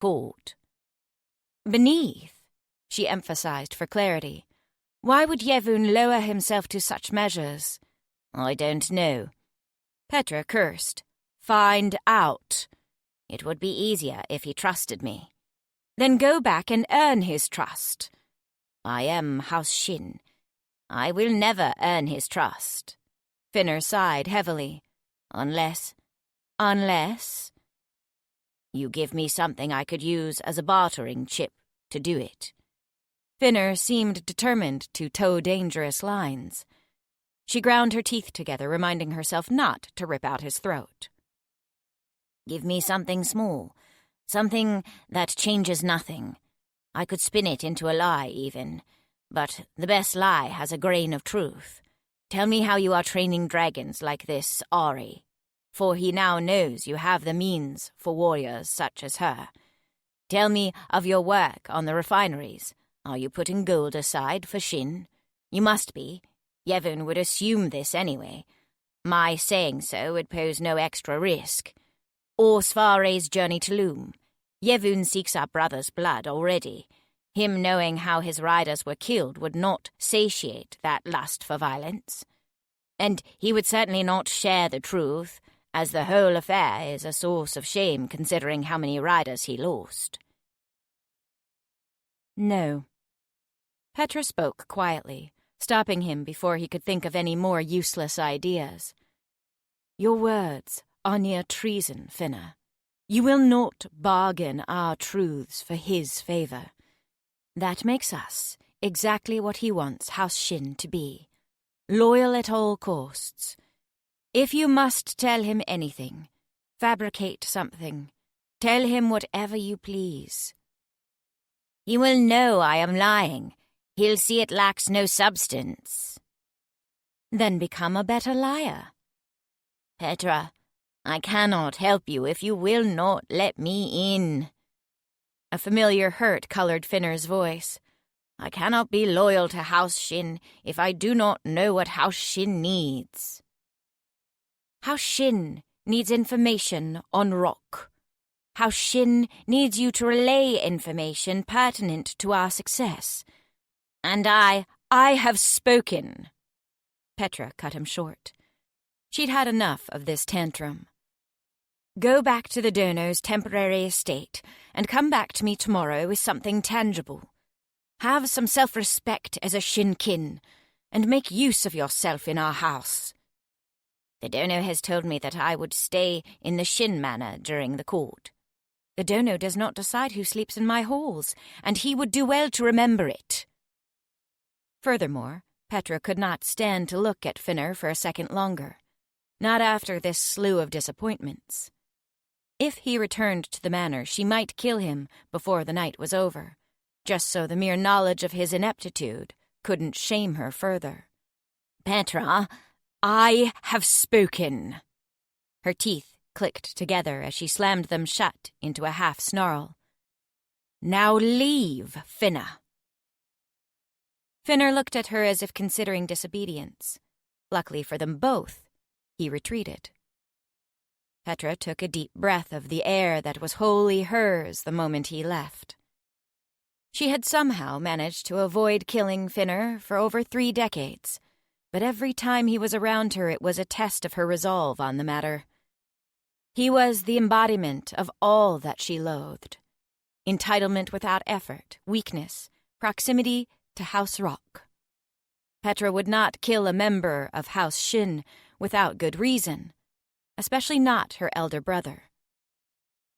court. Beneath, she emphasized for clarity. Why would Yevon lower himself to such measures? I don't know. Petra cursed. Find out. It would be easier if he trusted me. Then go back and earn his trust. I am House Shin. I will never earn his trust. Finner sighed heavily. Unless... You give me something I could use as a bartering chip to do it. Finner seemed determined to toe dangerous lines. She ground her teeth together, reminding herself not to rip out his throat. Give me something small, something that changes nothing. I could spin it into a lie, even. But the best lie has a grain of truth. Tell me how you are training dragons like this Ari, for he now knows you have the means for warriors such as her. Tell me of your work on the refineries. Are you putting gold aside for Shin? You must be. Yevon would assume this anyway. My saying so would pose no extra risk. Or Cvareh's journey to Loom. Yevon seeks our brother's blood already. Him knowing how his riders were killed would not satiate that lust for violence. And he would certainly not share the truth, as the whole affair is a source of shame considering how many riders he lost. No. Petra spoke quietly, stopping him before he could think of any more useless ideas. Your words are near treason, Finner. You will not bargain our truths for his favor. That makes us exactly what he wants House Shin to be, loyal at all costs. If you must tell him anything, fabricate something, tell him whatever you please. He will know I am lying. He'll see it lacks no substance. Then become a better liar. Petra, I cannot help you if you will not let me in. A familiar hurt colored Finner's voice. I cannot be loyal to House Shin if I do not know what House Shin needs. House Shin needs information on Rock. House Shin needs you to relay information pertinent to our success. And I have spoken. Petra cut him short. She'd had enough of this tantrum. Go back to the Dono's temporary estate and come back to me tomorrow with something tangible. Have some self-respect as a Shinkin and make use of yourself in our house. The Dono has told me that I would stay in the Shin Manor during the court. The Dono does not decide who sleeps in my halls, and he would do well to remember it. Furthermore, Petra could not stand to look at Finner for a second longer, not after this slew of disappointments. If he returned to the manor, she might kill him before the night was over, just so the mere knowledge of his ineptitude couldn't shame her further. Petra, I have spoken. Her teeth clicked together as she slammed them shut into a half-snarl. Now leave, Finner. Finner looked at her as if considering disobedience. Luckily for them both, he retreated. Petra took a deep breath of the air that was wholly hers the moment he left. She had somehow managed to avoid killing Finner for over 3 decades, but every time he was around her it was a test of her resolve on the matter. He was the embodiment of all that she loathed. Entitlement without effort, weakness, proximity to House Rock. Petra would not kill a member of House Shin without good reason, especially not her elder brother.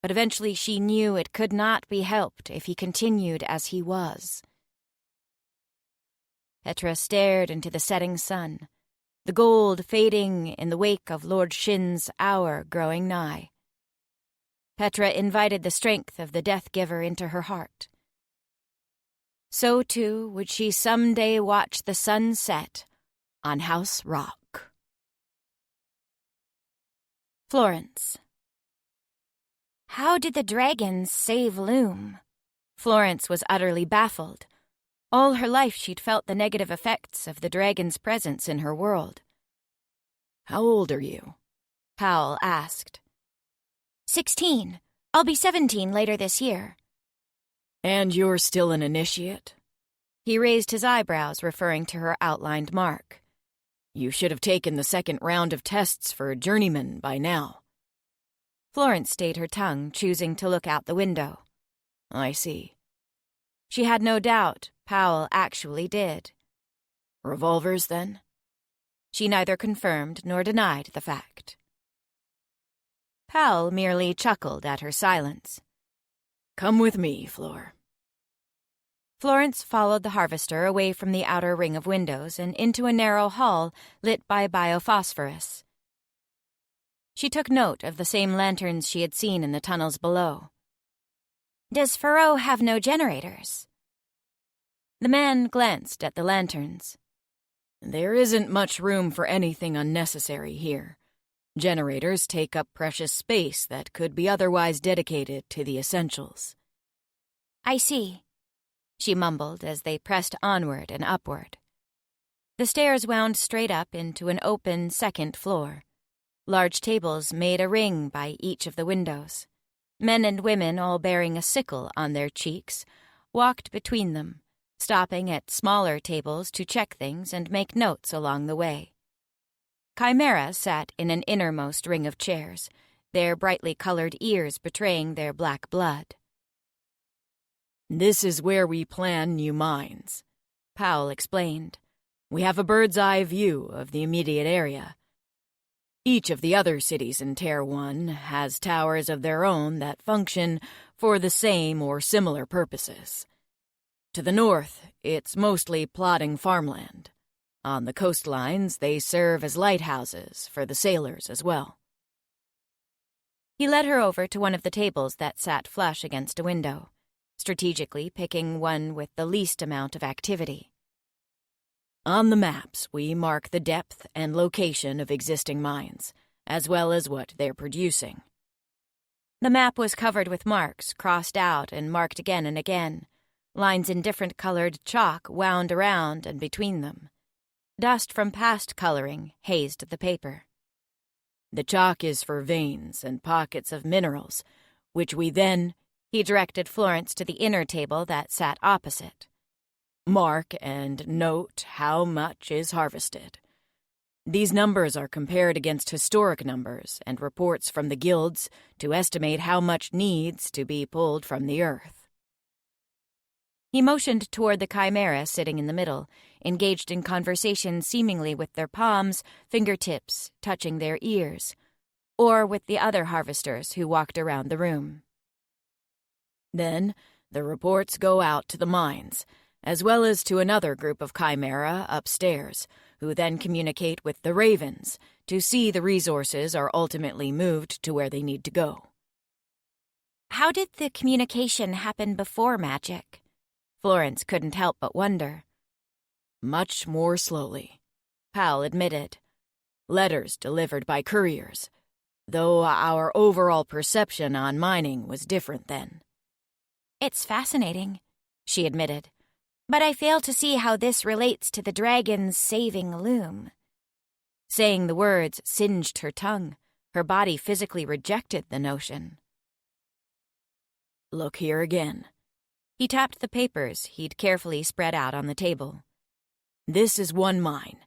But eventually she knew it could not be helped if he continued as he was. Petra stared into the setting sun, the gold fading in the wake of Lord Shin's hour growing nigh. Petra invited the strength of the Death-Giver into her heart. So, too, would she someday watch the sun set on House Rock. Florence. How did the dragons save Loom? Florence was utterly baffled. All her life she'd felt the negative effects of the dragon's presence in her world. How old are you? Powell asked. 16. I'll be 17 later this year. And you're still an initiate? He raised his eyebrows, referring to her outlined mark. You should have taken the second round of tests for journeyman by now. Florence stayed her tongue, choosing to look out the window. I see. She had no doubt Powell actually did. Revolvers, then? She neither confirmed nor denied the fact. Powell merely chuckled at her silence. Come with me, Flor. Florence followed the harvester away from the outer ring of windows and into a narrow hall lit by biophosphorus. She took note of the same lanterns she had seen in the tunnels below. Does Furrow have no generators? The man glanced at the lanterns. There isn't much room for anything unnecessary here. Generators take up precious space that could be otherwise dedicated to the essentials. I see, she mumbled as they pressed onward and upward. The stairs wound straight up into an open second floor. Large tables made a ring by each of the windows. Men and women, all bearing a sickle on their cheeks, walked between them, stopping at smaller tables to check things and make notes along the way. Cvareh sat in an innermost ring of chairs, their brightly colored ears betraying their black blood. This is where we plan new mines, Powell explained. We have a bird's-eye view of the immediate area. Each of the other cities in Tier 1 has towers of their own that function for the same or similar purposes. To the north, it's mostly plodding farmland. On the coastlines, they serve as lighthouses for the sailors as well. He led her over to one of the tables that sat flush against a window, strategically picking one with the least amount of activity. On the maps, we mark the depth and location of existing mines, as well as what they're producing. The map was covered with marks, crossed out and marked again and again. Lines in different colored chalk wound around and between them. Dust from past coloring hazed the paper. The chalk is for veins and pockets of minerals, which we then... He directed Florence to the inner table that sat opposite. Mark and note how much is harvested. These numbers are compared against historic numbers and reports from the guilds to estimate how much needs to be pulled from the earth. He motioned toward the Cvareh sitting in the middle, engaged in conversation seemingly with their palms, fingertips touching their ears, or with the other harvesters who walked around the room. Then the reports go out to the mines, as well as to another group of Cvareh upstairs, who then communicate with the ravens to see the resources are ultimately moved to where they need to go. How did the communication happen before magic? Florence couldn't help but wonder. Much more slowly, Powell admitted. Letters delivered by couriers, though our overall perception on mining was different then. It's fascinating, she admitted, but I fail to see how this relates to the dragons saving Loom. Saying the words singed her tongue. Her body physically rejected the notion. Look here again. He tapped the papers he'd carefully spread out on the table. This is one mine,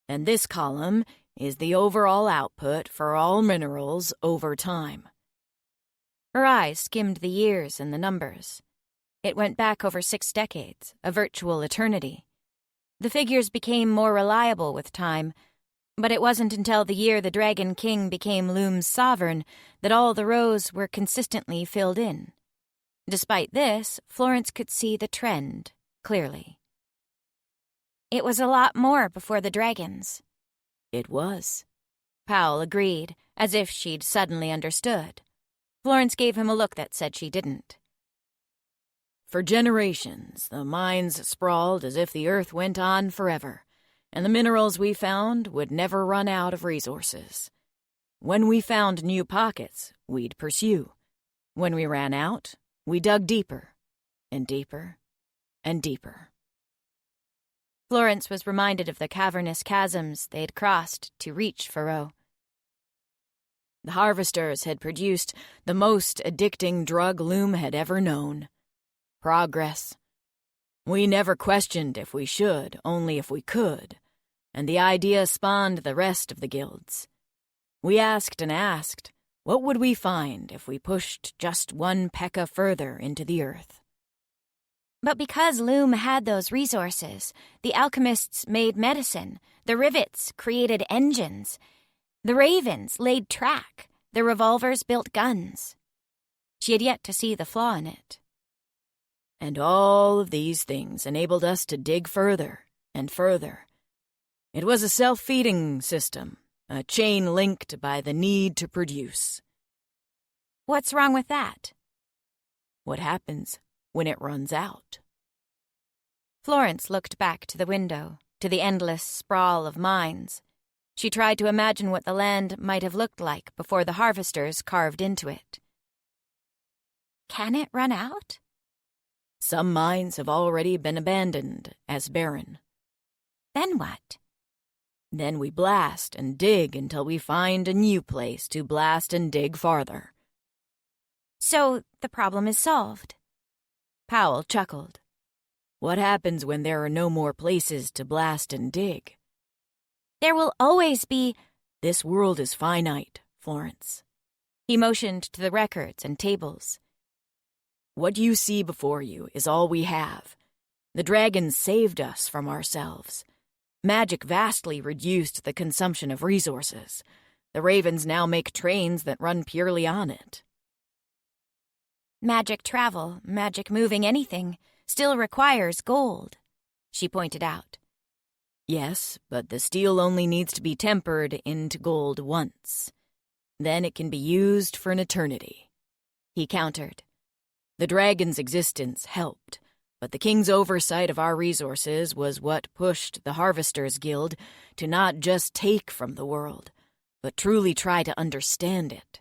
and this column is the overall output for all minerals over time. Her eyes skimmed the years and the numbers. It went back over 6 decades, a virtual eternity. The figures became more reliable with time, but it wasn't until the year the Dragon King became Loom's sovereign that all the rows were consistently filled in. Despite this, Florence could see the trend clearly. It was a lot more before the dragons. It was. Powell agreed, as if she'd suddenly understood. Florence gave him a look that said she didn't. For generations, the mines sprawled as if the earth went on forever, and the minerals we found would never run out of resources. When we found new pockets, we'd pursue. When we ran out, we dug deeper, and deeper, and deeper. Florence was reminded of the cavernous chasms they'd crossed to reach Furrow. The harvesters had produced the most addicting drug Loom had ever known. Progress. We never questioned if we should, only if we could, and the idea spawned the rest of the guilds. We asked and asked, what would we find if we pushed just one pekka further into the earth? But because Loom had those resources, the alchemists made medicine, the rivets created engines, the ravens laid track, the revolvers built guns. She had yet to see the flaw in it. And all of these things enabled us to dig further and further. It was a self-feeding system, a chain linked by the need to produce. What's wrong with that? What happens when it runs out? Florence looked back to the window, to the endless sprawl of mines. She tried to imagine what the land might have looked like before the harvesters carved into it. Can it run out? Some mines have already been abandoned as barren. Then what? Then we blast and dig until we find a new place to blast and dig farther. So the problem is solved. Powell chuckled. What happens when there are no more places to blast and dig? There will always be... This world is finite, Florence. He motioned to the records and tables. What you see before you is all we have. The dragons saved us from ourselves. Magic vastly reduced the consumption of resources. The ravens now make trains that run purely on it. Magic travel, magic moving anything, still requires gold, she pointed out. Yes, but the steel only needs to be tempered into gold once. Then it can be used for an eternity. He countered. The dragon's existence helped, but the king's oversight of our resources was what pushed the Harvesters Guild to not just take from the world, but truly try to understand it.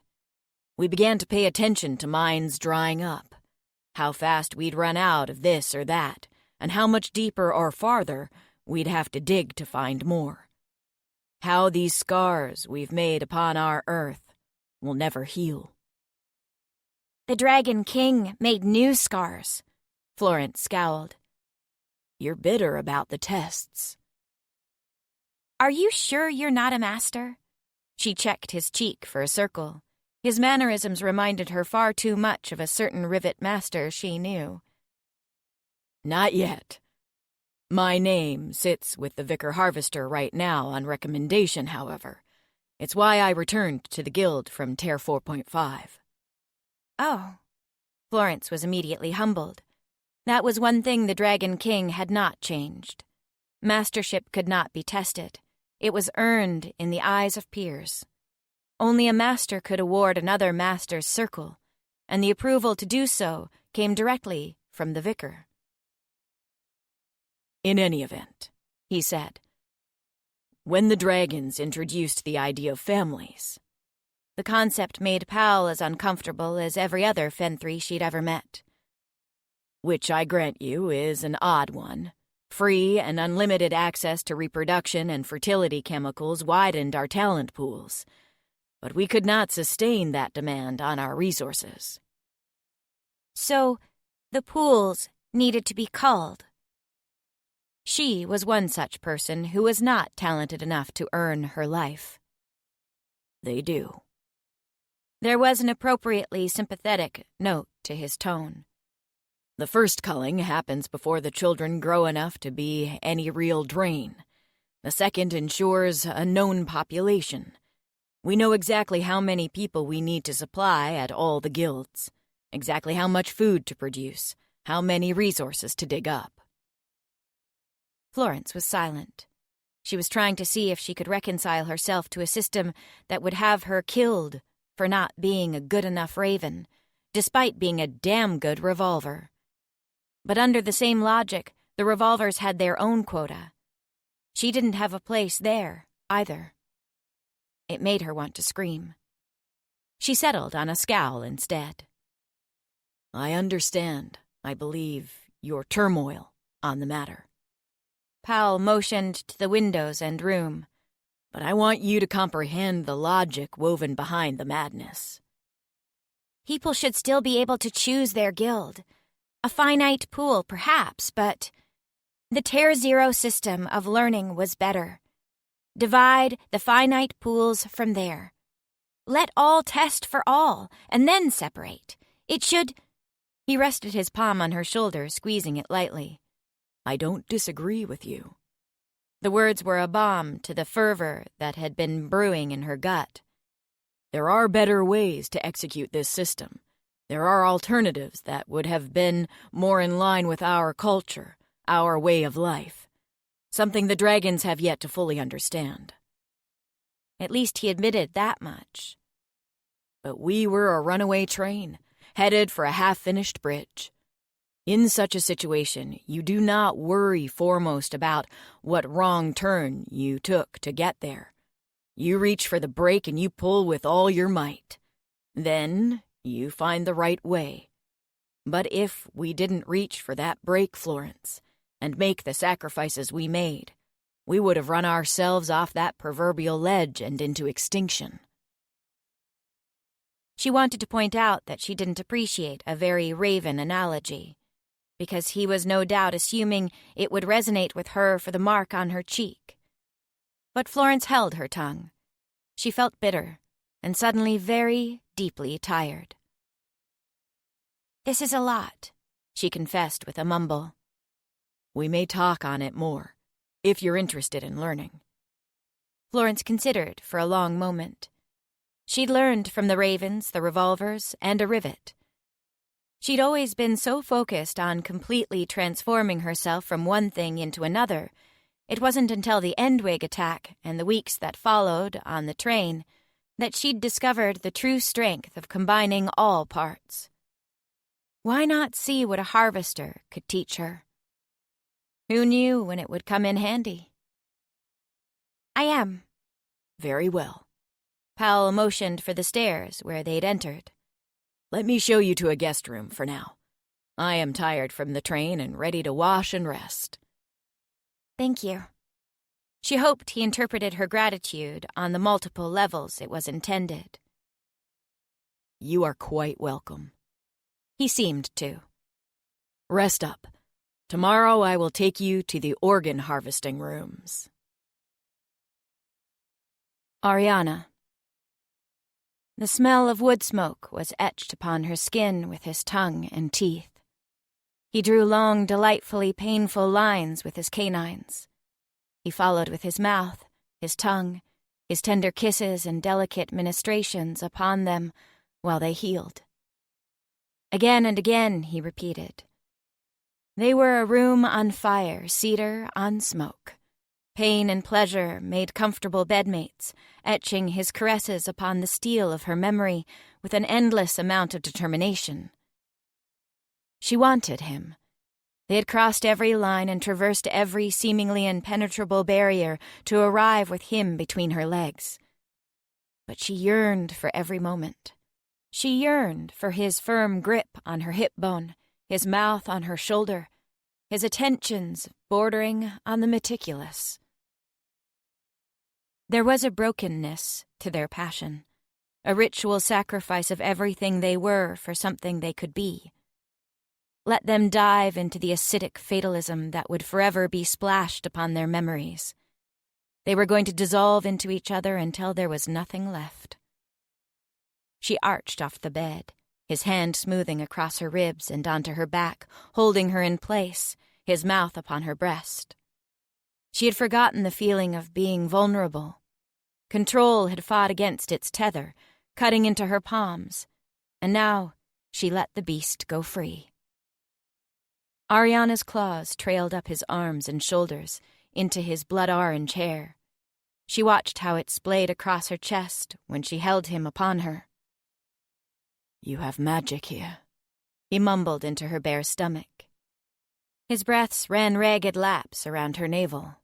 We began to pay attention to mines drying up, how fast we'd run out of this or that, and how much deeper or farther we'd have to dig to find more. How these scars we've made upon our earth will never heal. The Dragon King made new scars, Florence scowled. You're bitter about the tests. Are you sure you're not a master? She checked his cheek for a circle. His mannerisms reminded her far too much of a certain rivet master she knew. Not yet. My name sits with the Vicar Harvester right now on recommendation, however. It's why I returned to the guild from Tier 4.5. Oh. Florence was immediately humbled. That was one thing the Dragon King had not changed. Mastership could not be tested. It was earned in the eyes of peers. Only a master could award another master's circle, and the approval to do so came directly from the vicar. In any event, he said, when the dragons introduced the idea of families, the concept made Powell as uncomfortable as every other Fenthri she'd ever met. Which I grant you is an odd one. Free and unlimited access to reproduction and fertility chemicals widened our talent pools, but we could not sustain that demand on our resources. So, the pools needed to be culled. She was one such person who was not talented enough to earn her life. They do. There was an appropriately sympathetic note to his tone. The first culling happens before the children grow enough to be any real drain. The second ensures a known population. We know exactly how many people we need to supply at all the guilds, exactly how much food to produce, how many resources to dig up. Florence was silent. She was trying to see if she could reconcile herself to a system that would have her killed for not being a good enough raven, despite being a damn good revolver. But under the same logic, the revolvers had their own quota. She didn't have a place there, either. It made her want to scream. She settled on a scowl instead. I understand, I believe, your turmoil on the matter. Powell motioned to the windows and room. but I want you to comprehend the logic woven behind the madness. People should still be able to choose their guild. A finite pool, perhaps, but the Terra Zero system of learning was better. Divide the finite pools from there. Let all test for all, and then separate. It should... He rested his palm on her shoulder, squeezing it lightly. I don't disagree with you. The words were a balm to the fervor that had been brewing in her gut. There are better ways to execute this system. There are alternatives that would have been more in line with our culture, our way of life. Something the dragons have yet to fully understand. At least he admitted that much. But we were a runaway train, headed for a half-finished bridge. In such a situation, you do not worry foremost about what wrong turn you took to get there. You reach for the brake and you pull with all your might. Then you find the right way. But if we didn't reach for that brake, Florence, and make the sacrifices we made, we would have run ourselves off that proverbial ledge and into extinction. She wanted to point out that she didn't appreciate a very Raven analogy, because he was no doubt assuming it would resonate with her for the mark on her cheek. But Florence held her tongue. She felt bitter, and suddenly very deeply tired. "This is a lot," she confessed with a mumble. We may talk on it more, if you're interested in learning. Florence considered for a long moment. She'd learned from the ravens, the revolvers, and a rivet. She'd always been so focused on completely transforming herself from one thing into another. It wasn't until the Endwig attack and the weeks that followed on the train that she'd discovered the true strength of combining all parts. Why not see what a harvester could teach her? Who knew when it would come in handy? "I am." "Very well." Powell motioned for the stairs where they'd entered. "Let me show you to a guest room for now. I am tired from the train and ready to wash and rest." "Thank you." She hoped he interpreted her gratitude on the multiple levels it was intended. "You are quite welcome." He seemed to. "Rest up. Tomorrow I will take you to the organ harvesting rooms." Arianna. The smell of wood smoke was etched upon her skin with his tongue and teeth. He drew long, delightfully painful lines with his canines. He followed with his mouth, his tongue, his tender kisses and delicate ministrations upon them while they healed. Again and again he repeated. They were a room on fire, cedar on smoke. Pain and pleasure made comfortable bedmates, etching his caresses upon the steel of her memory with an endless amount of determination. She wanted him. They had crossed every line and traversed every seemingly impenetrable barrier to arrive with him between her legs. But she yearned for every moment. She yearned for his firm grip on her hip bone, his mouth on her shoulder, his attentions bordering on the meticulous. There was a brokenness to their passion, a ritual sacrifice of everything they were for something they could be. Let them dive into the acidic fatalism that would forever be splashed upon their memories. They were going to dissolve into each other until there was nothing left. She arched off the bed, his hand smoothing across her ribs and onto her back, holding her in place, his mouth upon her breast. She had forgotten the feeling of being vulnerable. Control had fought against its tether, cutting into her palms, and now she let the beast go free. Arianna's claws trailed up his arms and shoulders into his blood-orange hair. She watched how it splayed across her chest when she held him upon her. "You have magic here," he mumbled into her bare stomach. His breaths ran ragged laps around her navel.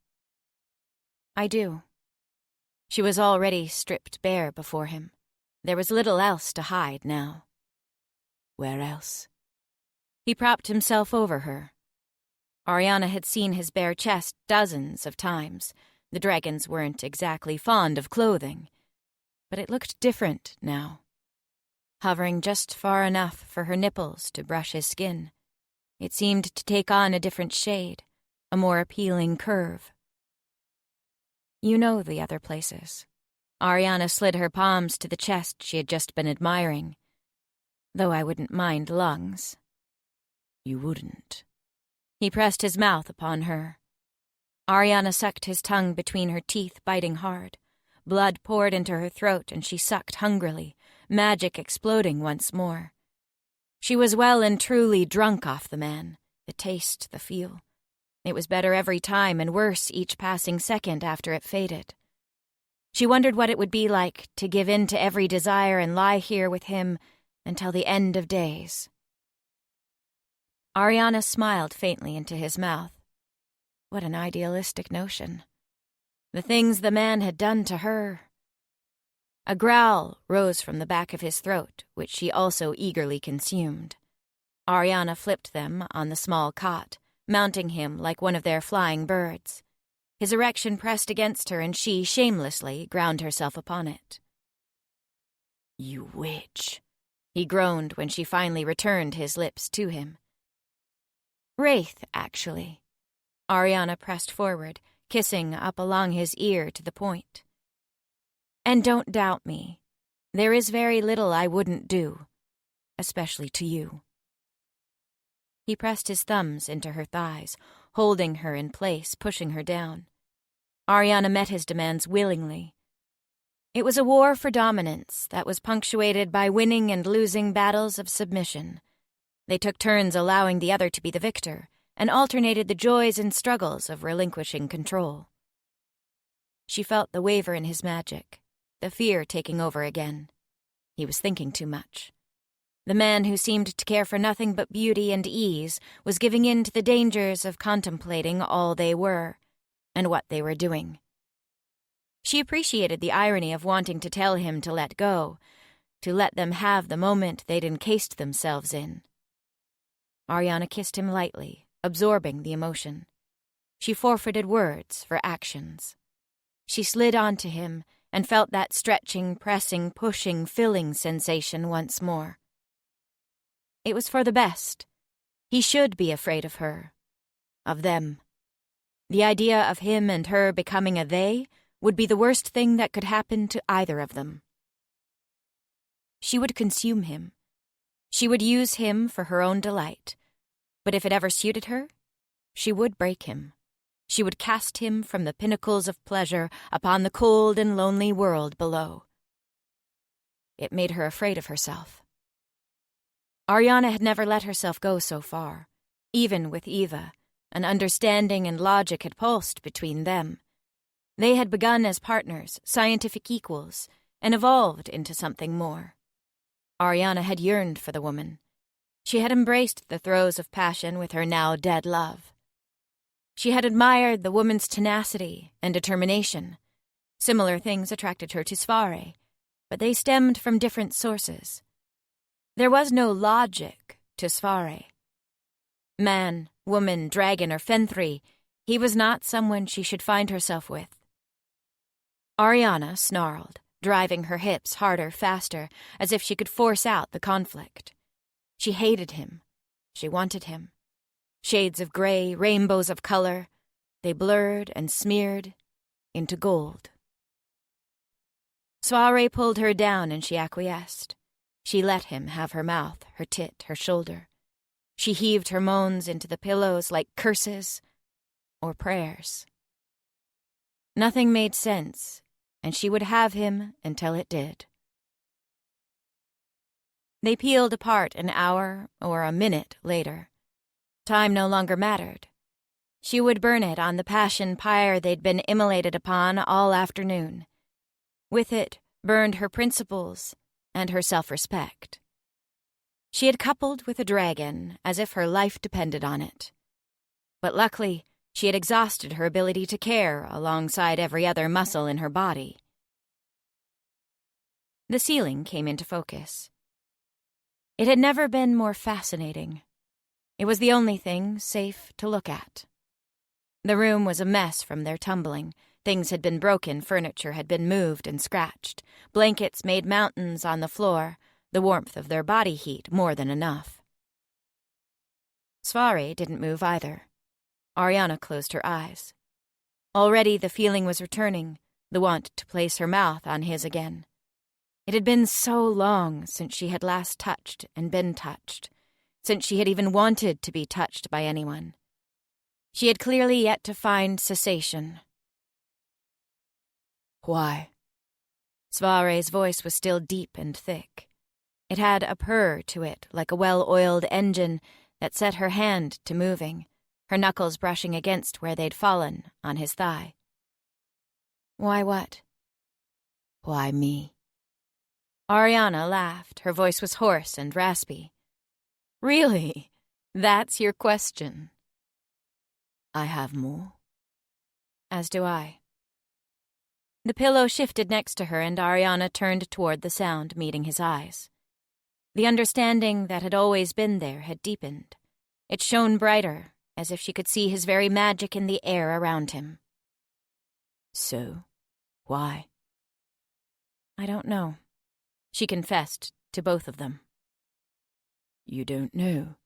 "I do." She was already stripped bare before him. There was little else to hide now. "Where else?" He propped himself over her. Arianna had seen his bare chest dozens of times, The dragons weren't exactly fond of clothing, but it looked different now. Hovering just far enough for her nipples to brush his skin, it seemed to take on a different shade, a more appealing curve. You know the other places. Arianna slid her palms to the chest she had just been admiring. Though I wouldn't mind lungs. You wouldn't. He pressed his mouth upon her. Arianna sucked his tongue between her teeth, biting hard. Blood poured into her throat, and she sucked hungrily, magic exploding once more. She was well and truly drunk off the man, the taste, the feel. It was better every time and worse each passing second after it faded. She wondered what it would be like to give in to every desire and lie here with him until the end of days. Arianna smiled faintly into his mouth. What an idealistic notion. The things the man had done to her. A growl rose from the back of his throat, which she also eagerly consumed. Arianna flipped them on the small cot, mounting him like one of their flying birds. His erection pressed against her, and she, shamelessly, ground herself upon it. You witch, he groaned when she finally returned his lips to him. Wraith, actually. Arianna pressed forward, kissing up along his ear to the point. And don't doubt me. There is very little I wouldn't do, especially to you. He pressed his thumbs into her thighs, holding her in place, pushing her down. Arianna met his demands willingly. It was a war for dominance that was punctuated by winning and losing battles of submission. They took turns allowing the other to be the victor, and alternated the joys and struggles of relinquishing control. She felt the waver in his magic, the fear taking over again. He was thinking too much. The man who seemed to care for nothing but beauty and ease was giving in to the dangers of contemplating all they were, and what they were doing. She appreciated the irony of wanting to tell him to let go, to let them have the moment they'd encased themselves in. Arianna kissed him lightly, absorbing the emotion. She forfeited words for actions. She slid onto him and felt that stretching, pressing, pushing, filling sensation once more. It was for the best. He should be afraid of her. Of them. The idea of him and her becoming a they would be the worst thing that could happen to either of them. She would consume him. She would use him for her own delight. But if it ever suited her, she would break him. She would cast him from the pinnacles of pleasure upon the cold and lonely world below. It made her afraid of herself. Arianna had never let herself go so far. Even with Eva, an understanding and logic had pulsed between them. They had begun as partners, scientific equals, and evolved into something more. Arianna had yearned for the woman. She had embraced the throes of passion with her now dead love. She had admired the woman's tenacity and determination. Similar things attracted her to Cvareh, but they stemmed from different sources. There was no logic to Cvareh. Man, woman, dragon, or fenthri, he was not someone she should find herself with. Arianna snarled, driving her hips harder, faster, as if she could force out the conflict. She hated him. She wanted him. Shades of gray, rainbows of color, they blurred and smeared into gold. Cvareh pulled her down and she acquiesced. She let him have her mouth, her tit, her shoulder. She heaved her moans into the pillows like curses or prayers. Nothing made sense, and she would have him until it did. They peeled apart an hour or a minute later. Time no longer mattered. She would burn it on the passion pyre they'd been immolated upon all afternoon. With it burned her principles and her self-respect. She had coupled with a dragon as if her life depended on it. But luckily, she had exhausted her ability to care alongside every other muscle in her body. The ceiling came into focus. It had never been more fascinating. It was the only thing safe to look at. The room was a mess from their tumbling, Things had been broken, furniture had been moved and scratched. Blankets made mountains on the floor, the warmth of their body heat more than enough. Cvareh didn't move either. Arianna closed her eyes. Already the feeling was returning, the want to place her mouth on his again. It had been so long since she had last touched and been touched, since she had even wanted to be touched by anyone. She had clearly yet to find cessation. Why? Cvareh's voice was still deep and thick. It had a purr to it, like a well-oiled engine that set her hand to moving, her knuckles brushing against where they'd fallen, on his thigh. Why what? Why me? Arianna laughed. Her voice was hoarse and raspy. Really? That's your question? I have more. As do I. The pillow shifted next to her, and Arianna turned toward the sound, meeting his eyes. The understanding that had always been there had deepened. It shone brighter, as if she could see his very magic in the air around him. So, why? I don't know, she confessed to both of them. You don't know.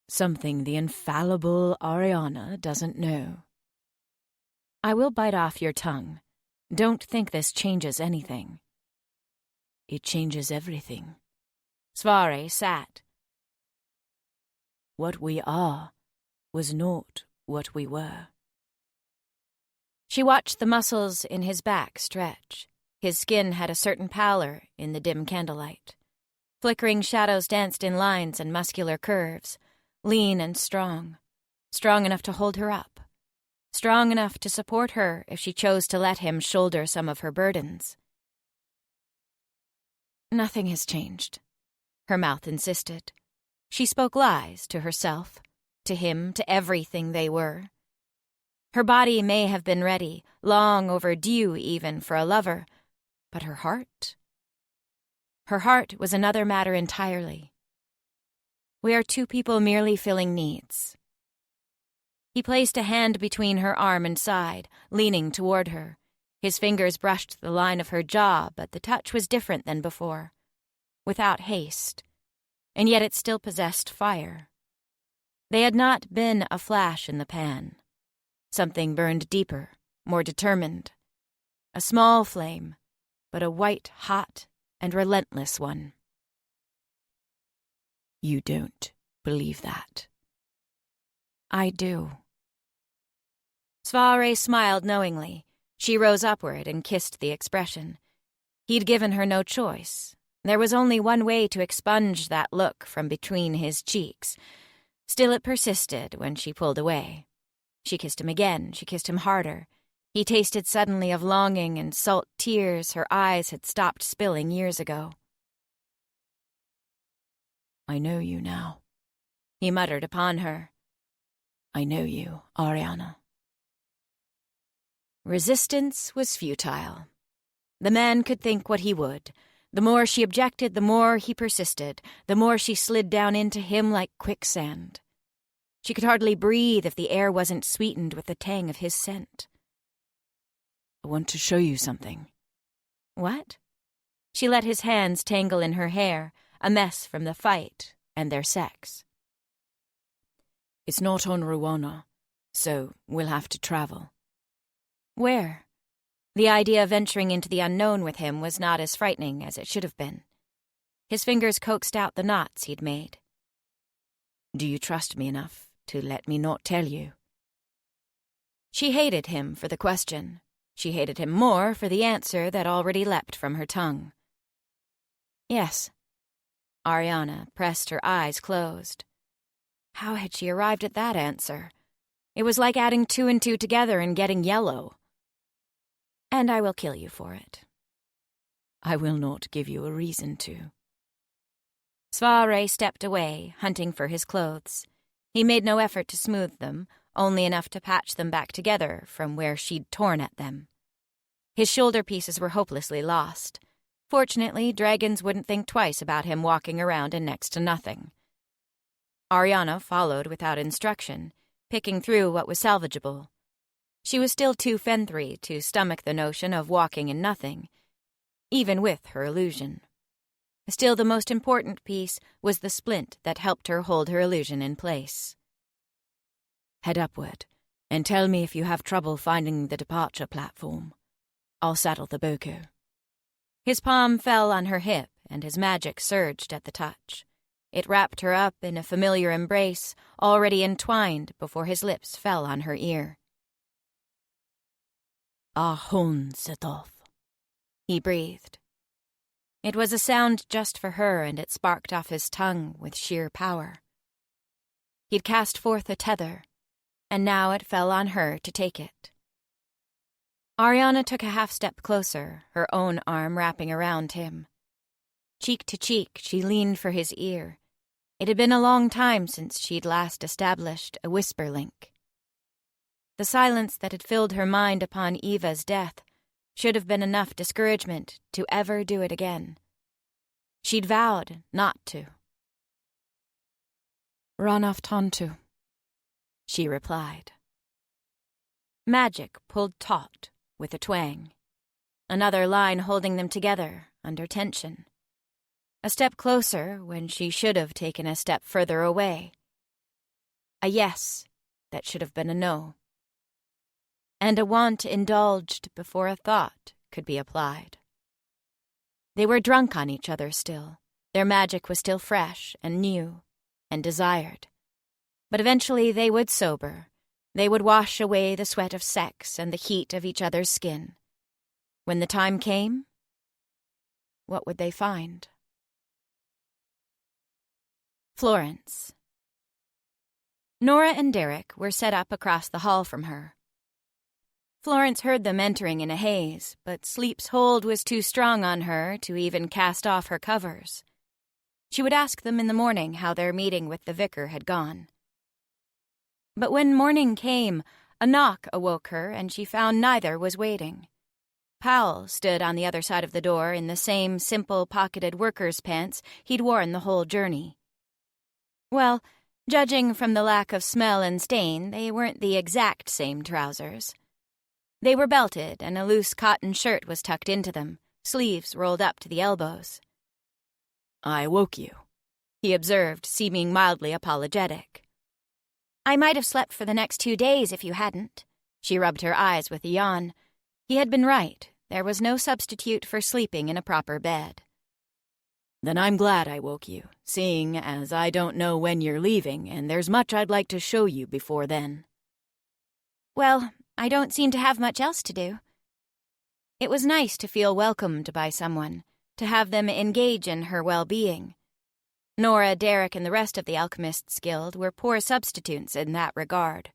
Something the infallible Arianna doesn't know. I will bite off your tongue. Don't think this changes anything. It changes everything. Cvareh sat. What we are was not what we were. She watched the muscles in his back stretch. His skin had a certain pallor in the dim candlelight. Flickering shadows danced in lines and muscular curves, lean and strong enough to hold her up, strong enough to support her if she chose to let him shoulder some of her burdens. Nothing has changed, her mouth insisted. She spoke lies to herself, to him, to everything they were. Her body may have been ready, long overdue even for a lover, but her heart? Her heart was another matter entirely. We are two people merely filling needs. He placed a hand between her arm and side, leaning toward her. His fingers brushed the line of her jaw, but the touch was different than before, without haste, and yet it still possessed fire. They had not been a flash in the pan. Something burned deeper, more determined. A small flame, but a white, hot, and relentless one. You don't believe that. I do. Cvareh smiled knowingly. She rose upward and kissed the expression. He'd given her no choice. There was only one way to expunge that look from between his cheeks. Still it persisted when she pulled away. She kissed him again. She kissed him harder. He tasted suddenly of longing and salt tears her eyes had stopped spilling years ago. I know you now, he muttered upon her. I know you, Arianna. Resistance was futile. The man could think what he would. The more she objected, the more he persisted, the more she slid down into him like quicksand. She could hardly breathe if the air wasn't sweetened with the tang of his scent. I want to show you something. What? She let his hands tangle in her hair, a mess from the fight and their sex. It's not on Rwanda, so we'll have to travel. Where? The idea of venturing into the unknown with him was not as frightening as it should have been. His fingers coaxed out the knots he'd made. Do you trust me enough to let me not tell you? She hated him for the question. She hated him more for the answer that already leapt from her tongue. Yes. Arianna pressed her eyes closed. How had she arrived at that answer? It was like adding 2 and 2 together and getting yellow. And I will kill you for it. I will not give you a reason to. Cvareh stepped away, hunting for his clothes. He made no effort to smooth them, only enough to patch them back together from where she'd torn at them. His shoulder pieces were hopelessly lost. Fortunately, dragons wouldn't think twice about him walking around in next to nothing. Arianna followed without instruction, picking through what was salvageable. She was still too fenthry to stomach the notion of walking in nothing, even with her illusion. Still, the most important piece was the splint that helped her hold her illusion in place. Head upward, and tell me if you have trouble finding the departure platform. I'll saddle the boku. His palm fell on her hip, and his magic surged at the touch. It wrapped her up in a familiar embrace, already entwined before his lips fell on her ear. Ahon Setov, he breathed. It was a sound just for her, and it sparked off his tongue with sheer power. He'd cast forth a tether, and now it fell on her to take it. Arianna took a half-step closer, her own arm wrapping around him. Cheek to cheek, she leaned for his ear. It had been a long time since she'd last established a whisper link. The silence that had filled her mind upon Eva's death should have been enough discouragement to ever do it again. She'd vowed not to. Ranaf Tantu, she replied. Magic pulled taut with a twang. Another line holding them together under tension. A step closer when she should have taken a step further away. A yes that should have been a no. And a want indulged before a thought could be applied. They were drunk on each other still. Their magic was still fresh and new and desired. But eventually they would sober. They would wash away the sweat of sex and the heat of each other's skin. When the time came, what would they find? Florence. Nora and Derek were set up across the hall from her. Florence heard them entering in a haze, but sleep's hold was too strong on her to even cast off her covers. She would ask them in the morning how their meeting with the vicar had gone. But when morning came, a knock awoke her, and she found neither was waiting. Powell stood on the other side of the door in the same simple pocketed worker's pants he'd worn the whole journey. Well, judging from the lack of smell and stain, they weren't the exact same trousers. They were belted, and a loose cotton shirt was tucked into them, sleeves rolled up to the elbows. I woke you, he observed, seeming mildly apologetic. I might have slept for the next 2 days if you hadn't. She rubbed her eyes with a yawn. He had been right. There was no substitute for sleeping in a proper bed. Then I'm glad I woke you, seeing as I don't know when you're leaving, and there's much I'd like to show you before then. Well, I don't seem to have much else to do. It was nice to feel welcomed by someone, to have them engage in her well-being. Nora, Derek, and the rest of the Alchemists' Guild were poor substitutes in that regard.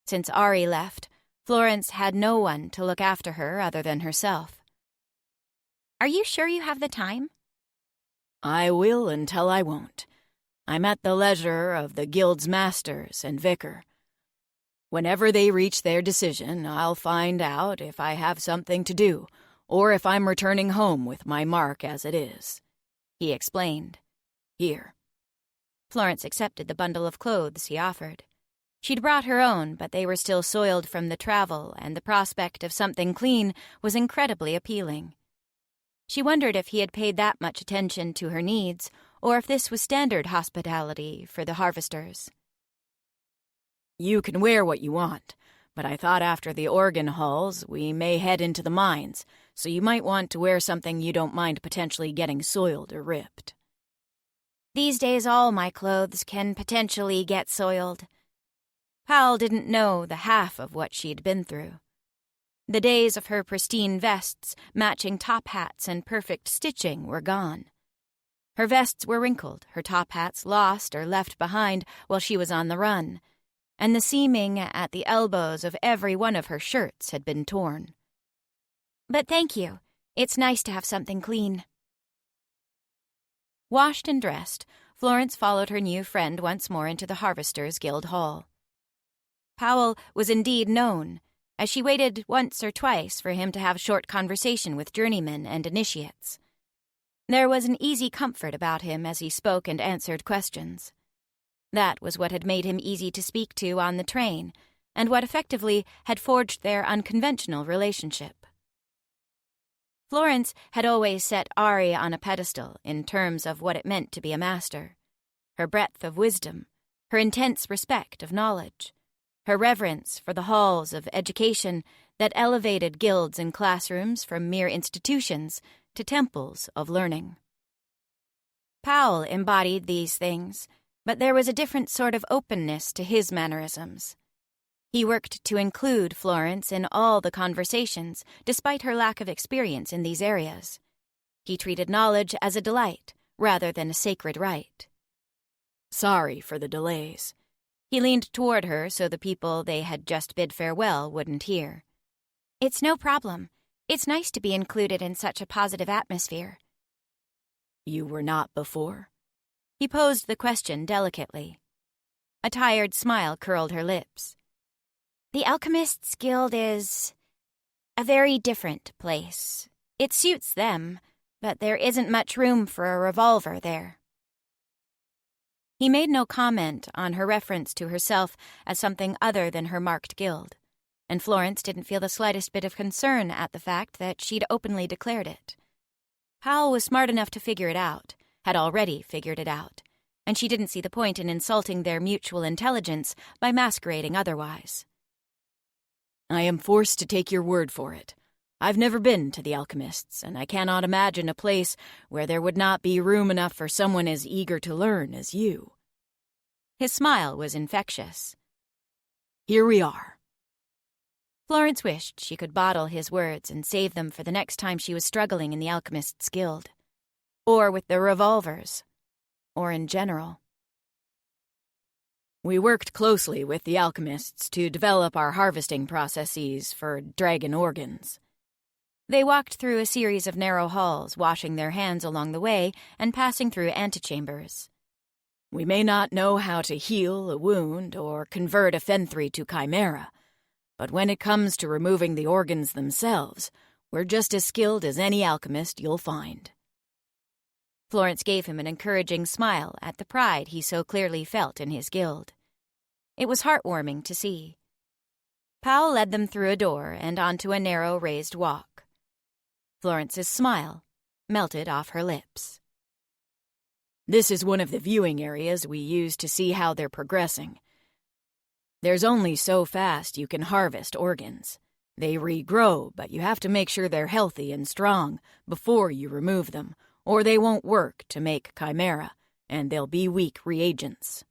Since Ari left, Florence had no one to look after her other than herself. Are you sure you have the time? I will until I won't. I'm at the leisure of the Guild's masters and vicar. Whenever they reach their decision, I'll find out if I have something to do, or if I'm returning home with my mark as it is, he explained. Here. Florence accepted the bundle of clothes he offered. She'd brought her own, but they were still soiled from the travel, and the prospect of something clean was incredibly appealing. She wondered if he had paid that much attention to her needs, or if this was standard hospitality for the harvesters. You can wear what you want, but I thought after the organ hauls we may head into the mines, so you might want to wear something you don't mind potentially getting soiled or ripped. These days all my clothes can potentially get soiled. Powell didn't know the half of what she'd been through. The days of her pristine vests, matching top hats, and perfect stitching were gone. Her vests were wrinkled, her top hats lost or left behind while she was on the run, and the seaming at the elbows of every one of her shirts had been torn. But thank you. It's nice to have something clean. Washed and dressed, Florence followed her new friend once more into the Harvesters' Guild Hall. Powell was indeed known, as she waited once or twice for him to have short conversation with journeymen and initiates. There was an easy comfort about him as he spoke and answered questions. That was what had made him easy to speak to on the train, and what effectively had forged their unconventional relationship. Florence had always set Ari on a pedestal in terms of what it meant to be a master. Her breadth of wisdom, her intense respect of knowledge, her reverence for the halls of education that elevated guilds and classrooms from mere institutions to temples of learning. Powell embodied these things, but there was a different sort of openness to his mannerisms. He worked to include Florence in all the conversations, despite her lack of experience in these areas. He treated knowledge as a delight, rather than a sacred right. Sorry for the delays. He leaned toward her so the people they had just bid farewell wouldn't hear. It's no problem. It's nice to be included in such a positive atmosphere. You were not before? He posed the question delicately. A tired smile curled her lips. The Alchemists' Guild is a very different place. It suits them, but there isn't much room for a revolver there. He made no comment on her reference to herself as something other than her marked guild, and Florence didn't feel the slightest bit of concern at the fact that she'd openly declared it. Powell was smart enough to figure it out, had already figured it out, and she didn't see the point in insulting their mutual intelligence by masquerading otherwise. I am forced to take your word for it. I've never been to the Alchemists, and I cannot imagine a place where there would not be room enough for someone as eager to learn as you. His smile was infectious. Here we are. Florence wished she could bottle his words and save them for the next time she was struggling in the Alchemists' Guild. Or with the revolvers. Or in general. We worked closely with the Alchemists to develop our harvesting processes for dragon organs. They walked through a series of narrow halls, washing their hands along the way and passing through antechambers. We may not know how to heal a wound or convert a fenthri to chimera, but when it comes to removing the organs themselves, we're just as skilled as any alchemist you'll find. Florence gave him an encouraging smile at the pride he so clearly felt in his guild. It was heartwarming to see. Powell led them through a door and onto a narrow raised walk. Florence's smile melted off her lips. This is one of the viewing areas we use to see how they're progressing. There's only so fast you can harvest organs. They regrow, but you have to make sure they're healthy and strong before you remove them, or they won't work to make chimera, and they'll be weak reagents.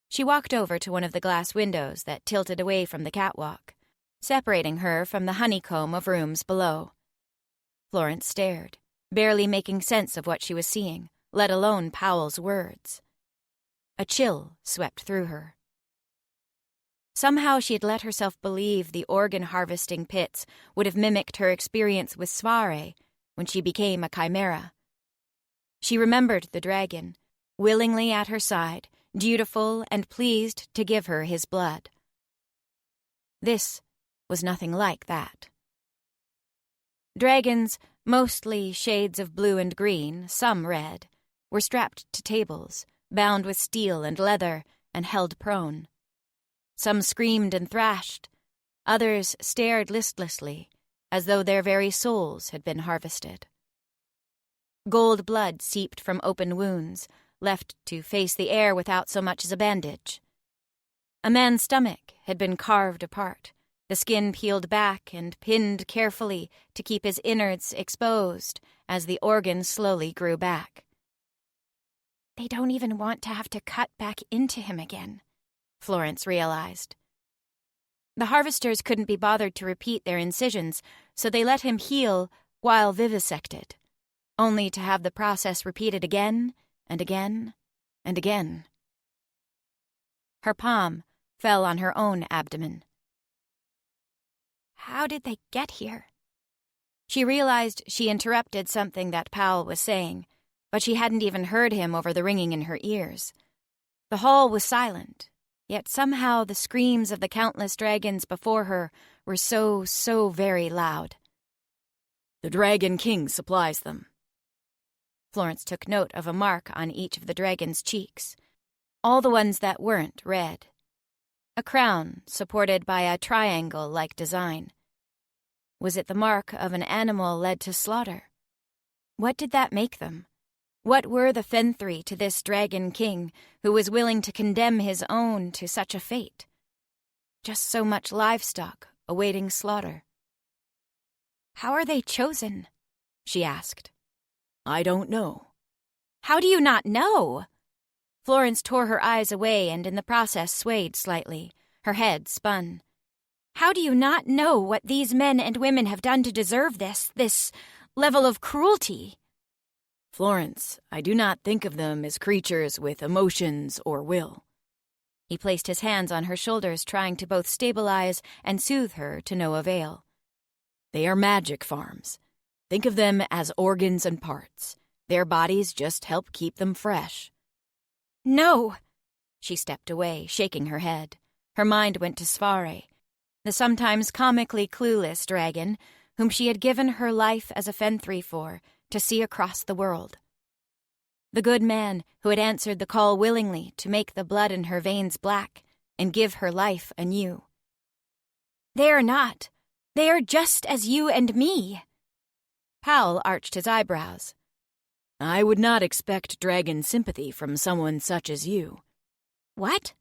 She walked over to one of the glass windows that tilted away from the catwalk, separating her from the honeycomb of rooms below. Florence stared, barely making sense of what she was seeing, let alone Powell's words. A chill swept through her. Somehow she had let herself believe the organ-harvesting pits would have mimicked her experience with Cvareh when she became a chimera. She remembered the dragon, willingly at her side, dutiful and pleased to give her his blood. This was nothing like that. Dragons, mostly shades of blue and green, some red, were strapped to tables, bound with steel and leather, and held prone. Some screamed and thrashed, others stared listlessly, as though their very souls had been harvested. Gold blood seeped from open wounds, left to face the air without so much as a bandage. A man's stomach had been carved apart, the skin peeled back and pinned carefully to keep his innards exposed as the organ slowly grew back. They don't even want to have to cut back into him again, Florence realized. The harvesters couldn't be bothered to repeat their incisions, so they let him heal while vivisected, only to have the process repeated again and again and again. Her palm fell on her own abdomen. How did they get here? She realized she interrupted something that Powell was saying, but she hadn't even heard him over the ringing in her ears. The hall was silent, yet somehow the screams of the countless dragons before her were so very loud. The Dragon King supplies them. Florence took note of a mark on each of the dragon's cheeks, all the ones that weren't red. a crown supported by a triangle-like design. Was it the mark of an animal led to slaughter? What did that make them? What were the Fenthri to this dragon king who was willing to condemn his own to such a fate? Just so much livestock awaiting slaughter. "How are they chosen?" she asked. I don't know. "How do you not know?" Florence tore her eyes away and in the process swayed slightly. Her head spun. "How do you not know what these men and women have done to deserve this level of cruelty?" Florence, I do not think of them as creatures with emotions or will. He placed his hands on her shoulders, trying to both stabilize and soothe her to no avail. They are magic farms. Think of them as organs and parts. Their bodies just help keep them fresh. "No!" She stepped away, shaking her head. Her mind went to Cvareh, the sometimes comically clueless dragon whom she had given her life as a Fenthri for, to see across the world. The good man who had answered the call willingly to make the blood in her veins black and give her life anew. "They are not. They are just as you and me." Powell arched his eyebrows. I would not expect dragon sympathy from someone such as you. "What?"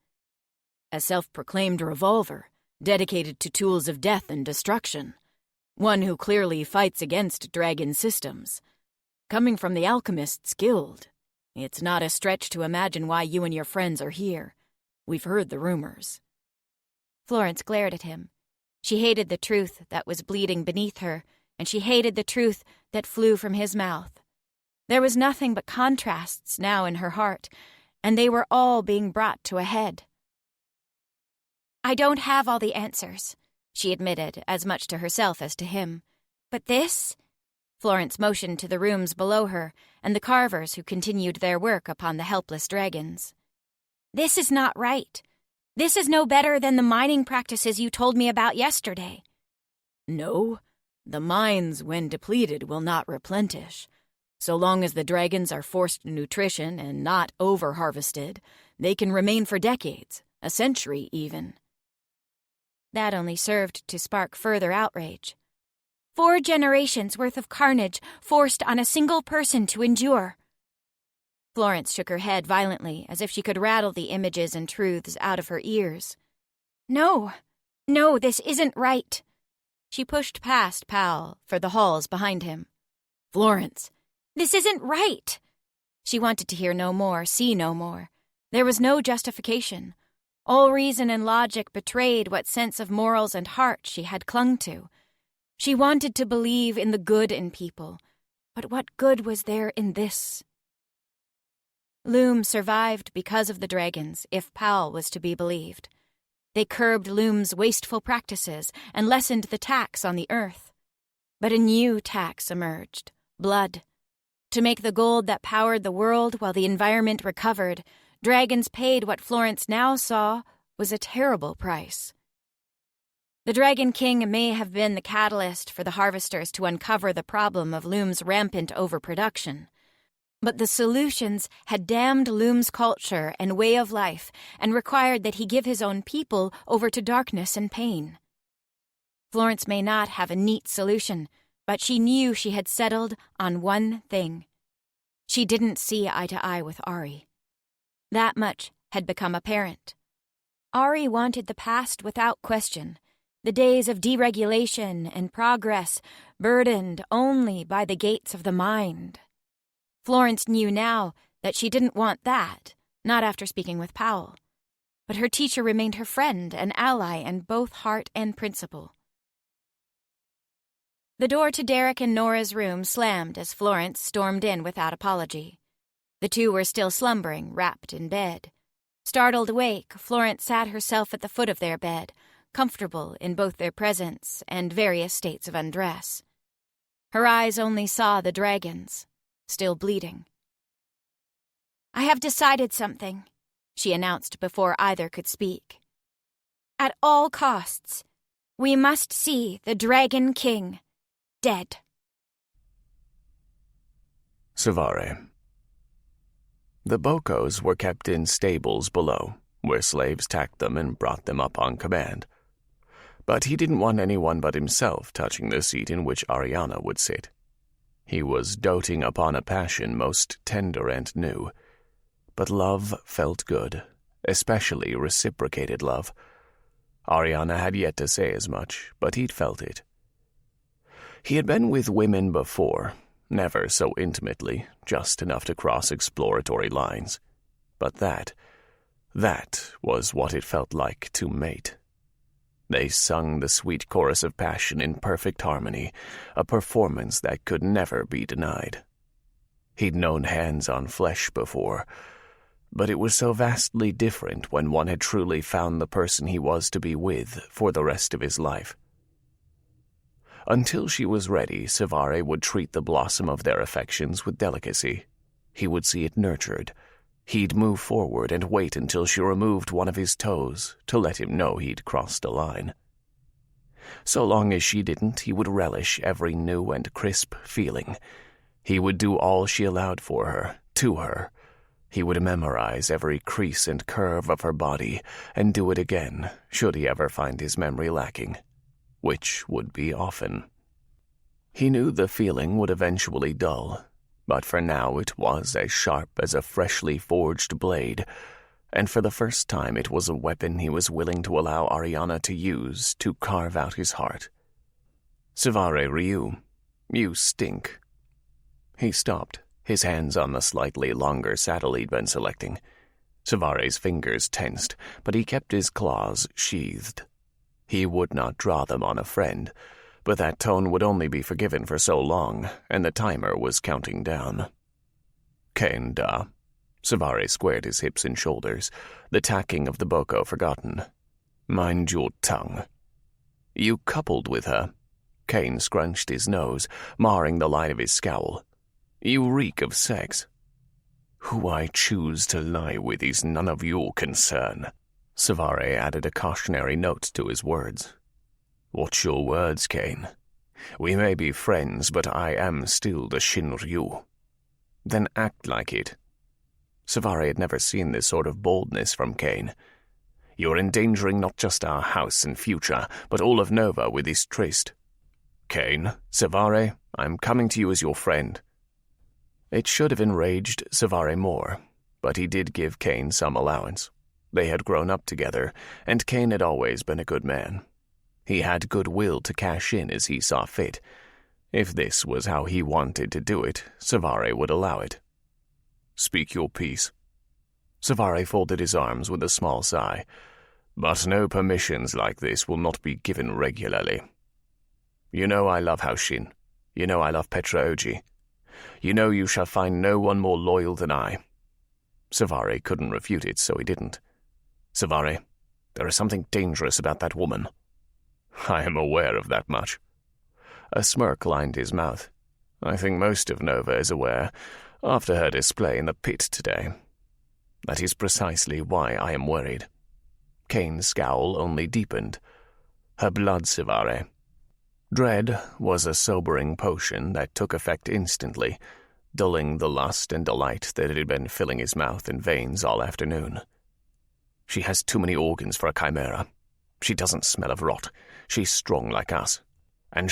A self-proclaimed revolver, dedicated to tools of death and destruction. One who clearly fights against dragon systems. Coming from the Alchemists' Guild, it's not a stretch to imagine why you and your friends are here. We've heard the rumors. Florence glared at him. She hated the truth that was bleeding beneath her, and she hated the truth that flew from his mouth. There was nothing but contrasts now in her heart, and they were all being brought to a head. "I don't have all the answers," she admitted, as much to herself as to him. "But this—" Florence motioned to the rooms below her and the carvers who continued their work upon the helpless dragons. "This is not right. This is no better than the mining practices you told me about yesterday." No, the mines, when depleted, will not replenish. So long as the dragons are forced nutrition and not over-harvested, they can remain for decades, a century even. That only served to spark further outrage. 4 generations worth of carnage forced on a single person to endure. Florence shook her head violently, as if she could rattle the images and truths out of her ears. No, this isn't right." She pushed past Powell for the halls behind him. Florence! "This isn't right!" She wanted to hear no more, see no more. There was no justification. All reason and logic betrayed what sense of morals and heart she had clung to. She wanted to believe in the good in people, but what good was there in this? Loom survived because of the dragons, if Powell was to be believed. They curbed Loom's wasteful practices and lessened the tax on the earth. But a new tax emerged, blood. To make the gold that powered the world while the environment recovered, dragons paid what Florence now saw was a terrible price. The Dragon King may have been the catalyst for the harvesters to uncover the problem of Loom's rampant overproduction. But the solutions had damned Loom's culture and way of life and required that he give his own people over to darkness and pain. Florence may not have a neat solution, but she knew she had settled on one thing. She didn't see eye to eye with Ari. That much had become apparent. Ari wanted the past without question, the days of deregulation and progress burdened only by the gates of the mind. Florence knew now that she didn't want that, not after speaking with Powell. But her teacher remained her friend and ally in both heart and principle. The door to Derek and Nora's room slammed as Florence stormed in without apology. The two were still slumbering, wrapped in bed. Startled awake, Florence sat herself at the foot of their bed, comfortable in both their presence and various states of undress. Her eyes only saw the dragons, still bleeding. "I have decided something," she announced before either could speak. "At all costs, we must see the Dragon King dead." Cvareh. The Bocos were kept in stables below, where slaves tacked them and brought them up on command. But he didn't want anyone but himself touching the seat in which Arianna would sit. He was doting upon a passion most tender and new. But love felt good, especially reciprocated love. Arianna had yet to say as much, but he'd felt it. He had been with women before, never so intimately, just enough to cross exploratory lines. But that was what it felt like to mate. They sung the sweet chorus of passion in perfect harmony, a performance that could never be denied. He'd known hands on flesh before, but it was so vastly different when one had truly found the person he was to be with for the rest of his life. Until she was ready, Cvareh would treat the blossom of their affections with delicacy. He would see it nurtured. He'd move forward and wait until she removed one of his toes to let him know he'd crossed a line. So long as she didn't, he would relish every new and crisp feeling. He would do all she allowed for her, to her. He would memorize every crease and curve of her body and do it again, should he ever find his memory lacking, which would be often. He knew the feeling would eventually dull, but for now it was as sharp as a freshly forged blade, and for the first time it was a weapon he was willing to allow Arianna to use to carve out his heart. "Cvareh Ryu, you stink." He stopped, his hands on the slightly longer saddle he'd been selecting. Cvareh's fingers tensed, but he kept his claws sheathed. He would not draw them on a friend, but that tone would only be forgiven for so long, and the timer was counting down. "Cain da." Cvareh squared his hips and shoulders, the tacking of the boko forgotten. "Mind your tongue." "You coupled with her." Cain scrunched his nose, marring the line of his scowl. "You reek of sex." "Who I choose to lie with is none of your concern." Cvareh added a cautionary note to his words. "Watch your words, Cain. We may be friends, but I am still the Shinryu." "Then act like it." Cvareh had never seen this sort of boldness from Cain. "You're endangering not just our house and future, but all of Nova with this tryst." "Cain, Cvareh, I'm coming to you as your friend." It should have enraged Cvareh more, but he did give Cain some allowance. They had grown up together, and Cain had always been a good man. He had goodwill to cash in as he saw fit. If this was how he wanted to do it, Cvareh would allow it. "Speak your piece." Cvareh folded his arms with a small sigh. "But no permissions like this will not be given regularly. You know I love Haoshin. You know I love Petra Oji. You know you shall find no one more loyal than I." Cvareh couldn't refute it, so he didn't. "Cvareh, there is something dangerous about that woman." "I am aware of that much." A smirk lined his mouth. "I think most of Nova is aware, after her display in the pit today. That is precisely why I am worried." Cain's scowl only deepened. "Her blood, Cvareh." Dread was a sobering potion that took effect instantly, dulling the lust and delight that had been filling his mouth and veins all afternoon. "She has too many organs for a chimera. She doesn't smell of rot. She's strong like us. And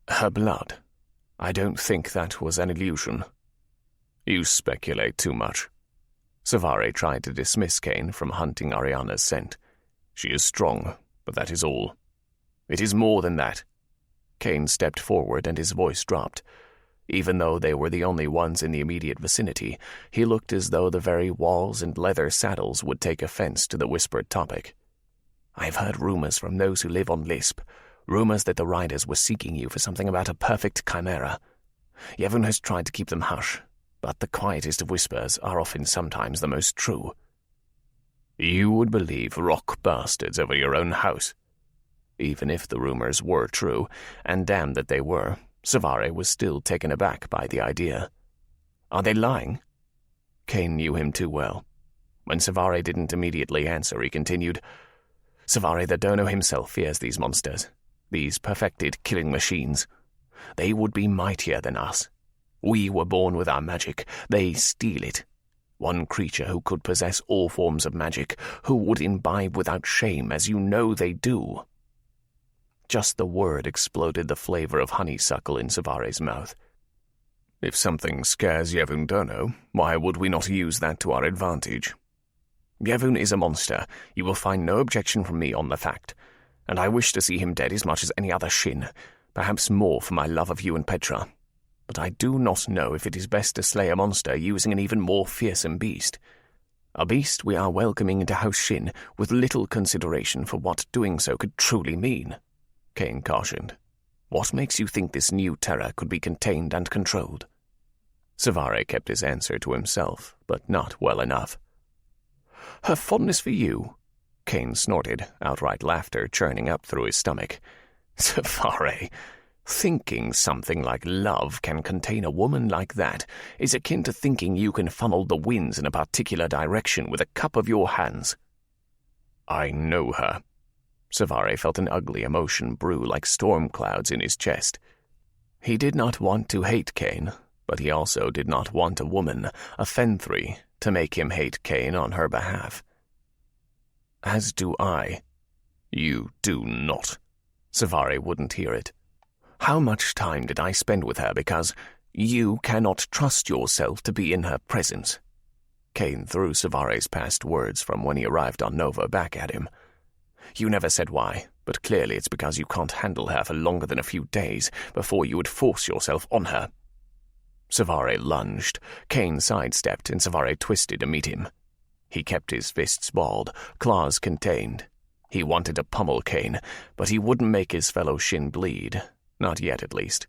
her blood. I don't think that was an illusion." "You speculate too much." Cvareh tried to dismiss Cain from hunting Arianna's scent. "She is strong, but that is all. It is more than that." Cain stepped forward and his voice dropped. Even though they were the only ones in the immediate vicinity, he looked as though the very walls and leather saddles would take offense to the whispered topic. "I've heard rumors from those who live on Lisp, rumors that the riders were seeking you for something about a perfect chimera. Yevon has tried to keep them hush, but the quietest of whispers are often sometimes the most true." "You would believe rock bastards over your own house?" Even if the rumors were true, and damned that they were, Cvareh was still taken aback by the idea. "Are they lying?" Cain knew him too well. When Cvareh didn't immediately answer, he continued, "Cvareh the Dono himself fears these monsters, these perfected killing machines. They would be mightier than us. We were born with our magic. They steal it. One creature who could possess all forms of magic, who would imbibe without shame, as you know they do." Just the word exploded the flavor of honeysuckle in Cvare's mouth. "If something scares Yevon Durno, why would we not use that to our advantage? Yevon is a monster. You will find no objection from me on the fact, and I wish to see him dead as much as any other Shin, perhaps more for my love of you and Petra. But I do not know if it is best to slay a monster using an even more fearsome beast. A beast we are welcoming into House Shin with little consideration for what doing so could truly mean," Kane cautioned. "What makes you think this new terror could be contained and controlled?" Cvareh kept his answer to himself, but not well enough. "Her fondness for you," Kane snorted, outright laughter churning up through his stomach. "Cvareh, thinking something like love can contain a woman like that is akin to thinking you can funnel the winds in a particular direction with a cup of your hands." "I know her." Cvareh felt an ugly emotion brew like storm clouds in his chest. He did not want to hate Kane, but he also did not want a woman, a Fenthri, to make him hate Kane on her behalf. "As do I." "You do not." Cvareh wouldn't hear it. "How much time did I spend with her because you cannot trust yourself to be in her presence?" Kane threw Cvareh's past words from when he arrived on Nova back at him. "You never said why, but clearly it's because you can't handle her for longer than a few days before you would force yourself on her." Cvareh lunged. Kane sidestepped, and Cvareh twisted to meet him. He kept his fists balled, claws contained. He wanted to pummel Kane, but he wouldn't make his fellow Shin bleed. Not yet, at least.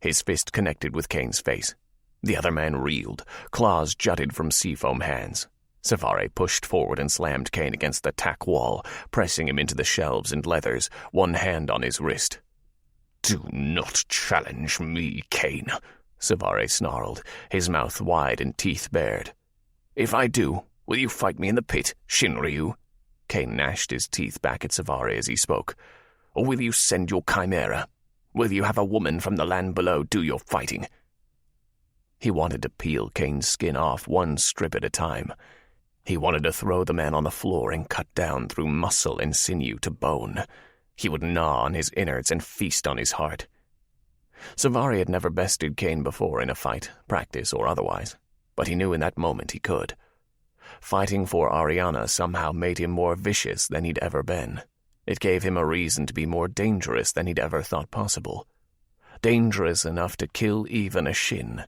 His fist connected with Kane's face. The other man reeled. Claws jutted from seafoam hands. Cvareh pushed forward and slammed Kane against the tack wall, pressing him into the shelves and leathers, one hand on his wrist. "Do not challenge me, Kane," Cvareh snarled, his mouth wide and teeth bared. "If I do, will you fight me in the pit, Shinryu?" Kane gnashed his teeth back at Cvareh as he spoke. "Or will you send your chimera? Will you have a woman from the land below do your fighting?" He wanted to peel Kane's skin off one strip at a time. He wanted to throw the man on the floor and cut down through muscle and sinew to bone. He would gnaw on his innards and feast on his heart. Cvareh had never bested Kane before in a fight, practice or otherwise, but he knew in that moment he could. Fighting for Arianna somehow made him more vicious than he'd ever been. It gave him a reason to be more dangerous than he'd ever thought possible. Dangerous enough to kill even a Shin.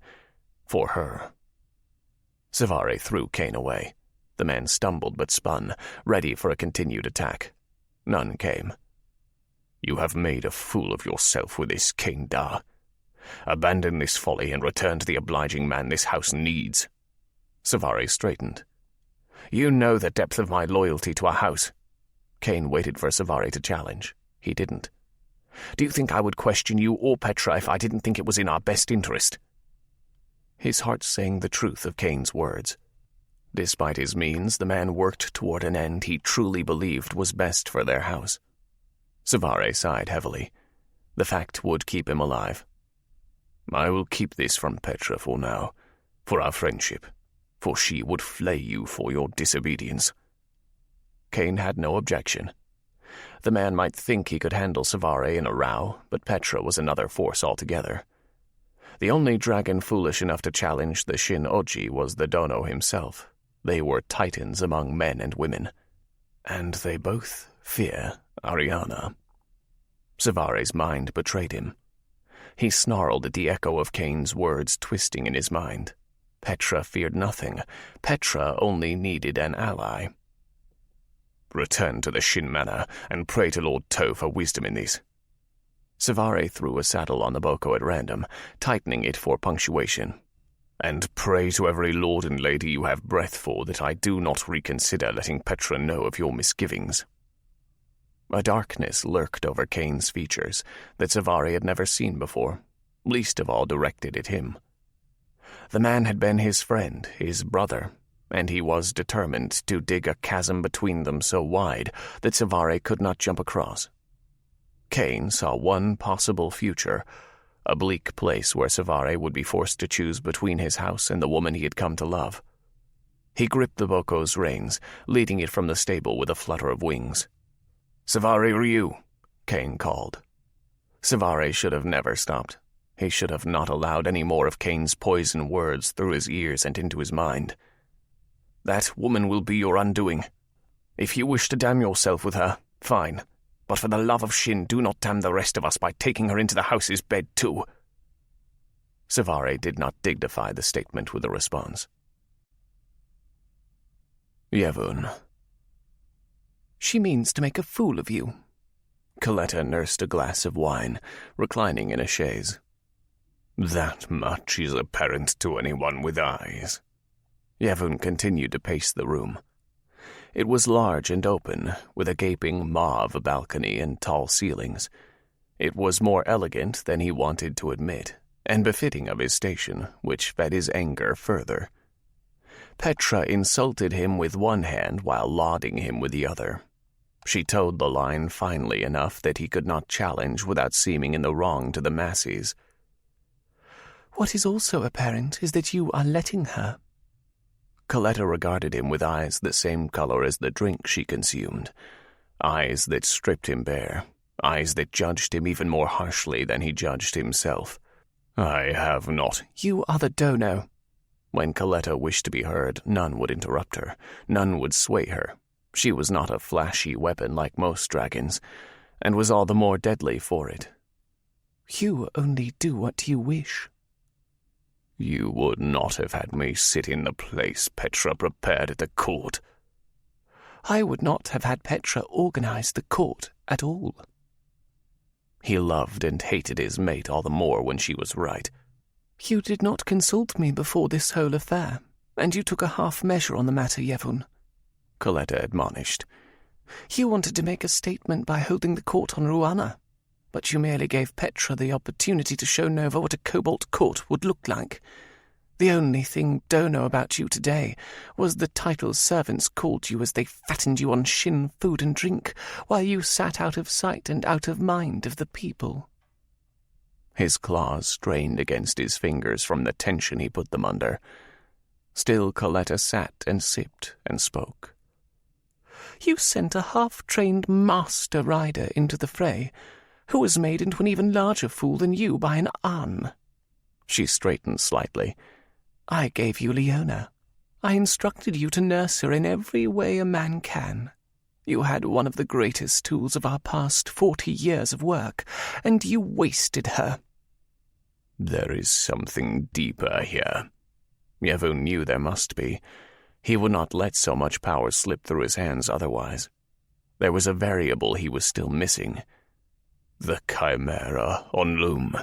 For her. Cvareh threw Kane away. The man stumbled but spun, ready for a continued attack. None came. "You have made a fool of yourself with this, Kane Da. Abandon this folly and return to the obliging man this house needs." Cvareh straightened. "You know the depth of my loyalty to our house." Kane waited for Cvareh to challenge. He didn't. "Do you think I would question you or Petra if I didn't think it was in our best interest?" His heart sang the truth of Kane's words. Despite his means, the man worked toward an end he truly believed was best for their house. Cvareh sighed heavily. The fact would keep him alive. "I will keep this from Petra for now, for our friendship, for she would flay you for your disobedience." Kane had no objection. The man might think he could handle Cvareh in a row, but Petra was another force altogether. The only dragon foolish enough to challenge the Shin Oji was the Dono himself. They were titans among men and women. And they both fear Arianna. Cvareh's mind betrayed him. He snarled at the echo of Kane's words twisting in his mind. Petra feared nothing. Petra only needed an ally. "Return to the Shin Manor and pray to Lord To for wisdom in these." Cvareh threw a saddle on the boko at random, tightening it for punctuation. "And pray to every lord and lady you have breath for that I do not reconsider letting Petra know of your misgivings." A darkness lurked over Kane's features that Cvareh had never seen before, least of all directed at him. The man had been his friend, his brother, and he was determined to dig a chasm between them so wide that Cvareh could not jump across. Kane saw one possible future, a bleak place where Cvareh would be forced to choose between his house and the woman he had come to love. He gripped the boko's reins, leading it from the stable with a flutter of wings. "Cvareh Ryu," Kane called. Cvareh should have never stopped. He should have not allowed any more of Kane's poison words through his ears and into his mind. "That woman will be your undoing. If you wish to damn yourself with her, fine. But for the love of Shin, do not damn the rest of us by taking her into the house's bed too." Cvareh did not dignify the statement with a response. Yevon. "She means to make a fool of you." Coletta nursed a glass of wine, reclining in a chaise. "That much is apparent to anyone with eyes." Yevon continued to pace the room. It was large and open, with a gaping maw of a balcony and tall ceilings. It was more elegant than he wanted to admit, and befitting of his station, which fed his anger further. Petra insulted him with one hand while lauding him with the other. She towed the line finely enough that he could not challenge without seeming in the wrong to the masses. "What is also apparent is that you are letting her." Coletta regarded him with eyes the same color as the drink she consumed, eyes that stripped him bare, eyes that judged him even more harshly than he judged himself. "I have not—" "You are the dono." When Coletta wished to be heard, none would interrupt her, none would sway her. She was not a flashy weapon like most dragons, and was all the more deadly for it. "You only do what you wish." "You would not have had me sit in the place Petra prepared at the court." "I would not have had Petra organize the court at all." He loved and hated his mate all the more when she was right. "You did not consult me before this whole affair, and you took a half measure on the matter, Yevon," Coletta admonished. "You wanted to make a statement by holding the court on Ruana, but you merely gave Petra the opportunity to show Nova what a cobalt court would look like. The only thing dono about you today was the title servants called you as they fattened you on Shin food and drink, while you sat out of sight and out of mind of the people." His claws strained against his fingers from the tension he put them under. Still Coletta sat and sipped and spoke. "You sent a half-trained master rider into the fray, who was made into an even larger fool than you by an An." She straightened slightly. "I gave you Leona. I instructed you to nurse her in every way a man can. You had one of the greatest tools of our past 40 years of work, and you wasted her." "There is something deeper here." Yevon knew there must be. He would not let so much power slip through his hands otherwise. There was a variable he was still missing. "The chimera on Loom."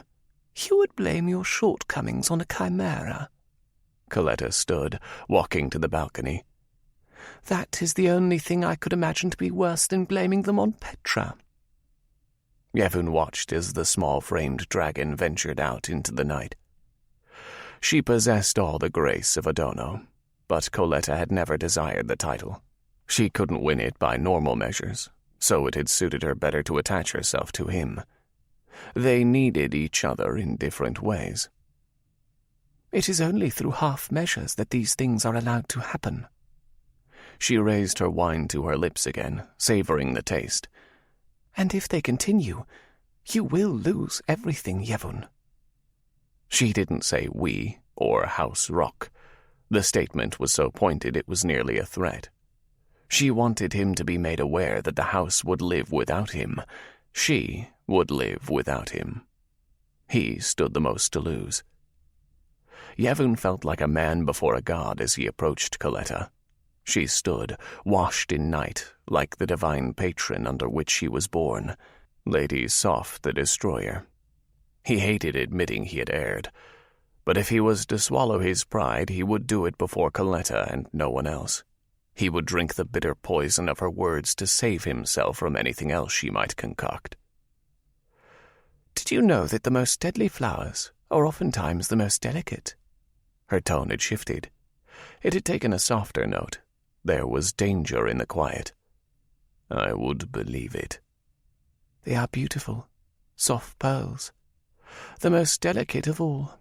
"You would blame your shortcomings on a chimera?" Coletta stood, walking to the balcony. "That is the only thing I could imagine to be worse than blaming them on Petra." Yevon watched as the small-framed dragon ventured out into the night. She possessed all the grace of a dono, but Coletta had never desired the title. She couldn't win it by normal measures, so it had suited her better to attach herself to him. They needed each other in different ways. "It is only through half measures that these things are allowed to happen." She raised her wine to her lips again, savoring the taste. "And if they continue, you will lose everything, Yevon." She didn't say we or House Rock. The statement was so pointed it was nearly a threat. She wanted him to be made aware that the house would live without him. She would live without him. He stood the most to lose. Yevon felt like a man before a god as he approached Coletta. She stood, washed in night, like the divine patron under which she was born, Lady Soft the Destroyer. He hated admitting he had erred, but if he was to swallow his pride, he would do it before Coletta and no one else. He would drink the bitter poison of her words to save himself from anything else she might concoct. "Did you know that the most deadly flowers are oftentimes the most delicate?" Her tone had shifted. It had taken a softer note. There was danger in the quiet. "I would believe it." "They are beautiful, soft pearls, the most delicate of all."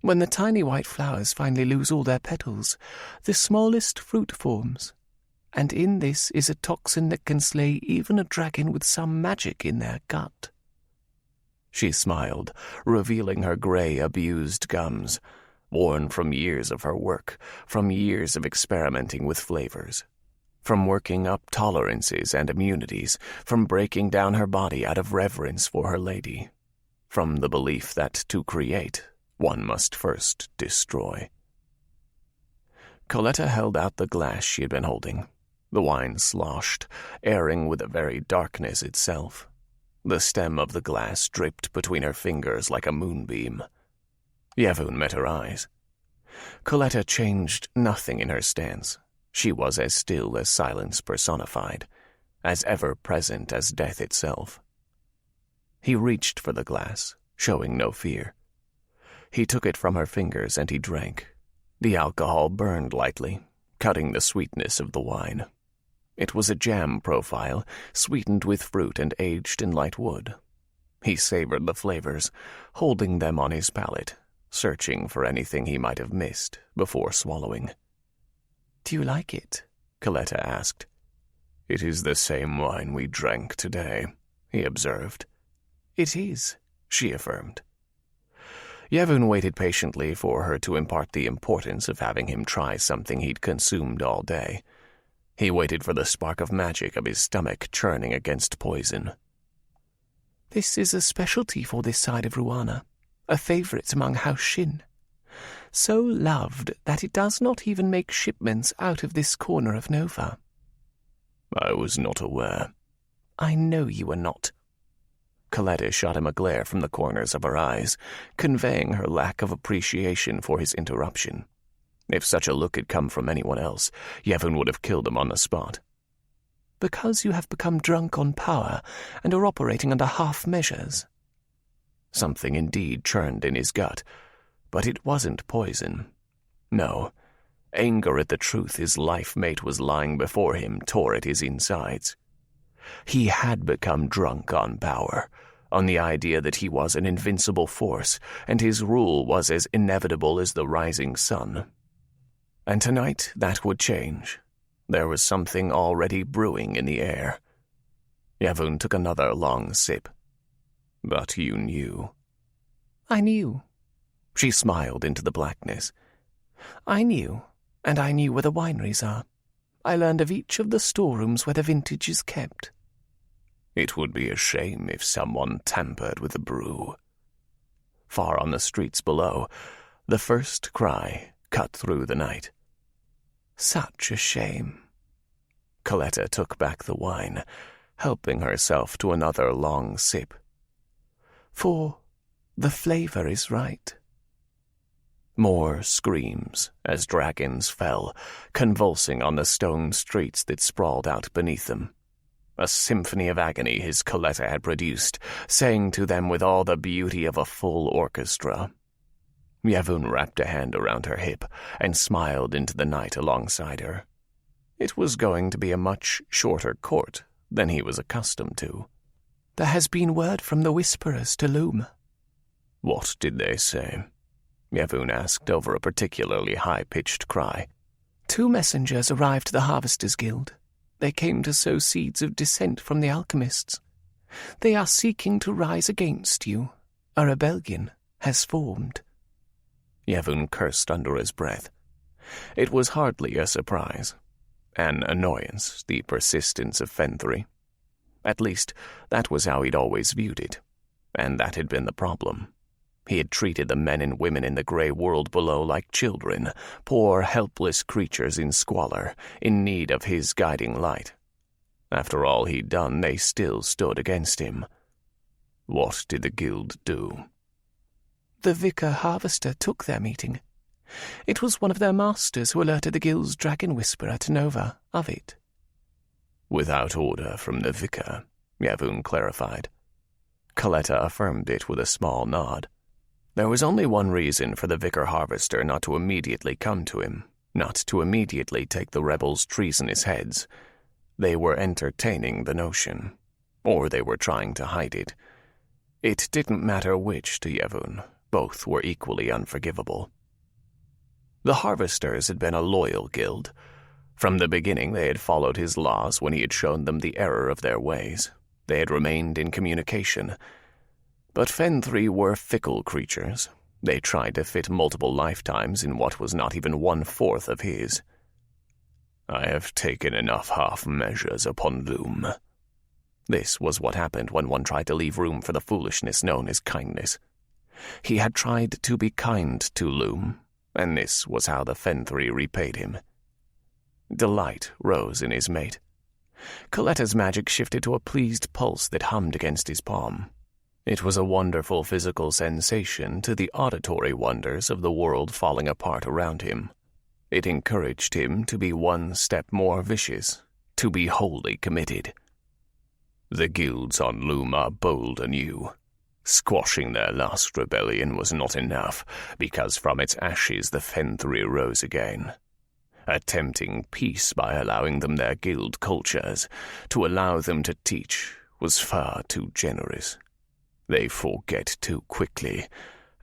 When the tiny white flowers finally lose all their petals, the smallest fruit forms. And in this is a toxin that can slay even a dragon with some magic in their gut." She smiled, revealing her grey, abused gums, worn from years of her work, from years of experimenting with flavors, from working up tolerances and immunities, from breaking down her body out of reverence for her lady, from the belief that to create, one must first destroy. Coletta held out the glass she had been holding. The wine sloshed, airing with the very darkness itself. The stem of the glass dripped between her fingers like a moonbeam. Yevon met her eyes. Coletta changed nothing in her stance. She was as still as silence personified, as ever-present as death itself. He reached for the glass, showing no fear. He took it from her fingers and he drank. The alcohol burned lightly, cutting the sweetness of the wine. It was a jam profile, sweetened with fruit and aged in light wood. He savored the flavors, holding them on his palate, searching for anything he might have missed before swallowing. "Do you like it?" Coletta asked. "It is the same wine we drank today," he observed. "It is," she affirmed. Yevon waited patiently for her to impart the importance of having him try something he'd consumed all day. He waited for the spark of magic of his stomach churning against poison. "This is a specialty for this side of Ruana, a favorite among House Shin. So loved that it does not even make shipments out of this corner of Nova." "I was not aware." "I know you were not." Coletta shot him a glare from the corners of her eyes, conveying her lack of appreciation for his interruption. If such a look had come from anyone else, Yevon would have killed him on the spot. "Because you have become drunk on power and are operating under half measures." Something indeed churned in his gut, but it wasn't poison. No, anger at the truth his life mate was lying before him tore at his insides. He had become drunk on power, on the idea that he was an invincible force, and his rule was as inevitable as the rising sun. And tonight that would change. There was something already brewing in the air. Yevon took another long sip. "But you knew." "I knew." She smiled into the blackness. "I knew, and I knew where the wineries are. I learned of each of the storerooms where the vintage is kept." "It would be a shame if someone tampered with the brew." Far on the streets below, the first cry cut through the night. "Such a shame." Coletta took back the wine, helping herself to another long sip. "For the flavor is right." More screams as dragons fell, convulsing on the stone streets that sprawled out beneath them. A symphony of agony his Coletta had produced, sang to them with all the beauty of a full orchestra. Yevon wrapped a hand around her hip and smiled into the night alongside her. It was going to be a much shorter court than he was accustomed to. "There has been word from the Whisperers to Loom." "What did they say?" Yevon asked over a particularly high-pitched cry. "2 messengers arrived to the Harvesters' Guild. They came to sow seeds of dissent from the alchemists. They are seeking to rise against you. A rebellion has formed." Yevon cursed under his breath. It was hardly a surprise. An annoyance, the persistence of Fenthry. At least, that was how he'd always viewed it. And that had been the problem. He had treated the men and women in the grey world below like children, poor, helpless creatures in squalor, in need of his guiding light. After all he'd done, they still stood against him. What did the guild do? The Vicar Harvester took their meeting. It was one of their masters who alerted the guild's dragon whisperer to Nova of it. Without order from the Vicar, Yevon clarified. Coletta affirmed it with a small nod. There was only one reason for the Vicar Harvester not to immediately come to him, not to immediately take the rebels' treasonous heads. They were entertaining the notion, or they were trying to hide it. It didn't matter which to Yevon, Both were equally unforgivable. The Harvesters had been a loyal guild. From the beginning they had followed his laws when he had shown them the error of their ways. They had remained in communication. But Fenthri were fickle creatures. They tried to fit multiple lifetimes in what was not even 1/4 of his. I have taken enough half measures upon Loom. This was what happened when one tried to leave room for the foolishness known as kindness. He had tried to be kind to Loom, and this was how the Fenthri repaid him. Delight rose in his mate. Coletta's magic shifted to a pleased pulse that hummed against his palm. It was a wonderful physical sensation to the auditory wonders of the world falling apart around him. It encouraged him to be one step more vicious, to be wholly committed. The guilds on Loom are bold anew. Squashing their last rebellion was not enough, because from its ashes the Fenthri rose again. Attempting peace by allowing them their guild cultures, to allow them to teach, was far too generous. They forget too quickly,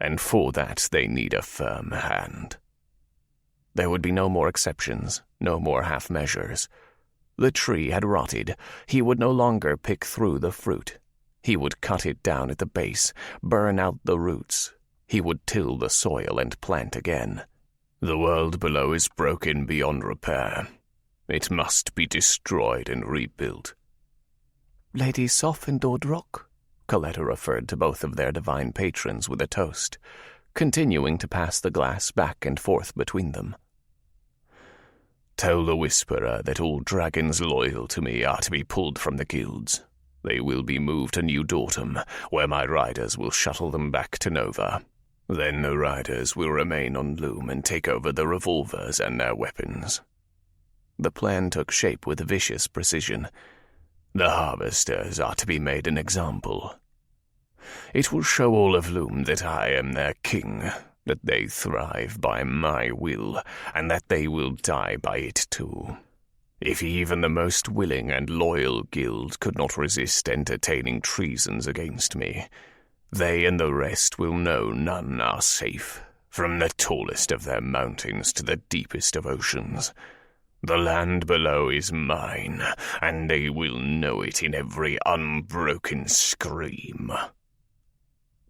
and for that they need a firm hand. There would be no more exceptions, no more half-measures. The tree had rotted. He would no longer pick through the fruit. He would cut it down at the base, burn out the roots. He would till the soil and plant again. The world below is broken beyond repair. It must be destroyed and rebuilt. Lady Soph and Dodrock, Coletta referred to both of their divine patrons with a toast, continuing to pass the glass back and forth between them. Tell the Whisperer that all dragons loyal to me are to be pulled from the guilds. They will be moved to New Dortum, where my riders will shuttle them back to Nova. Then the riders will remain on Loom and take over the revolvers and their weapons. The plan took shape with vicious precision. The Harvesters are to be made an example. It will show all of Loom that I am their king, that they thrive by my will, and that they will die by it too. If even the most willing and loyal guild could not resist entertaining treasons against me, they and the rest will know none are safe, from the tallest of their mountains to the deepest of oceans. The land below is mine, and they will know it in every unbroken scream.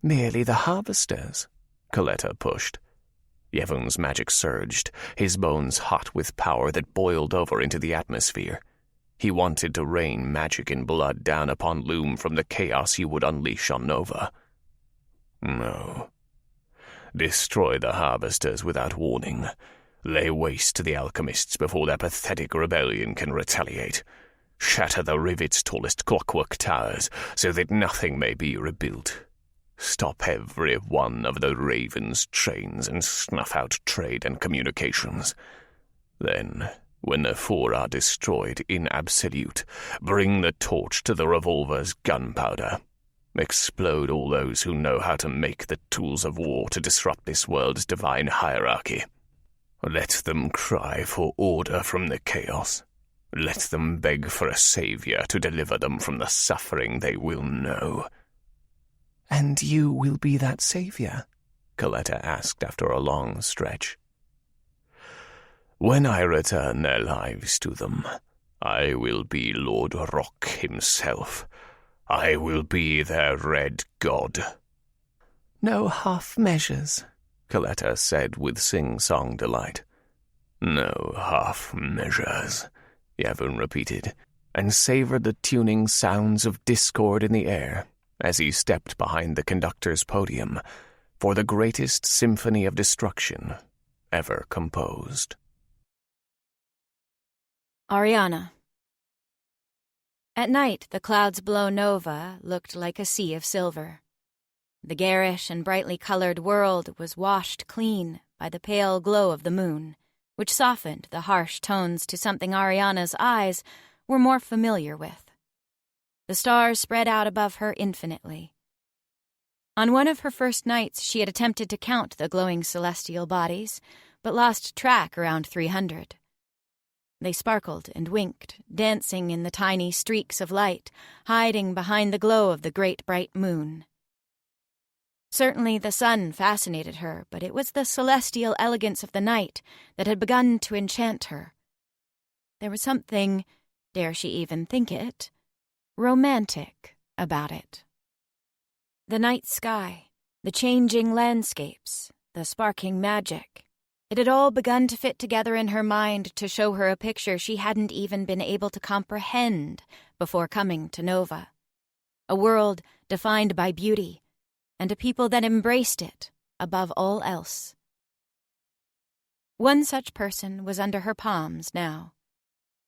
Merely the Harvesters, Coletta pushed. Yevon's magic surged, his bones hot with power that boiled over into the atmosphere. He wanted to rain magic and blood down upon Loom from the chaos he would unleash on Nova. No. Destroy the Harvesters without warning. Lay waste to the alchemists before their pathetic rebellion can retaliate. Shatter the Rivet's tallest clockwork towers so that nothing may be rebuilt. Stop every one of the Raven's trains and snuff out trade and communications. Then, when the four are destroyed in absolute, bring the torch to the revolver's gunpowder. Explode all those who know how to make the tools of war to disrupt this world's divine hierarchy. Let them cry for order from the chaos. Let them beg for a savior to deliver them from the suffering they will know. "And you will be that savior?" Coletta asked after a long stretch. "When I return their lives to them, I will be Lord Rock himself. I will be their red god." "No half measures," Coletta said with sing-song delight. "No half measures," Yevon repeated, and savored the tuning sounds of discord in the air as he stepped behind the conductor's podium for the greatest symphony of destruction ever composed. Arianna. At night, the clouds below Nova looked like a sea of silver. The garish and brightly colored world was washed clean by the pale glow of the moon, which softened the harsh tones to something Arianna's eyes were more familiar with. The stars spread out above her infinitely. On one of her first nights, she had attempted to count the glowing celestial bodies, but lost track around 300. They sparkled and winked, dancing in the tiny streaks of light, hiding behind the glow of the great bright moon. Certainly the sun fascinated her, but it was the celestial elegance of the night that had begun to enchant her. There was something, dare she even think it, romantic about it. The night sky, the changing landscapes, the sparking magic. It had all begun to fit together in her mind to show her a picture she hadn't even been able to comprehend before coming to Nova. A world defined by beauty, and a people that embraced it above all else. One such person was under her palms now.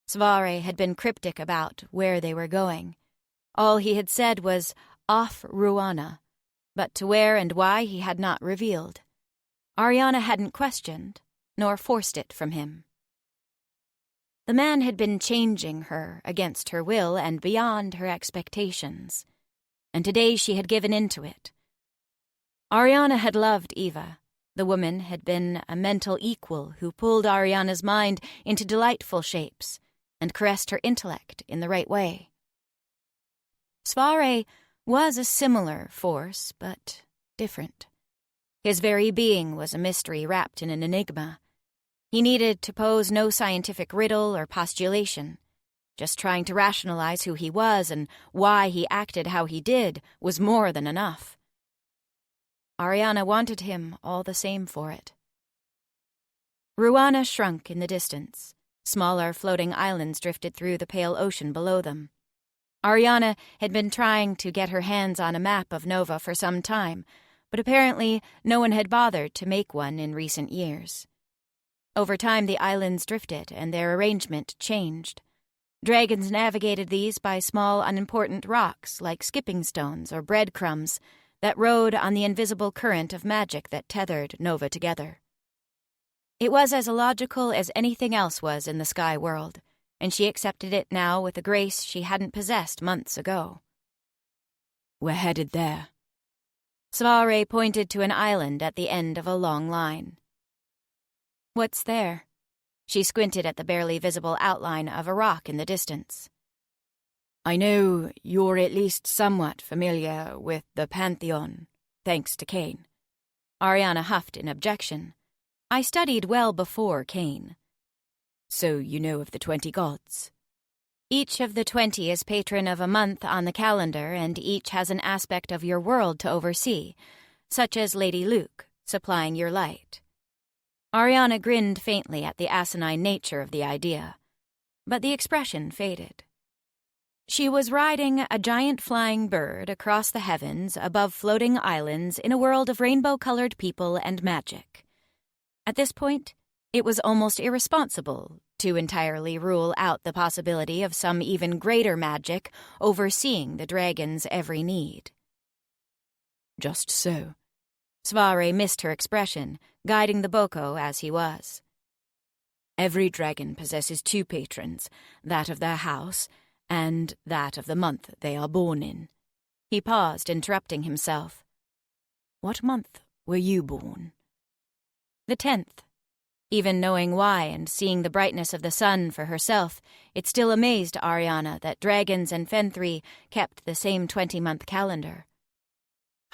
Cvareh had been cryptic about where they were going. All he had said was, off Ruana, but to where and why he had not revealed. Arianna hadn't questioned, nor forced it from him. The man had been changing her against her will and beyond her expectations, and today she had given in to it. Arianna had loved Eva. The woman had been a mental equal who pulled Arianna's mind into delightful shapes and caressed her intellect in the right way. Cvareh was a similar force, but different. His very being was a mystery wrapped in an enigma. He needed to pose no scientific riddle or postulation. Just trying to rationalize who he was and why he acted how he did was more than enough. Arianna wanted him all the same for it. Ruana shrunk in the distance. Smaller floating islands drifted through the pale ocean below them. Arianna had been trying to get her hands on a map of Nova for some time, but apparently no one had bothered to make one in recent years. Over time the islands drifted and their arrangement changed. Dragons navigated these by small unimportant rocks like skipping stones or breadcrumbs that rode on the invisible current of magic that tethered Nova together. It was as illogical as anything else was in the sky world, and she accepted it now with a grace she hadn't possessed months ago. We're headed there. Cvareh pointed to an island at the end of a long line. What's there? She squinted at the barely visible outline of a rock in the distance. I know you're at least somewhat familiar with the Pantheon, thanks to Cain. Arianna huffed in objection. I studied well before Cain. So you know of the 20 gods? Each of the 20 is patron of a month on the calendar, and each has an aspect of your world to oversee, such as Lady Luke, supplying your light. Arianna grinned faintly at the asinine nature of the idea, but the expression faded. She was riding a giant flying bird across the heavens above floating islands in a world of rainbow-colored people and magic. At this point, it was almost irresponsible to entirely rule out the possibility of some even greater magic overseeing the dragon's every need. Just so. Cvareh missed her expression, guiding the boko as he was. Every dragon possesses 2 patrons, that of their house and that of the month they are born in. He paused, interrupting himself. What month were you born? The 10th. Even knowing why and seeing the brightness of the sun for herself, it still amazed Arianna that dragons and Fenthri kept the same 20-month calendar.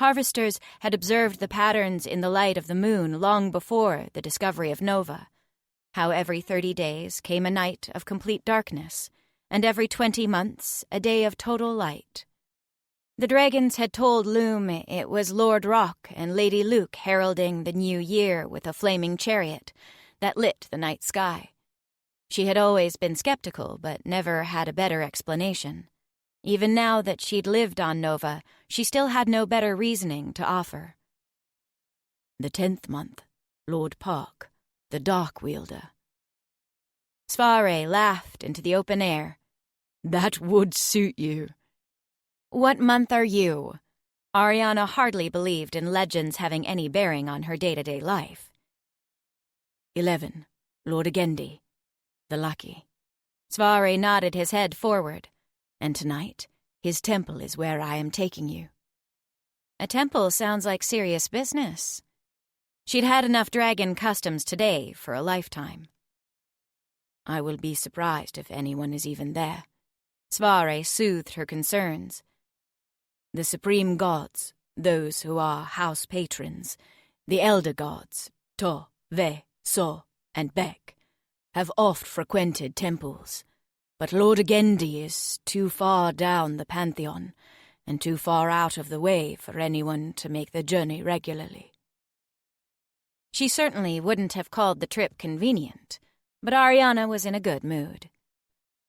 Harvesters had observed the patterns in the light of the moon long before the discovery of Nova, how every 30 days came a night of complete darkness, and every 20 months a day of total light. The dragons had told Loom it was Lord Rock and Lady Luke heralding the new year with a flaming chariot that lit the night sky. She had always been skeptical, but never had a better explanation. Even now that she'd lived on Nova, she still had no better reasoning to offer. The 10th month, Lord Park, the Dark Wielder. Cvareh laughed into the open air. That would suit you. What month are you? Arianna hardly believed in legends having any bearing on her day-to-day life. 11, Lord Agendi, the Lucky. Cvareh nodded his head forward. And tonight, his temple is where I am taking you. A temple sounds like serious business. She'd had enough dragon customs today for a lifetime. I will be surprised if anyone is even there. Cvareh soothed her concerns. The supreme gods, those who are house patrons, the elder gods, To, Ve, So, and Bek, have oft frequented temples, but Lord Agendi is too far down the pantheon and too far out of the way for anyone to make the journey regularly. She certainly wouldn't have called the trip convenient, but Arianna was in a good mood.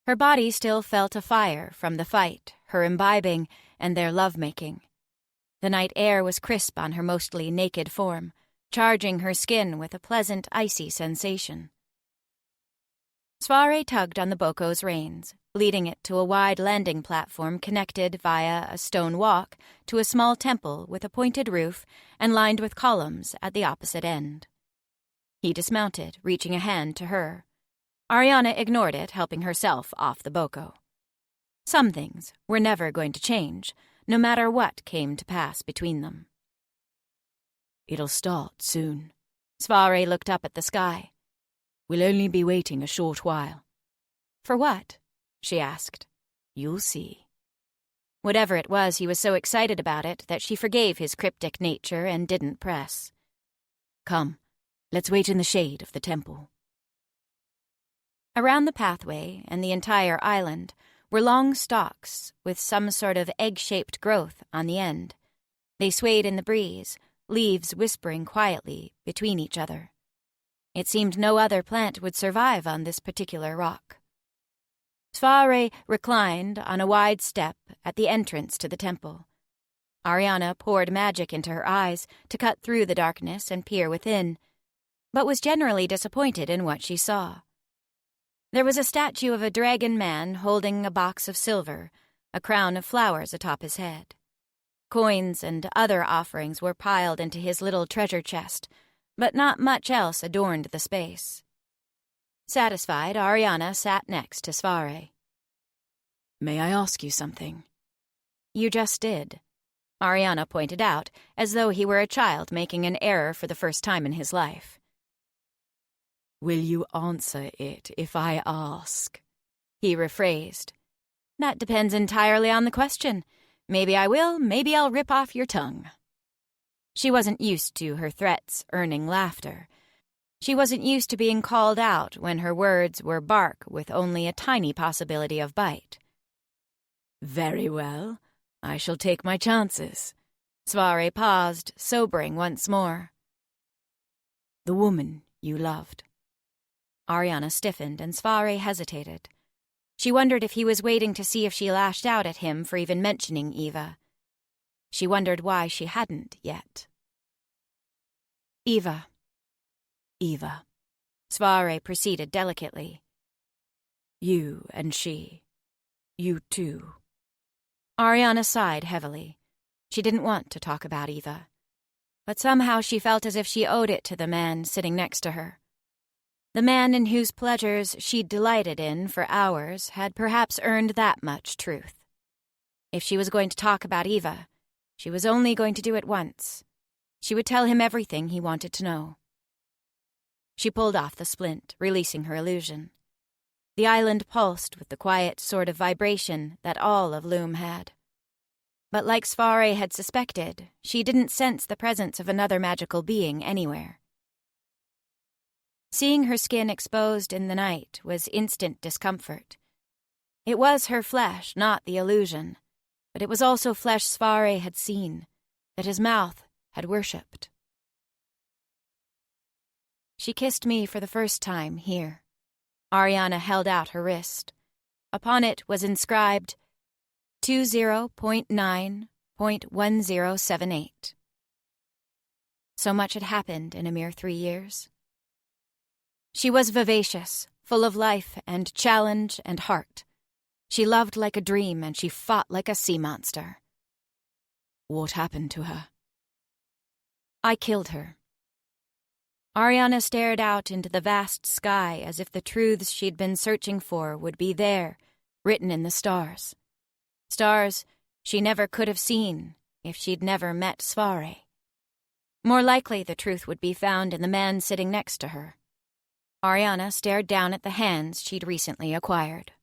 Her body still felt afire from the fight, her imbibing, and their lovemaking. The night air was crisp on her mostly naked form, charging her skin with a pleasant icy sensation. Cvareh tugged on the boco's reins, leading it to a wide landing platform connected via a stone walk to a small temple with a pointed roof and lined with columns at the opposite end. He dismounted, reaching a hand to her. Arianna ignored it, helping herself off the boco. Some things were never going to change, no matter what came to pass between them. It'll start soon. Cvareh looked up at the sky. We'll only be waiting a short while. For what? She asked. You'll see. Whatever it was, he was so excited about it that she forgave his cryptic nature and didn't press. Come, let's wait in the shade of the temple. Around the pathway and the entire island were long stalks with some sort of egg-shaped growth on the end. They swayed in the breeze, leaves whispering quietly between each other. It seemed no other plant would survive on this particular rock. Cvareh reclined on a wide step at the entrance to the temple. Arianna poured magic into her eyes to cut through the darkness and peer within, but was generally disappointed in what she saw. There was a statue of a dragon man holding a box of silver, a crown of flowers atop his head. Coins and other offerings were piled into his little treasure chest, but not much else adorned the space. Satisfied, Arianna sat next to Cvareh. May I ask you something? You just did, Arianna pointed out, as though he were a child making an error for the first time in his life. Will you answer it if I ask? He rephrased. That depends entirely on the question. Maybe I will, maybe I'll rip off your tongue. She wasn't used to her threats earning laughter. She wasn't used to being called out when her words were bark with only a tiny possibility of bite. Very well. I shall take my chances. Cvareh paused, sobering once more. The woman you loved. Arianna stiffened and Cvareh hesitated. She wondered if he was waiting to see if she lashed out at him for even mentioning Eva. She wondered why she hadn't yet. Eva. Cvareh proceeded delicately. You and she. You too. Arianna sighed heavily. She didn't want to talk about Eva. But somehow she felt as if she owed it to the man sitting next to her. The man in whose pleasures she'd delighted in for hours had perhaps earned that much truth. If she was going to talk about Eva, she was only going to do it once. She would tell him everything he wanted to know. She pulled off the splint, releasing her illusion. The island pulsed with the quiet sort of vibration that all of Loom had. But like Cvareh had suspected, she didn't sense the presence of another magical being anywhere. Seeing her skin exposed in the night was instant discomfort. It was her flesh, not the illusion, but it was also flesh Cvareh had seen, that his mouth had worshipped. She kissed me for the first time here. Arianna held out her wrist. Upon it was inscribed 20.9.1078. So much had happened in a mere 3 years. She was vivacious, full of life and challenge and heart. She loved like a dream and she fought like a sea monster. What happened to her? I killed her. Arianna stared out into the vast sky as if the truths she'd been searching for would be there, written in the stars. Stars she never could have seen if she'd never met Cvareh. More likely the truth would be found in the man sitting next to her. Arianna stared down at the hands she'd recently acquired.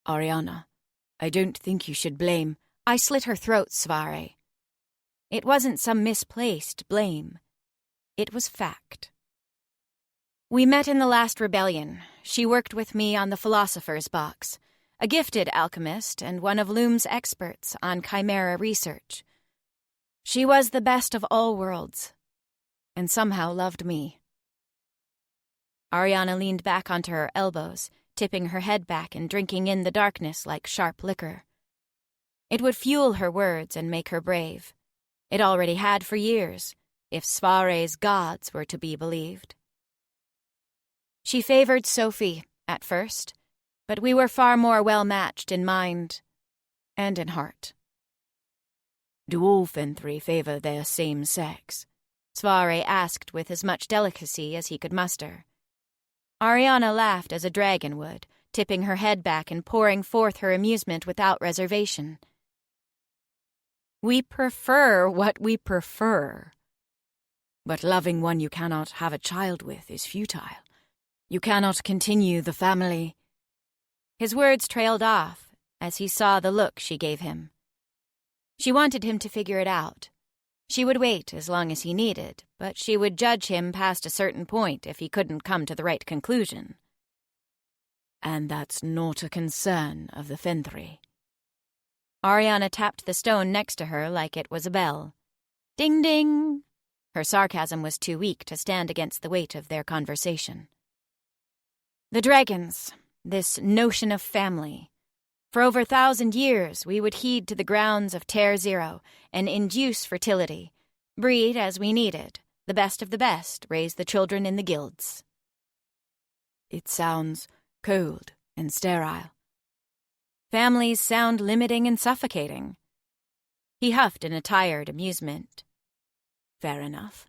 Arianna, I don't think you should blame. I slit her throat, Cvareh. It wasn't some misplaced blame. It was fact. We met in the last rebellion. She worked with me on the Philosopher's Box, a gifted alchemist and one of Loom's experts on chimera research. She was the best of all worlds, and somehow loved me. Arianna leaned back onto her elbows, tipping her head back and drinking in the darkness like sharp liquor. It would fuel her words and make her brave. It already had for years, if Cvareh's gods were to be believed. She favored Sophie, at first, but we were far more well-matched in mind and in heart. Do all Fenthri favor their same sex? Cvareh asked with as much delicacy as he could muster. Arianna laughed as a dragon would, tipping her head back and pouring forth her amusement without reservation. We prefer what we prefer. But loving one you cannot have a child with is futile. You cannot continue the family. His words trailed off as he saw the look she gave him. She wanted him to figure it out. She would wait as long as he needed, but she would judge him past a certain point if he couldn't come to the right conclusion. And that's not a concern of the Fenthri. Arianna tapped the stone next to her like it was a bell. Ding ding! Her sarcasm was too weak to stand against the weight of their conversation. The dragons, this notion of family. For over 1,000 years, we would heed to the grounds of Terre Zero and induce fertility, breed as we needed, the best of the best, raise the children in the guilds. It sounds cold and sterile. Families sound limiting and suffocating. He huffed in a tired amusement. Fair enough.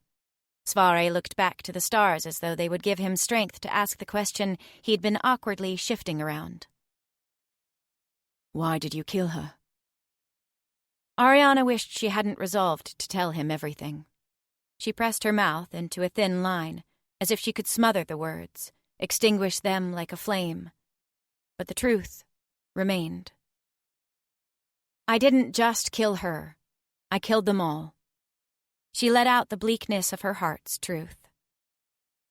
Cvareh looked back to the stars as though they would give him strength to ask the question he'd been awkwardly shifting around. Why did you kill her? Arianna wished she hadn't resolved to tell him everything. She pressed her mouth into a thin line, as if she could smother the words, extinguish them like a flame. But the truth remained. I didn't just kill her. I killed them all. She let out the bleakness of her heart's truth.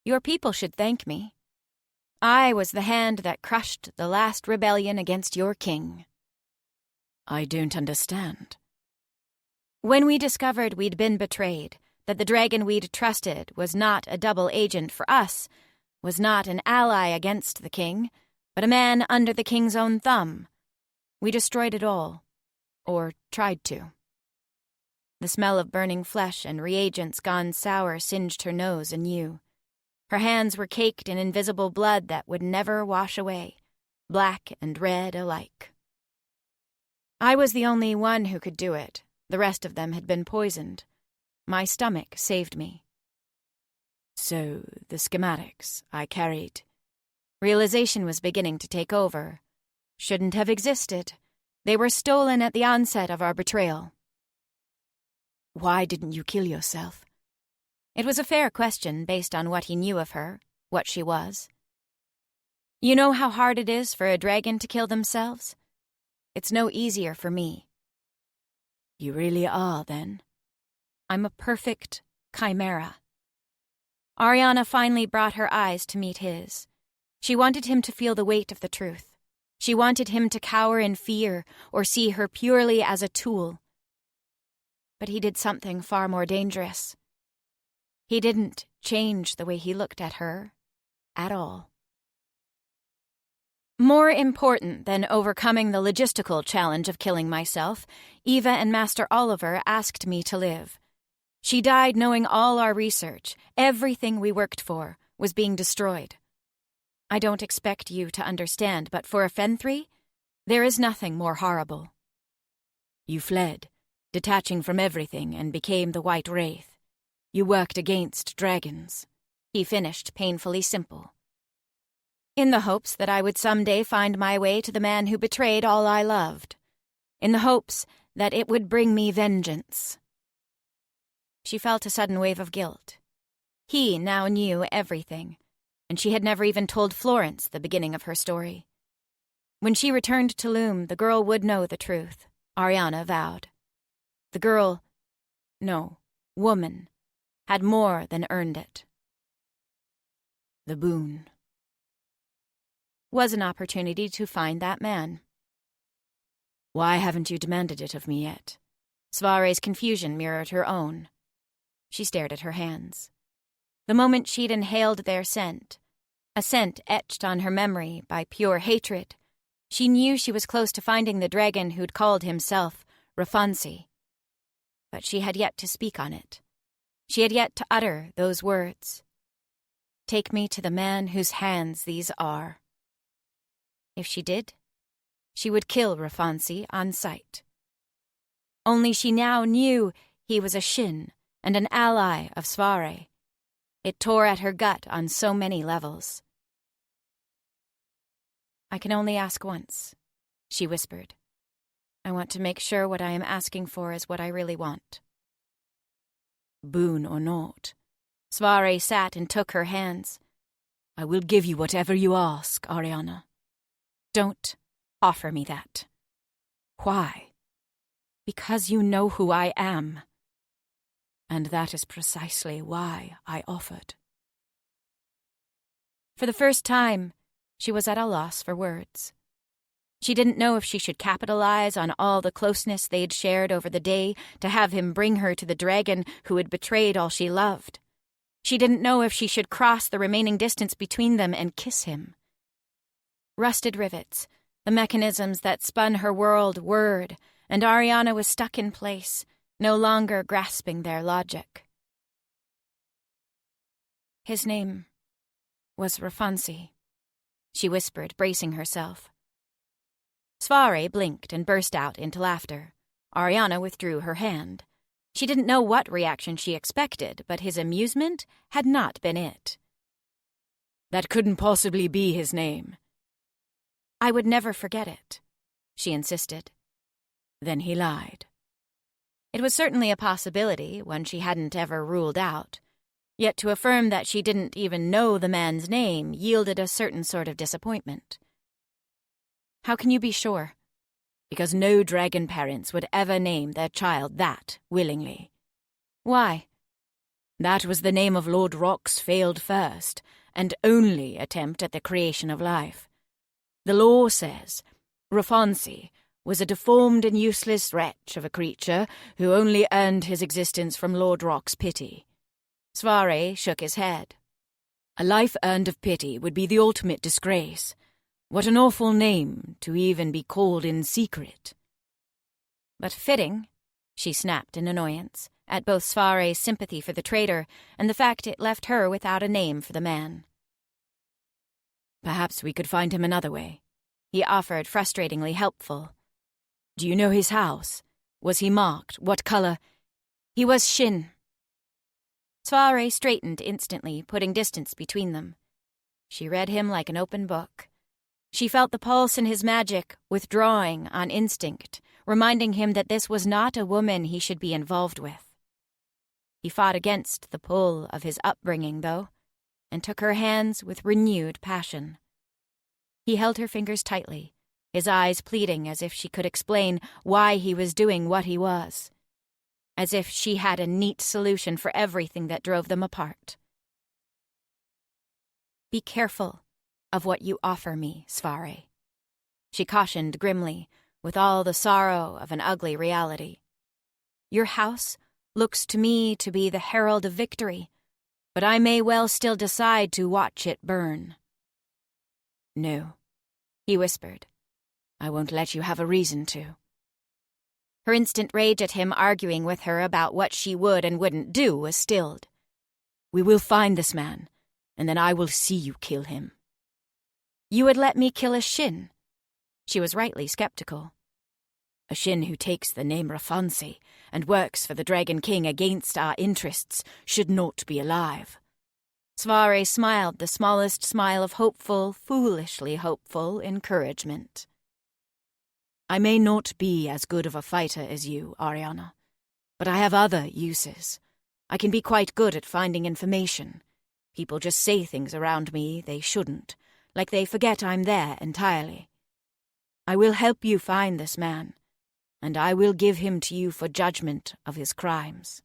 Your people should thank me. I was the hand that crushed the last rebellion against your king. I don't understand. When we discovered we'd been betrayed, that the dragon we'd trusted was not a double agent for us, was not an ally against the king, but a man under the king's own thumb, we destroyed it all, or tried to. The smell of burning flesh and reagents gone sour singed her nose anew. Her hands were caked in invisible blood that would never wash away, black and red alike. I was the only one who could do it. The rest of them had been poisoned. My stomach saved me. So, the schematics I carried. Realization was beginning to take over. Shouldn't have existed. They were stolen at the onset of our betrayal. Why didn't you kill yourself? It was a fair question based on what he knew of her, what she was. You know how hard it is for a dragon to kill themselves? It's no easier for me. You really are, then? I'm a perfect chimera. Arianna finally brought her eyes to meet his. She wanted him to feel the weight of the truth. She wanted him to cower in fear or see her purely as a tool. But he did something far more dangerous. He didn't change the way he looked at her at all. More important than overcoming the logistical challenge of killing myself, Eva and Master Oliver asked me to live. She died knowing all our research, everything we worked for, was being destroyed. I don't expect you to understand, but for a Fenthri, there is nothing more horrible. You fled, detaching from everything, and became the White Wraith. You worked against dragons. He finished painfully simple. In the hopes that I would someday find my way to the man who betrayed all I loved. In the hopes that it would bring me vengeance. She felt a sudden wave of guilt. He now knew everything, and she had never even told Florence the beginning of her story. When she returned to Loom, the girl would know the truth, Arianna vowed. The girl no, woman, had more than earned it. The boon was an opportunity to find that man. Why haven't you demanded it of me yet? Cvareh's confusion mirrored her own. She stared at her hands. The moment she'd inhaled their scent, a scent etched on her memory by pure hatred, she knew she was close to finding the dragon who'd called himself Rafansi. But she had yet to speak on it. She had yet to utter those words. Take me to the man whose hands these are. If she did, she would kill Rafansi on sight. Only she now knew he was a Shin and an ally of Cvareh. It tore at her gut on so many levels. I can only ask once, she whispered. I want to make sure what I am asking for is what I really want. Boon or naught, Cvareh sat and took her hands. I will give you whatever you ask, Arianna. Don't offer me that. Why? Because you know who I am. And that is precisely why I offered. For the first time, she was at a loss for words. She didn't know if she should capitalize on all the closeness they'd shared over the day to have him bring her to the dragon who had betrayed all she loved. She didn't know if she should cross the remaining distance between them and kiss him. Rusted rivets, the mechanisms that spun her world, whirred, and Arianna was stuck in place, no longer grasping their logic. His name was Rafansi, she whispered, bracing herself. Cvareh blinked and burst out into laughter. Arianna withdrew her hand. She didn't know what reaction she expected, but his amusement had not been it. That couldn't possibly be his name. I would never forget it, she insisted. Then he lied. It was certainly a possibility, one she hadn't ever ruled out. Yet to affirm that she didn't even know the man's name yielded a certain sort of disappointment. How can you be sure? Because no dragon parents would ever name their child that willingly. Why? That was the name of Lord Rock's failed first and only attempt at the creation of life. The law says Rafansi was a deformed and useless wretch of a creature who only earned his existence from Lord Rock's pity. Cvareh shook his head. A life earned of pity would be the ultimate disgrace. What an awful name to even be called in secret. But fitting, she snapped in annoyance, at both Cvareh's sympathy for the traitor and the fact it left her without a name for the man. Perhaps we could find him another way, he offered, frustratingly helpful. Do you know his house? Was he marked? What color? He was Shin. Cvareh straightened instantly, putting distance between them. She read him like an open book. She felt the pulse in his magic, withdrawing on instinct, reminding him that this was not a woman he should be involved with. He fought against the pull of his upbringing, though, and took her hands with renewed passion. He held her fingers tightly, his eyes pleading as if she could explain why he was doing what he was, as if she had a neat solution for everything that drove them apart. Be careful of what you offer me, Cvareh, she cautioned grimly, with all the sorrow of an ugly reality. Your house looks to me to be the herald of victory, but I may well still decide to watch it burn. No, he whispered. I won't let you have a reason to. Her instant rage at him arguing with her about what she would and wouldn't do was stilled. We will find this man, and then I will see you kill him. You would let me kill a Shin? She was rightly skeptical. A Shin who takes the name Rafansi and works for the Dragon King against our interests should not be alive. Cvareh smiled the smallest smile of hopeful, foolishly hopeful encouragement. I may not be as good of a fighter as you, Arianna, but I have other uses. I can be quite good at finding information. People just say things around me they shouldn't, like they forget I'm there entirely. I will help you find this man, and I will give him to you for judgment of his crimes.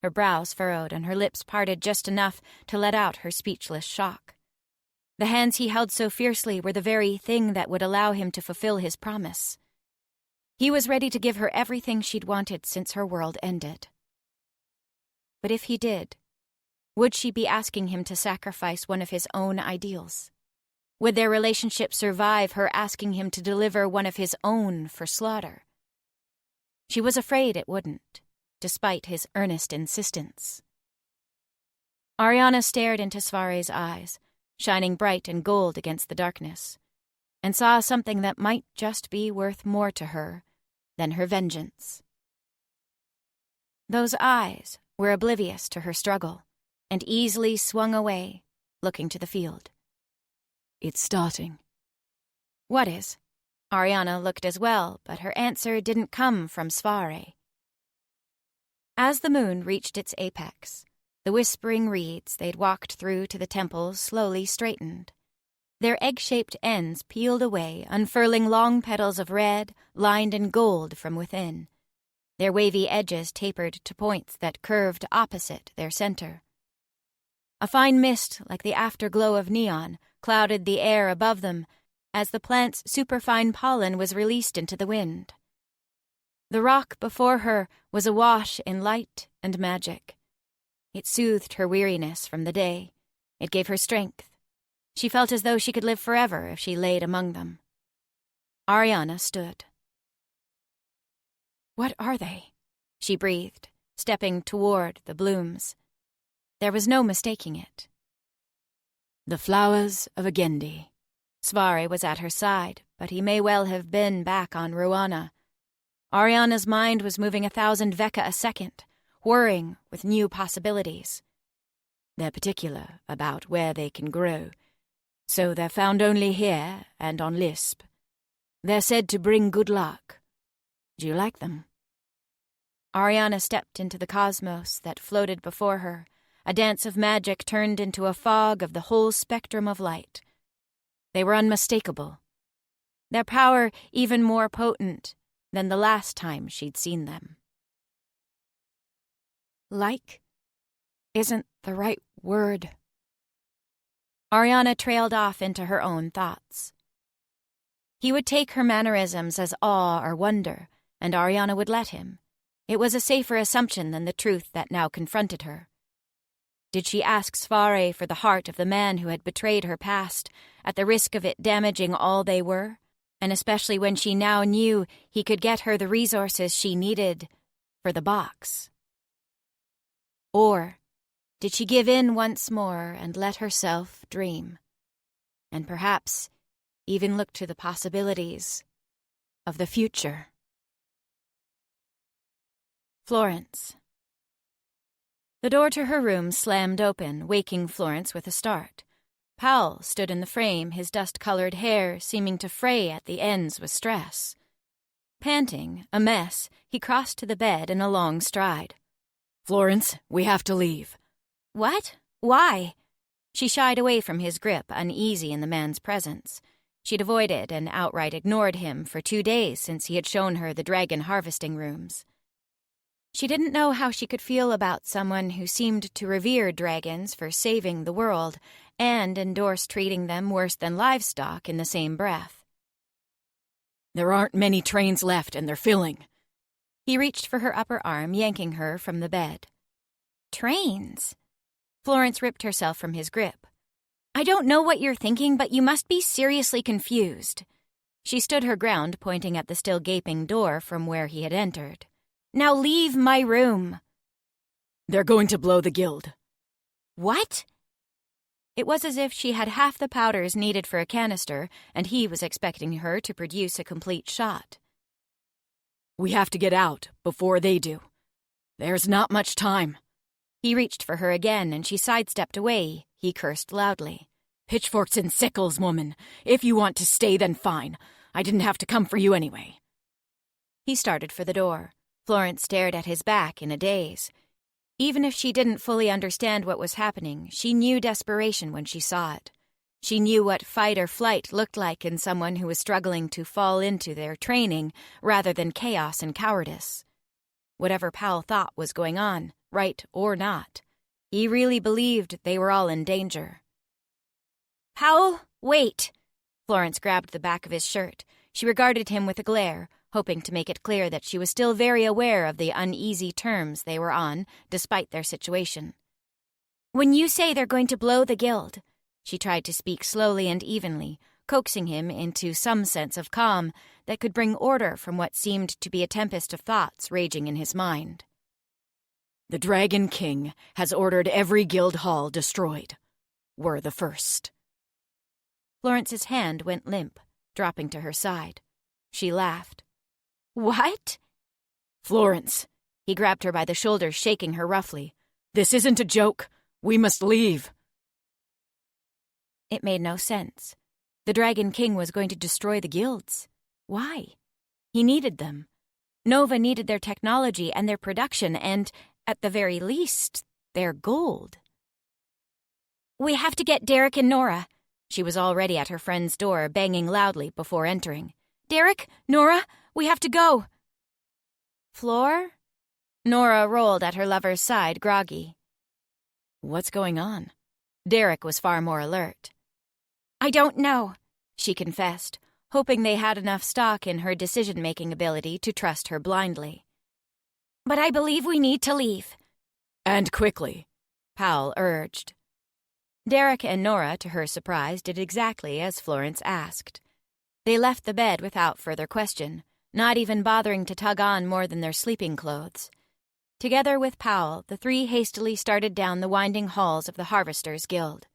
Her brows furrowed and her lips parted just enough to let out her speechless shock. The hands he held so fiercely were the very thing that would allow him to fulfill his promise. He was ready to give her everything she'd wanted since her world ended. But if he did, would she be asking him to sacrifice one of his own ideals? Would their relationship survive her asking him to deliver one of his own for slaughter? She was afraid it wouldn't, despite his earnest insistence. Arianna stared into Cvareh's eyes, shining bright and gold against the darkness, and saw something that might just be worth more to her than her vengeance. Those eyes were oblivious to her struggle, and easily swung away, looking to the field. It's starting. What is? Arianna looked as well, but her answer didn't come from Cvareh. As the moon reached its apex, the whispering reeds they'd walked through to the temple slowly straightened. Their egg-shaped ends peeled away, unfurling long petals of red, lined in gold from within. Their wavy edges tapered to points that curved opposite their center. A fine mist, like the afterglow of neon, clouded the air above them as the plant's superfine pollen was released into the wind. The rock before her was awash in light and magic. It soothed her weariness from the day. It gave her strength. She felt as though she could live forever if she laid among them. Arianna stood. "What are they?" she breathed, stepping toward the blooms. There was no mistaking it. The flowers of Agendi. Cvareh was at her side, but he may well have been back on Ruana. Arianna's mind was moving 1,000 vecca a second, whirring with new possibilities. They're particular about where they can grow, so they're found only here and on Lisp. They're said to bring good luck. Do you like them? Arianna stepped into the cosmos that floated before her. A dance of magic turned into a fog of the whole spectrum of light. They were unmistakable, their power even more potent than the last time she'd seen them. Like isn't the right word. Arianna trailed off into her own thoughts. He would take her mannerisms as awe or wonder, and Arianna would let him. It was a safer assumption than the truth that now confronted her. Did she ask Cvareh for the heart of the man who had betrayed her past, at the risk of it damaging all they were, and especially when she now knew he could get her the resources she needed for the box? Or did she give in once more and let herself dream, and perhaps even look to the possibilities of the future? Florence. The door to her room slammed open, waking Florence with a start. Powell stood in the frame, his dust-colored hair seeming to fray at the ends with stress. Panting, a mess, he crossed to the bed in a long stride. "Florence, we have to leave." "What? Why?" She shied away from his grip, uneasy in the man's presence. She'd avoided and outright ignored him for 2 days since he had shown her the dragon harvesting rooms. She didn't know how she could feel about someone who seemed to revere dragons for saving the world and endorse treating them worse than livestock in the same breath. "There aren't many trains left, and they're filling." He reached for her upper arm, yanking her from the bed. "Trains?" Florence ripped herself from his grip. "I don't know what you're thinking, but you must be seriously confused." She stood her ground, pointing at the still gaping door from where he had entered. "Now leave my room." "They're going to blow the guild." "What?" It was as if she had half the powders needed for a canister, and he was expecting her to produce a complete shot. "We have to get out before they do. There's not much time." He reached for her again, and she sidestepped away. He cursed loudly. "Pitchforks and sickles, woman. If you want to stay, then fine. I didn't have to come for you anyway." He started for the door. Florence stared at his back in a daze. Even if she didn't fully understand what was happening, she knew desperation when she saw it. She knew what fight or flight looked like in someone who was struggling to fall into their training rather than chaos and cowardice. Whatever Powell thought was going on right or not. He really believed they were all in danger. Powell, wait! Florence grabbed the back of his shirt. She regarded him with a glare, hoping to make it clear that she was still very aware of the uneasy terms they were on, despite their situation. When you say they're going to blow the guild, she tried to speak slowly and evenly, coaxing him into some sense of calm that could bring order from what seemed to be a tempest of thoughts raging in his mind. The Dragon King has ordered every guild hall destroyed. We're the first. Florence's hand went limp, dropping to her side. She laughed. What? Florence. He grabbed her by the shoulders, shaking her roughly. This isn't a joke. We must leave. It made no sense. The Dragon King was going to destroy the guilds. Why? He needed them. Nova needed their technology and their production and, at the very least, their gold. We have to get Derek and Nora. She was already at her friend's door, banging loudly before entering. Derek, Nora, we have to go. Flor? Nora rolled at her lover's side, groggy. What's going on? Derek was far more alert. I don't know, she confessed, hoping they had enough stock in her decision-making ability to trust her blindly. But I believe we need to leave. And quickly, Powell urged. Derek and Nora, to her surprise, did exactly as Florence asked. They left the bed without further question, not even bothering to tug on more than their sleeping clothes. Together with Powell, the three hastily started down the winding halls of the Harvesters' Guild.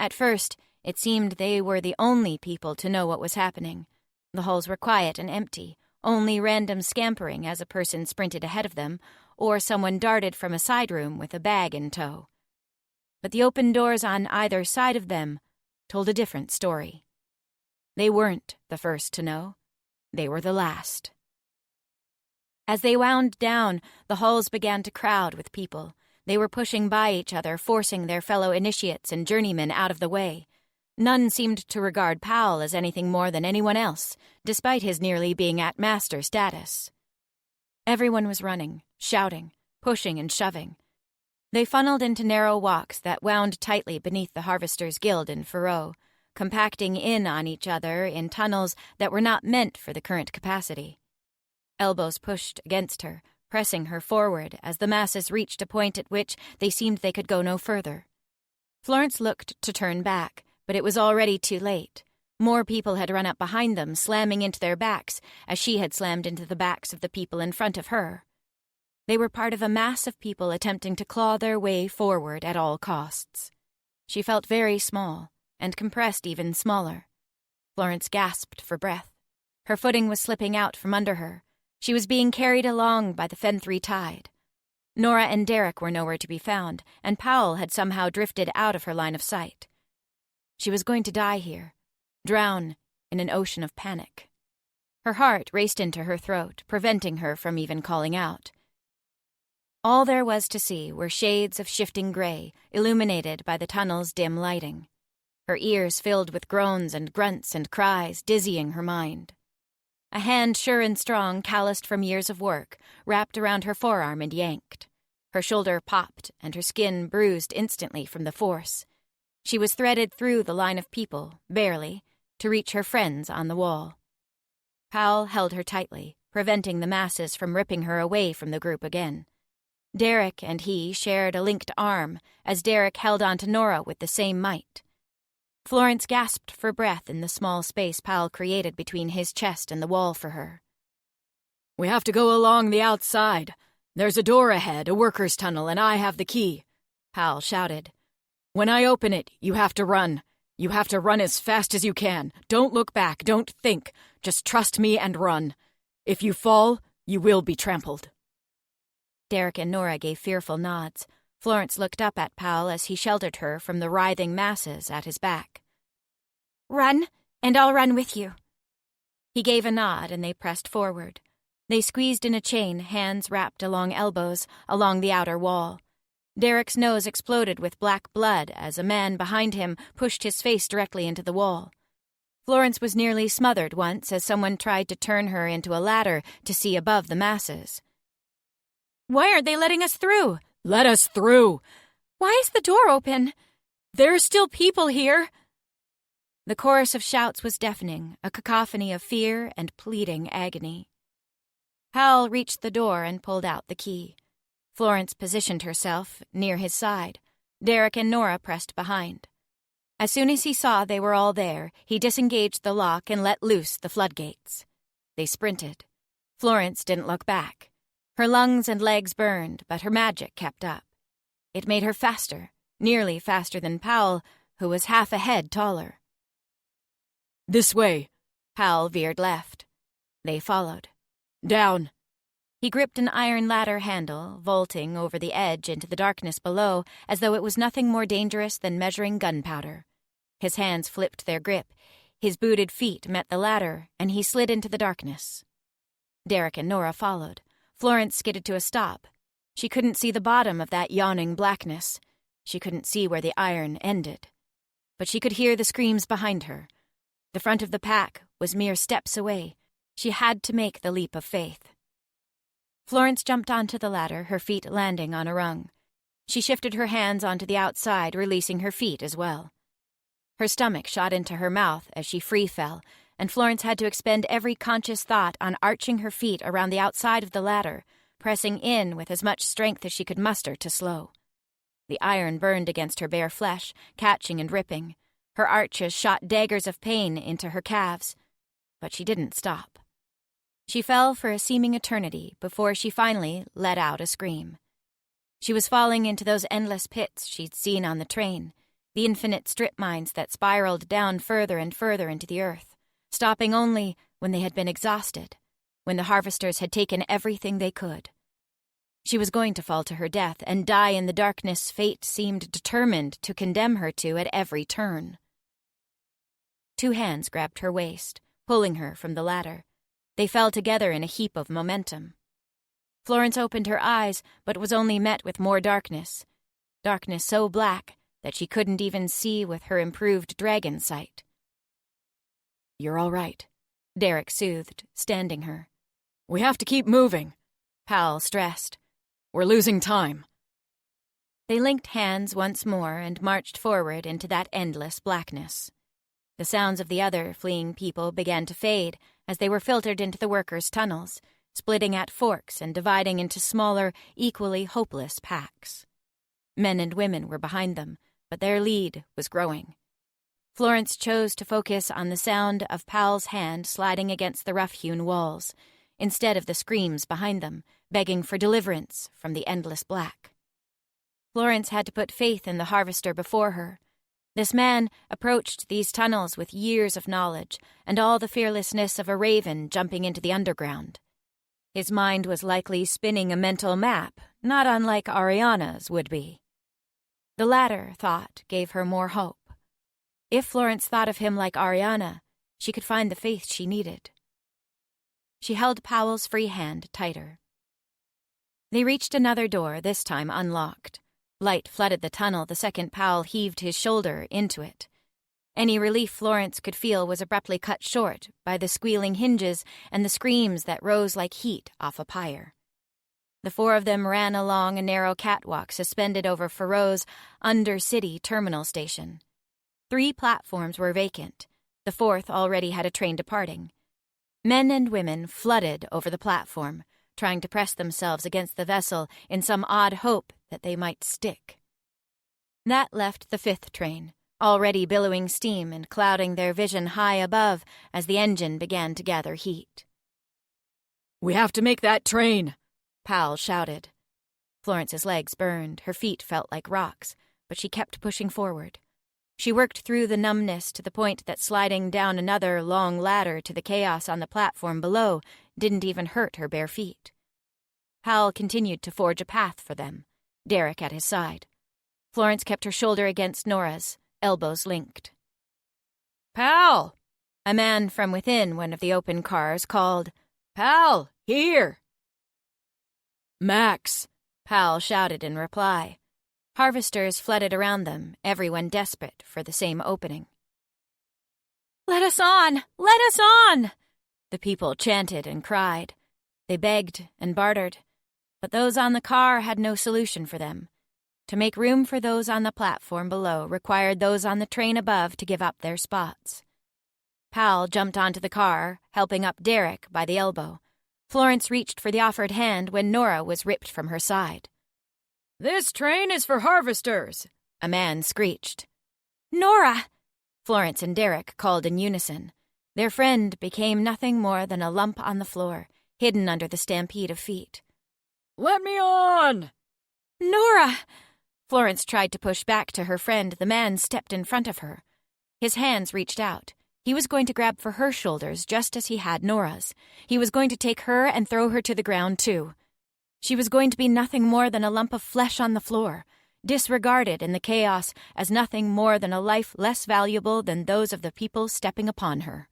At first, it seemed they were the only people to know what was happening. The halls were quiet and empty, only random scampering as a person sprinted ahead of them, or someone darted from a side room with a bag in tow. But the open doors on either side of them told a different story. They weren't the first to know. They were the last. As they wound down, the halls began to crowd with people. They were pushing by each other, forcing their fellow initiates and journeymen out of the way. None seemed to regard Powell as anything more than anyone else, despite his nearly being at master status. Everyone was running, shouting, pushing and shoving. They funneled into narrow walks that wound tightly beneath the Harvesters' Guild in furrow, compacting in on each other in tunnels that were not meant for the current capacity. Elbows pushed against her, pressing her forward as the masses reached a point at which they seemed they could go no further. Florence looked to turn back, but it was already too late. More people had run up behind them, slamming into their backs, as she had slammed into the backs of the people in front of her. They were part of a mass of people attempting to claw their way forward at all costs. She felt very small, and compressed even smaller. Florence gasped for breath. Her footing was slipping out from under her. She was being carried along by the Fenthry tide. Nora and Derek were nowhere to be found, and Powell had somehow drifted out of her line of sight. She was going to die here, drown in an ocean of panic. Her heart raced into her throat, preventing her from even calling out. All there was to see were shades of shifting gray, illuminated by the tunnel's dim lighting. Her ears filled with groans and grunts and cries, dizzying her mind. A hand sure and strong, calloused from years of work, wrapped around her forearm and yanked. Her shoulder popped, and her skin bruised instantly from the force. She was threaded through the line of people, barely, to reach her friends on the wall. Powell held her tightly, preventing the masses from ripping her away from the group again. Derek and he shared a linked arm, as Derek held on to Nora with the same might. Florence gasped for breath in the small space Powell created between his chest and the wall for her. We have to go along the outside. There's a door ahead, a workers' tunnel, and I have the key, Powell shouted. When I open it, you have to run. You have to run as fast as you can. Don't look back, don't think. Just trust me and run. If you fall, you will be trampled. Derek and Nora gave fearful nods. Florence looked up at Powell as he sheltered her from the writhing masses at his back. Run, and I'll run with you. He gave a nod, and they pressed forward. They squeezed in a chain, hands wrapped along elbows, along the outer wall. Derek's nose exploded with black blood as a man behind him pushed his face directly into the wall. Florence was nearly smothered once as someone tried to turn her into a ladder to see above the masses. Why aren't they letting us through? Let us through! Why is the door open? There are still people here! The chorus of shouts was deafening, a cacophony of fear and pleading agony. Powell reached the door and pulled out the key. Florence positioned herself near his side. Derek and Nora pressed behind. As soon as he saw they were all there, he disengaged the lock and let loose the floodgates. They sprinted. Florence didn't look back. Her lungs and legs burned, but her magic kept up. It made her faster, nearly faster than Powell, who was half a head taller. This way. Powell veered left. They followed. Down. He gripped an iron ladder handle, vaulting over the edge into the darkness below as though it was nothing more dangerous than measuring gunpowder. His hands flipped their grip, his booted feet met the ladder, and he slid into the darkness. Derek and Nora followed. Florence skidded to a stop. She couldn't see the bottom of that yawning blackness. She couldn't see where the iron ended. But she could hear the screams behind her. The front of the pack was mere steps away. She had to make the leap of faith. Florence jumped onto the ladder, her feet landing on a rung. She shifted her hands onto the outside, releasing her feet as well. Her stomach shot into her mouth as she free fell, and Florence had to expend every conscious thought on arching her feet around the outside of the ladder, pressing in with as much strength as she could muster to slow. The iron burned against her bare flesh, catching and ripping. Her arches shot daggers of pain into her calves, but she didn't stop. She fell for a seeming eternity before she finally let out a scream. She was falling into those endless pits she'd seen on the train, the infinite strip mines that spiraled down further and further into the earth, stopping only when they had been exhausted, when the harvesters had taken everything they could. She was going to fall to her death and die in the darkness fate seemed determined to condemn her to at every turn. Two hands grabbed her waist, pulling her from the ladder. They fell together in a heap of momentum. Florence opened her eyes, but was only met with more darkness. Darkness so black that she couldn't even see with her improved dragon sight. You're all right, Derek soothed, standing her. We have to keep moving, Powell stressed. We're losing time. They linked hands once more and marched forward into that endless blackness. The sounds of the other fleeing people began to fade as they were filtered into the workers' tunnels, splitting at forks and dividing into smaller, equally hopeless packs. Men and women were behind them, but their lead was growing. Florence chose to focus on the sound of Powell's hand sliding against the rough-hewn walls, instead of the screams behind them, begging for deliverance from the endless black. Florence had to put faith in the harvester before her. This man approached these tunnels with years of knowledge and all the fearlessness of a raven jumping into the underground. His mind was likely spinning a mental map, not unlike Arianna's would be. The latter thought gave her more hope. If Florence thought of him like Arianna, she could find the faith she needed. She held Powell's free hand tighter. They reached another door, this time unlocked. Light flooded the tunnel the second Powell heaved his shoulder into it. Any relief Florence could feel was abruptly cut short by the squealing hinges and the screams that rose like heat off a pyre. The four of them ran along a narrow catwalk suspended over Faro's under-city terminal station. 3 platforms were vacant. The 4th already had a train departing. Men and women flooded over the platform, trying to press themselves against the vessel in some odd hope that they might stick. That left the 5th train, already billowing steam and clouding their vision high above as the engine began to gather heat. We have to make that train, Powell shouted. Florence's legs burned, her feet felt like rocks, but she kept pushing forward. She worked through the numbness to the point that sliding down another long ladder to the chaos on the platform below didn't even hurt her bare feet. Powell continued to forge a path for them, Derek at his side. Florence kept her shoulder against Nora's, elbows linked. Pal! A man from within one of the open cars called, Pal, here! Max, Powell shouted in reply. Harvesters flooded around them, everyone desperate for the same opening. "Let us on! Let us on!" The people chanted and cried. They begged and bartered. But those on the car had no solution for them. To make room for those on the platform below required those on the train above to give up their spots. Powell jumped onto the car, helping up Derek by the elbow. Florence reached for the offered hand when Nora was ripped from her side. "This train is for harvesters," a man screeched. "Nora!" Florence and Derek called in unison. Their friend became nothing more than a lump on the floor, hidden under the stampede of feet. "Let me on!" "Nora!" Florence tried to push back to her friend. The man stepped in front of her. His hands reached out. He was going to grab for her shoulders just as he had Nora's. He was going to take her and throw her to the ground, too. She was going to be nothing more than a lump of flesh on the floor, disregarded in the chaos as nothing more than a life less valuable than those of the people stepping upon her.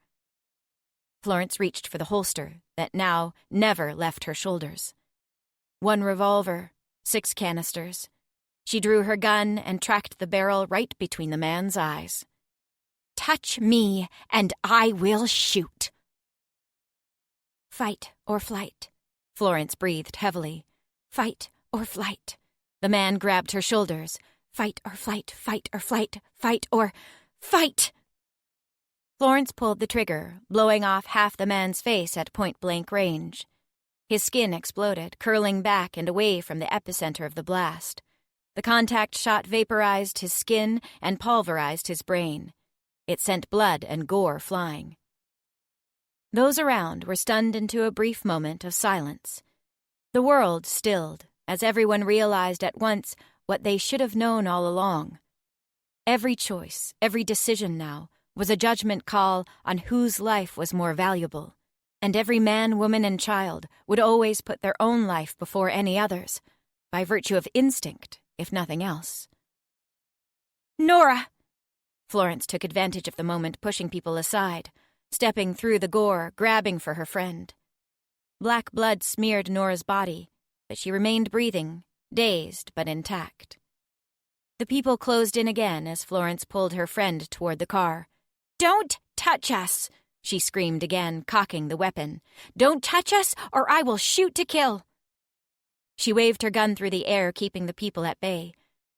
Florence reached for the holster that now never left her shoulders. 1 revolver, 6 canisters. She drew her gun and tracked the barrel right between the man's eyes. "Touch me, and I will shoot." "Fight or flight," Florence breathed heavily. "Fight or flight." The man grabbed her shoulders. "Fight or flight, fight or flight, fight or fight!" Florence pulled the trigger, blowing off half the man's face at point-blank range. His skin exploded, curling back and away from the epicenter of the blast. The contact shot vaporized his skin and pulverized his brain. It sent blood and gore flying. Those around were stunned into a brief moment of silence. The world stilled as everyone realized at once what they should have known all along. Every choice, every decision now, was a judgment call on whose life was more valuable, and every man, woman, and child would always put their own life before any other's, by virtue of instinct, if nothing else. "Nora!" Florence took advantage of the moment, pushing people aside, stepping through the gore, grabbing for her friend. Black blood smeared Nora's body, but she remained breathing, dazed but intact. The people closed in again as Florence pulled her friend toward the car. "Don't touch us!" she screamed again, cocking the weapon. "Don't touch us, or I will shoot to kill!" She waved her gun through the air, keeping the people at bay.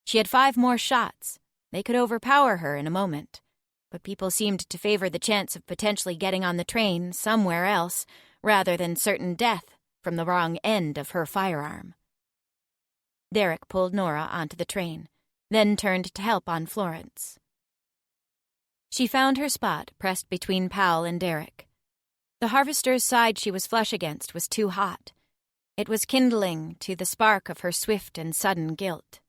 She had 5 more shots. They could overpower her in a moment, but people seemed to favor the chance of potentially getting on the train somewhere else, rather than certain death from the wrong end of her firearm. Derek pulled Nora onto the train, then turned to help on Florence. She found her spot pressed between Powell and Derek. The harvester's side she was flush against was too hot. It was kindling to the spark of her swift and sudden guilt.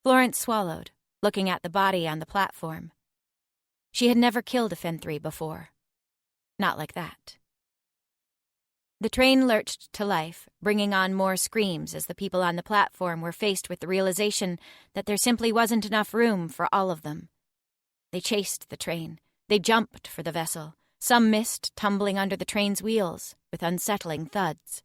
Florence swallowed, looking at the body on the platform. She had never killed a Fenthri before. Not like that. The train lurched to life, bringing on more screams as the people on the platform were faced with the realization that there simply wasn't enough room for all of them. They chased the train. They jumped for the vessel. Some missed, tumbling under the train's wheels with unsettling thuds.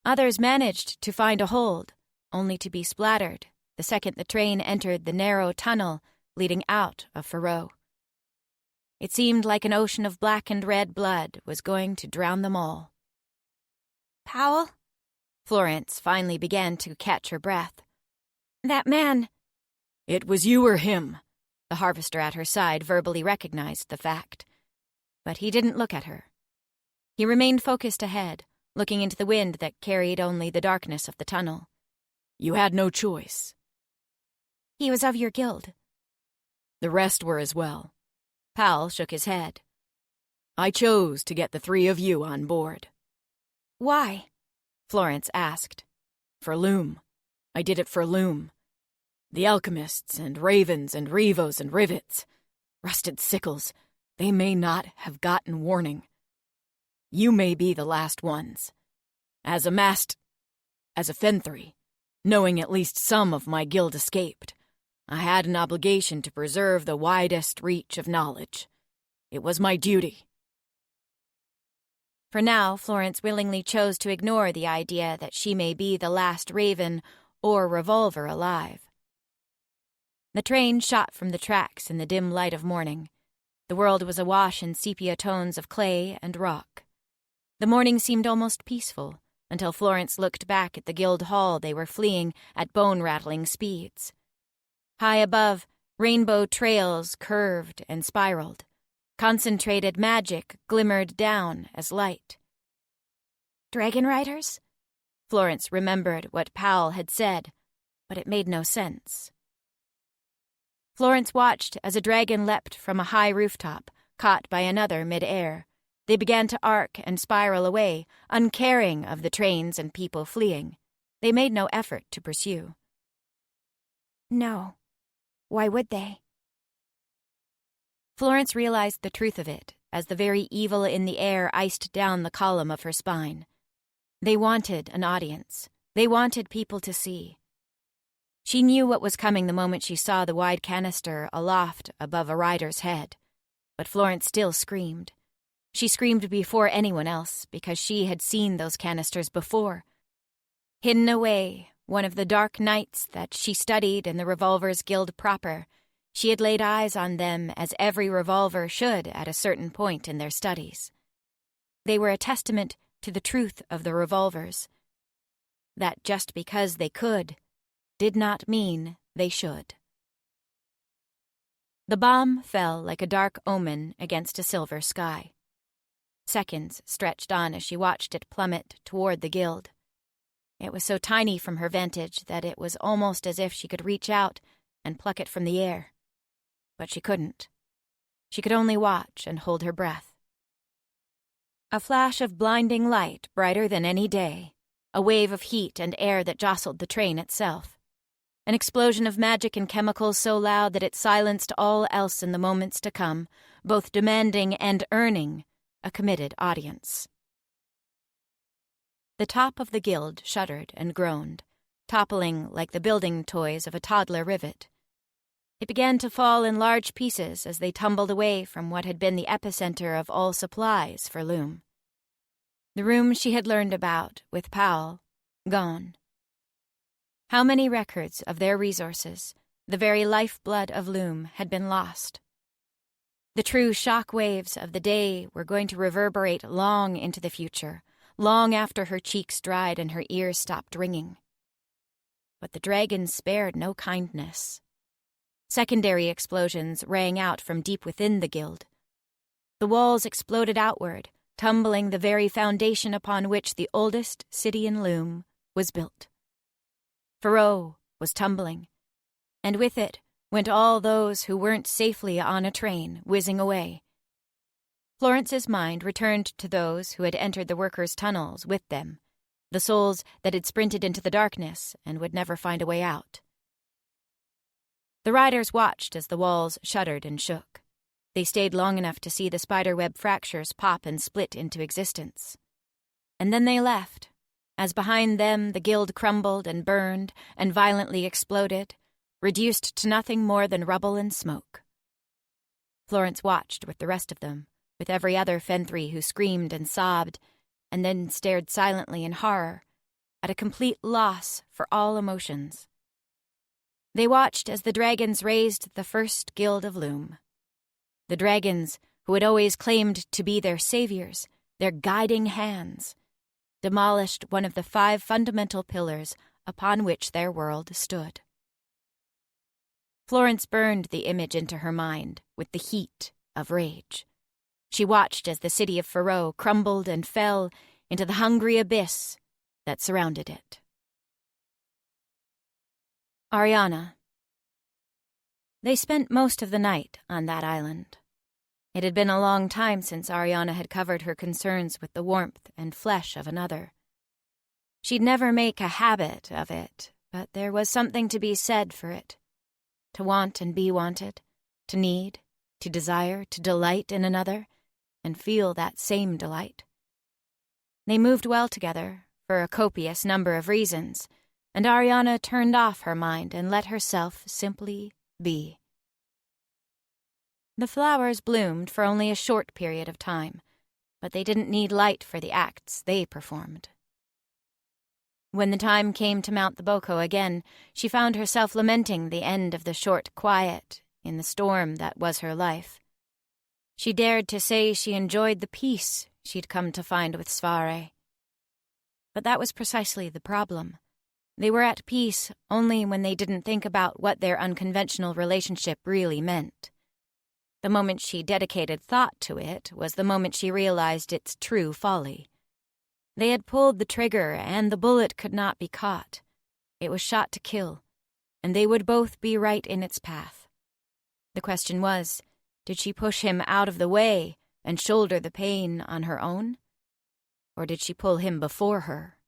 Others managed to find a hold, only to be splattered the second the train entered the narrow tunnel leading out of Faroe. It seemed like an ocean of black and red blood was going to drown them all. "Powell?" Florence finally began to catch her breath. "That man—" "It was you or him." The harvester at her side verbally recognized the fact. But he didn't look at her. He remained focused ahead, looking into the wind that carried only the darkness of the tunnel. "You had no choice." "He was of your guild." "The rest were as well." Powell shook his head. "I chose to get the 3 of you on board." "Why?" Florence asked. "For Loom. I did it for Loom. The alchemists and ravens and revos and rivets. Rusted sickles. They may not have gotten warning. You may be the last ones. As a Fenthri, knowing at least some of my guild escaped, I had an obligation to preserve the widest reach of knowledge. It was my duty." For now, Florence willingly chose to ignore the idea that she may be the last raven or revolver alive. The train shot from the tracks in the dim light of morning. The world was awash in sepia tones of clay and rock. The morning seemed almost peaceful, until Florence looked back at the guild hall they were fleeing at bone-rattling speeds. High above, rainbow trails curved and spiraled. Concentrated magic glimmered down as light. "Dragon riders?" Florence remembered what Powell had said, but it made no sense. Florence watched as a dragon leapt from a high rooftop, caught by another mid-air. They began to arc and spiral away, uncaring of the trains and people fleeing. They made no effort to pursue. No. Why would they? Florence realized the truth of it as the very evil in the air iced down the column of her spine. They wanted an audience. They wanted people to see. She knew what was coming the moment she saw the wide canister aloft above a rider's head. But Florence still screamed. She screamed before anyone else because she had seen those canisters before. Hidden away, one of the dark nights that she studied in the Revolvers Guild proper, she had laid eyes on them as every revolver should at a certain point in their studies. They were a testament to the truth of the revolvers. That just because they could did not mean they should. The bomb fell like a dark omen against a silver sky. Seconds stretched on as she watched it plummet toward the guild. It was so tiny from her vantage that it was almost as if she could reach out and pluck it from the air. But she couldn't. She could only watch and hold her breath. A flash of blinding light brighter than any day, a wave of heat and air that jostled the train itself. An explosion of magic and chemicals so loud that it silenced all else in the moments to come, both demanding and earning a committed audience. The top of the guild shuddered and groaned, toppling like the building toys of a toddler rivet. It began to fall in large pieces as they tumbled away from what had been the epicenter of all supplies for Loom. The room she had learned about with Powell, gone. How many records of their resources, the very lifeblood of Loom, had been lost? The true shock waves of the day were going to reverberate long into the future, long after her cheeks dried and her ears stopped ringing. But the dragon spared no kindness. Secondary explosions rang out from deep within the guild. The walls exploded outward, tumbling the very foundation upon which the oldest city in Loom was built. Faroe was tumbling, and with it went all those who weren't safely on a train whizzing away. Florence's mind returned to those who had entered the workers' tunnels with them, the souls that had sprinted into the darkness and would never find a way out. The riders watched as the walls shuddered and shook. They stayed long enough to see the spiderweb fractures pop and split into existence. And then they left, as behind them the guild crumbled and burned and violently exploded, reduced to nothing more than rubble and smoke. Florence watched with the rest of them, with every other Fenthry who screamed and sobbed, and then stared silently in horror, at a complete loss for all emotions. They watched as the dragons raised the first guild of Loom. The dragons, who had always claimed to be their saviors, their guiding hands, demolished one of the 5 fundamental pillars upon which their world stood. Florence burned the image into her mind with the heat of rage. She watched as the city of Faroe crumbled and fell into the hungry abyss that surrounded it. Arianna. They spent most of the night on that island. It had been a long time since Arianna had covered her concerns with the warmth and flesh of another. She'd never make a habit of it, but there was something to be said for it. To want and be wanted, to need, to desire, to delight in another, and feel that same delight. They moved well together, for a copious number of reasons, and Arianna turned off her mind and let herself simply be. The flowers bloomed for only a short period of time, but they didn't need light for the acts they performed. When the time came to mount the Boko again, she found herself lamenting the end of the short quiet in the storm that was her life. She dared to say she enjoyed the peace she'd come to find with Cvareh. But that was precisely the problem. They were at peace only when they didn't think about what their unconventional relationship really meant. The moment she dedicated thought to it was the moment she realized its true folly. They had pulled the trigger, and the bullet could not be caught. It was shot to kill, and they would both be right in its path. The question was, did she push him out of the way and shoulder the pain on her own? Or did she pull him before her?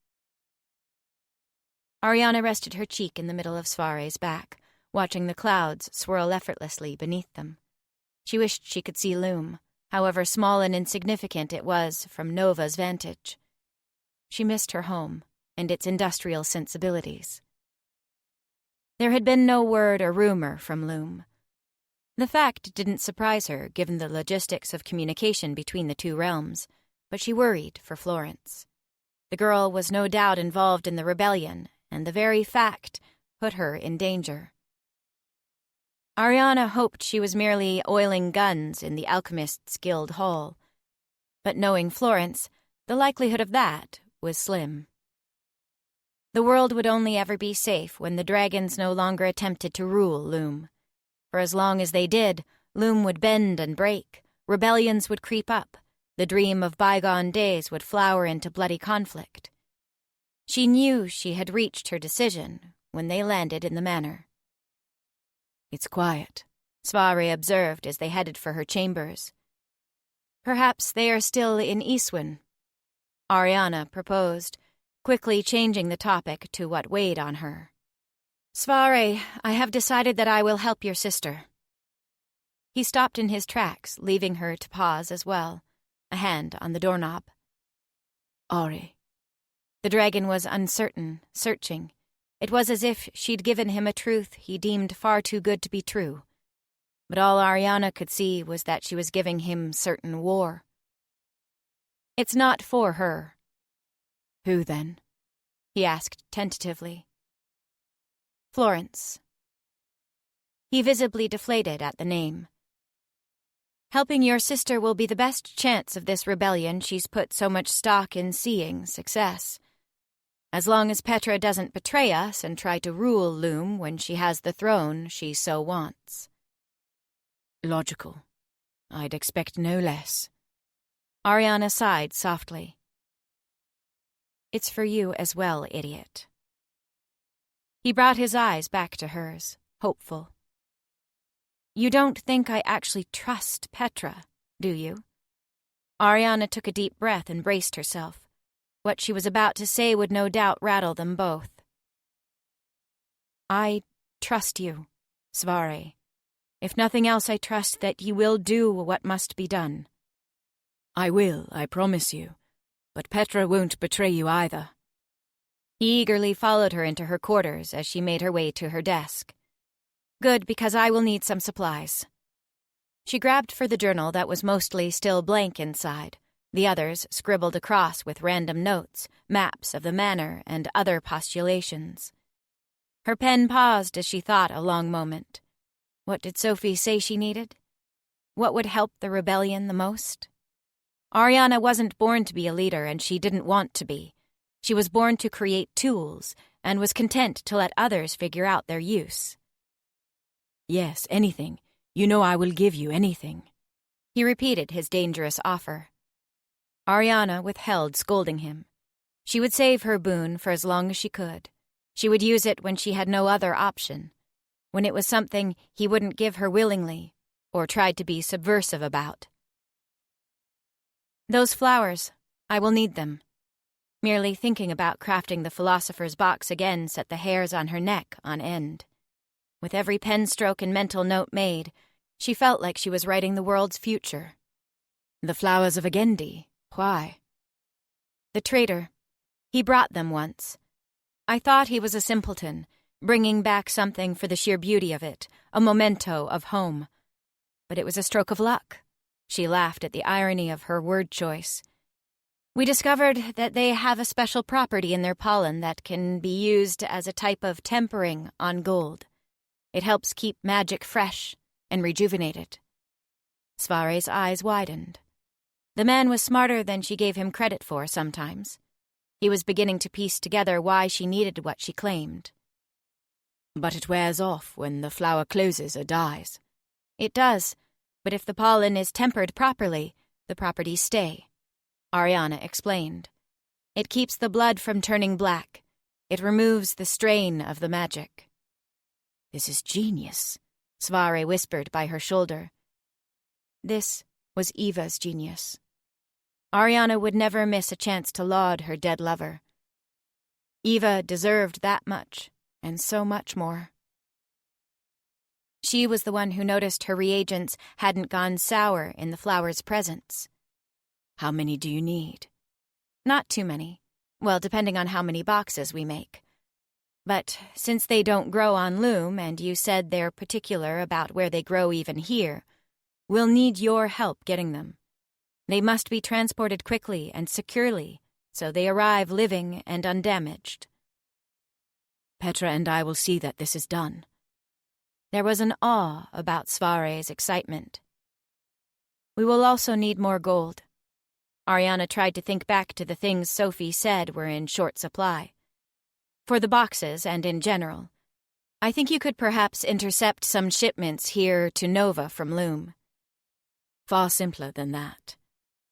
Arianna rested her cheek in the middle of Cvareh's back, watching the clouds swirl effortlessly beneath them. She wished she could see Loom, however small and insignificant it was from Nova's vantage. She missed her home and its industrial sensibilities. There had been no word or rumor from Loom. The fact didn't surprise her, given the logistics of communication between the two realms, but she worried for Florence. The girl was no doubt involved in the rebellion, and the very fact put her in danger. Arianna hoped she was merely oiling guns in the Alchemists' Guild Hall, but knowing Florence, the likelihood of that was slim. The world would only ever be safe when the dragons no longer attempted to rule Loom. For as long as they did, Loom would bend and break, rebellions would creep up, the dream of bygone days would flower into bloody conflict. She knew she had reached her decision when they landed in the manor. "It's quiet," Cvareh observed as they headed for her chambers. "Perhaps they are still in Eastwyn," Arianna proposed, quickly changing the topic to what weighed on her. "Cvareh, I have decided that I will help your sister." He stopped in his tracks, leaving her to pause as well, a hand on the doorknob. "Ari." The dragon was uncertain, searching. It was as if she'd given him a truth he deemed far too good to be true. But all Arianna could see was that she was giving him certain war. "It's not for her." "Who then?" he asked tentatively. "Florence." He visibly deflated at the name. "Helping your sister will be the best chance of this rebellion she's put so much stock in seeing success. As long as Petra doesn't betray us and try to rule Loom when she has the throne she so wants." "Logical. I'd expect no less." Arianna sighed softly. "It's for you as well, idiot." He brought his eyes back to hers, hopeful. "You don't think I actually trust Petra, do you?" Arianna took a deep breath and braced herself. What she was about to say would no doubt rattle them both. "I trust you, Cvareh. If nothing else, I trust that you will do what must be done." "I will, I promise you. But Petra won't betray you either." He eagerly followed her into her quarters as she made her way to her desk. "Good, because I will need some supplies." She grabbed for the journal that was mostly still blank inside, the others scribbled across with random notes, maps of the manor, and other postulations. Her pen paused as she thought a long moment. What did Sophie say she needed? What would help the rebellion the most? Arianna wasn't born to be a leader, and she didn't want to be. She was born to create tools, and was content to let others figure out their use. "Yes, anything. You know I will give you anything." He repeated his dangerous offer. Arianna withheld scolding him. She would save her boon for as long as she could. She would use it when she had no other option, when it was something he wouldn't give her willingly, or tried to be subversive about. "Those flowers, I will need them." Merely thinking about crafting the philosopher's box again set the hairs on her neck on end. With every pen stroke and mental note made, she felt like she was writing the world's future. "The flowers of Agendi. Why?" "The traitor. He brought them once. I thought he was a simpleton, bringing back something for the sheer beauty of it, a memento of home. But it was a stroke of luck." She laughed at the irony of her word choice. "We discovered that they have a special property in their pollen that can be used as a type of tempering on gold. It helps keep magic fresh and rejuvenated." Cvareh's eyes widened. The man was smarter than she gave him credit for sometimes. He was beginning to piece together why she needed what she claimed. But it wears off when the flower closes or dies. It does, but if the pollen is tempered properly, the properties stay, Arianna explained. It keeps the blood from turning black. It removes the strain of the magic. This is genius, Cvareh whispered by her shoulder. This was Eva's genius. Arianna would never miss a chance to laud her dead lover. Eva deserved that much, and so much more. She was the one who noticed her reagents hadn't gone sour in the flower's presence. How many do you need? Not too many. Well, depending on how many boxes we make. But since they don't grow on Loom, and you said they're particular about where they grow even here, we'll need your help getting them. They must be transported quickly and securely, so they arrive living and undamaged. Petra and I will see that this is done. There was an awe about Cvareh's excitement. We will also need more gold. Arianna tried to think back to the things Sophie said were in short supply. For the boxes and in general, I think you could perhaps intercept some shipments here to Nova from Loom. Far simpler than that.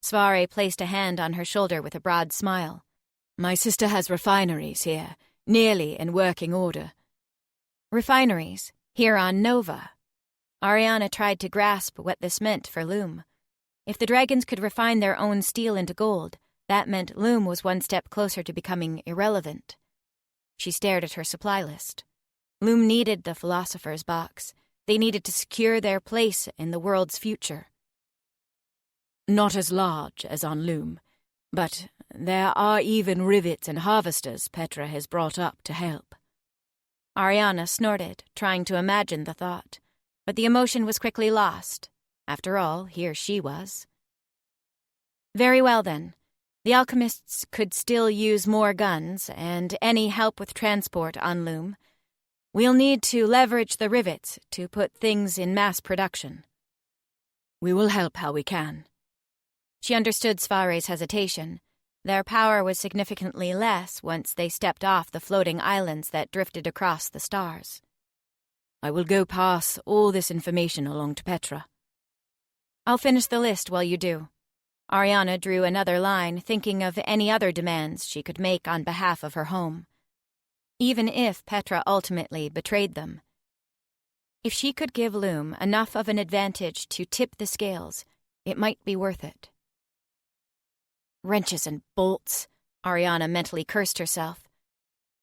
Cvareh placed a hand on her shoulder with a broad smile. My sister has refineries here, nearly in working order. Refineries? Here on Nova? Arianna tried to grasp what this meant for Loom. If the dragons could refine their own steel into gold, that meant Loom was one step closer to becoming irrelevant. She stared at her supply list. Loom needed the Philosopher's Box. They needed to secure their place in the world's future. Not as large as on Loom, but there are even rivets and harvesters Petra has brought up to help. Arianna snorted, trying to imagine the thought, but the emotion was quickly lost. After all, here she was. Very well, then. The alchemists could still use more guns and any help with transport on Loom. We'll need to leverage the rivets to put things in mass production. We will help how we can. She understood Cvareh's hesitation. Their power was significantly less once they stepped off the floating islands that drifted across the stars. I will go pass all this information along to Petra. I'll finish the list while you do. Arianna drew another line, thinking of any other demands she could make on behalf of her home. Even if Petra ultimately betrayed them. If she could give Loom enough of an advantage to tip the scales, it might be worth it. Wrenches and bolts, Arianna mentally cursed herself.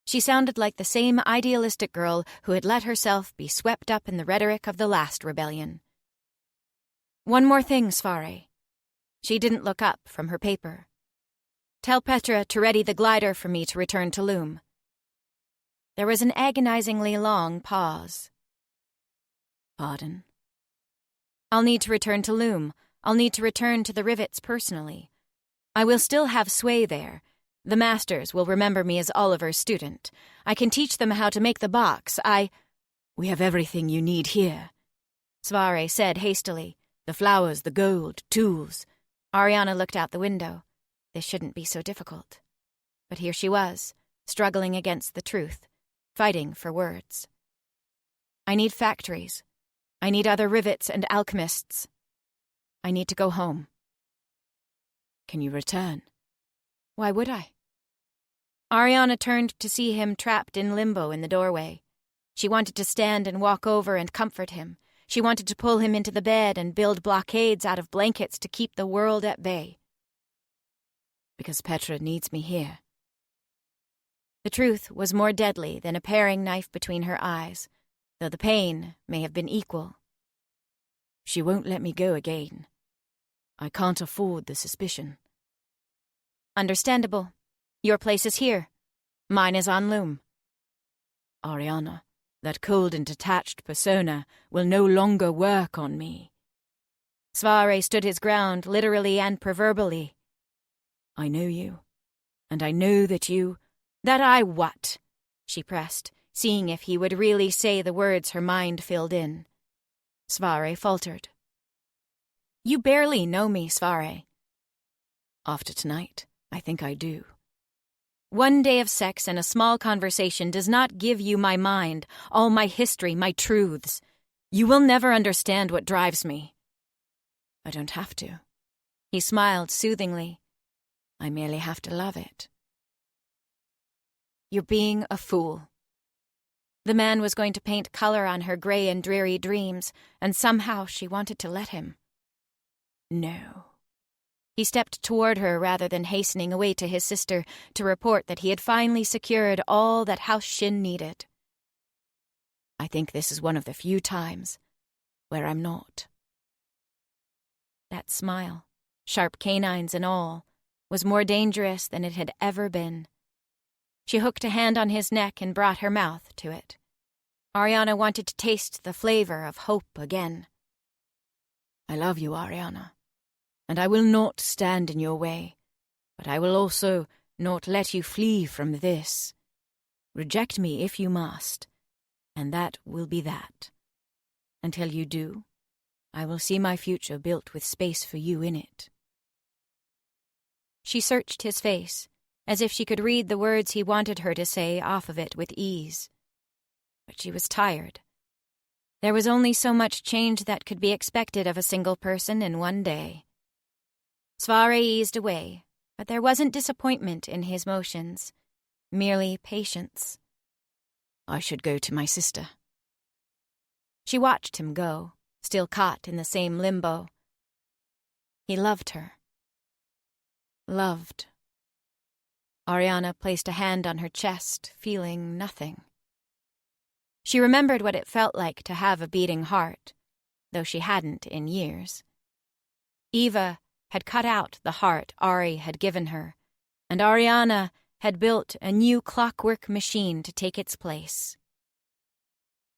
She sounded like the same idealistic girl who had let herself be swept up in the rhetoric of the last rebellion. One more thing, Cvareh. She didn't look up from her paper. Tell Petra to ready the glider for me to return to Loom. There was an agonizingly long pause. Pardon? I'll need to return to Loom. I'll need to return to the rivets personally. I will still have sway there. The masters will remember me as Oliver's student. I can teach them how to make the box. We have everything you need here, Cvareh said hastily. The flowers, the gold, tools. Arianna looked out the window. This shouldn't be so difficult. But here she was, struggling against the truth, fighting for words. I need factories. I need other rivets and alchemists. I need to go home. Can you return? Why would I? Arianna turned to see him trapped in limbo in the doorway. She wanted to stand and walk over and comfort him. She wanted to pull him into the bed and build blockades out of blankets to keep the world at bay. Because Petra needs me here. The truth was more deadly than a paring knife between her eyes, though the pain may have been equal. She won't let me go again. I can't afford the suspicion. Understandable. Your place is here. Mine is on Loom. Arianna, that cold and detached persona will no longer work on me. Cvareh stood his ground, literally and proverbially. I know you, and I know that you... That I what? She pressed, seeing if he would really say the words her mind filled in. Cvareh faltered. You barely know me, Cvareh. After tonight, I think I do. One day of sex and a small conversation does not give you my mind, all my history, my truths. You will never understand what drives me. I don't have to. He smiled soothingly. I merely have to love it. You're being a fool. The man was going to paint color on her gray and dreary dreams, and somehow she wanted to let him. No. He stepped toward her rather than hastening away to his sister to report that he had finally secured all that House Shin needed. I think this is one of the few times where I'm not. That smile, sharp canines and all, was more dangerous than it had ever been. She hooked a hand on his neck and brought her mouth to it. Arianna wanted to taste the flavor of hope again. I love you, Arianna, and I will not stand in your way, but I will also not let you flee from this. Reject me if you must, and that will be that. Until you do, I will see my future built with space for you in it. She searched his face, as if she could read the words he wanted her to say off of it with ease. But she was tired. There was only so much change that could be expected of a single person in one day. Cvareh eased away, but there wasn't disappointment in his motions, merely patience. I should go to my sister. She watched him go, still caught in the same limbo. He loved her. Loved. Arianna placed a hand on her chest, feeling nothing. She remembered what it felt like to have a beating heart, though she hadn't in years. Eva had cut out the heart Ari had given her, and Arianna had built a new clockwork machine to take its place.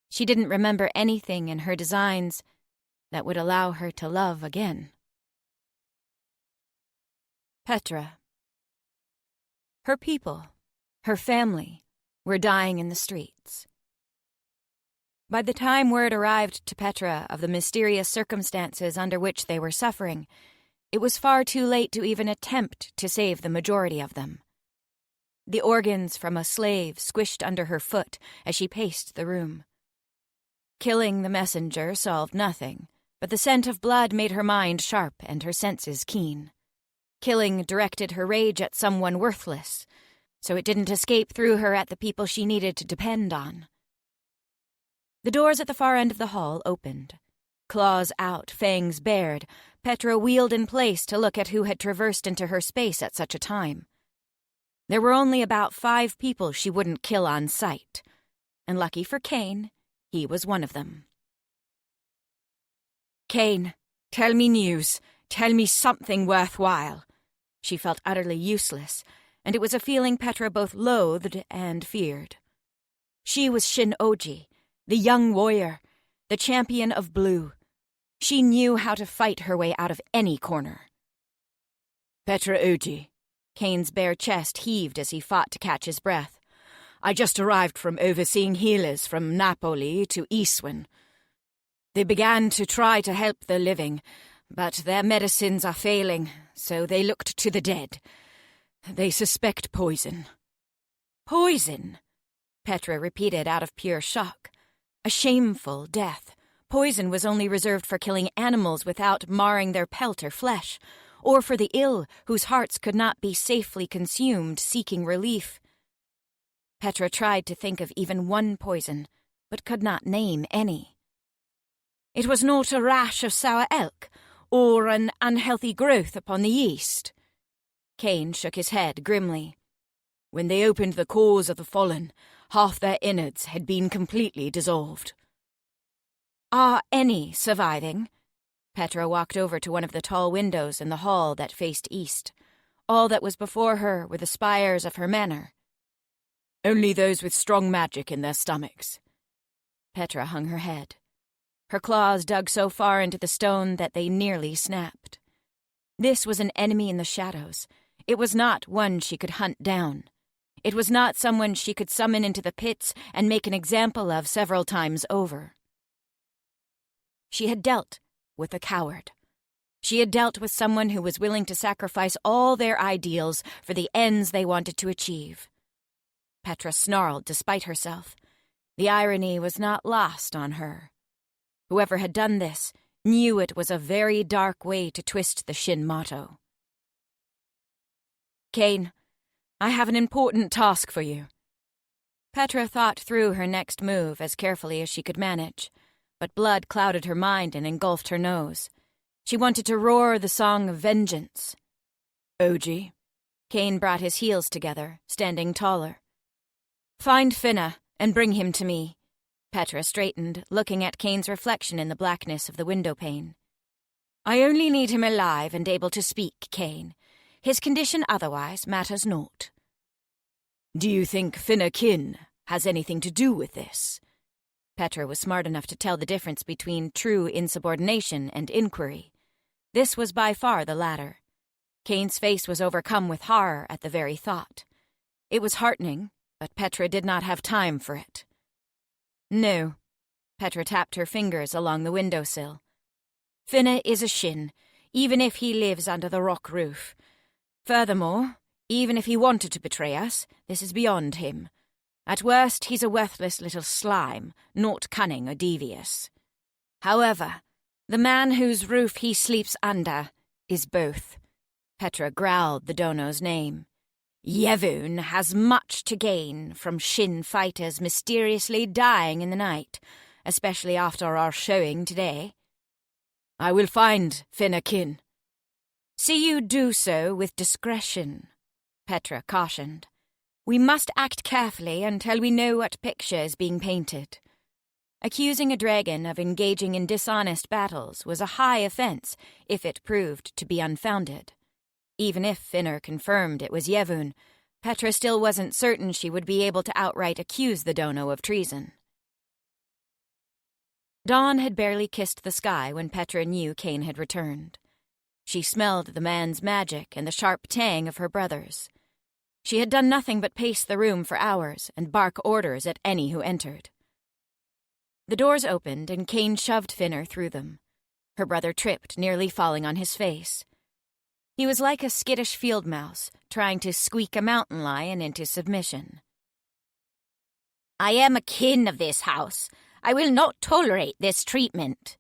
She didn't remember anything in her designs that would allow her to love again. Petra. Her people, her family, were dying in the streets. By the time word arrived to Petra of the mysterious circumstances under which they were suffering, it was far too late to even attempt to save the majority of them. The organs from a slave squished under her foot as she paced the room. Killing the messenger solved nothing, but the scent of blood made her mind sharp and her senses keen. Killing directed her rage at someone worthless, so it didn't escape through her at the people she needed to depend on. The doors at the far end of the hall opened. Claws out, fangs bared, Petra wheeled in place to look at who had traversed into her space at such a time. There were only about 5 people she wouldn't kill on sight, and lucky for Cain, he was one of them. Cain, tell me news. Tell me something worthwhile. She felt utterly useless, and it was a feeling Petra both loathed and feared. She was Shin-Oji, the young warrior, the champion of blue. She knew how to fight her way out of any corner. Petra Oji. Cain's bare chest heaved as he fought to catch his breath. I just arrived from overseeing healers from Napoli to Iswin. They began to try to help the living, but their medicines are failing, so they looked to the dead. They suspect poison. Poison? Petra repeated out of pure shock. A shameful death. Poison was only reserved for killing animals without marring their pelt or flesh, or for the ill whose hearts could not be safely consumed seeking relief. Petra tried to think of even one poison, but could not name any. It was not a rash of sour elk, or an unhealthy growth upon the yeast. Cain shook his head grimly. When they opened the cores of the fallen, half their innards had been completely dissolved. Are any surviving? Petra walked over to one of the tall windows in the hall that faced east. All that was before her were the spires of her manor. Only those with strong magic in their stomachs. Petra hung her head. Her claws dug so far into the stone that they nearly snapped. This was an enemy in the shadows. It was not one she could hunt down. It was not someone she could summon into the pits and make an example of several times over. She had dealt with a coward. She had dealt with someone who was willing to sacrifice all their ideals for the ends they wanted to achieve. Petra snarled despite herself. The irony was not lost on her. Whoever had done this knew it was a very dark way to twist the Shin motto. "Kane, I have an important task for you." Petra thought through her next move as carefully as she could manage, but blood clouded her mind and engulfed her nose. She wanted to roar the song of vengeance. "OG." Kane brought his heels together, standing taller. "Find Finna and bring him to me." Petra straightened, looking at Kane's reflection in the blackness of the windowpane. "I only need him alive and able to speak, Kane. His condition otherwise matters naught." "Do you think Finna Kin has anything to do with this?" Petra was smart enough to tell the difference between true insubordination and inquiry. This was by far the latter. Kane's face was overcome with horror at the very thought. It was heartening, but Petra did not have time for it. "No." Petra tapped her fingers along the windowsill. "Finna is a Shin, even if he lives under the rock roof. Furthermore, even if he wanted to betray us, this is beyond him. At worst, he's a worthless little slime, not cunning or devious. However, the man whose roof he sleeps under is both." Petra growled the dono's name. "Yevon has much to gain from Shin fighters mysteriously dying in the night, especially after our showing today." "I will find Finna Kin." "See you do so with discretion," Petra cautioned. "We must act carefully until we know what picture is being painted." Accusing a dragon of engaging in dishonest battles was a high offense if it proved to be unfounded. Even if Finner confirmed it was Yevon, Petra still wasn't certain she would be able to outright accuse the dono of treason. Dawn had barely kissed the sky when Petra knew Kane had returned. She smelled the man's magic and the sharp tang of her brother's. She had done nothing but pace the room for hours and bark orders at any who entered. The doors opened and Kane shoved Finner through them. Her brother tripped, nearly falling on his face. He was like a skittish field mouse, trying to squeak a mountain lion into submission. "I am a kin of this house. I will not tolerate this treatment."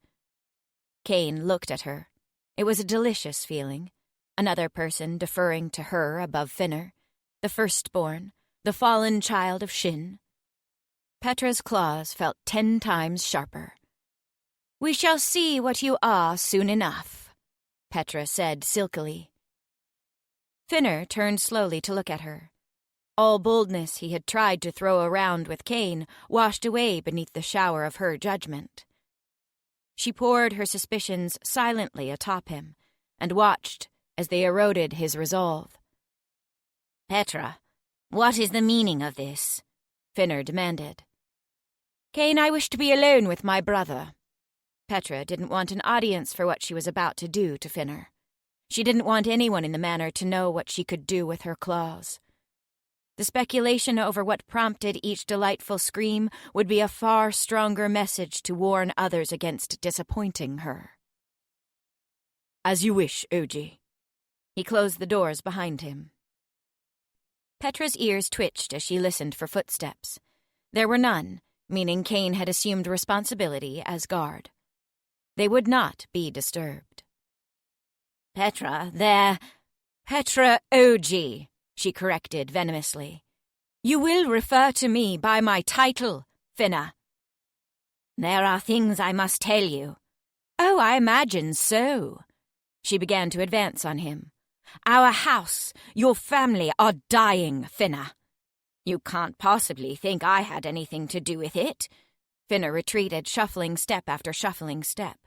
Kane looked at her. It was a delicious feeling. Another person deferring to her above Finner, the firstborn, the fallen child of Shin. Petra's claws felt 10 times sharper. "We shall see what you are soon enough," Petra said silkily. Finner turned slowly to look at her. All boldness he had tried to throw around with Kane washed away beneath the shower of her judgment. She poured her suspicions silently atop him and watched as they eroded his resolve. "Petra, what is the meaning of this?" Finner demanded. "Kane, I wish to be alone with my brother." Petra didn't want an audience for what she was about to do to Finner. She didn't want anyone in the manor to know what she could do with her claws. The speculation over what prompted each delightful scream would be a far stronger message to warn others against disappointing her. "As you wish, OG." He closed the doors behind him. Petra's ears twitched as she listened for footsteps. There were none, meaning Kane had assumed responsibility as guard. They would not be disturbed. "Petra, Petra OG," she corrected venomously. "You will refer to me by my title, Finna." "There are things I must tell you." "Oh, I imagine so." She began to advance on him. "Our house, your family are dying, Finna." "You can't possibly think I had anything to do with it." Finna retreated, shuffling step after shuffling step.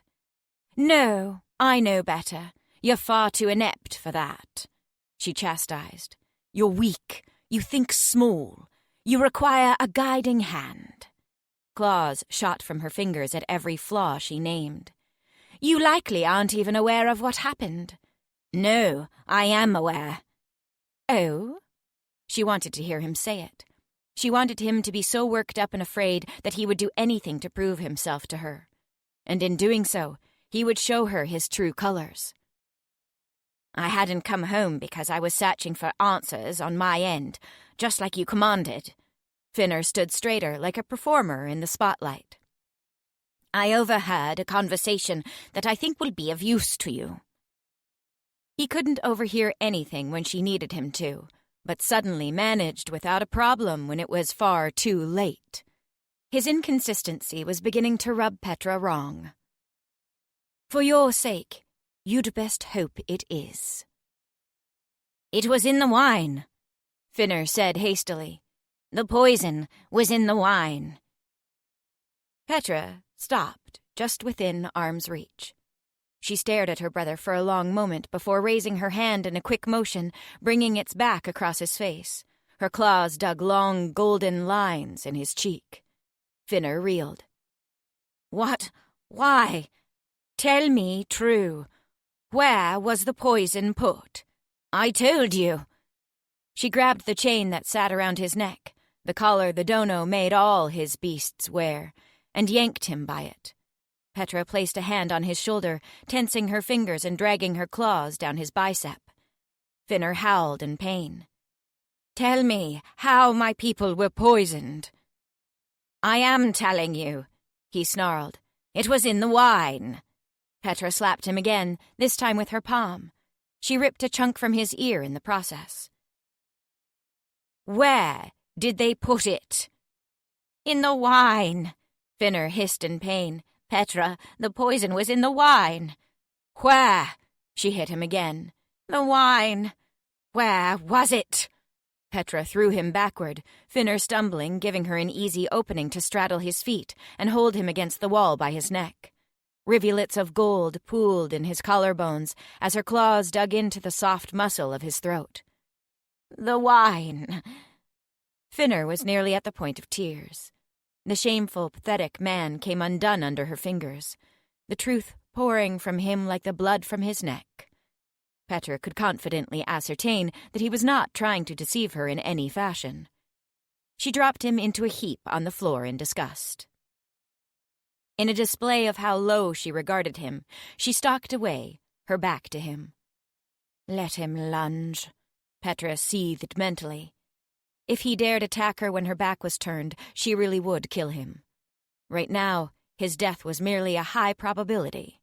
"No, I know better. You're far too inept for that," she chastised. "You're weak. You think small. You require a guiding hand." Claws shot from her fingers at every flaw she named. "You likely aren't even aware of what happened." "No, I am aware." "Oh?" She wanted to hear him say it. She wanted him to be so worked up and afraid that he would do anything to prove himself to her. And in doing so, he would show her his true colors. I hadn't come home because I was searching for answers on my end, just like you commanded." Finner stood straighter, like a performer in the spotlight. "I overheard a conversation that I think will be of use to you." He couldn't overhear anything when she needed him to, but suddenly managed without a problem when it was far too late. His inconsistency was beginning to rub Petra wrong. "For your sake, you'd best hope it is." "It was in the wine," Finner said hastily. "The poison was in the wine." Petra stopped just within arm's reach. She stared at her brother for a long moment before raising her hand in a quick motion, bringing its back across his face. Her claws dug long golden lines in his cheek. Finner reeled. "What? Why? Tell me true. Where was the poison put? I told you." She grabbed the chain that sat around his neck, the collar the dono made all his beasts wear, and yanked him by it. Petra placed a hand on his shoulder, tensing her fingers and dragging her claws down his bicep. Finner howled in pain. "Tell me how my people were poisoned." "I am telling you," he snarled. "It was in the wine." Petra slapped him again, this time with her palm. She ripped a chunk from his ear in the process. "Where did they put it?" "In the wine," Finner hissed in pain. "Petra, the poison was in the wine." "Where?" She hit him again. "The wine. Where was it?" Petra threw him backward, Finner stumbling, giving her an easy opening to straddle his feet and hold him against the wall by his neck. Rivulets of gold pooled in his collarbones as her claws dug into the soft muscle of his throat. "The wine." Finner was nearly at the point of tears. The shameful, pathetic man came undone under her fingers, the truth pouring from him like the blood from his neck. Petra could confidently ascertain that he was not trying to deceive her in any fashion. She dropped him into a heap on the floor in disgust. In a display of how low she regarded him, she stalked away, her back to him. Let him lunge, Petra seethed mentally. If he dared attack her when her back was turned, she really would kill him. Right now, his death was merely a high probability.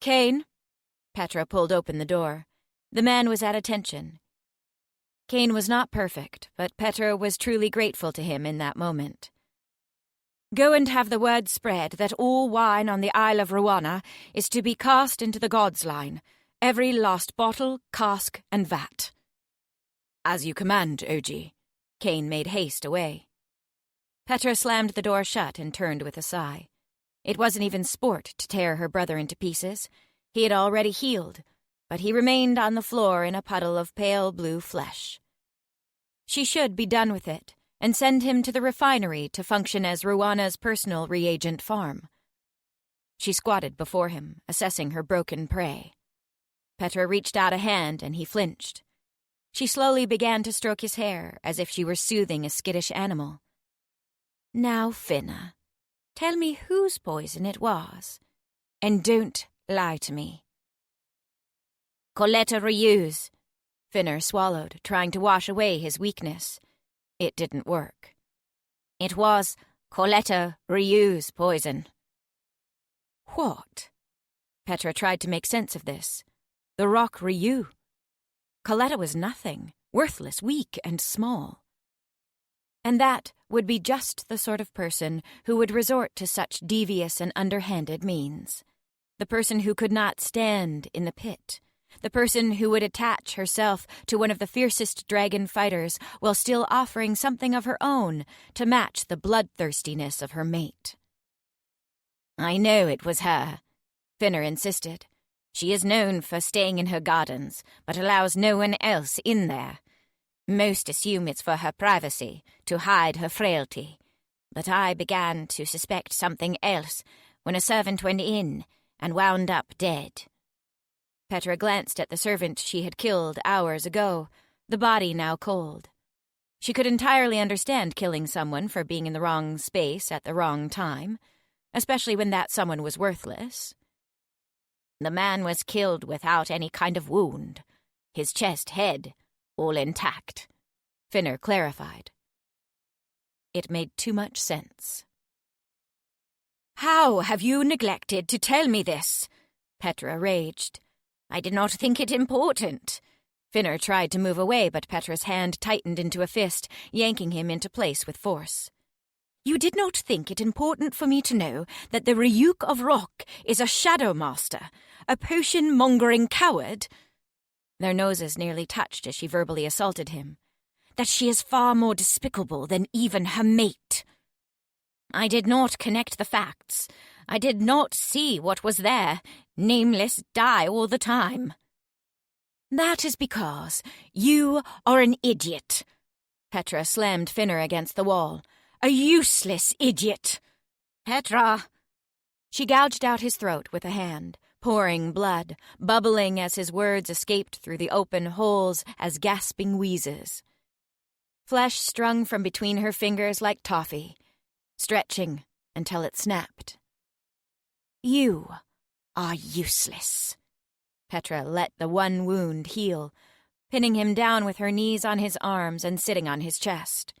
"Kane?" Petra pulled open the door. The man was at attention. Kane was not perfect, but Petra was truly grateful to him in that moment. "Go and have the word spread that all wine on the Isle of Arianna is to be cast into the gods' line, every lost bottle, cask, and vat." "As you command, OG." Kane made haste away. Petra slammed the door shut and turned with a sigh. It wasn't even sport to tear her brother into pieces. He had already healed, but he remained on the floor in a puddle of pale blue flesh. She should be done with it and send him to the refinery to function as Arianna's personal reagent farm. She squatted before him, assessing her broken prey. Petra reached out a hand and he flinched. She slowly began to stroke his hair as if she were soothing a skittish animal. "Now, Finner, tell me whose poison it was, and don't lie to me." "Coletta Ryu's." Finner swallowed, trying to wash away his weakness. It didn't work. "It was Coletta Ryu's poison." "What?" Petra tried to make sense of this. The rock Ryu. Coletta was nothing, worthless, weak, and small. And that would be just the sort of person who would resort to such devious and underhanded means. The person who could not stand in the pit. The person who would attach herself to one of the fiercest dragon fighters while still offering something of her own to match the bloodthirstiness of her mate. "I know it was her," Finner insisted. "She is known for staying in her gardens, but allows no one else in there. Most assume it's for her privacy, to hide her frailty. But I began to suspect something else when a servant went in and wound up dead." Petra glanced at the servant she had killed hours ago, the body now cold. She could entirely understand killing someone for being in the wrong space at the wrong time, especially when that someone was worthless. The man was killed without any kind of wound. His chest, head, all intact," Finner clarified. It made too much sense. "How have you neglected to tell me this?" Petra raged. "I did not think it important." Finner tried to move away, but Petra's hand tightened into a fist, yanking him into place with force. "You did not think it important for me to know that the Ryuk of Rock is a shadow master, a potion-mongering coward?" Their noses nearly touched as she verbally assaulted him. "That she is far more despicable than even her mate?" "I did not connect the facts. I did not see what was there. Nameless die all the time." "That is because you are an idiot." Petra slammed Finner against the wall. "A useless idiot." "Petra!" She gouged out his throat with a hand, pouring blood, bubbling as his words escaped through the open holes as gasping wheezes. Flesh strung from between her fingers like toffee, stretching until it snapped. "You are useless." Petra let the one wound heal, pinning him down with her knees on his arms and sitting on his chest.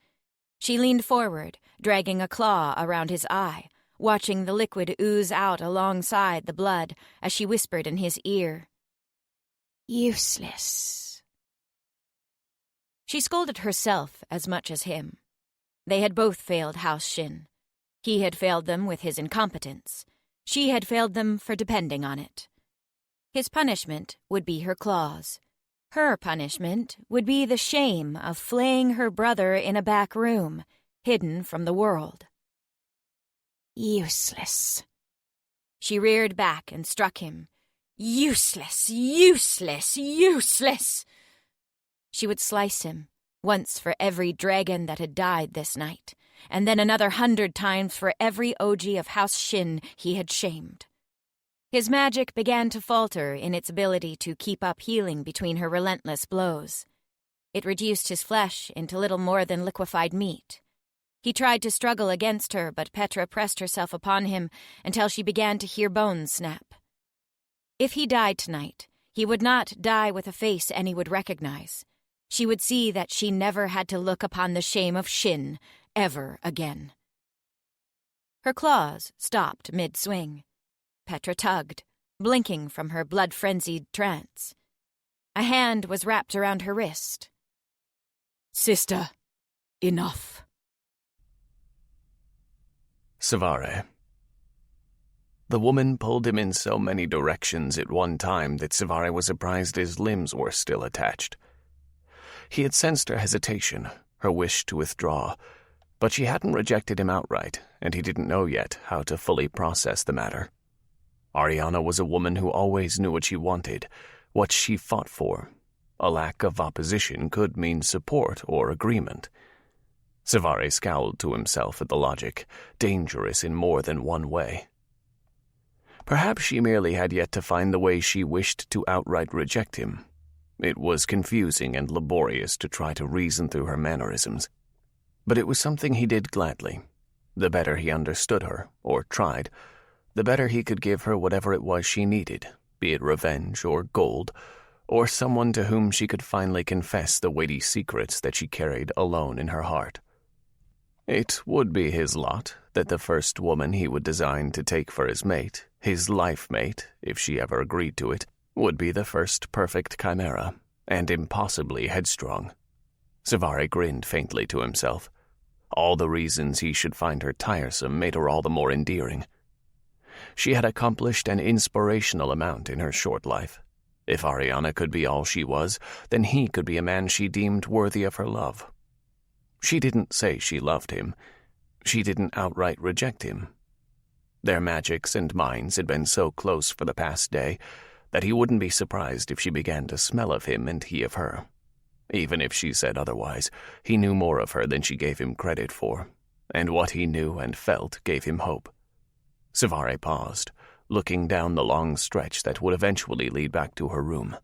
She leaned forward, dragging a claw around his eye, watching the liquid ooze out alongside the blood as she whispered in his ear. "Useless." She scolded herself as much as him. They had both failed House Shin. He had failed them with his incompetence. She had failed them for depending on it. His punishment would be her claws. Her punishment would be the shame of flaying her brother in a back room, hidden from the world. "Useless." She reared back and struck him. "Useless, useless, useless." She would slice him, once for every dragon that had died this night, and then another 100 times for every OG of House Shin he had shamed. His magic began to falter in its ability to keep up healing between her relentless blows. It reduced his flesh into little more than liquefied meat. He tried to struggle against her, but Petra pressed herself upon him until she began to hear bones snap. If he died tonight, he would not die with a face any would recognize. She would see that she never had to look upon the shame of Shin ever again. Her claws stopped mid-swing. Petra tugged, blinking from her blood-frenzied trance. A hand was wrapped around her wrist. "Sister, enough." Cvareh. The woman pulled him in so many directions at one time that Cvareh was surprised his limbs were still attached. He had sensed her hesitation, her wish to withdraw, but she hadn't rejected him outright, and he didn't know yet how to fully process the matter. Arianna was a woman who always knew what she wanted, what she fought for. A lack of opposition could mean support or agreement. Cvareh scowled to himself at the logic, dangerous in more than one way. Perhaps she merely had yet to find the way she wished to outright reject him. It was confusing and laborious to try to reason through her mannerisms. But it was something he did gladly. The better he understood her, or tried, the better he could give her whatever it was she needed, be it revenge or gold, or someone to whom she could finally confess the weighty secrets that she carried alone in her heart. It would be his lot that the first woman he would design to take for his mate, his life mate, if she ever agreed to it, would be the first perfect chimera, and impossibly headstrong. Cvareh grinned faintly to himself. All the reasons he should find her tiresome made her all the more endearing. She had accomplished an inspirational amount in her short life. If Arianna could be all she was, then he could be a man she deemed worthy of her love. She didn't say she loved him. She didn't outright reject him. Their magics and minds had been so close for the past day that he wouldn't be surprised if she began to smell of him and he of her. Even if she said otherwise, he knew more of her than she gave him credit for, and what he knew and felt gave him hope. Cvareh paused, looking down the long stretch that would eventually lead back to her room.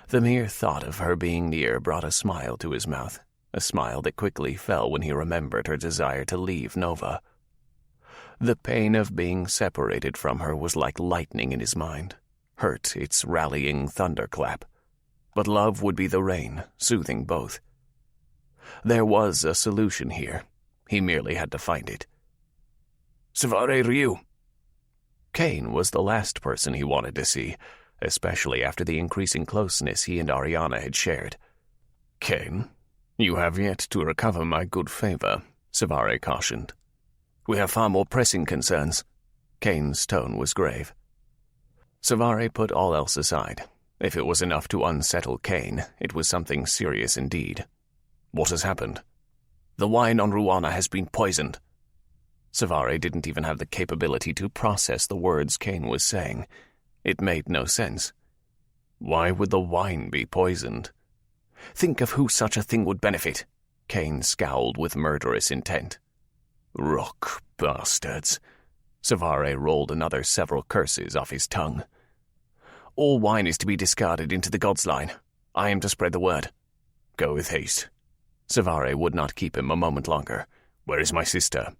The mere thought of her being near brought a smile to his mouth, a smile that quickly fell when he remembered her desire to leave Nova. The pain of being separated from her was like lightning in his mind, hurt its rallying thunderclap. But love would be the rain, soothing both. There was a solution here. He merely had to find it. Cvareh Ryu. Cain was the last person he wanted to see, especially after the increasing closeness he and Arianna had shared. Cain, you have yet to recover my good favor, Cvareh cautioned. We have far more pressing concerns. Cain's tone was grave. Cvareh put all else aside. If it was enough to unsettle Cain, it was something serious indeed. What has happened? The wine on Ruana has been poisoned. Cvareh didn't even have the capability to process the words Cain was saying. It made no sense. Why would the wine be poisoned? Think of who such a thing would benefit. Cain scowled with murderous intent. Rock bastards. Cvareh rolled another several curses off his tongue. All wine is to be discarded into the gods' line. I am to spread the word. Go with haste. Cvareh would not keep him a moment longer. Where is my sister?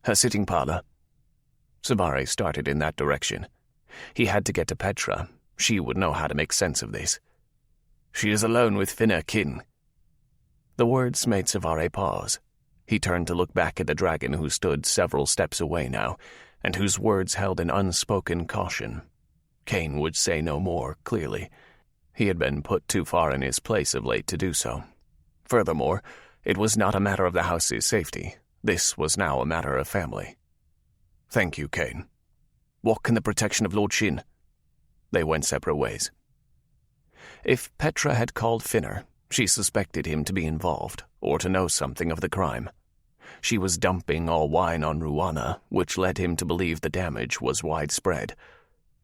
Her sitting parlor. Cvareh started in that direction. He had to get to Petra. She would know how to make sense of this. She is alone with Finna kin. The words made Cvareh pause. He turned to look back at the dragon who stood several steps away now, and whose words held an unspoken caution. Cain would say no more, clearly. He had been put too far in his place of late to do so. Furthermore, it was not a matter of the house's safety. This was now a matter of family. Thank you, Cain. Walk in the protection of Lord Shin. They went separate ways. If Petra had called Finner, she suspected him to be involved, or to know something of the crime. She was dumping all wine on Ruana, which led him to believe the damage was widespread.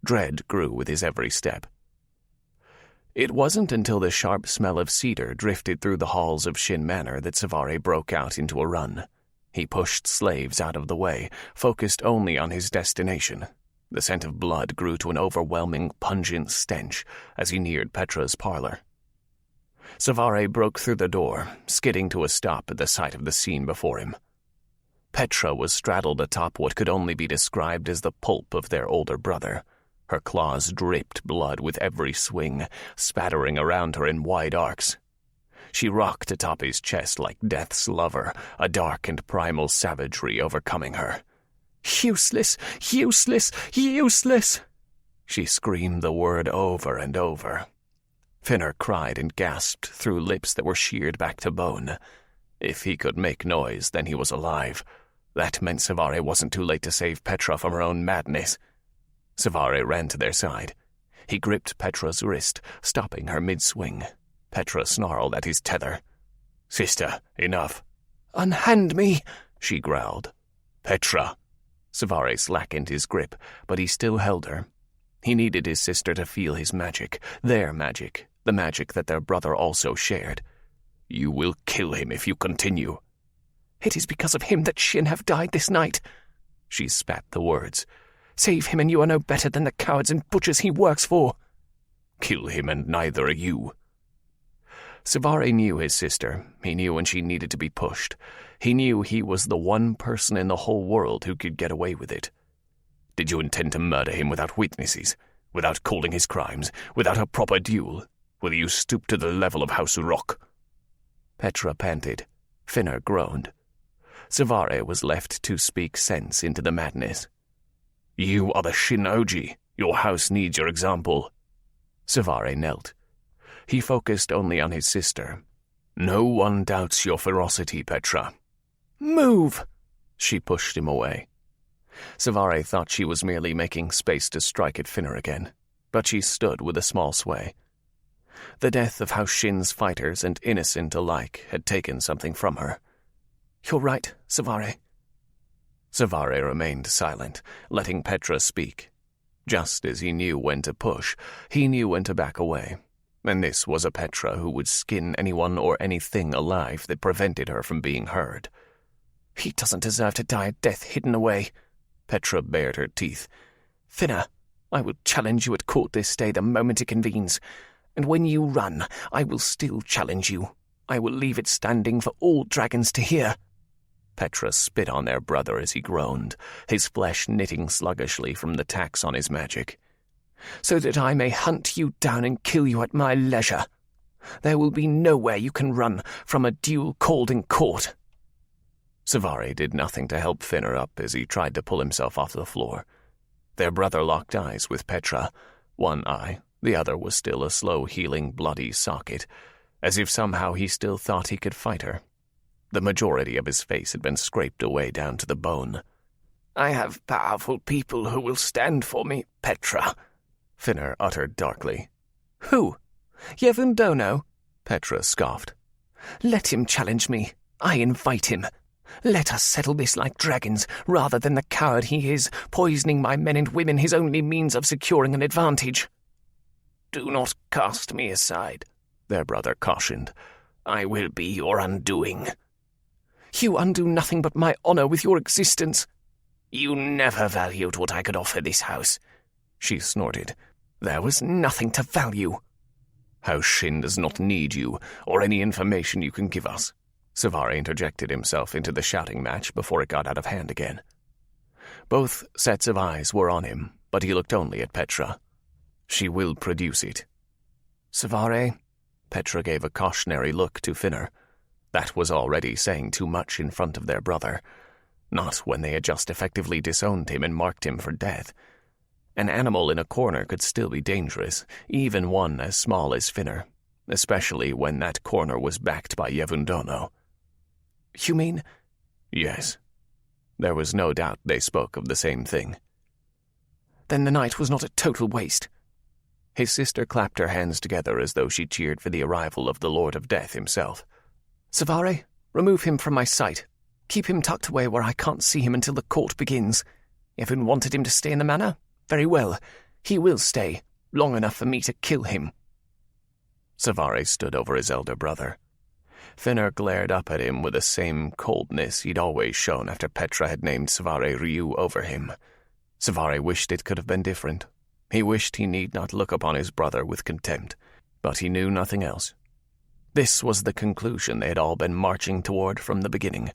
Dread grew with his every step. It wasn't until the sharp smell of cedar drifted through the halls of Shin Manor that Cvareh broke out into a run. He pushed slaves out of the way, focused only on his destination. The scent of blood grew to an overwhelming, pungent stench as he neared Petra's parlor. Cvareh broke through the door, skidding to a stop at the sight of the scene before him. Petra was straddled atop what could only be described as the pulp of their older brother. Her claws dripped blood with every swing, spattering around her in wide arcs. She rocked atop his chest like death's lover, a dark and primal savagery overcoming her. Useless! Useless! Useless! She screamed the word over and over. Finner cried and gasped through lips that were sheared back to bone. If he could make noise, then he was alive. That meant Cvareh wasn't too late to save Petra from her own madness. Cvareh ran to their side. He gripped Petra's wrist, stopping her mid-swing. Petra snarled at his tether. Sister, enough. Unhand me, she growled. Petra. Cvareh slackened his grip, but he still held her. He needed his sister to feel his magic, their magic, the magic that their brother also shared. You will kill him if you continue. It is because of him that Shin have died this night. She spat the words. Save him and you are no better than the cowards and butchers he works for. Kill him and neither are you. Cvareh knew his sister. He knew when she needed to be pushed. He knew he was the one person in the whole world who could get away with it. Did you intend to murder him without witnesses, without calling his crimes, without a proper duel? Will you stoop to the level of House Rock? Petra panted. Finner groaned. Cvareh was left to speak sense into the madness. You are the Shin Oji. Your house needs your example. Cvareh knelt. He focused only on his sister. No one doubts your ferocity, Petra. Move! She pushed him away. Cvareh thought she was merely making space to strike at Finner again, but she stood with a small sway. The death of House Shin's fighters and innocent alike had taken something from her. You're right, Cvareh. Cvareh remained silent, letting Petra speak. Just as he knew when to push, he knew when to back away. And this was a Petra who would skin anyone or anything alive that prevented her from being heard. He doesn't deserve to die a death hidden away. Petra bared her teeth. Finner, I will challenge you at court this day the moment it convenes. And when you run, I will still challenge you. I will leave it standing for all dragons to hear. Petra spit on their brother as he groaned, his flesh knitting sluggishly from the tax on his magic. "So that I may hunt you down and kill you at my leisure. There will be nowhere you can run from a duel called in court." Cvareh did nothing to help Finner up as he tried to pull himself off the floor. Their brother locked eyes with Petra. One eye, the other was still a slow-healing bloody socket, as if somehow he still thought he could fight her. The majority of his face had been scraped away down to the bone. "I have powerful people who will stand for me, Petra," Finner uttered darkly. "Who? Yevon Dono?" Petra scoffed. "Let him challenge me. I invite him. Let us settle this like dragons, rather than the coward he is, poisoning my men and women, his only means of securing an advantage." "Do not cast me aside," their brother cautioned. "I will be your undoing." "You undo nothing but my honor with your existence." "You never valued what I could offer this house," she snorted. "There was nothing to value." "How Shin does not need you, or any information you can give us." Cvareh interjected himself into the shouting match before it got out of hand again. Both sets of eyes were on him, but he looked only at Petra. "She will produce it." "Cvareh," Petra gave a cautionary look to Finner. That was already saying too much in front of their brother. Not when they had just effectively disowned him and marked him for death. An animal in a corner could still be dangerous, even one as small as Finner, especially when that corner was backed by Yevon Dono. "You mean—" "Yes." There was no doubt they spoke of the same thing. "Then the night was not a total waste." His sister clapped her hands together as though she cheered for the arrival of the Lord of Death himself. "Cvareh, remove him from my sight. Keep him tucked away where I can't see him until the court begins. Yevon wanted him to stay in the manor? Very well. He will stay, long enough for me to kill him." Cvareh stood over his elder brother. Finner glared up at him with the same coldness he'd always shown after Petra had named Cvareh Ryu over him. Cvareh wished it could have been different. He wished he need not look upon his brother with contempt, but he knew nothing else. This was the conclusion they had all been marching toward from the beginning.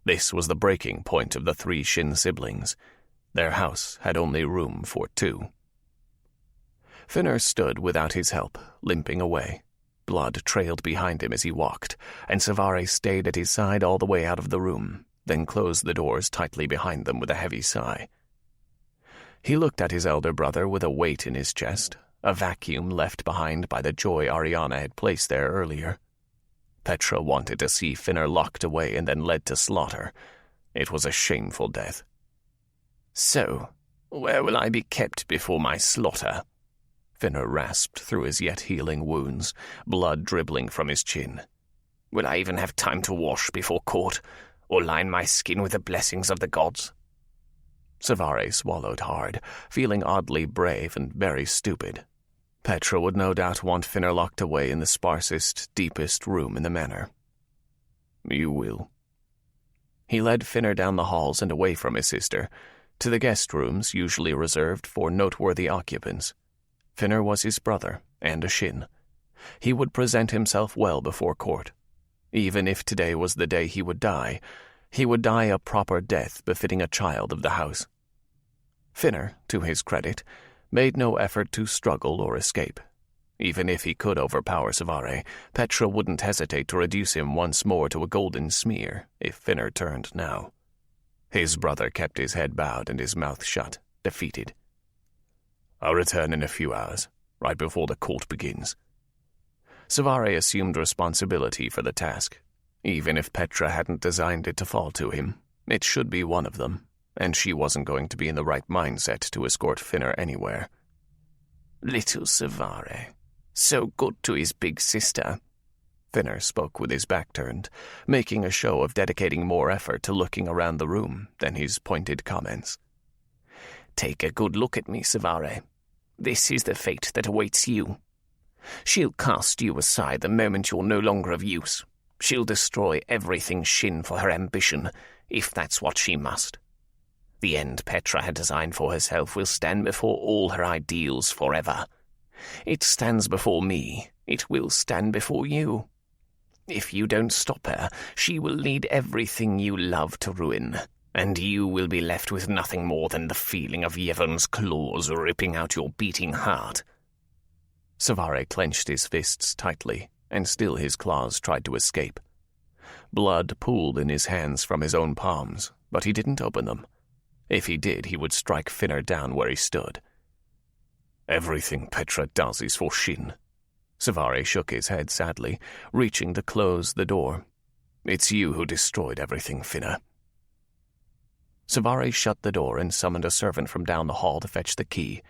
This was the breaking point of the 3 Shin siblings. Their house had only room for 2. Finner stood without his help, limping away. Blood trailed behind him as he walked, and Cvareh stayed at his side all the way out of the room, then closed the doors tightly behind them with a heavy sigh. He looked at his elder brother with a weight in his chest, a vacuum left behind by the joy Arianna had placed there earlier. Petra wanted to see Finner locked away and then led to slaughter. It was a shameful death. "So, where will I be kept before my slaughter?" Finner rasped through his yet healing wounds, blood dribbling from his chin. "Will I even have time to wash before court, or line my skin with the blessings of the gods?" Cvareh swallowed hard, feeling oddly brave and very stupid. Petra would no doubt want Finner locked away in the sparsest, deepest room in the manor. "You will." He led Finner down the halls and away from his sister, to the guest rooms usually reserved for noteworthy occupants. Finner was his brother, and a Shin. He would present himself well before court. Even if today was the day he would die a proper death befitting a child of the house. Finner, to his credit, made no effort to struggle or escape. Even if he could overpower Cvareh, Petra wouldn't hesitate to reduce him once more to a golden smear if Finner turned now. His brother kept his head bowed and his mouth shut, defeated. "I'll return in a few hours, right before the court begins." Cvareh assumed responsibility for the task. Even if Petra hadn't designed it to fall to him, it should be one of them, and she wasn't going to be in the right mindset to escort Finner anywhere. "Little Cvareh, so good to his big sister." Finner spoke with his back turned, making a show of dedicating more effort to looking around the room than his pointed comments. "Take a good look at me, Cvareh. This is the fate that awaits you. She'll cast you aside the moment you're no longer of use. She'll destroy everything Shin for her ambition, if that's what she must. The end Petra had designed for herself will stand before all her ideals forever. It stands before me. It will stand before you. If you don't stop her, she will lead everything you love to ruin, and you will be left with nothing more than the feeling of Yevon's claws ripping out your beating heart." Cvareh clenched his fists tightly, and still his claws tried to escape. Blood pooled in his hands from his own palms, but he didn't open them. If he did, he would strike Finner down where he stood. "Everything Petra does is for Shin." Cvareh shook his head sadly, reaching to close the door. "It's you who destroyed everything, Finner." Cvareh shut the door and summoned a servant from down the hall to fetch the key.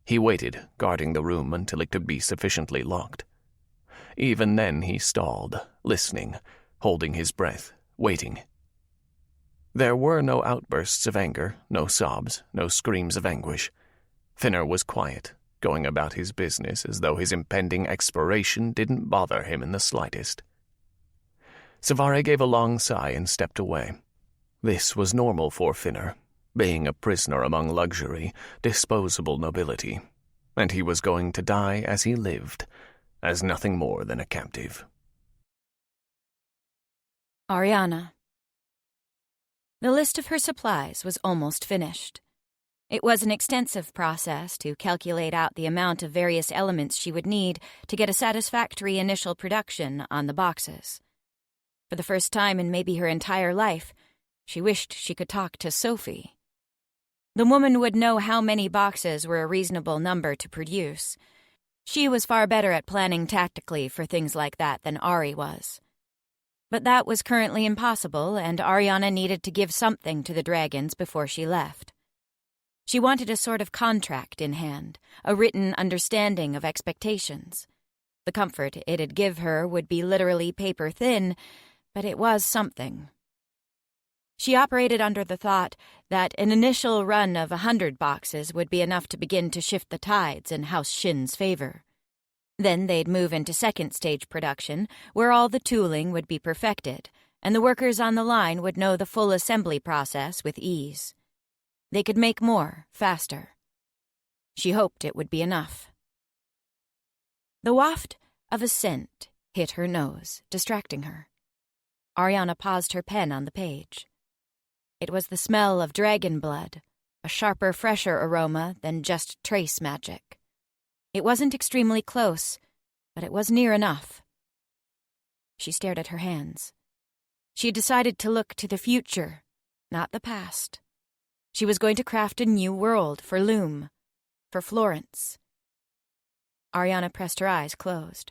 He waited, guarding the room until it could be sufficiently locked. Even then he stalled, listening, holding his breath, waiting. There were no outbursts of anger, no sobs, no screams of anguish. Finner was quiet, going about his business as though his impending expiration didn't bother him in the slightest. Cvareh gave a long sigh and stepped away. This was normal for Finner, being a prisoner among luxury, disposable nobility, and he was going to die as he lived, as nothing more than a captive. Arianna. The list of her supplies was almost finished. It was an extensive process to calculate out the amount of various elements she would need to get a satisfactory initial production on the boxes. For the first time in maybe her entire life, she wished she could talk to Sophie. The woman would know how many boxes were a reasonable number to produce. She was far better at planning tactically for things like that than Ari was. But that was currently impossible, and Arianna needed to give something to the dragons before she left. She wanted a sort of contract in hand, a written understanding of expectations. The comfort it'd give her would be literally paper thin, but it was something. She operated under the thought that an initial run of 100 boxes would be enough to begin to shift the tides in House Shin's favor. Then they'd move into second-stage production, where all the tooling would be perfected, and the workers on the line would know the full assembly process with ease. They could make more, faster. She hoped it would be enough. The waft of a scent hit her nose, distracting her. Arianna paused her pen on the page. It was the smell of dragon blood, a sharper, fresher aroma than just trace magic. It wasn't extremely close, but it was near enough. She stared at her hands. She decided to look to the future, not the past. She was going to craft a new world for Loom, for Florence. Arianna pressed her eyes closed.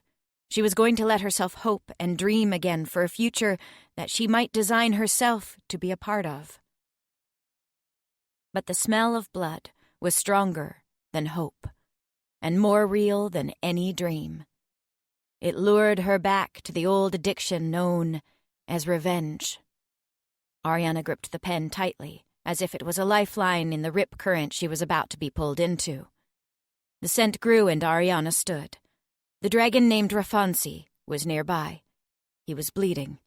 She was going to let herself hope and dream again for a future that she might design herself to be a part of. But the smell of blood was stronger than hope, and more real than any dream. It lured her back to the old addiction known as revenge. Arianna gripped the pen tightly, as if it was a lifeline in the rip current she was about to be pulled into. The scent grew and Arianna stood. The dragon named Rafansi was nearby. He was bleeding.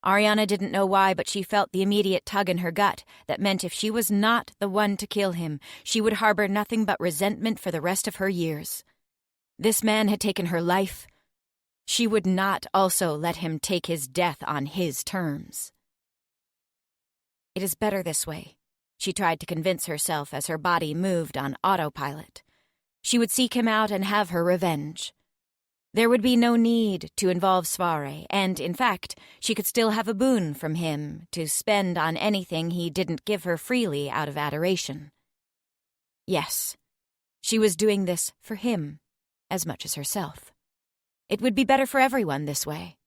Arianna didn't know why, but she felt the immediate tug in her gut that meant if she was not the one to kill him, she would harbor nothing but resentment for the rest of her years. This man had taken her life. She would not also let him take his death on his terms. It is better this way, she tried to convince herself as her body moved on autopilot. She would seek him out and have her revenge. There would be no need to involve Cvareh, and, in fact, she could still have a boon from him to spend on anything he didn't give her freely out of adoration. Yes, she was doing this for him, as much as herself. It would be better for everyone this way.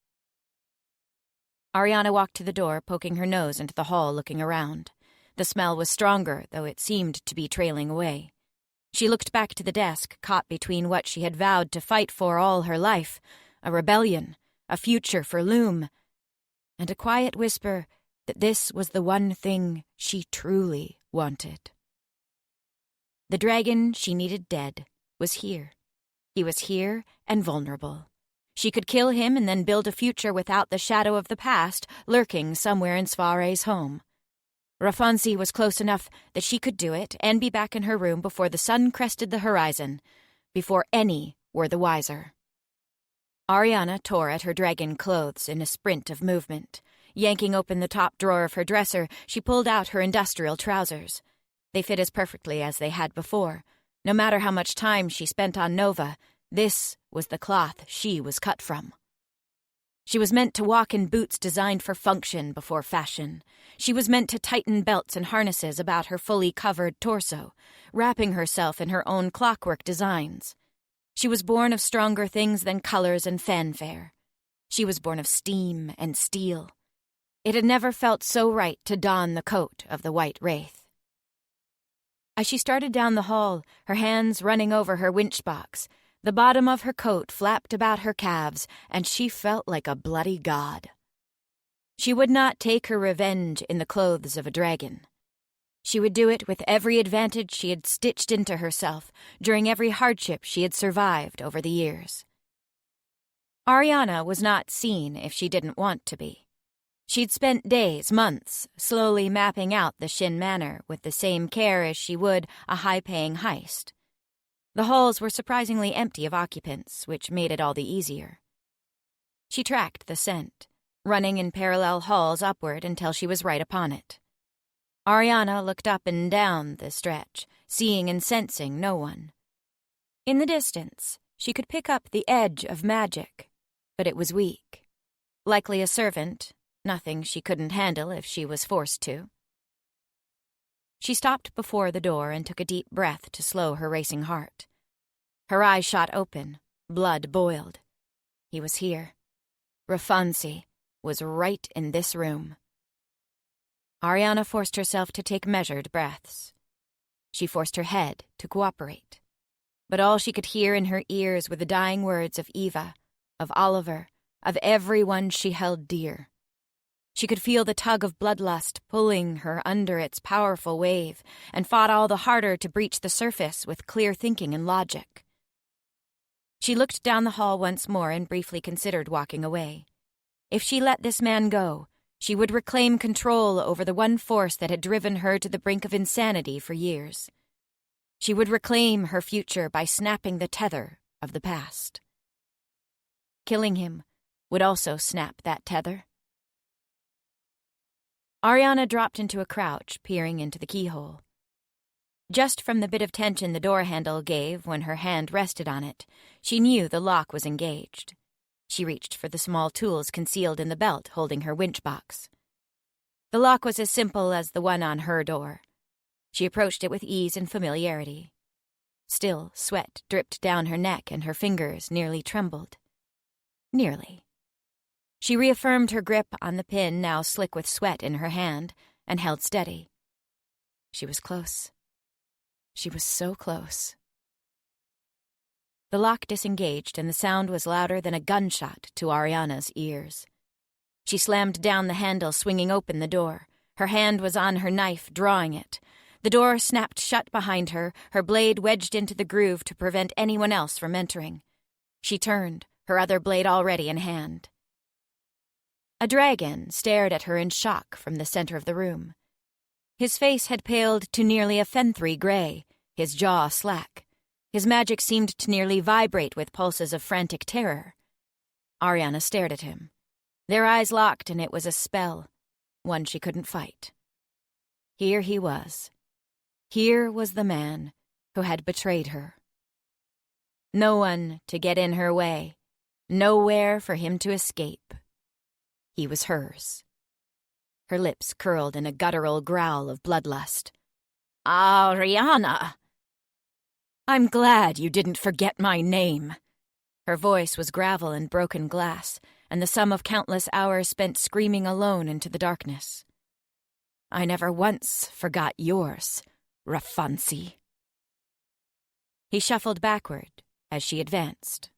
Arianna walked to the door, poking her nose into the hall, looking around. The smell was stronger, though it seemed to be trailing away. She looked back to the desk, caught between what she had vowed to fight for all her life, a rebellion, a future for Loom, and a quiet whisper that this was the one thing she truly wanted. The dragon she needed dead was here. He was here and vulnerable. She could kill him and then build a future without the shadow of the past lurking somewhere in Cvareh's home. Rafansi was close enough that she could do it and be back in her room before the sun crested the horizon, before any were the wiser. Arianna tore at her dragon clothes in a sprint of movement. Yanking open the top drawer of her dresser, she pulled out her industrial trousers. They fit as perfectly as they had before. No matter how much time she spent on Nova, this was the cloth she was cut from. She was meant to walk in boots designed for function before fashion. She was meant to tighten belts and harnesses about her fully covered torso, wrapping herself in her own clockwork designs. She was born of stronger things than colors and fanfare. She was born of steam and steel. It had never felt so right to don the coat of the White Wraith. As she started down the hall, her hands running over her winch box, the bottom of her coat flapped about her calves, and she felt like a bloody god. She would not take her revenge in the clothes of a dragon. She would do it with every advantage she had stitched into herself during every hardship she had survived over the years. Arianna was not seen if she didn't want to be. She'd spent days, months, slowly mapping out the Shin Manor with the same care as she would a high-paying heist. The halls were surprisingly empty of occupants, which made it all the easier. She tracked the scent, running in parallel halls upward until she was right upon it. Arianna looked up and down the stretch, seeing and sensing no one. In the distance, she could pick up the edge of magic, but it was weak. Likely a servant, nothing she couldn't handle if she was forced to. She stopped before the door and took a deep breath to slow her racing heart. Her eyes shot open, blood boiled. He was here. Rafansi was right in this room. Arianna forced herself to take measured breaths. She forced her head to cooperate. But all she could hear in her ears were the dying words of Eva, of Oliver, of everyone she held dear. She could feel the tug of bloodlust pulling her under its powerful wave, and fought all the harder to breach the surface with clear thinking and logic. She looked down the hall once more and briefly considered walking away. If she let this man go, she would reclaim control over the one force that had driven her to the brink of insanity for years. She would reclaim her future by snapping the tether of the past. Killing him would also snap that tether. Arianna dropped into a crouch, peering into the keyhole. Just from the bit of tension the door handle gave when her hand rested on it, she knew the lock was engaged. She reached for the small tools concealed in the belt holding her winch box. The lock was as simple as the one on her door. She approached it with ease and familiarity. Still, sweat dripped down her neck and her fingers nearly trembled. Nearly. She reaffirmed her grip on the pin, now slick with sweat, in her hand, and held steady. She was close. She was so close. The lock disengaged, and the sound was louder than a gunshot to Arianna's ears. She slammed down the handle, swinging open the door. Her hand was on her knife, drawing it. The door snapped shut behind her, her blade wedged into the groove to prevent anyone else from entering. She turned, her other blade already in hand. A dragon stared at her in shock from the center of the room. His face had paled to nearly a fenthry gray, his jaw slack. His magic seemed to nearly vibrate with pulses of frantic terror. Arianna stared at him. Their eyes locked, and it was a spell, one she couldn't fight. Here he was. Here was the man who had betrayed her. No one to get in her way, nowhere for him to escape. He was hers. Her lips curled in a guttural growl of bloodlust. Arianna! I'm glad you didn't forget my name. Her voice was gravel and broken glass, and the sum of countless hours spent screaming alone into the darkness. I never once forgot yours, Rafansi. He shuffled backward as she advanced.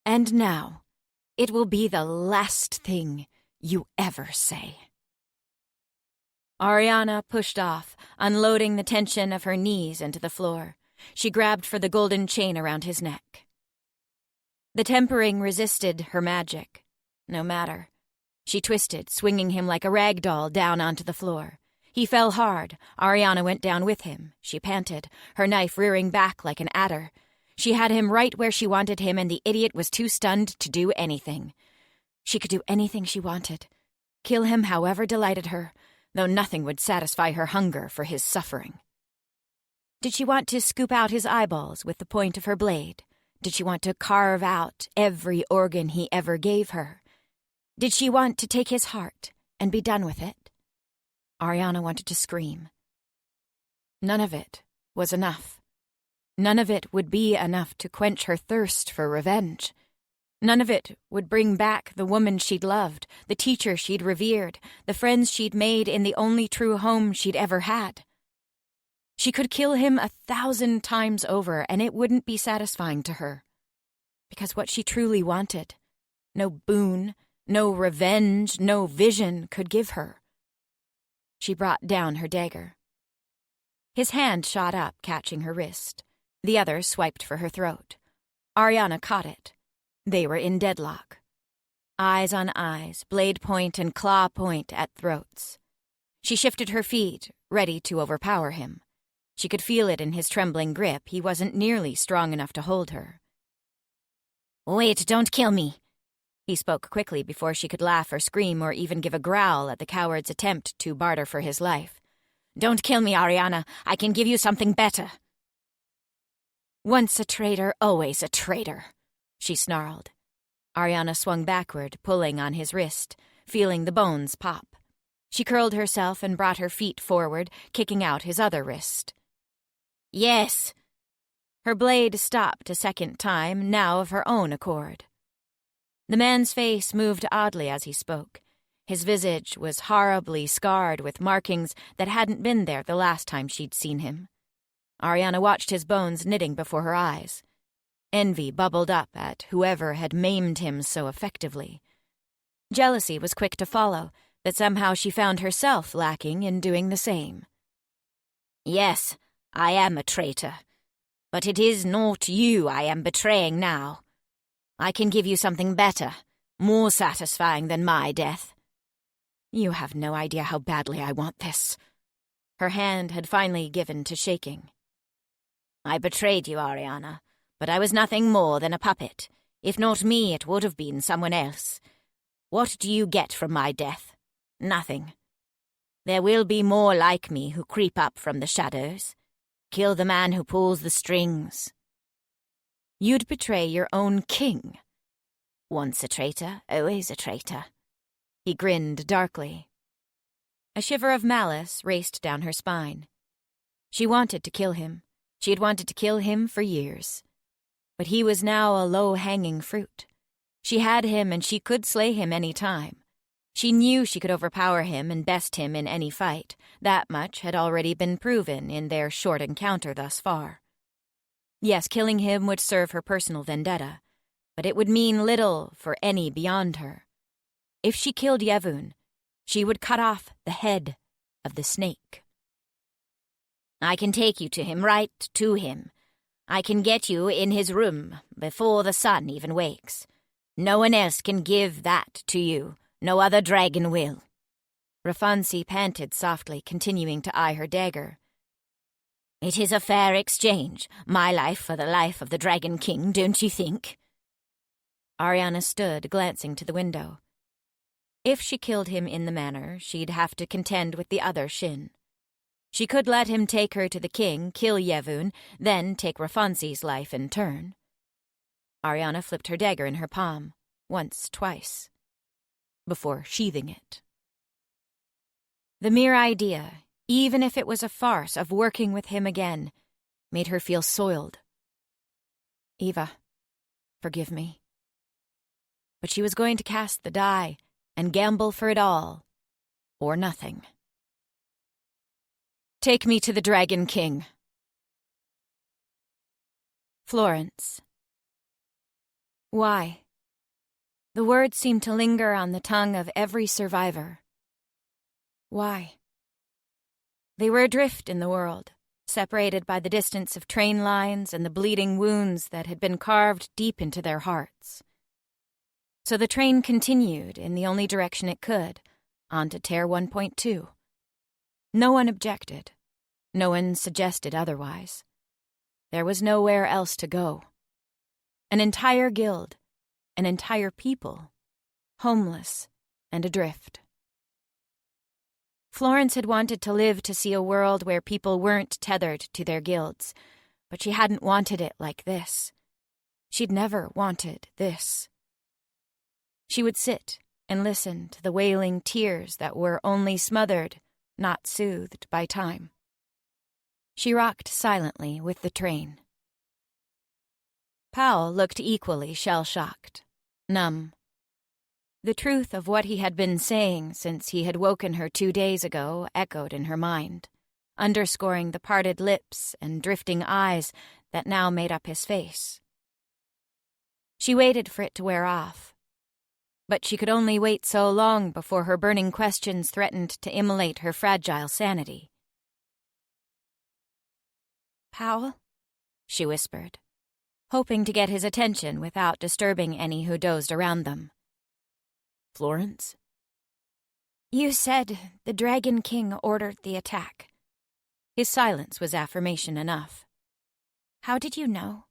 And now, it will be the last thing you ever say. Arianna pushed off, unloading the tension of her knees into the floor. She grabbed for the golden chain around his neck. The tempering resisted her magic. No matter. She twisted, swinging him like a rag doll down onto the floor. He fell hard. Arianna went down with him. She panted, her knife rearing back like an adder. She had him right where she wanted him, and the idiot was too stunned to do anything. She could do anything she wanted, kill him however delighted her, though nothing would satisfy her hunger for his suffering. Did she want to scoop out his eyeballs with the point of her blade? Did she want to carve out every organ he ever gave her? Did she want to take his heart and be done with it? Arianna wanted to scream. None of it was enough. None of it would be enough to quench her thirst for revenge. None of it would bring back the woman she'd loved, the teacher she'd revered, the friends she'd made in the only true home she'd ever had. She could kill him 1,000 times over, and it wouldn't be satisfying to her. Because what she truly wanted, no boon, no revenge, no vision could give her. She brought down her dagger. His hand shot up, catching her wrist. The other swiped for her throat. Arianna caught it. They were in deadlock. Eyes on eyes, blade point and claw point at throats. She shifted her feet, ready to overpower him. She could feel it in his trembling grip. He wasn't nearly strong enough to hold her. "Wait, don't kill me," he spoke quickly before she could laugh or scream or even give a growl at the coward's attempt to barter for his life. "Don't kill me, Arianna. I can give you something better." "Once a traitor, always a traitor," she snarled. Arianna swung backward, pulling on his wrist, feeling the bones pop. She curled herself and brought her feet forward, kicking out his other wrist. "Yes." Her blade stopped a second time, now of her own accord. The man's face moved oddly as he spoke. His visage was horribly scarred with markings that hadn't been there the last time she'd seen him. Arianna watched his bones knitting before her eyes. Envy bubbled up at whoever had maimed him so effectively. Jealousy was quick to follow, that somehow she found herself lacking in doing the same. "Yes, I am a traitor, but it is not you I am betraying now. I can give you something better, more satisfying than my death." "You have no idea how badly I want this." Her hand had finally given to shaking. "I betrayed you, Arianna, but I was nothing more than a puppet. If not me, it would have been someone else. What do you get from my death? Nothing. There will be more like me who creep up from the shadows. Kill the man who pulls the strings." "You'd betray your own king." "Once a traitor, always a traitor." He grinned darkly. A shiver of malice raced down her spine. She wanted to kill him. She had wanted to kill him for years. But he was now a low-hanging fruit. She had him, and she could slay him any time. She knew she could overpower him and best him in any fight. That much had already been proven in their short encounter thus far. Yes, killing him would serve her personal vendetta, but it would mean little for any beyond her. If she killed Yevun, she would cut off the head of the snake. "I can take you to him, right to him. I can get you in his room before the sun even wakes. No one else can give that to you. No other dragon will." Rafansi panted softly, continuing to eye her dagger. "It is a fair exchange, my life for the life of the Dragon King, don't you think?" Arianna stood, glancing to the window. If she killed him in the manor, she'd have to contend with the other Shin. She could let him take her to the king, kill Yevun, then take Rafansi's life in turn. Arianna flipped her dagger in her palm, once, twice, before sheathing it. The mere idea, even if it was a farce, of working with him again, made her feel soiled. "Eva, forgive me." But she was going to cast the die and gamble for it all, or nothing. "Take me to the Dragon King." Florence. Why? The words seemed to linger on the tongue of every survivor. Why? They were adrift in the world, separated by the distance of train lines and the bleeding wounds that had been carved deep into their hearts. So the train continued in the only direction it could, on to Tear 1.2. No one objected. No one suggested otherwise. There was nowhere else to go. An entire guild, an entire people, homeless and adrift. Florence had wanted to live to see a world where people weren't tethered to their guilds, but she hadn't wanted it like this. She'd never wanted this. She would sit and listen to the wailing tears that were only smothered, not soothed by time. She rocked silently with the train. Powell looked equally shell-shocked, numb. The truth of what he had been saying since he had woken her 2 days ago echoed in her mind, underscoring the parted lips and drifting eyes that now made up his face. She waited for it to wear off, but she could only wait so long before her burning questions threatened to immolate her fragile sanity. "Powell?" she whispered, hoping to get his attention without disturbing any who dozed around them. "Florence?" "You said the Dragon King ordered the attack." His silence was affirmation enough. "How did you know?"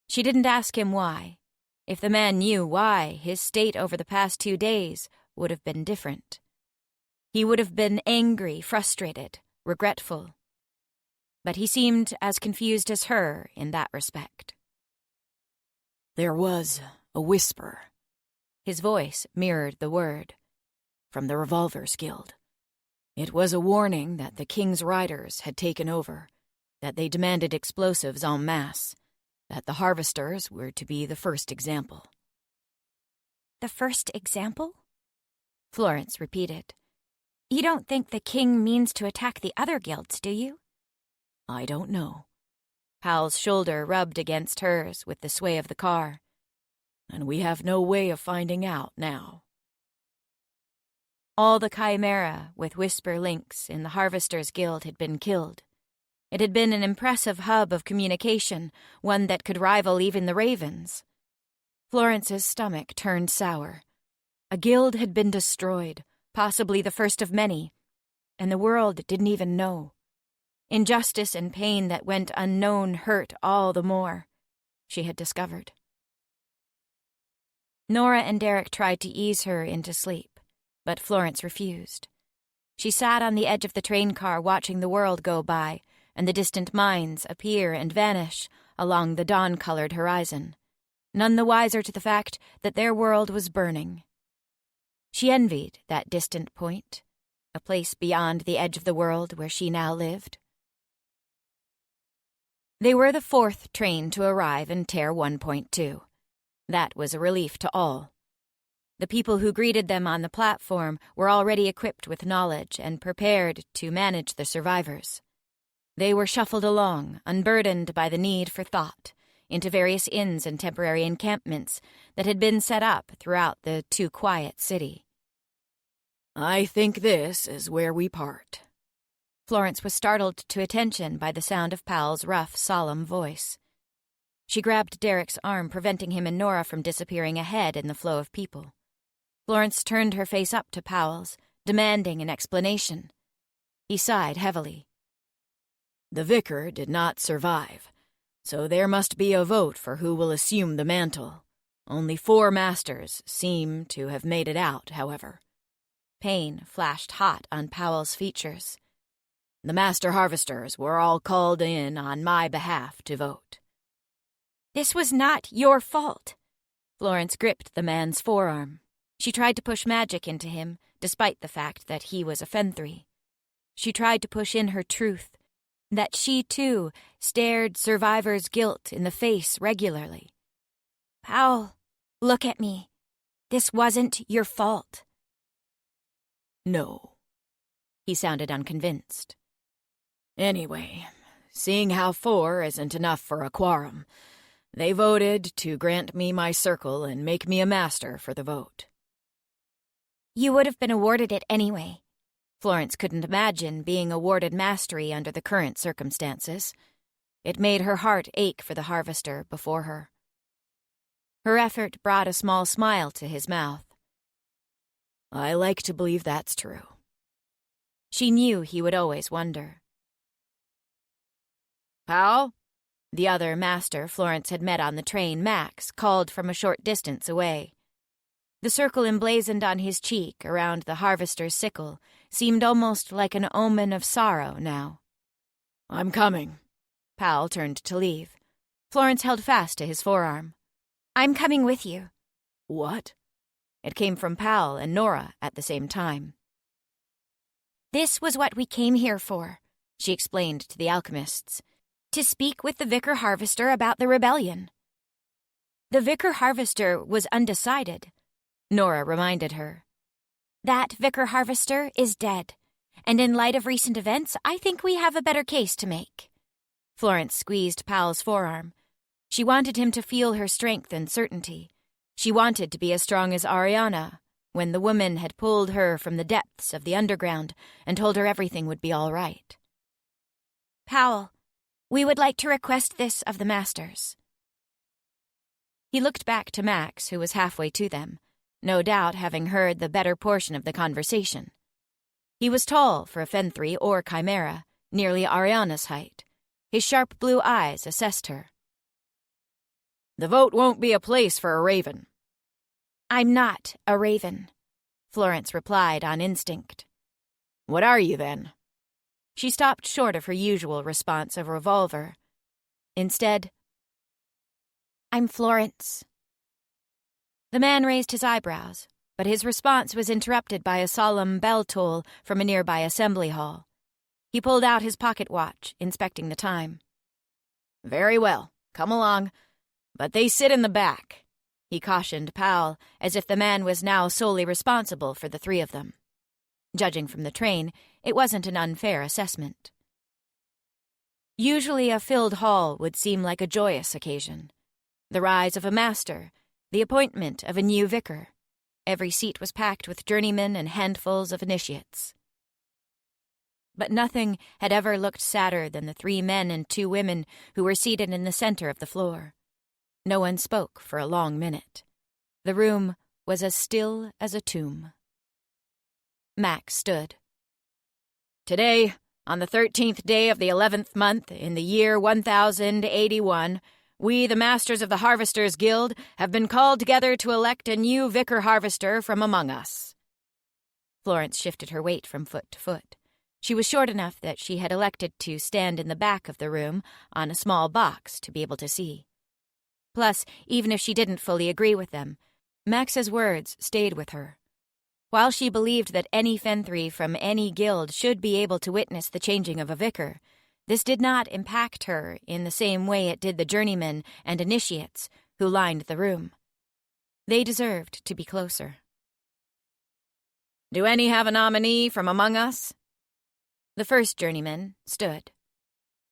She didn't ask him why. If the man knew why, his state over the past 2 days would have been different. He would have been angry, frustrated, regretful. But he seemed as confused as her in that respect. "There was a whisper." His voice mirrored the word. "From the Revolvers Guild. It was a warning that the King's riders had taken over, that they demanded explosives en masse, that the harvesters were to be the first example." "The first example?" Florence repeated. "You don't think the king means to attack the other guilds, do you?" "I don't know." Powell's shoulder rubbed against hers with the sway of the car. "And we have no way of finding out now." All the chimera with whisper links in the Harvesters Guild had been killed. It had been an impressive hub of communication, one that could rival even the Ravens. Florence's stomach turned sour. A guild had been destroyed, possibly the first of many, and the world didn't even know. Injustice and pain that went unknown hurt all the more, she had discovered. Nora and Derek tried to ease her into sleep, but Florence refused. She sat on the edge of the train car watching the world go by and the distant mines appear and vanish along the dawn-colored horizon, none the wiser to the fact that their world was burning. She envied that distant point, a place beyond the edge of the world where she now lived. They were the 4th train to arrive in Tear 1.2. That was a relief to all. The people who greeted them on the platform were already equipped with knowledge and prepared to manage the survivors. They were shuffled along, unburdened by the need for thought, into various inns and temporary encampments that had been set up throughout the too-quiet city. "I think this is where we part." Florence was startled to attention by the sound of Powell's rough, solemn voice. She grabbed Derek's arm, preventing him and Nora from disappearing ahead in the flow of people. Florence turned her face up to Powell's, demanding an explanation. He sighed heavily. "The vicar did not survive, so there must be a vote for who will assume the mantle. Only 4 masters seem to have made it out, however." Pain flashed hot on Powell's features. "The master harvesters were all called in on my behalf to vote." "This was not your fault." Florence gripped the man's forearm. She tried to push magic into him, despite the fact that he was a Fenthri. She tried to push in her truth, that she, too, stared survivor's guilt in the face regularly. "Powell, look at me. This wasn't your fault." "No." He sounded unconvinced. "Anyway, seeing how 4 isn't enough for a quorum, they voted to grant me my circle and make me a master for the vote." "You would have been awarded it anyway." Florence couldn't imagine being awarded mastery under the current circumstances. It made her heart ache for the harvester before her. Her effort brought a small smile to his mouth. "I like to believe that's true." She knew he would always wonder. "Powell, The other master Florence had met on the train, Max, called from a short distance away. The circle emblazoned on his cheek around the harvester's sickle seemed almost like an omen of sorrow now. "I'm coming." Powell turned to leave. Florence held fast to his forearm. "I'm coming with you." "What?" It came from Powell and Nora at the same time. "This was what we came here for," she explained to the alchemists. "To speak with the Vicar Harvester about the rebellion." "The Vicar Harvester was undecided," Nora reminded her. "That Vicar Harvester is dead, and in light of recent events, I think we have a better case to make." Florence squeezed Powell's forearm. She wanted him to feel her strength and certainty. She wanted to be as strong as Arianna, when the woman had pulled her from the depths of the underground and told her everything would be all right. "Powell, we would like to request this of the masters." He looked back to Max, who was halfway to them, no doubt having heard the better portion of the conversation. He was tall for a Fenthri or Chimera, nearly Arianna's height. His sharp blue eyes assessed her. "The vote won't be a place for a raven." "I'm not a raven," Florence replied on instinct. "What are you, then?" She stopped short of her usual response of revolver. Instead, "I'm Florence." The man raised his eyebrows, but his response was interrupted by a solemn bell toll from a nearby assembly hall. He pulled out his pocket watch, inspecting the time. "Very well, come along. But they sit in the back," he cautioned Powell, as if the man was now solely responsible for the three of them. Judging from the train, it wasn't an unfair assessment. Usually a filled hall would seem like a joyous occasion. The rise of a master, the appointment of a new vicar. Every seat was packed with journeymen and handfuls of initiates. But nothing had ever looked sadder than the 3 men and 2 women who were seated in the center of the floor. No one spoke for a long minute. The room was as still as a tomb. Max stood. "Today, on the 13th day of the 11th month, in the year 1081, we, the Masters of the Harvesters' Guild, have been called together to elect a new Vicar Harvester from among us." Florence shifted her weight from foot to foot. She was short enough that she had elected to stand in the back of the room on a small box to be able to see. Plus, even if she didn't fully agree with them, Max's words stayed with her. While she believed that any Fenthri from any guild should be able to witness the changing of a vicar, this did not impact her in the same way it did the journeymen and initiates who lined the room. They deserved to be closer. "Do any have a nominee from among us?" The first journeyman stood.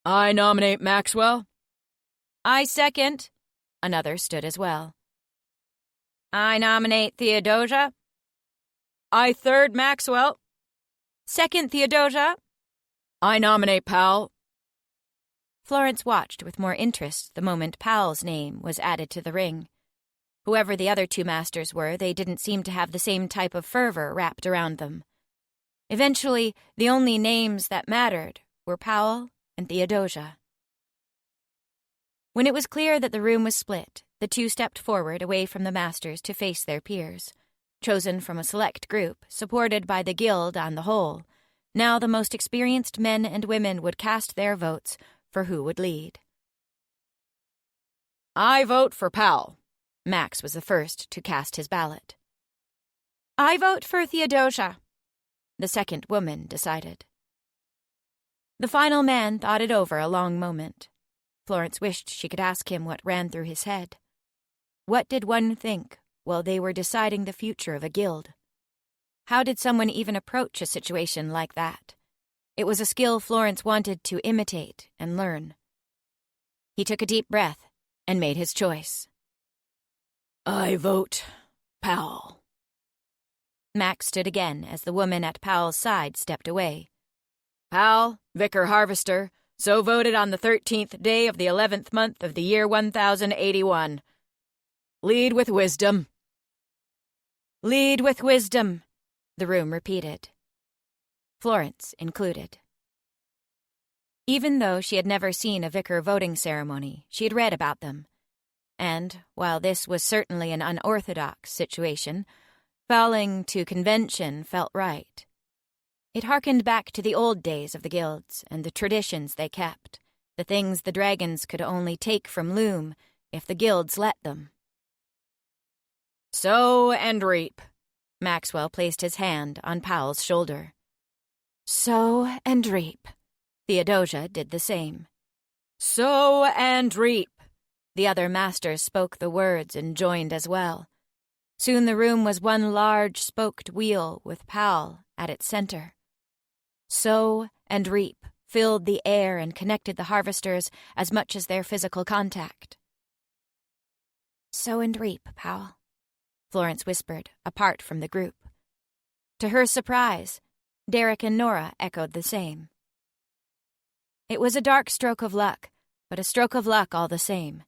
"I nominate Maxwell." "I second." Another stood as well. "I nominate Theodosia." "I third Maxwell." "Second Theodosia." "I nominate Powell." Florence watched with more interest the moment Powell's name was added to the ring. Whoever the other 2 masters were, they didn't seem to have the same type of fervor wrapped around them. Eventually, the only names that mattered were Powell and Theodosia. When it was clear that the room was split, the 2 stepped forward away from the masters to face their peers, chosen from a select group, supported by the guild on the whole. Now the most experienced men and women would cast their votes for who would lead. "I vote for Powell." Max was the first to cast his ballot. "I vote for Theodosia," the second woman decided. The final man thought it over a long moment. Florence wished she could ask him what ran through his head. What did one think while they were deciding the future of a guild? How did someone even approach a situation like that? It was a skill Florence wanted to imitate and learn. He took a deep breath and made his choice. "I vote Powell." Max stood again as the woman at Powell's side stepped away. "Powell, Vicar Harvester, so voted on the 13th day of the 11th month of the year 1081. Lead with wisdom." "Lead with wisdom," the room repeated. Florence included. Even though she had never seen a vicar voting ceremony, she had read about them. And, while this was certainly an unorthodox situation, bowing to convention felt right. It harkened back to the old days of the guilds and the traditions they kept, the things the dragons could only take from Loom if the guilds let them. Sow and reap. Maxwell placed his hand on Powell's shoulder. Sow and reap. Theodosia did the same. Sow and reap. The other masters spoke the words and joined as well. Soon the room was one large spoked wheel with Powell at its center. Sow and reap filled the air and connected the harvesters as much as their physical contact. Sow and reap, Powell, Florence whispered, apart from the group. To her surprise, Derek and Nora echoed the same. It was a dark stroke of luck, but a stroke of luck all the same.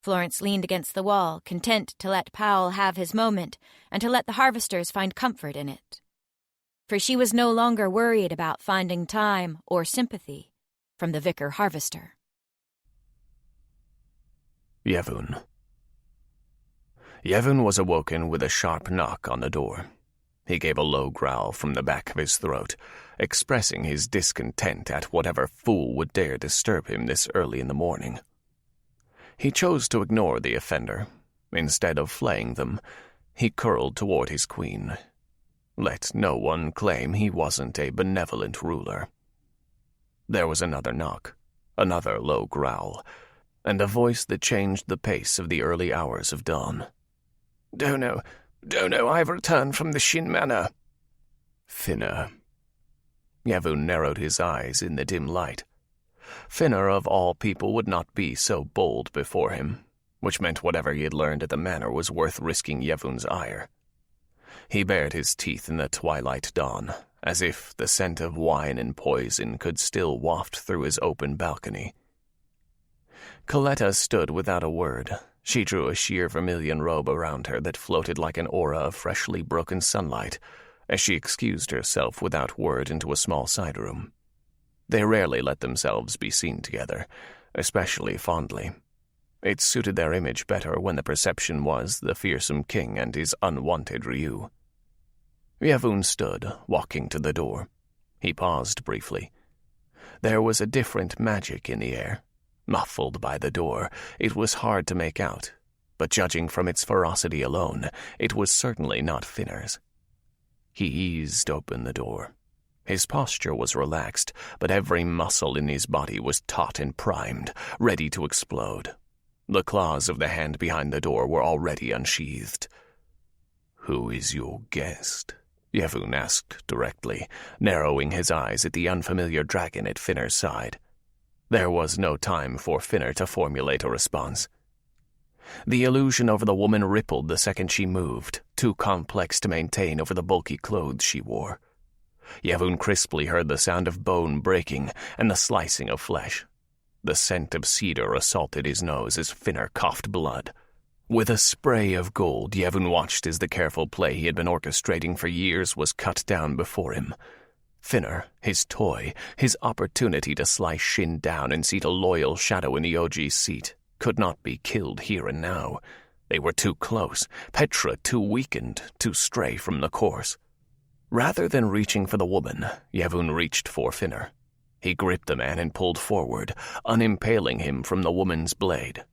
Florence leaned against the wall, content to let Powell have his moment and to let the harvesters find comfort in it. For she was no longer worried about finding time or sympathy from the vicar harvester. Yevon. Yevon was awoken with a sharp knock on the door. He gave a low growl from the back of his throat, expressing his discontent at whatever fool would dare disturb him this early in the morning. He chose to ignore the offender. Instead of flaying them, he curled toward his queen. Let no one claim he wasn't a benevolent ruler. There was another knock, another low growl, and a voice that changed the pace of the early hours of dawn. Dono, I've returned from the Shin Manor. Finna. Yevon narrowed his eyes in the dim light. Finna, of all people, would not be so bold before him, which meant whatever he had learned at the manor was worth risking Yevon's ire. He bared his teeth in the twilight dawn, as if the scent of wine and poison could still waft through his open balcony. Coletta stood without a word. She drew a sheer vermilion robe around her that floated like an aura of freshly broken sunlight, as she excused herself without word into a small side room. They rarely let themselves be seen together, especially fondly. It suited their image better when the perception was the fearsome king and his unwanted Ryu. Yevon stood, walking to the door. He paused briefly. There was a different magic in the air. Muffled by the door, it was hard to make out, but judging from its ferocity alone, it was certainly not Finner's. He eased open the door. His posture was relaxed, but every muscle in his body was taut and primed, ready to explode. The claws of the hand behind the door were already unsheathed. "Who is your guest?" Yevon asked directly, narrowing his eyes at the unfamiliar dragon at Finner's side. There was no time for Finner to formulate a response. The illusion over the woman rippled the second she moved, too complex to maintain over the bulky clothes she wore. Yevon crisply heard the sound of bone breaking and the slicing of flesh. The scent of cedar assaulted his nose as Finner coughed blood. With a spray of gold, Yevon watched as the careful play he had been orchestrating for years was cut down before him. Finner, his toy, his opportunity to slice Shin down and seat a loyal shadow in the OG's seat, could not be killed here and now. They were too close, Petra too weakened to stray from the course. Rather than reaching for the woman, Yevon reached for Finner. He gripped the man and pulled forward, unimpaling him from the woman's blade.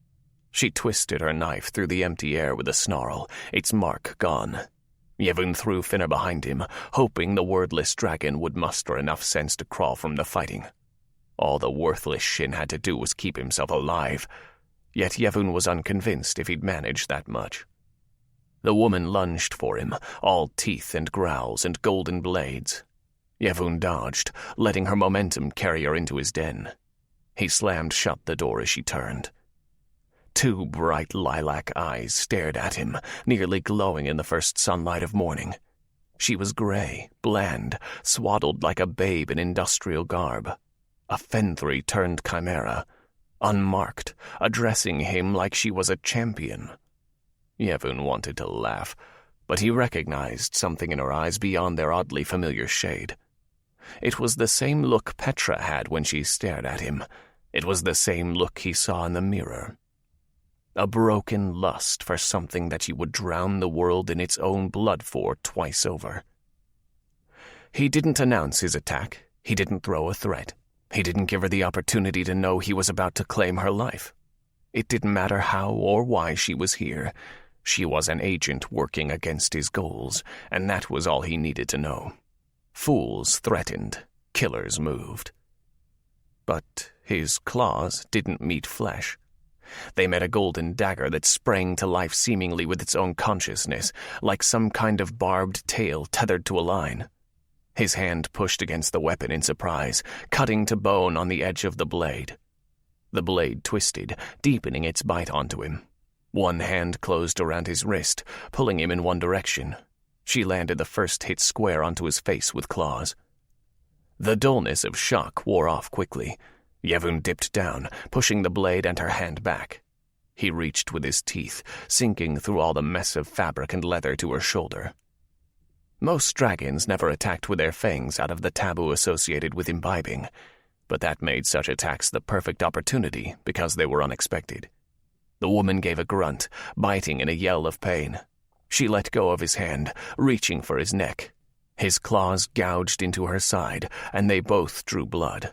She twisted her knife through the empty air with a snarl, its mark gone. Yevon threw Finner behind him, hoping the wordless dragon would muster enough sense to crawl from the fighting. All the worthless Shin had to do was keep himself alive, yet Yevon was unconvinced if he'd manage that much. The woman lunged for him, all teeth and growls and golden blades. Yevon dodged, letting her momentum carry her into his den. He slammed shut the door as she turned. Two bright lilac eyes stared at him, nearly glowing in the first sunlight of morning. She was gray, bland, swaddled like a babe in industrial garb. A Fenthri turned chimera, unmarked, addressing him like she was a champion. Yevon wanted to laugh, but he recognized something in her eyes beyond their oddly familiar shade. It was the same look Petra had when she stared at him. It was the same look he saw in the mirror. A broken lust for something that he would drown the world in its own blood for twice over. He didn't announce his attack. He didn't throw a threat. He didn't give her the opportunity to know he was about to claim her life. It didn't matter how or why she was here. She was an agent working against his goals, and that was all he needed to know. Fools threatened, killers moved. But his claws didn't meet flesh. They met a golden dagger that sprang to life seemingly with its own consciousness, like some kind of barbed tail tethered to a line. His hand pushed against the weapon in surprise, cutting to bone on the edge of the blade. The blade twisted, deepening its bite onto him. One hand closed around his wrist, pulling him in one direction. She landed the first hit square onto his face with claws. The dullness of shock wore off quickly. Yevon dipped down, pushing the blade and her hand back. He reached with his teeth, sinking through all the mess of fabric and leather to her shoulder. Most dragons never attacked with their fangs out of the taboo associated with imbibing, but that made such attacks the perfect opportunity because they were unexpected. The woman gave a grunt, biting in a yell of pain. She let go of his hand, reaching for his neck. His claws gouged into her side, and they both drew blood.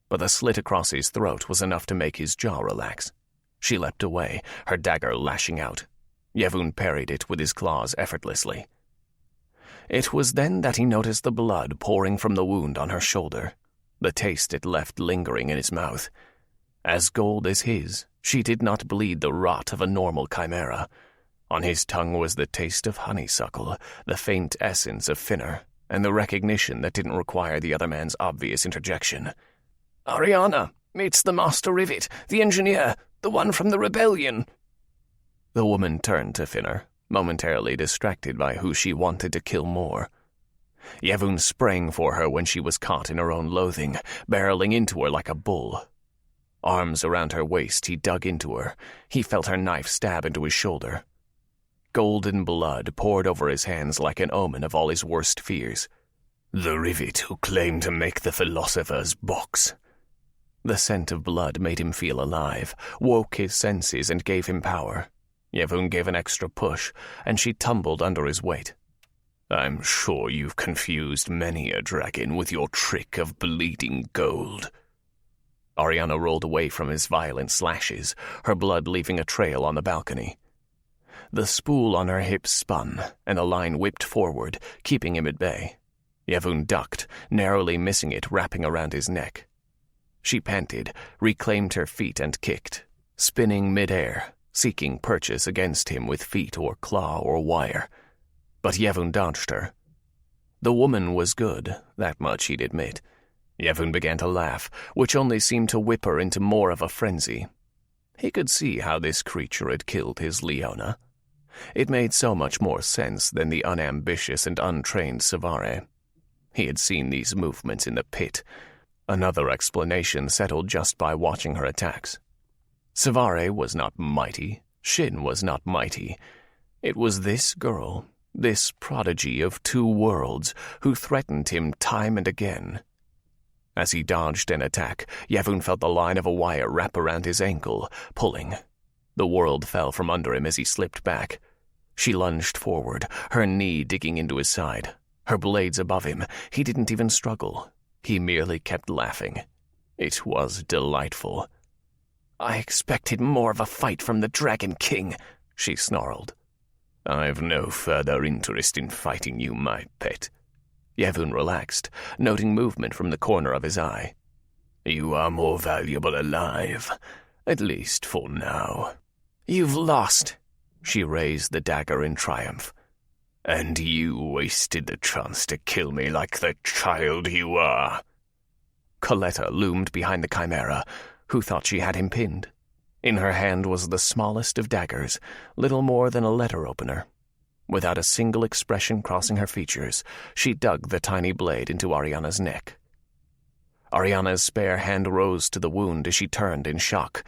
But the slit across his throat was enough to make his jaw relax. She leapt away, her dagger lashing out. Yevon parried it with his claws effortlessly. It was then that he noticed the blood pouring from the wound on her shoulder, the taste it left lingering in his mouth. As gold as his, she did not bleed the rot of a normal chimera. On his tongue was the taste of honeysuckle, the faint essence of finner, and the recognition that didn't require the other man's obvious interjection. Arianna, it's the Master Rivet, the engineer, the one from the rebellion. The woman turned to Finner, momentarily distracted by who she wanted to kill more. Yevon sprang for her when she was caught in her own loathing, barreling into her like a bull. Arms around her waist, he dug into her. He felt her knife stab into his shoulder. Golden blood poured over his hands like an omen of all his worst fears. The Rivet who claimed to make the philosopher's box. The scent of blood made him feel alive, woke his senses, and gave him power. Yevon gave an extra push, and she tumbled under his weight. I'm sure you've confused many a dragon with your trick of bleeding gold. Arianna rolled away from his violent slashes, her blood leaving a trail on the balcony. The spool on her hip spun, and the line whipped forward, keeping him at bay. Yevon ducked, narrowly missing it wrapping around his neck. She panted, reclaimed her feet and kicked, spinning mid-air, seeking purchase against him with feet or claw or wire. But Yevon dodged her. The woman was good, that much he'd admit. Yevon began to laugh, which only seemed to whip her into more of a frenzy. He could see how this creature had killed his Leona. It made so much more sense than the unambitious and untrained Cvareh. He had seen these movements in the pit. Another explanation settled just by watching her attacks. Cvareh was not mighty. Shin was not mighty. It was this girl, this prodigy of two worlds, who threatened him time and again. As he dodged an attack, Yevon felt the line of a wire wrap around his ankle, pulling. The world fell from under him as he slipped back. She lunged forward, her knee digging into his side. Her blades above him. He didn't even struggle. He merely kept laughing. It was delightful. I expected more of a fight from the Dragon King, she snarled. I've no further interest in fighting you, my pet. Yevon relaxed, noting movement from the corner of his eye. You are more valuable alive, at least for now. You've lost. She raised the dagger in triumph. And you wasted the chance to kill me like the child you are. Coletta loomed behind the chimera, who thought she had him pinned. In her hand was the smallest of daggers, little more than a letter opener. Without a single expression crossing her features, she dug the tiny blade into Arianna's neck. Arianna's spare hand rose to the wound as she turned in shock,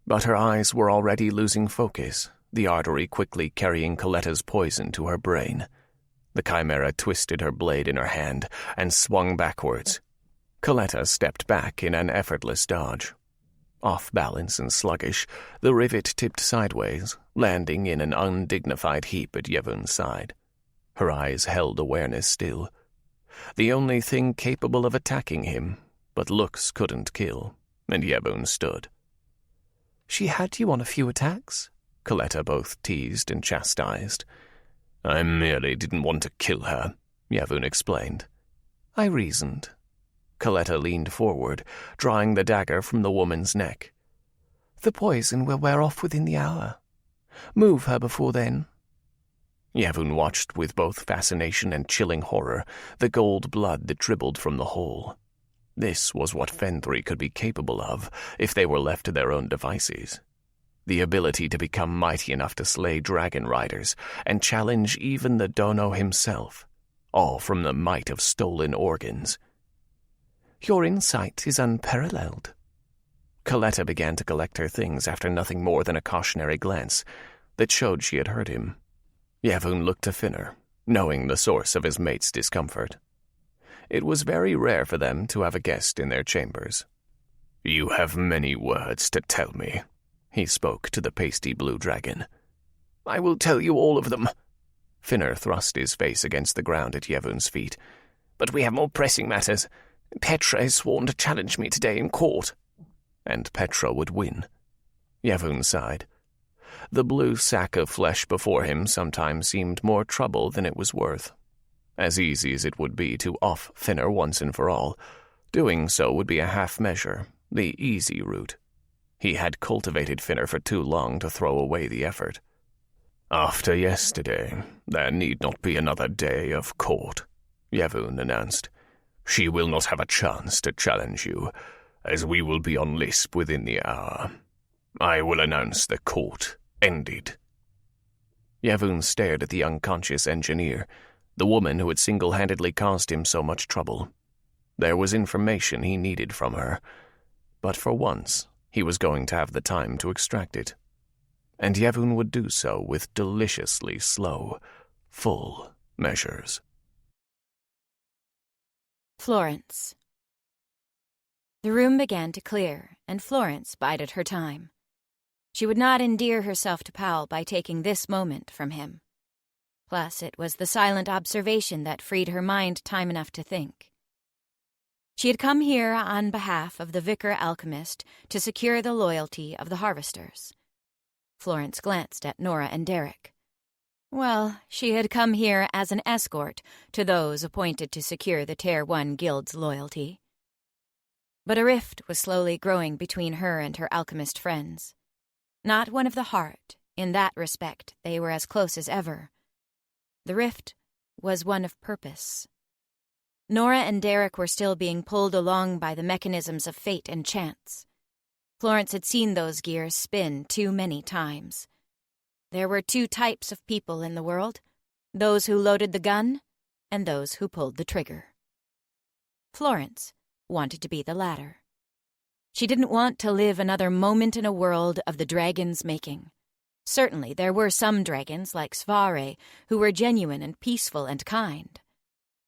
but her eyes were already losing focus, the artery quickly carrying Coletta's poison to her brain. The chimera twisted her blade in her hand and swung backwards. Coletta stepped back in an effortless dodge. Off balance and sluggish, the rivet tipped sideways, landing in an undignified heap at Yevon's side. Her eyes held awareness still. The only thing capable of attacking him, but looks couldn't kill, and Yevon stood. "She had you on a few attacks," Coletta both teased and chastised. "I merely didn't want to kill her," Yevon explained. "I reasoned." Coletta leaned forward, drawing the dagger from the woman's neck. "The poison will wear off within the hour. Move her before then." Yevon watched with both fascination and chilling horror the gold blood that dribbled from the hole. This was what Fenthri could be capable of if they were left to their own devices. The ability to become mighty enough to slay dragon riders and challenge even the Dono himself, all from the might of stolen organs. "Your insight is unparalleled." Coletta began to collect her things after nothing more than a cautionary glance that showed she had heard him. Yevon looked to Finner, knowing the source of his mate's discomfort. It was very rare for them to have a guest in their chambers. "You have many words to tell me," he spoke to the pasty blue dragon. "I will tell you all of them." Finner thrust his face against the ground at Yevon's feet. "But we have more pressing matters. Petra is sworn to challenge me today in court." And Petra would win. Yevon sighed. The blue sack of flesh before him sometimes seemed more trouble than it was worth. As easy as it would be to off Finner once and for all, doing so would be a half measure, the easy route. He had cultivated Finner for too long to throw away the effort. "After yesterday, there need not be another day of court," Yevon announced. "She will not have a chance to challenge you, as we will be on Lisp within the hour. I will announce the court ended." Yevon stared at the unconscious engineer, the woman who had single-handedly caused him so much trouble. There was information he needed from her, but for once he was going to have the time to extract it. And Yevon would do so with deliciously slow, full measures. Florence. The room began to clear, and Florence bided her time. She would not endear herself to Powell by taking this moment from him. Plus, it was the silent observation that freed her mind time enough to think. She had come here on behalf of the vicar alchemist to secure the loyalty of the harvesters. Florence glanced at Nora and Derek. Well, she had come here as an escort to those appointed to secure the Tier 1 Guild's loyalty. But a rift was slowly growing between her and her alchemist friends. Not one of the heart. In that respect, they were as close as ever. The rift was one of purpose. Nora and Derek were still being pulled along by the mechanisms of fate and chance. Florence had seen those gears spin too many times. There were two types of people in the world, those who loaded the gun and those who pulled the trigger. Florence wanted to be the latter. She didn't want to live another moment in a world of the dragon's making. Certainly there were some dragons, like Cvareh, who were genuine and peaceful and kind.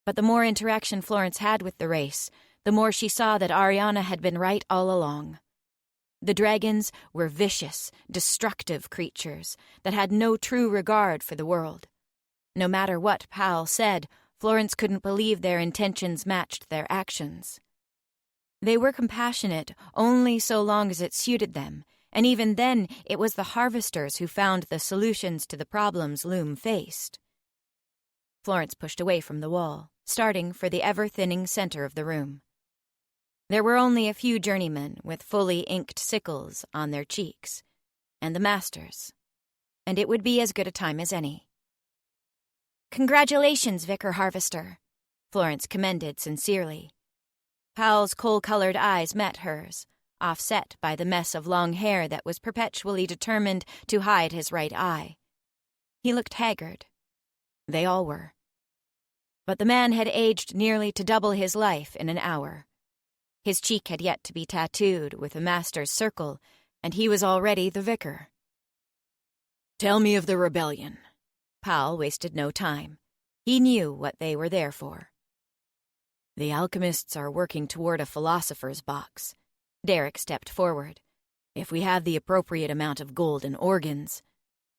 But the more interaction Florence had with the race, the more she saw that Arianna had been right all along. The dragons were vicious, destructive creatures that had no true regard for the world. No matter what Powell said, Florence couldn't believe their intentions matched their actions. They were compassionate only so long as it suited them, and even then it was the harvesters who found the solutions to the problems Loom faced. Florence pushed away from the wall, starting for the ever-thinning center of the room. There were only a few journeymen with fully inked sickles on their cheeks, and the masters, and it would be as good a time as any. "Congratulations, Vicar Harvester," Florence commended sincerely. Powell's coal-colored eyes met hers, offset by the mess of long hair that was perpetually determined to hide his right eye. He looked haggard. They all were. But the man had aged nearly to double his life in an hour. His cheek had yet to be tattooed with the master's circle, and he was already the vicar. "Tell me of the rebellion." Powell wasted no time. He knew what they were there for. The alchemists are working toward a philosopher's box. Derek stepped forward. If we have the appropriate amount of gold and organs.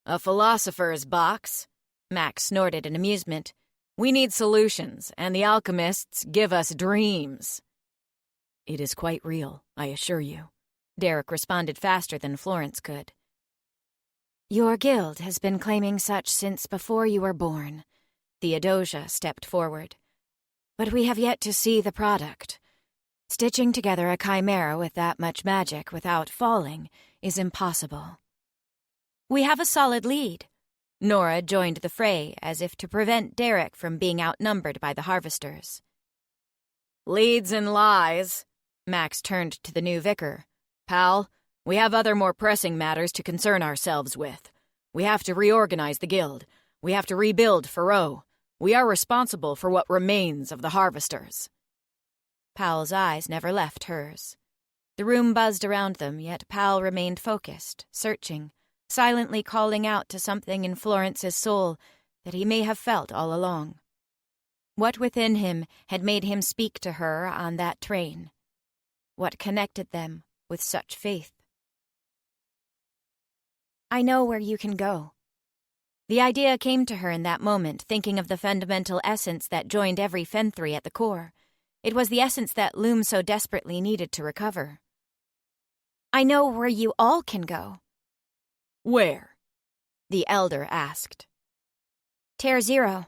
A philosopher's box? Max snorted in amusement. We need solutions, and the alchemists give us dreams. It is quite real, I assure you. Derek responded faster than Florence could. Your guild has been claiming such since before you were born. Theodosia stepped forward. But we have yet to see the product. Stitching together a chimera with that much magic without falling is impossible. We have a solid lead. Nora joined the fray as if to prevent Derek from being outnumbered by the harvesters. Leads and lies. Max turned to the new vicar. Pal, we have other more pressing matters to concern ourselves with. We have to reorganize the guild. We have to rebuild Faroe. We are responsible for what remains of the harvesters. Powell's eyes never left hers. The room buzzed around them, yet Powell remained focused, searching, silently calling out to something in Florence's soul that he may have felt all along. What within him had made him speak to her on that train? What connected them with such faith? I know where you can go. The idea came to her in that moment, thinking of the fundamental essence that joined every Fenthri at the core. It was the essence that Loom so desperately needed to recover. I know where you all can go. Where? The elder asked. Tear Zero.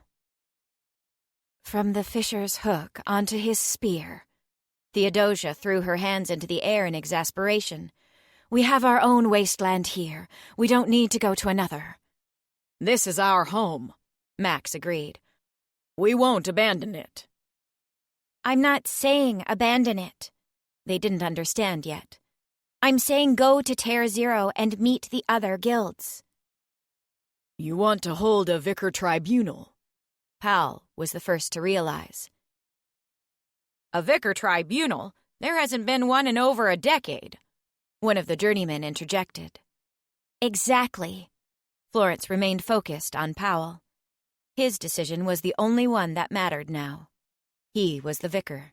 From the fisher's hook onto his spear. Theodosia threw her hands into the air in exasperation. We have our own wasteland here. We don't need to go to another. This is our home, Max agreed. We won't abandon it. I'm not saying abandon it. They didn't understand yet. I'm saying go to Tear Zero and meet the other guilds. You want to hold a vicar tribunal? Powell was the first to realize. A vicar tribunal? There hasn't been one in over a decade. One of the journeymen interjected. Exactly. Florence remained focused on Powell. His decision was the only one that mattered now. He was the vicar.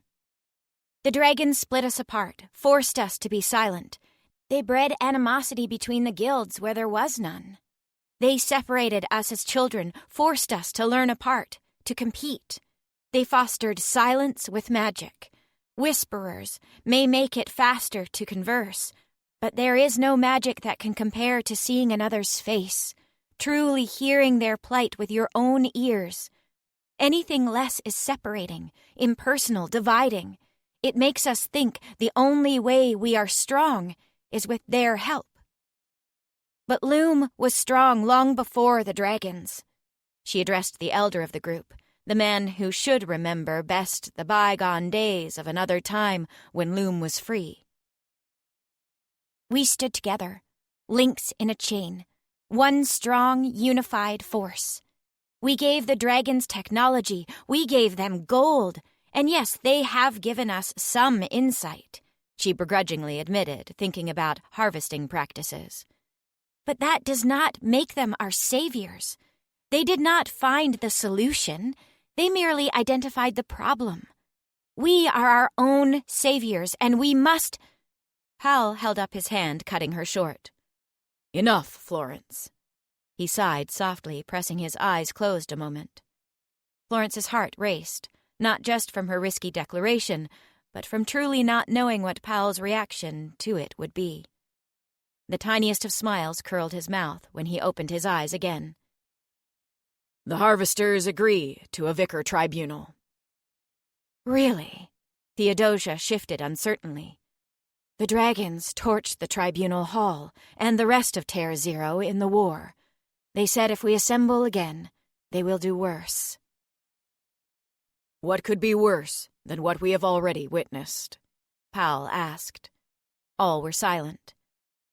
The dragons split us apart, forced us to be silent. They bred animosity between the guilds where there was none. They separated us as children, forced us to learn apart, to compete. They fostered silence with magic. Whisperers may make it faster to converse, but there is no magic that can compare to seeing another's face, truly hearing their plight with your own ears. Anything less is separating, impersonal, dividing. It makes us think the only way we are strong is with their help. But Loom was strong long before the dragons. She addressed the elder of the group, the man who should remember best the bygone days of another time when Loom was free. We stood together, links in a chain, one strong, unified force. We gave the dragons technology, we gave them gold, and yes, they have given us some insight, she begrudgingly admitted, thinking about harvesting practices. But that does not make them our saviors. They did not find the solution, they merely identified the problem. We are our own saviors, and we must... Hal held up his hand, cutting her short. Enough, Florence. He sighed softly, pressing his eyes closed a moment. Florence's heart raced, not just from her risky declaration, but from truly not knowing what Powell's reaction to it would be. The tiniest of smiles curled his mouth when he opened his eyes again. The harvesters agree to a vicar tribunal. Really? Theodosia shifted uncertainly. The dragons torched the tribunal hall and the rest of Tear Zero in the war. They said if we assemble again, they will do worse. What could be worse than what we have already witnessed? Powell asked. All were silent.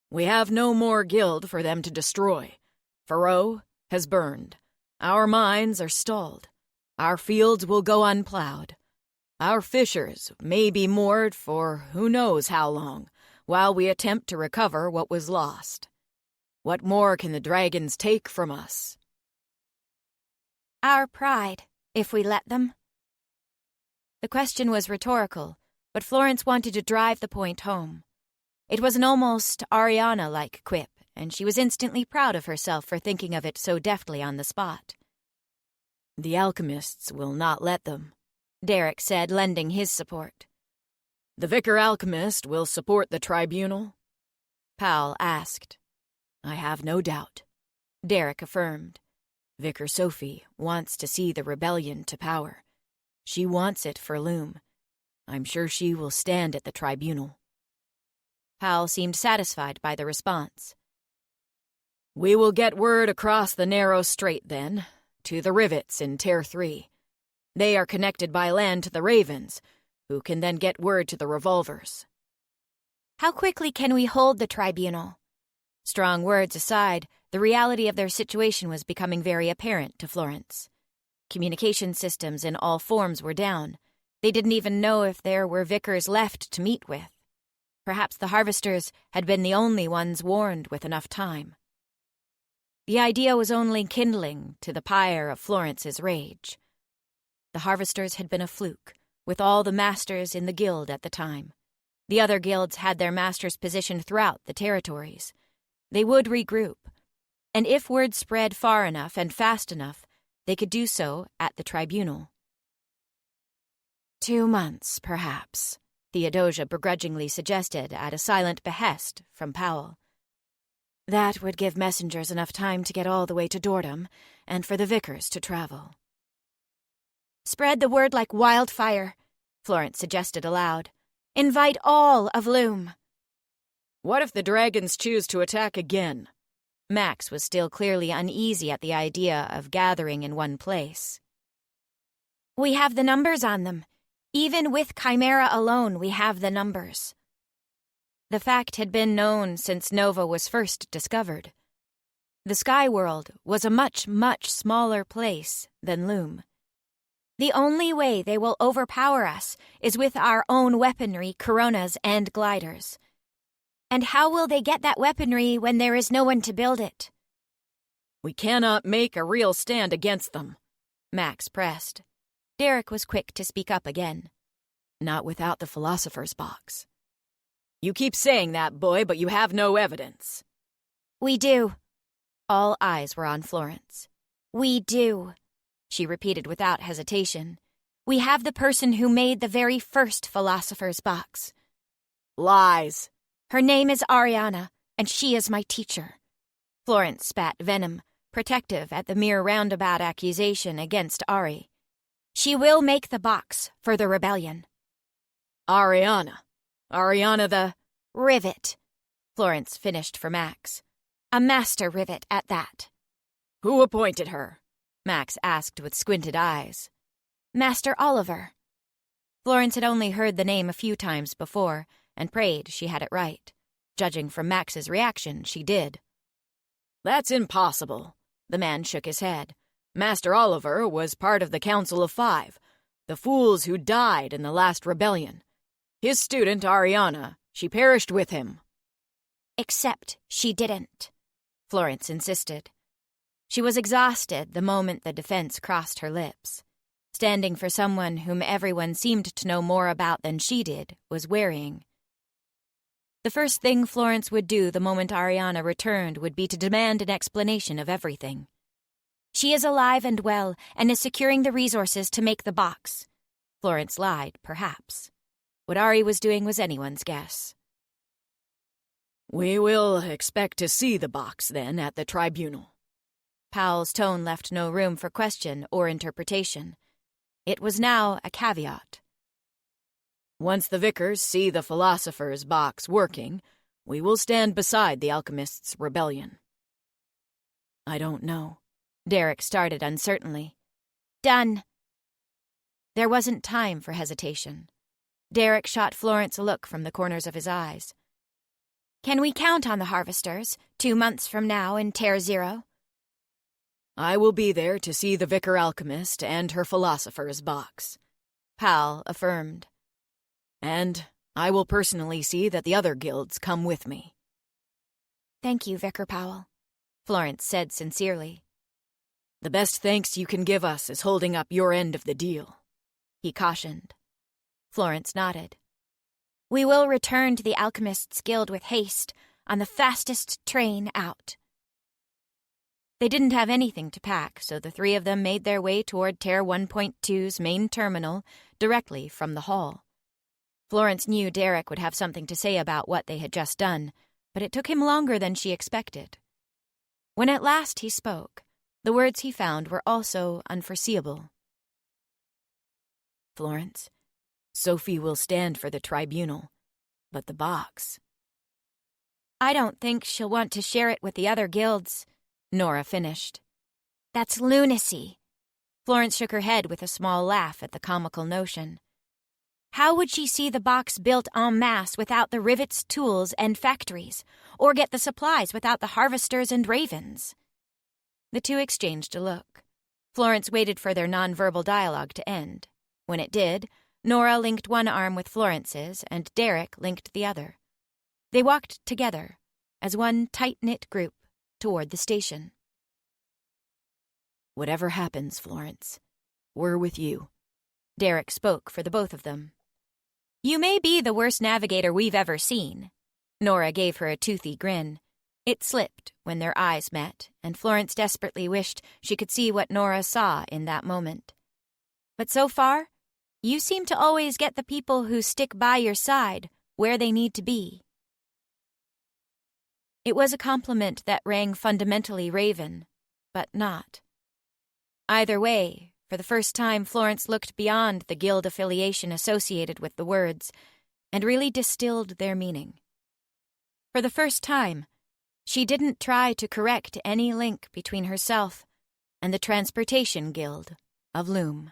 We have no more guild for them to destroy. Faroe has burned. Our mines are stalled. Our fields will go unplowed. Our fishers may be moored for who knows how long, while we attempt to recover what was lost. What more can the dragons take from us? Our pride, If we let them? The question was rhetorical, but Florence wanted to drive the point home. It was an almost Arianna-like quip, and she was instantly proud of herself for thinking of it so deftly on the spot. The alchemists will not let them, Derek said, lending his support. The vicar alchemist will support the tribunal? Powell asked. I have no doubt, Derek affirmed. Vicar Sophie wants to see the rebellion to power. She wants it for Loom. I'm sure she will stand at the tribunal. Powell seemed satisfied by the response. We will get word across the narrow strait, then, to the rivets in Tier 3. They are connected by land to the Ravens, who can then get word to the revolvers. How quickly can we hold the tribunal? Strong words aside, the reality of their situation was becoming very apparent to Florence. Communication systems in all forms were down. They didn't even know if there were vicars left to meet with. Perhaps the harvesters had been the only ones warned with enough time. The idea was only kindling to the pyre of Florence's rage. The harvesters had been a fluke, with all the masters in the guild at the time. The other guilds had their masters positioned throughout the territories. They would regroup, and if word spread far enough and fast enough, they could do so at the tribunal. 2 months, perhaps, Theodosia begrudgingly suggested at a silent behest from Powell. That would give messengers enough time to get all the way to Dordom, and for the vicars to travel. Spread the word like wildfire, Florence suggested aloud. Invite all of Loom. What if the dragons choose to attack again? Max was still clearly uneasy at the idea of gathering in one place. We have the numbers on them. Even with Chimera alone, we have the numbers. The fact had been known since Nova was first discovered. The Sky World was a much, much smaller place than Loom. The only way they will overpower us is with our own weaponry, coronas, and gliders. And how will they get that weaponry when there is no one to build it? We cannot make a real stand against them, Max pressed. Derek was quick to speak up again. Not without the philosopher's box. You keep saying that, boy, but you have no evidence. We do. All eyes were on Florence. We do, she repeated without hesitation. We have the person who made the very first philosopher's box. Lies. Her name is Arianna, and she is my teacher. Florence spat venom, protective at the mere roundabout accusation against Ari. She will make the box for the rebellion. Arianna the... Rivet, Florence finished for Max. A master rivet at that. Who appointed her? Max asked with squinted eyes. Master Oliver. Florence had only heard the name a few times before, and prayed she had it right. Judging from Max's reaction, she did. That's impossible. The man shook his head. Master Oliver was part of the Council of Five, the fools who died in the last rebellion. His student, Arianna, she perished with him. Except she didn't, Florence insisted. She was exhausted the moment the defense crossed her lips. Standing for someone whom everyone seemed to know more about than she did was wearying. The first thing Florence would do the moment Arianna returned would be to demand an explanation of everything. She is alive and well, and is securing the resources to make the box. Florence lied, perhaps. What Ari was doing was anyone's guess. We will expect to see the box, then, at the tribunal. Powell's tone left no room for question or interpretation. It was now a caveat. Once the vicars see the philosopher's box working, we will stand beside the alchemists' rebellion. I don't know. Derek started uncertainly. Done. There wasn't time for hesitation. Derek shot Florence a look from the corners of his eyes. Can we count on the harvesters 2 months from now in Tier 0? I will be there to see the vicar alchemist and her philosopher's box, Powell affirmed. And I will personally see that the other guilds come with me. Thank you, Vicar Powell, Florence said sincerely. The best thanks you can give us is holding up your end of the deal, he cautioned. Florence nodded. We will return to the Alchemists' Guild with haste, on the fastest train out. They didn't have anything to pack, so the three of them made their way toward Tear 1.2's main terminal, directly from the hall. Florence knew Derek would have something to say about what they had just done, but it took him longer than she expected. When at last he spoke, the words he found were also unforeseeable. Florence, Sophie will stand for the tribunal, but the box... I don't think she'll want to share it with the other guilds, Nora finished. That's lunacy. Florence shook her head with a small laugh at the comical notion. How would she see the box built en masse without the rivets, tools, and factories, or get the supplies without the harvesters and ravens? The two exchanged a look. Florence waited for their nonverbal dialogue to end. When it did, Nora linked one arm with Florence's, and Derek linked the other. They walked together, as one tight-knit group, toward the station. Whatever happens, Florence, we're with you. Derek spoke for the both of them. You may be the worst navigator we've ever seen. Nora gave her a toothy grin. It slipped when their eyes met, and Florence desperately wished she could see what Nora saw in that moment. But so far, you seem to always get the people who stick by your side where they need to be. It was a compliment that rang fundamentally Raven, but not. Either way, for the first time Florence looked beyond the guild affiliation associated with the words, and really distilled their meaning. For the first time, she didn't try to correct any link between herself and the Transportation Guild of Loom.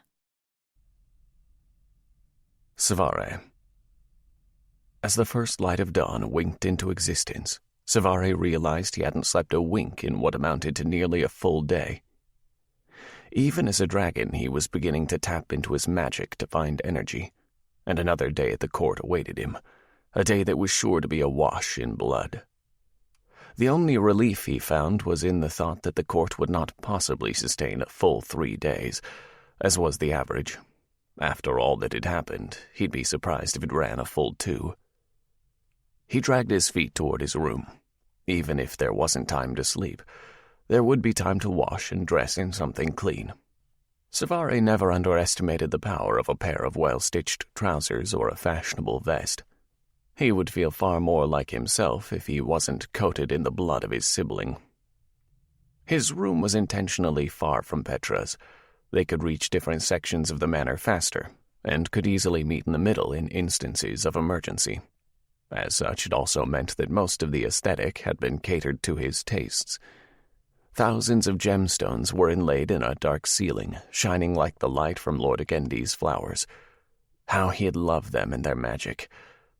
Cvareh. As the first light of dawn winked into existence, Cvareh realized he hadn't slept a wink in what amounted to nearly a full day. Even as a dragon, he was beginning to tap into his magic to find energy, and another day at the court awaited him, a day that was sure to be awash in blood. The only relief he found was in the thought that the court would not possibly sustain a full 3 days, as was the average. After all that had happened, he'd be surprised if it ran a full 2. He dragged his feet toward his room. Even if there wasn't time to sleep, there would be time to wash and dress in something clean. Cvareh never underestimated the power of a pair of well-stitched trousers or a fashionable vest. He would feel far more like himself if he wasn't coated in the blood of his sibling. His room was intentionally far from Petra's. They could reach different sections of the manor faster, and could easily meet in the middle in instances of emergency. As such, it also meant that most of the aesthetic had been catered to his tastes. Thousands of gemstones were inlaid in a dark ceiling, shining like the light from Lord Agendi's flowers. How he had loved them and their magic,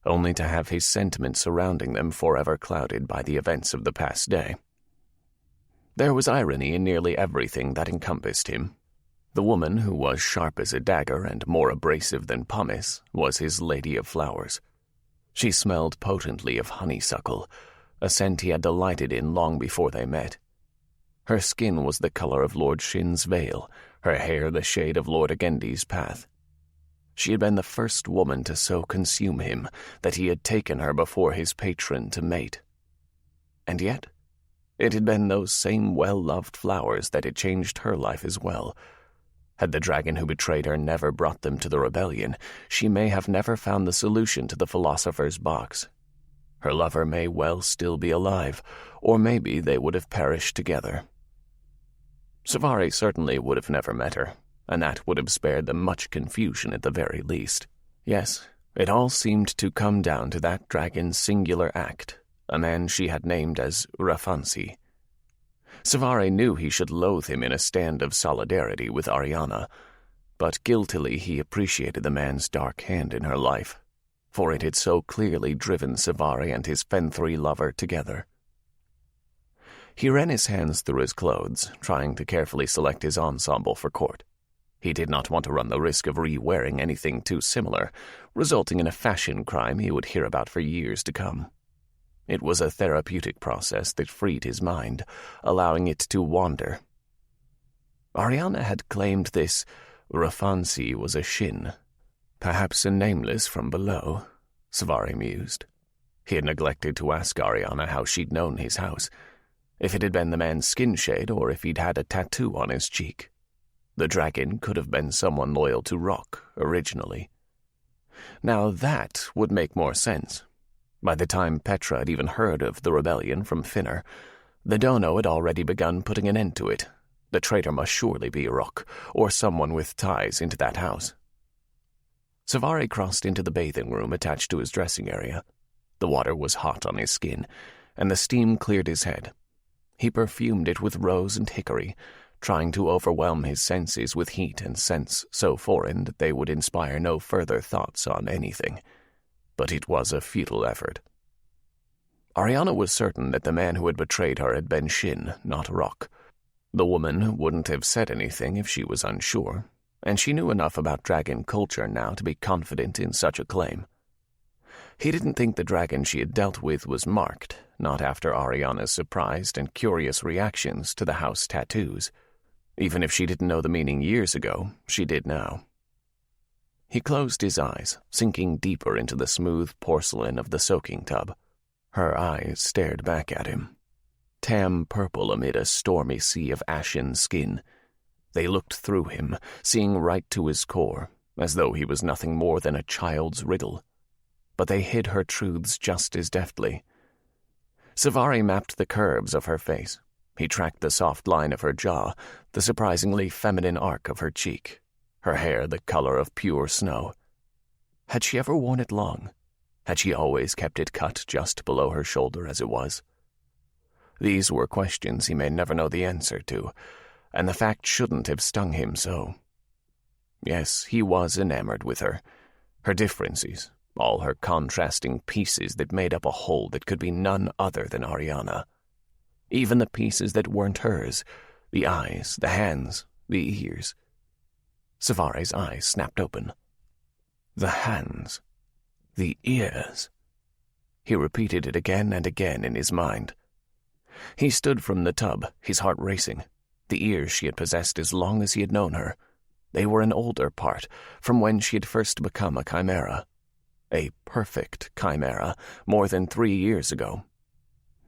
only to have his sentiments surrounding them forever clouded by the events of the past day. There was irony in nearly everything that encompassed him. The woman, who was sharp as a dagger and more abrasive than pumice, was his lady of flowers. She smelled potently of honeysuckle, a scent he had delighted in long before they met. Her skin was the color of Lord Shin's veil, her hair the shade of Lord Agendi's path. She had been the first woman to so consume him that he had taken her before his patron to mate. And yet, it had been those same well-loved flowers that had changed her life as well. Had the dragon who betrayed her never brought them to the rebellion, she may have never found the solution to the philosopher's box. Her lover may well still be alive, or maybe they would have perished together. Cvareh certainly would have never met her, and that would have spared them much confusion at the very least. Yes, it all seemed to come down to that dragon's singular act, a man she had named as Rafansi. Cvareh knew he should loathe him in a stand of solidarity with Arianna, but guiltily he appreciated the man's dark hand in her life, for it had so clearly driven Cvareh and his Fenthri lover together. He ran his hands through his clothes, trying to carefully select his ensemble for court. He did not want to run the risk of re-wearing anything too similar, resulting in a fashion crime he would hear about for years to come. It was a therapeutic process that freed his mind, allowing it to wander. Arianna had claimed this Rafansi was a Shin, perhaps a nameless from below, Cvareh mused. He had neglected to ask Arianna how she'd known his house, if it had been the man's skin shade or if he'd had a tattoo on his cheek. The dragon could have been someone loyal to Rock, originally. Now that would make more sense. By the time Petra had even heard of the rebellion from Finner, the Dono had already begun putting an end to it. The traitor must surely be Rock, or someone with ties into that house. Cvareh crossed into the bathing room attached to his dressing area. The water was hot on his skin, and the steam cleared his head. He perfumed it with rose and hickory, trying to overwhelm his senses with heat and scents so foreign that they would inspire no further thoughts on anything. But it was a futile effort. Arianna was certain that the man who had betrayed her had been Shin, not Rock. The woman wouldn't have said anything if she was unsure, and she knew enough about dragon culture now to be confident in such a claim. He didn't think the dragon she had dealt with was marked, not after Arianna's surprised and curious reactions to the house tattoos. Even if she didn't know the meaning years ago, she did now. He closed his eyes, sinking deeper into the smooth porcelain of the soaking tub. Her eyes stared back at him, tam purple amid a stormy sea of ashen skin. They looked through him, seeing right to his core, as though he was nothing more than a child's riddle. But they hid her truths just as deftly. Cvareh mapped the curves of her face. He tracked the soft line of her jaw, the surprisingly feminine arc of her cheek, her hair the color of pure snow. Had she ever worn it long? Had she always kept it cut just below her shoulder as it was? These were questions he may never know the answer to, and the fact shouldn't have stung him so. Yes, he was enamored with her. Her differences, all her contrasting pieces that made up a whole that could be none other than Arianna. Even the pieces that weren't hers, the eyes, the hands, the ears. Cvareh's eyes snapped open. The hands, the ears. He repeated it again and again in his mind. He stood from the tub, his heart racing. The ears she had possessed as long as he had known her. They were an older part, from when she had first become a chimera. A perfect chimera, more than 3 years ago.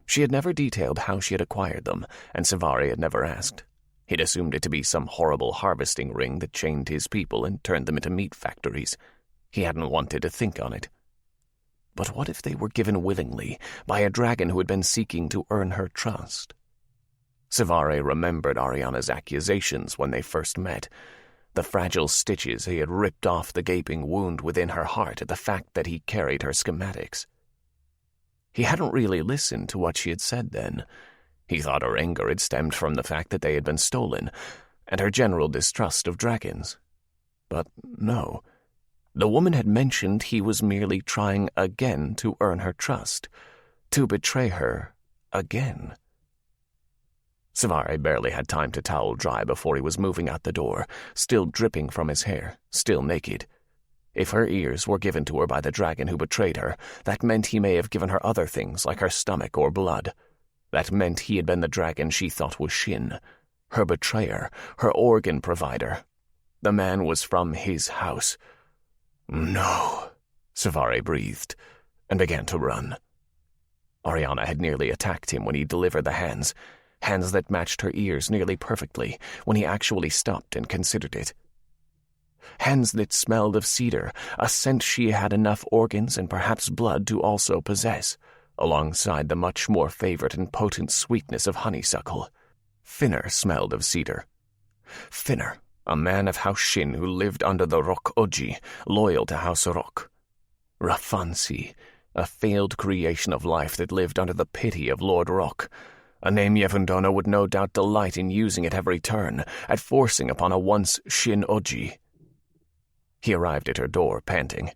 She had never detailed how she had acquired them, and Cvareh had never asked. He'd assumed it to be some horrible harvesting ring that chained his people and turned them into meat factories. He hadn't wanted to think on it. But what if they were given willingly by a dragon who had been seeking to earn her trust? Cvareh remembered Arianna's accusations when they first met, the fragile stitches he had ripped off the gaping wound within her heart at the fact that he carried her schematics. He hadn't really listened to what she had said then. He thought her anger had stemmed from the fact that they had been stolen, and her general distrust of dragons. But no. The woman had mentioned he was merely trying again to earn her trust, to betray her again. Cvareh barely had time to towel dry before he was moving out the door, still dripping from his hair, still naked. If her ears were given to her by the dragon who betrayed her, that meant he may have given her other things like her stomach or blood. That meant he had been the dragon she thought was Shin, her betrayer, her organ provider. The man was from his house. No, Cvareh breathed, and began to run. Arianna had nearly attacked him when he delivered the hands that matched her ears nearly perfectly, when he actually stopped and considered it. Hands that smelled of cedar, a scent she had enough organs and perhaps blood to also possess, alongside the much more favored and potent sweetness of honeysuckle. Finner smelled of cedar. Finner, a man of House Shin who lived under the Rock Oji, loyal to House Rock. Rafansi, a failed creation of life that lived under the pity of Lord Rock, a name Yevundona would no doubt delight in using at every turn, at forcing upon a once Shin Oji. He arrived at her door, panting.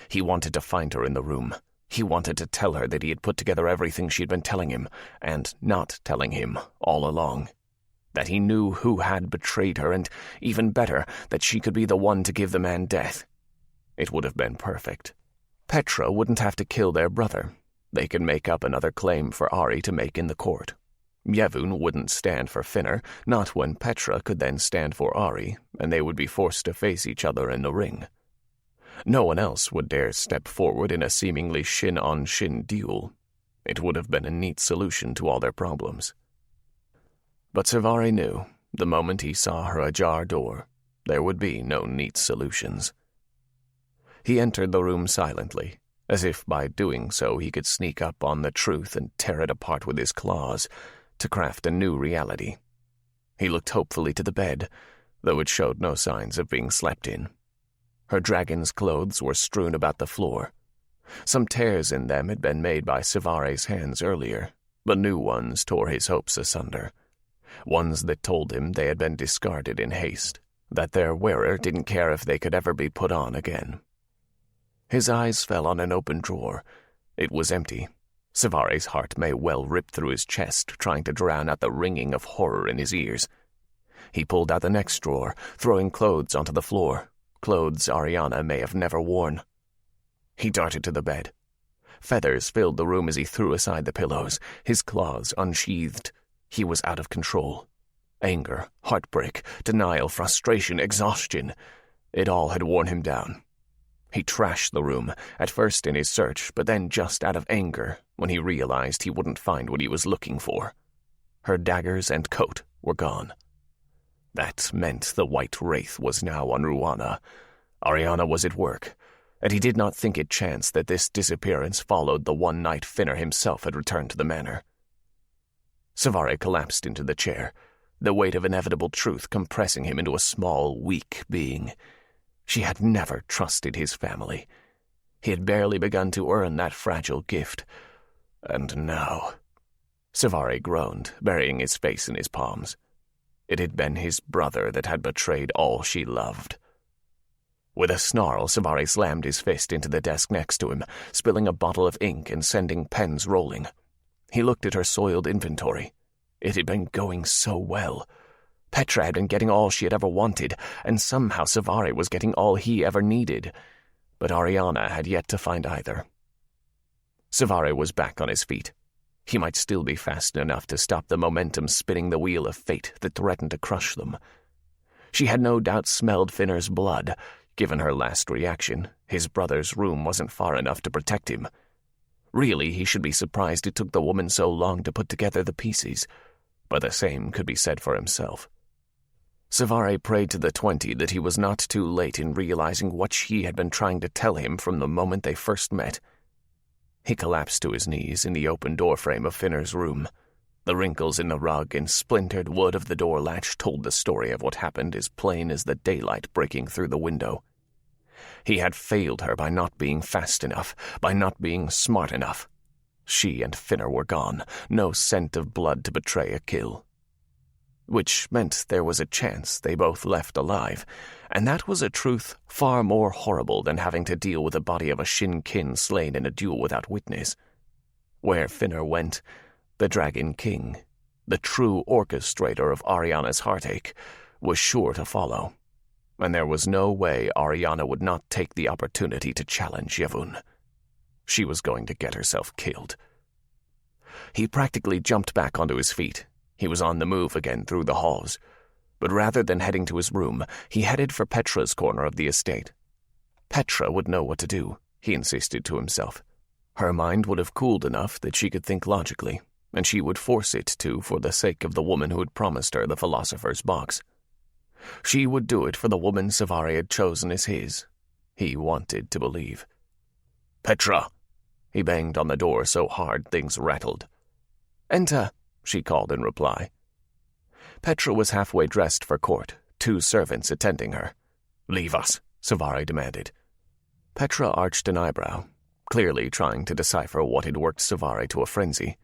He wanted to find her in the room. He wanted to tell her that he had put together everything she had been telling him, and not telling him, all along. That he knew who had betrayed her, and, even better, that she could be the one to give the man death. It would have been perfect. Petra wouldn't have to kill their brother. They could make up another claim for Ari to make in the court. Yevon wouldn't stand for Finner, not when Petra could then stand for Ari, and they would be forced to face each other in the ring. No one else would dare step forward in a seemingly shin-on-shin duel. It would have been a neat solution to all their problems. But Cvareh knew, the moment he saw her ajar door, there would be no neat solutions. He entered the room silently, as if by doing so he could sneak up on the truth and tear it apart with his claws, to craft a new reality. He looked hopefully to the bed, though it showed no signs of being slept in. Her dragon's clothes were strewn about the floor. Some tears in them had been made by Cvareh's hands earlier, but new ones tore his hopes asunder. Ones that told him they had been discarded in haste, that their wearer didn't care if they could ever be put on again. His eyes fell on an open drawer. It was empty. Cvareh's heart may well rip through his chest, trying to drown out the ringing of horror in his ears. He pulled out the next drawer, throwing clothes onto the floor, clothes Arianna may have never worn. He darted to the bed. Feathers filled the room as he threw aside the pillows, his claws unsheathed. He was out of control. Anger, heartbreak, denial, frustration, exhaustion. It all had worn him down. He trashed the room, at first in his search, but then just out of anger, when he realized he wouldn't find what he was looking for. Her daggers and coat were gone. That meant the White Wraith was now on Ruana. Arianna was at work, and he did not think it chance that this disappearance followed the one night Finner himself had returned to the manor. Cvareh collapsed into the chair, the weight of inevitable truth compressing him into a small, weak being. She had never trusted his family. He had barely begun to earn that fragile gift. And now... Cvareh groaned, burying his face in his palms. It had been his brother that had betrayed all she loved. With a snarl, Cvareh slammed his fist into the desk next to him, spilling a bottle of ink and sending pens rolling. He looked at her soiled inventory. It had been going so well. Petra had been getting all she had ever wanted, and somehow Cvareh was getting all he ever needed. But Arianna had yet to find either. Cvareh was back on his feet. He might still be fast enough to stop the momentum spinning the wheel of fate that threatened to crush them. She had no doubt smelled Finner's blood. Given her last reaction, his brother's room wasn't far enough to protect him. Really, he should be surprised it took the woman so long to put together the pieces, but the same could be said for himself. Cvareh prayed to the 20 that he was not too late in realizing what she had been trying to tell him from the moment they first met. He collapsed to his knees in the open doorframe of Finner's room. The wrinkles in the rug and splintered wood of the door latch told the story of what happened as plain as the daylight breaking through the window. He had failed her by not being fast enough, by not being smart enough. She and Finner were gone, no scent of blood to betray a kill. Which meant there was a chance they both left alive, and that was a truth far more horrible than having to deal with the body of a Shin-kin slain in a duel without witness. Where Finner went, the Dragon King, the true orchestrator of Arianna's heartache, was sure to follow, and there was no way Arianna would not take the opportunity to challenge Yevon. She was going to get herself killed. He practically jumped back onto his feet. He was on the move again through the halls, but rather than heading to his room, he headed for Petra's corner of the estate. Petra would know what to do, he insisted to himself. Her mind would have cooled enough that she could think logically, and she would force it to for the sake of the woman who had promised her the philosopher's box. She would do it for the woman Cvareh had chosen as his. He wanted to believe. "Petra!" He banged on the door so hard things rattled. "Enter," she called in reply. Petra was halfway dressed for court, 2 servants attending her. "Leave us," Cvareh demanded. Petra arched an eyebrow, clearly trying to decipher what had worked Cvareh to a frenzy.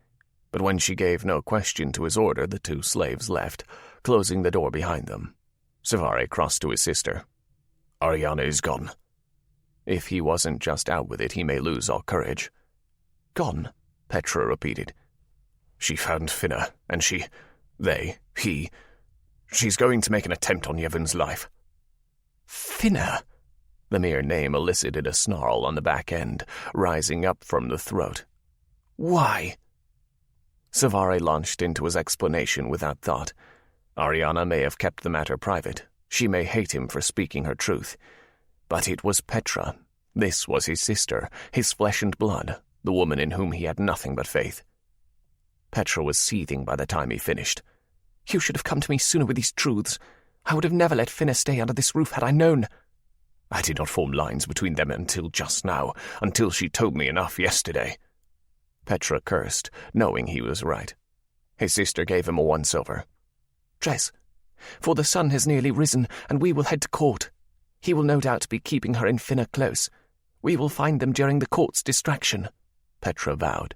But when she gave no question to his order, the 2 slaves left, closing the door behind them. Cvareh crossed to his sister. "Arianna is gone." If he wasn't just out with it, he may lose all courage. "Gone," Petra repeated. "She found Finner, and she's going to make an attempt on Yevon's life." "Finner?" The mere name elicited a snarl on the back end, rising up from the throat. "Why?" Cvareh launched into his explanation without thought. Arianna may have kept the matter private. She may hate him for speaking her truth. But it was Petra. This was his sister, his flesh and blood, the woman in whom he had nothing but faith. Petra was seething by the time he finished. "You should have come to me sooner with these truths. I would have never let Finna stay under this roof had I known." I did not form lines between them until just now, until she told me enough yesterday. Petra cursed, knowing he was right. His sister gave him a once-over. "Dress, for the sun has nearly risen, and we will head to court. He will no doubt be keeping her and Finna close. We will find them during the court's distraction," Petra vowed.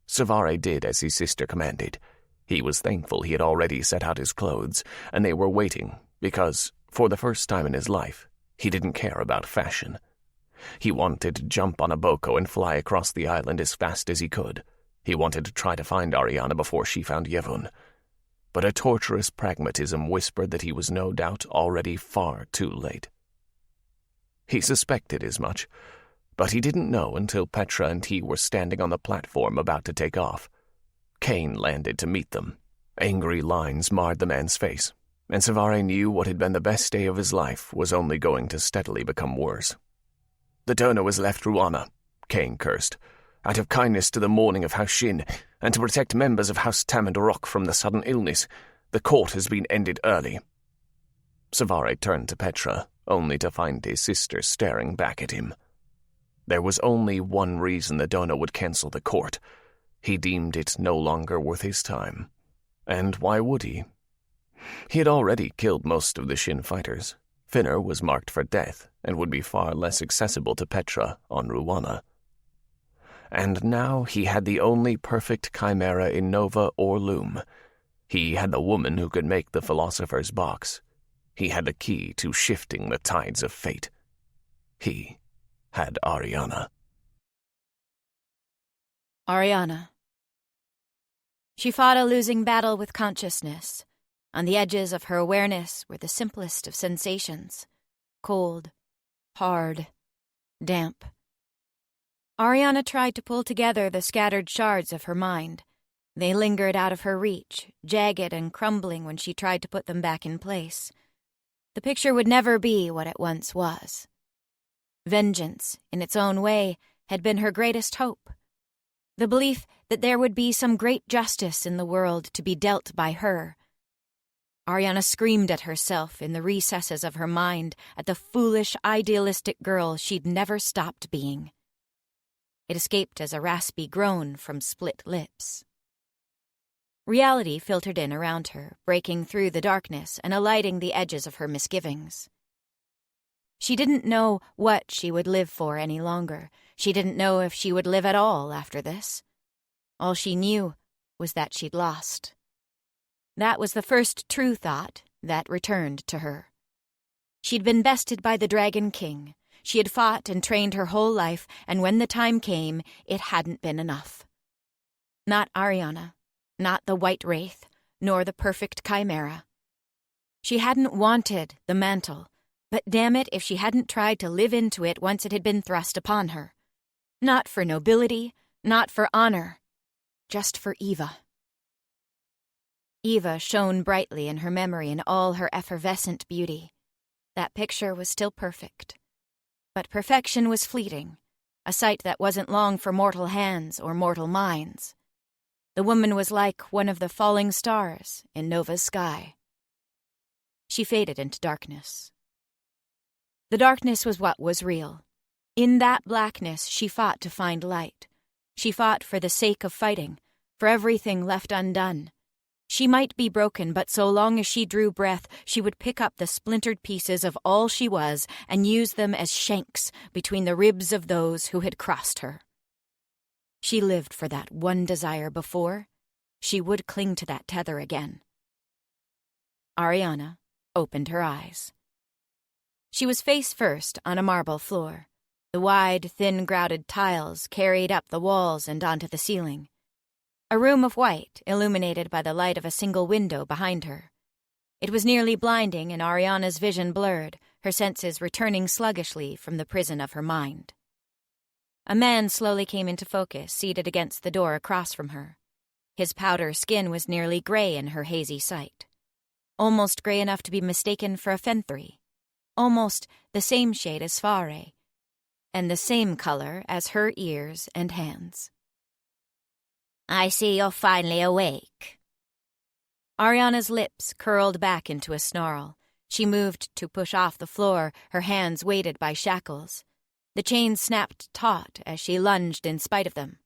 Cvareh did as his sister commanded. He was thankful he had already set out his clothes, and they were waiting, because, for the first time in his life, he didn't care about fashion. He wanted to jump on a boko and fly across the island as fast as he could. He wanted to try to find Arianna before she found Yevon. But a torturous pragmatism whispered that he was no doubt already far too late. He suspected as much, but he didn't know until Petra and he were standing on the platform about to take off. Cain landed to meet them. Angry lines marred the man's face, and Cvareh knew what had been the best day of his life was only going to steadily become worse. "The donor has left Ruana," Cain cursed, "out of kindness to the mourning of House Shin, and to protect members of House Tam and Rock from the sudden illness. The court has been ended early." Cvareh turned to Petra, only to find his sister staring back at him. There was only one reason the donor would cancel the court. He deemed it no longer worth his time. And why would he? He had already killed most of the Shin fighters. Finner was marked for death and would be far less accessible to Petra on Ruana. And now he had the only perfect chimera in Nova or Loom. He had the woman who could make the philosopher's box. He had the key to shifting the tides of fate. He had Arianna. Arianna. She fought a losing battle with consciousness. On the edges of her awareness were the simplest of sensations. Cold, hard, damp. Arianna tried to pull together the scattered shards of her mind. They lingered out of her reach, jagged and crumbling when she tried to put them back in place. The picture would never be what it once was. Vengeance, in its own way, had been her greatest hope. The belief that there would be some great justice in the world to be dealt by her. Arianna screamed at herself in the recesses of her mind at the foolish, idealistic girl she'd never stopped being. It escaped as a raspy groan from split lips. Reality filtered in around her, breaking through the darkness and alighting the edges of her misgivings. She didn't know what she would live for any longer. She didn't know if she would live at all after this. All she knew was that she'd lost. That was the first true thought that returned to her. She'd been bested by the Dragon King. She had fought and trained her whole life, and when the time came, it hadn't been enough. Not Arianna, not the White Wraith, nor the perfect chimera. She hadn't wanted the mantle, but damn it if she hadn't tried to live into it once it had been thrust upon her. Not for nobility, not for honor, just for Eva. Eva shone brightly in her memory in all her effervescent beauty. That picture was still perfect. But perfection was fleeting, a sight that wasn't long for mortal hands or mortal minds. The woman was like one of the falling stars in Nova's sky. She faded into darkness. The darkness was what was real. In that blackness, she fought to find light. She fought for the sake of fighting, for everything left undone. She might be broken, but so long as she drew breath, she would pick up the splintered pieces of all she was and use them as shanks between the ribs of those who had crossed her. She lived for that one desire before. She would cling to that tether again. Arianna opened her eyes. She was face first on a marble floor. The wide, thin grouted tiles carried up the walls and onto the ceiling. A room of white, illuminated by the light of a single window behind her. It was nearly blinding, and Arianna's vision blurred, her senses returning sluggishly from the prison of her mind. A man slowly came into focus, seated against the door across from her. His powder skin was nearly gray in her hazy sight. Almost gray enough to be mistaken for a fenthri. Almost the same shade as Cvareh, and the same color as her ears and hands. I see you're finally awake. Arianna's lips curled back into a snarl. She moved to push off the floor, her hands weighted by shackles. The chains snapped taut as she lunged in spite of them.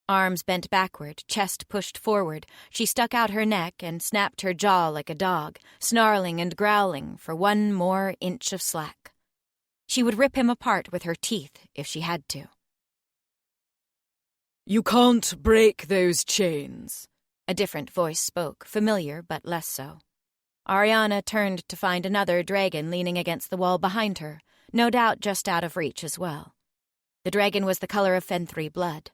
Arms bent backward, chest pushed forward, she stuck out her neck and snapped her jaw like a dog, snarling and growling for one more inch of slack. She would rip him apart with her teeth if she had to. You can't break those chains. A different voice spoke, familiar but less so. Arianna turned to find another dragon leaning against the wall behind her, no doubt just out of reach as well. The dragon was the color of fenthri blood,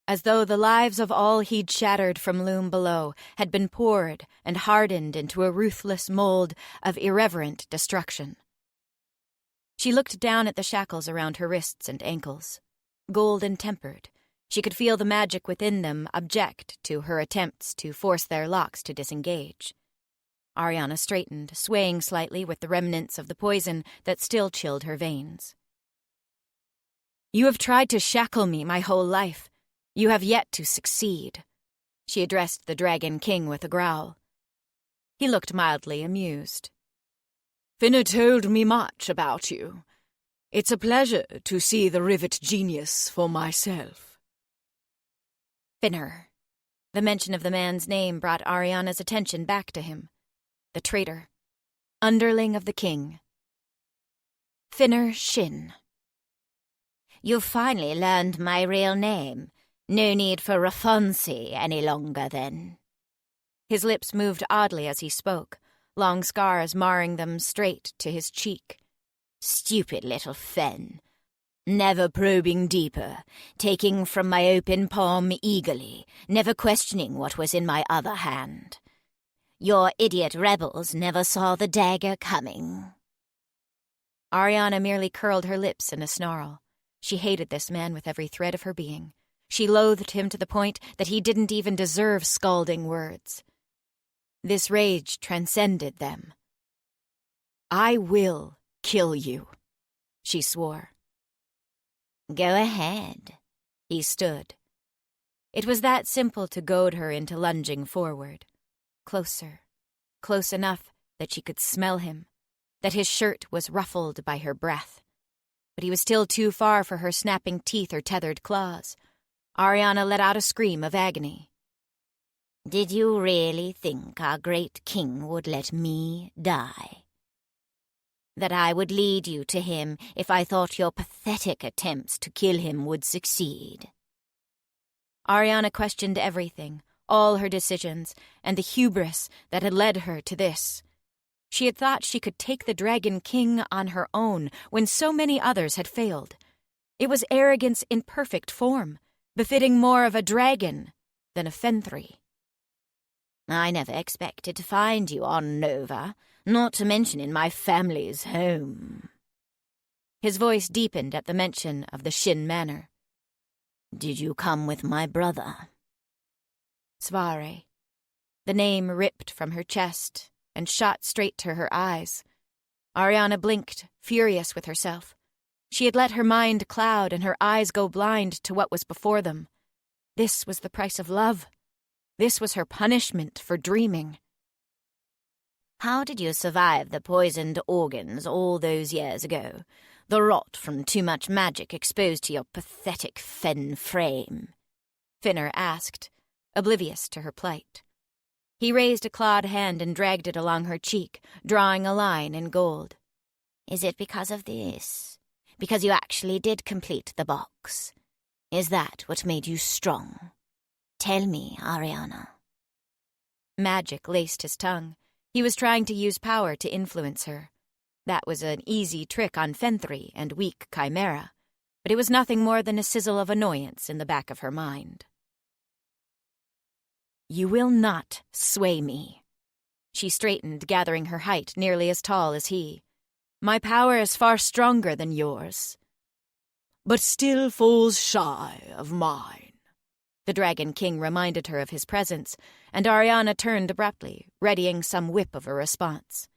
as though the lives of all he'd shattered from Loom below had been poured and hardened into a ruthless mold of irreverent destruction. She looked down at the shackles around her wrists and ankles. Gold and tempered, she could feel the magic within them object to her attempts to force their locks to disengage. Arianna straightened, swaying slightly with the remnants of the poison that still chilled her veins. You have tried to shackle me my whole life. You have yet to succeed. She addressed the Dragon King with a growl. He looked mildly amused. Finna told me much about you. It's a pleasure to see the rivet genius for myself. Finner. The mention of the man's name brought Arianna's attention back to him. The traitor. Underling of the king. Finner Shin. You've finally learned my real name. No need for Rafonsi any longer, then. His lips moved oddly as he spoke, long scars marring them straight to his cheek. Stupid little fen. Never probing deeper, taking from my open palm eagerly, never questioning what was in my other hand. Your idiot rebels never saw the dagger coming. Arianna merely curled her lips in a snarl. She hated this man with every thread of her being. She loathed him to the point that he didn't even deserve scalding words. This rage transcended them. I will kill you, she swore. Go ahead. He stood. It was that simple to goad her into lunging forward. Closer, close enough that she could smell him, that his shirt was ruffled by her breath. But he was still too far for her snapping teeth or tethered claws. Arianna let out a scream of agony. Did you really think our great king would let me die? That I would lead you to him if I thought your pathetic attempts to kill him would succeed? Arianna questioned everything, all her decisions, and the hubris that had led her to this. She had thought she could take the Dragon King on her own when so many others had failed. It was arrogance in perfect form, befitting more of a dragon than a fenthri. I never expected to find you on Nova, not to mention in my family's home. His voice deepened at the mention of the Shin Manor. Did you come with my brother? Cvareh. The name ripped from her chest and shot straight to her eyes. Arianna blinked, furious with herself. She had let her mind cloud and her eyes go blind to what was before them. This was the price of love. This was her punishment for dreaming. How did you survive the poisoned organs all those years ago? The rot from too much magic exposed to your pathetic fen frame? Finner asked, oblivious to her plight. He raised a clawed hand and dragged it along her cheek, drawing a line in gold. Is it because of this? Because you actually did complete the box? Is that what made you strong? Tell me, Arianna. Magic laced his tongue. He was trying to use power to influence her. That was an easy trick on fenthri and weak chimera, but it was nothing more than a sizzle of annoyance in the back of her mind. You will not sway me. She straightened, gathering her height nearly as tall as he. My power is far stronger than yours. But still falls shy of mine. The Dragon King reminded her of his presence, and Arianna turned abruptly, readying some whip of a response.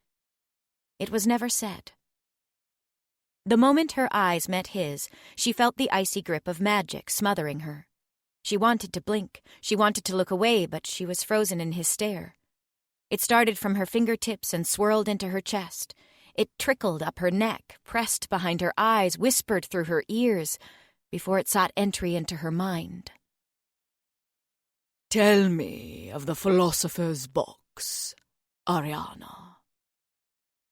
It was never said. The moment her eyes met his, she felt the icy grip of magic smothering her. She wanted to blink, she wanted to look away, but she was frozen in his stare. It started from her fingertips and swirled into her chest. It trickled up her neck, pressed behind her eyes, whispered through her ears, before it sought entry into her mind. Tell me of the philosopher's box, Arianna.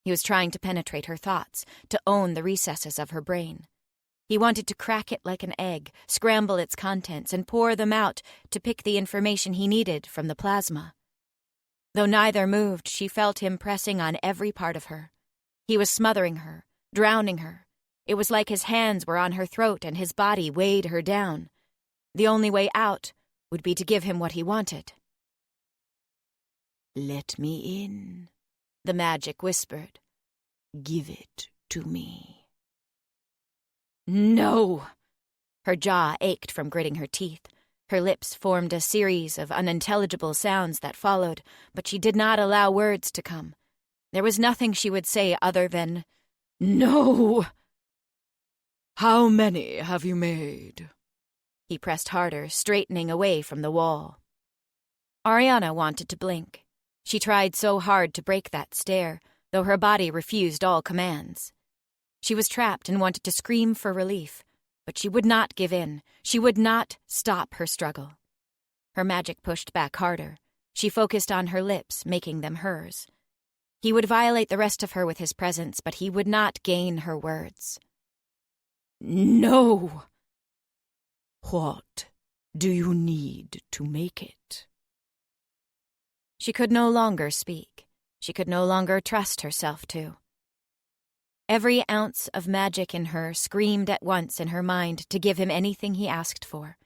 He was trying to penetrate her thoughts, to own the recesses of her brain. He wanted to crack it like an egg, scramble its contents, and pour them out to pick the information he needed from the plasma. Though neither moved, she felt him pressing on every part of her. He was smothering her, drowning her. It was like his hands were on her throat and his body weighed her down. The only way out would be to give him what he wanted. Let me in, the magic whispered. Give it to me. No! Her jaw ached from gritting her teeth. Her lips formed a series of unintelligible sounds that followed, but she did not allow words to come. There was nothing she would say other than, "No!" How many have you made? He pressed harder, straightening away from the wall. Arianna wanted to blink. She tried so hard to break that stare, though her body refused all commands. She was trapped and wanted to scream for relief, but she would not give in. She would not stop her struggle. Her magic pushed back harder. She focused on her lips, making them hers. He would violate the rest of her with his presence, but he would not gain her words. No! What do you need to make it? She could no longer speak. She could no longer trust herself to. Every ounce of magic in her screamed at once in her mind to give him anything he asked for.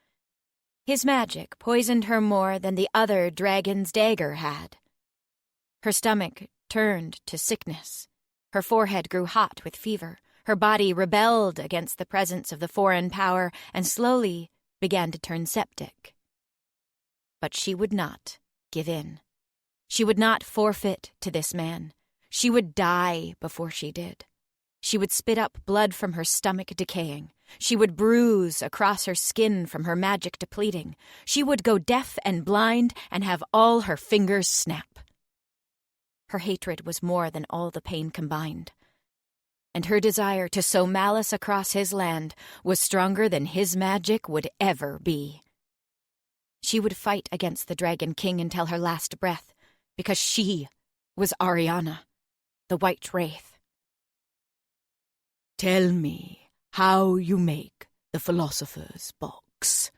His magic poisoned her more than the other dragon's dagger had. Her stomach turned to sickness. Her forehead grew hot with fever. Her body rebelled against the presence of the foreign power and slowly began to turn septic. But she would not give in. She would not forfeit to this man. She would die before she did. She would spit up blood from her stomach decaying. She would bruise across her skin from her magic depleting. She would go deaf and blind and have all her fingers snap. Her hatred was more than all the pain combined. And her desire to sow malice across his land was stronger than his magic would ever be. She would fight against the Dragon King until her last breath, because she was Arianna, the White Wraith. Tell me how you make the philosopher's box.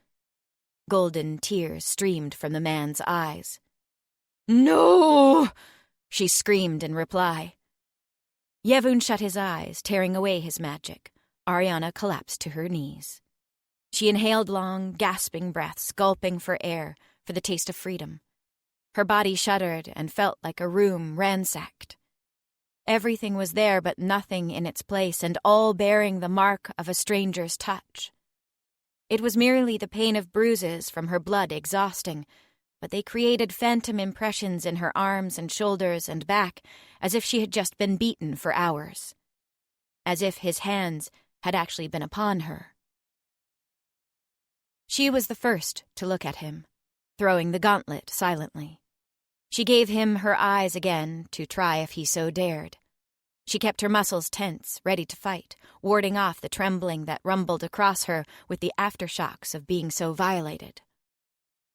Golden tears streamed from the man's eyes. No! She screamed in reply. Yevon shut his eyes, tearing away his magic. Arianna collapsed to her knees. She inhaled long, gasping breaths, gulping for air, for the taste of freedom. Her body shuddered and felt like a room ransacked. Everything was there but nothing in its place, and all bearing the mark of a stranger's touch. It was merely the pain of bruises from her blood exhausting, but they created phantom impressions in her arms and shoulders and back, as if she had just been beaten for hours. As if his hands had actually been upon her. She was the first to look at him, throwing the gauntlet silently. She gave him her eyes again to try if he so dared. She kept her muscles tense, ready to fight, warding off the trembling that rumbled across her with the aftershocks of being so violated.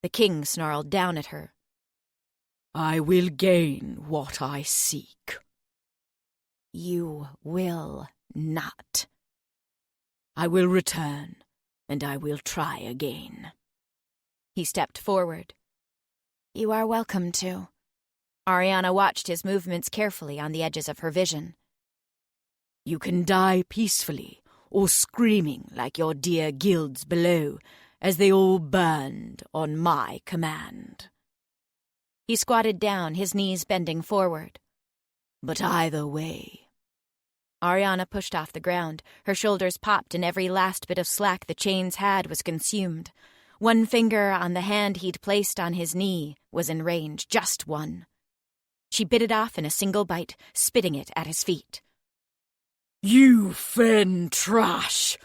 The king snarled down at her. I will gain what I seek. You will not. I will return, and I will try again. He stepped forward. You are welcome to. Arianna watched his movements carefully on the edges of her vision. You can die peacefully, or screaming like your dear guilds below, as they all burned on my command. He squatted down, his knees bending forward. But either way. Arianna pushed off the ground. Her shoulders popped and every last bit of slack the chains had was consumed. One finger on the hand he'd placed on his knee was in range, just one. She bit it off in a single bite, spitting it at his feet. You fen trash!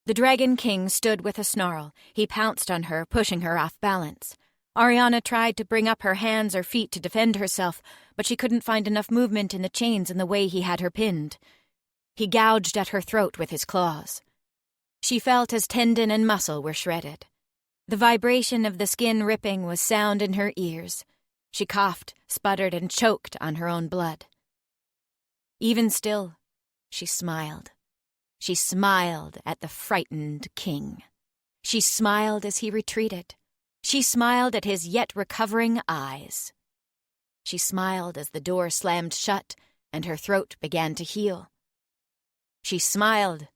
The Dragon King stood with a snarl. He pounced on her, pushing her off balance. Arianna tried to bring up her hands or feet to defend herself, but she couldn't find enough movement in the chains in the way he had her pinned. He gouged at her throat with his claws. She felt as tendon and muscle were shredded. The vibration of the skin ripping was sound in her ears. She coughed, sputtered, and choked on her own blood. Even still, she smiled. She smiled at the frightened king. She smiled as he retreated. She smiled at his yet recovering eyes. She smiled as the door slammed shut and her throat began to heal. She smiled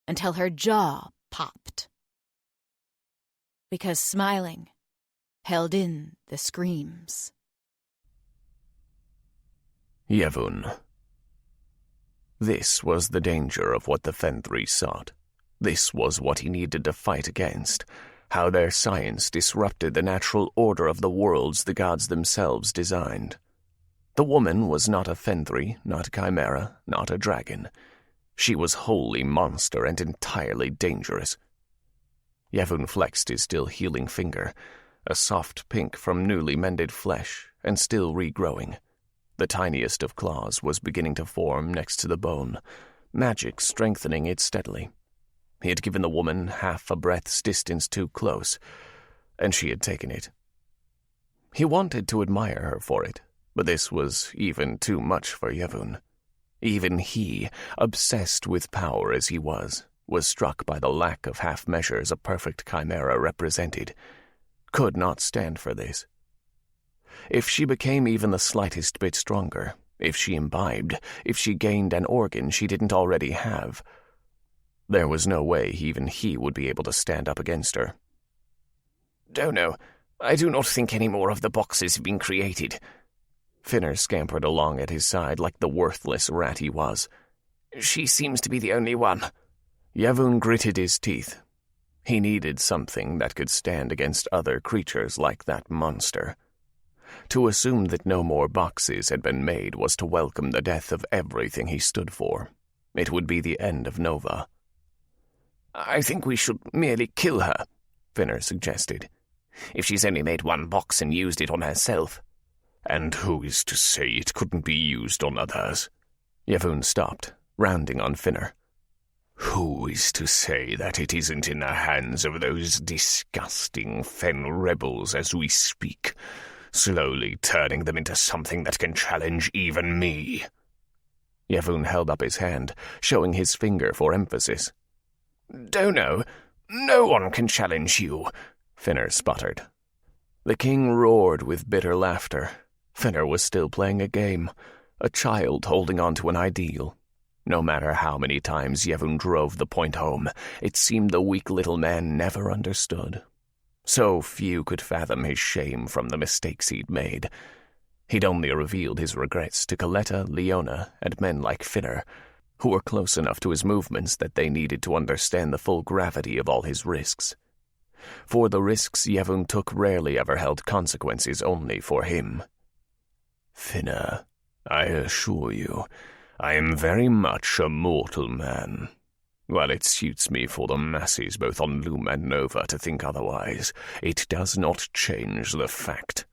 until her jaw popped. Because smiling held in the screams. Yevun. This was the danger of what the Fenthri sought. This was what he needed to fight against. How their science disrupted the natural order of the worlds the gods themselves designed. The woman was not a Fenthri, not a chimera, not a dragon. She was wholly monster and entirely dangerous. Yevun flexed his still healing finger, a soft pink from newly mended flesh, and still regrowing. The tiniest of claws was beginning to form next to the bone, magic strengthening it steadily. He had given the woman half a breath's distance too close, and she had taken it. He wanted to admire her for it, but this was even too much for Yevun. Even he, obsessed with power as he was struck by the lack of half measures a perfect chimera represented, could not stand for this. If she became even the slightest bit stronger, if she imbibed, if she gained an organ she didn't already have, there was no way even he would be able to stand up against her. "Dono, I do not think any more of the boxes have been created." Finner scampered along at his side like the worthless rat he was. "She seems to be the only one." Yevun gritted his teeth. He needed something that could stand against other creatures like that monster. To assume that no more boxes had been made was to welcome the death of everything he stood for. It would be the end of Nova. "I think we should merely kill her," Finner suggested. "If she's only made one box and used it on herself." "And who is to say it couldn't be used on others?" Yevun stopped, rounding on Finner. "Who is to say that it isn't in the hands of those disgusting Fen rebels as we speak, slowly turning them into something that can challenge even me?" Yevun held up his hand, showing his finger for emphasis. "Dono, no one can challenge you," Finner sputtered. The king roared with bitter laughter. Finner was still playing a game, a child holding on to an ideal. No matter how many times Yevun drove the point home, it seemed the weak little man never understood. So few could fathom his shame from the mistakes he'd made. He'd only revealed his regrets to Coletta, Leona, and men like Finner, who were close enough to his movements that they needed to understand the full gravity of all his risks. For the risks Yevun took rarely ever held consequences only for him. "Finner, I assure you, I am very much a mortal man. While it suits me for the masses both on Loom and Nova to think otherwise, it does not change the fact."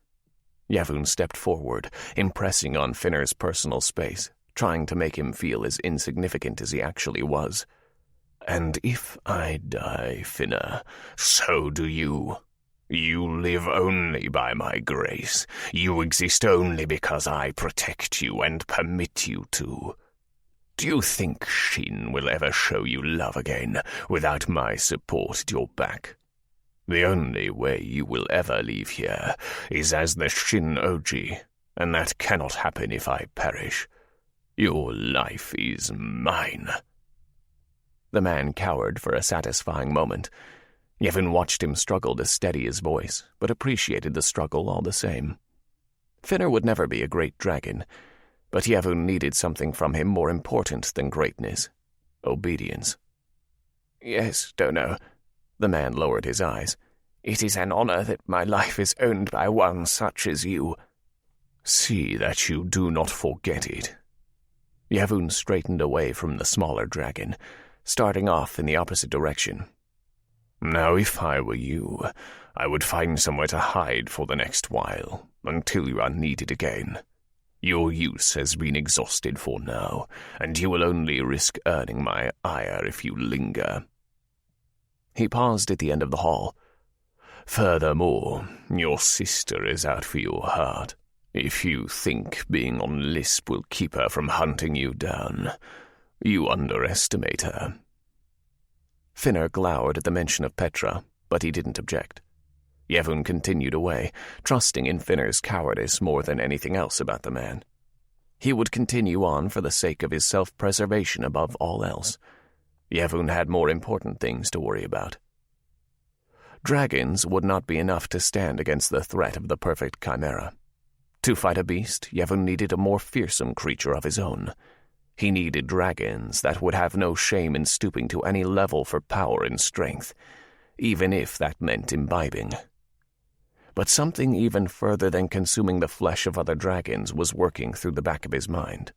Yevun stepped forward, impressing on Finner's personal space, trying to make him feel as insignificant as he actually was. "And if I die, Finner, so do you. You live only by my grace. You exist only because I protect you and permit you to. Do you think Shin will ever show you love again without my support at your back? The only way you will ever leave here is as the Shin Oji, and that cannot happen if I perish. Your life is mine." The man cowered for a satisfying moment. Yevun watched him struggle to steady his voice, but appreciated the struggle all the same. Finner would never be a great dragon, but Yevun needed something from him more important than greatness: obedience. "Yes, Dono." The man lowered his eyes. It is an honor that my life is owned by one such as you. See that you do not forget it. Yevon straightened away from the smaller dragon, starting off in the opposite direction. Now, if I were you, I would find somewhere to hide for the next while, until you are needed again. Your use has been exhausted for now, and you will only risk earning my ire if you linger. He paused at the end of the hall. Furthermore, your sister is out for your heart. If you think being on Lisp will keep her from hunting you down, you underestimate her. Finner glowered at the mention of Petra, but he didn't object. Yevon continued away, trusting in Finner's cowardice more than anything else about the man. He would continue on for the sake of his self-preservation above all else. Yevon had more important things to worry about. Dragons would not be enough to stand against the threat of the perfect chimera. To fight a beast, Yevon needed a more fearsome creature of his own. He needed dragons that would have no shame in stooping to any level for power and strength, even if that meant imbibing. But something even further than consuming the flesh of other dragons was working through the back of his mind.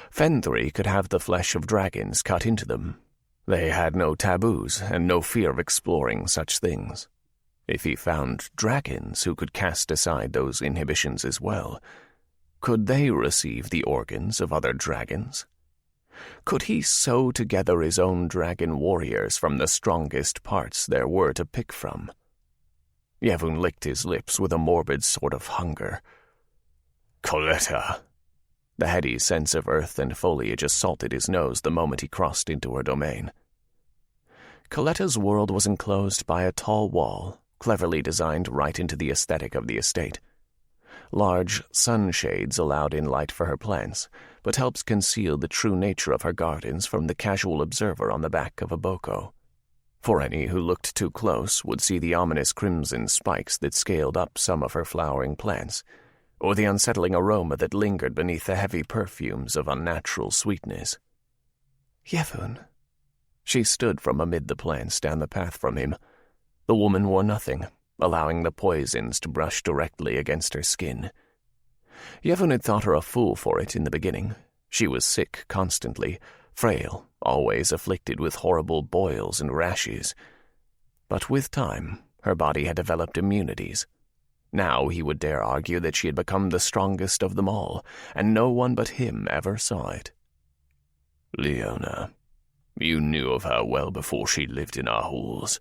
Fenthri could have the flesh of dragons cut into them. They had no taboos and no fear of exploring such things. If he found dragons who could cast aside those inhibitions as well, could they receive the organs of other dragons? Could he sew together his own dragon warriors from the strongest parts there were to pick from? Yevon licked his lips with a morbid sort of hunger. Coletta! The heady sense of earth and foliage assaulted his nose the moment he crossed into her domain. Coletta's world was enclosed by a tall wall, cleverly designed right into the aesthetic of the estate. Large sunshades allowed in light for her plants, but helped conceal the true nature of her gardens from the casual observer on the back of a boko. For any who looked too close would see the ominous crimson spikes that scaled up some of her flowering plants, or the unsettling aroma that lingered beneath the heavy perfumes of unnatural sweetness. Yevon. She stood from amid the plants down the path from him. The woman wore nothing, allowing the poisons to brush directly against her skin. Yevon had thought her a fool for it in the beginning. She was sick constantly, frail, always afflicted with horrible boils and rashes. But with time, her body had developed immunities. Now he would dare argue that she had become the strongest of them all, and no one but him ever saw it. Leona, you knew of her well before she lived in our halls.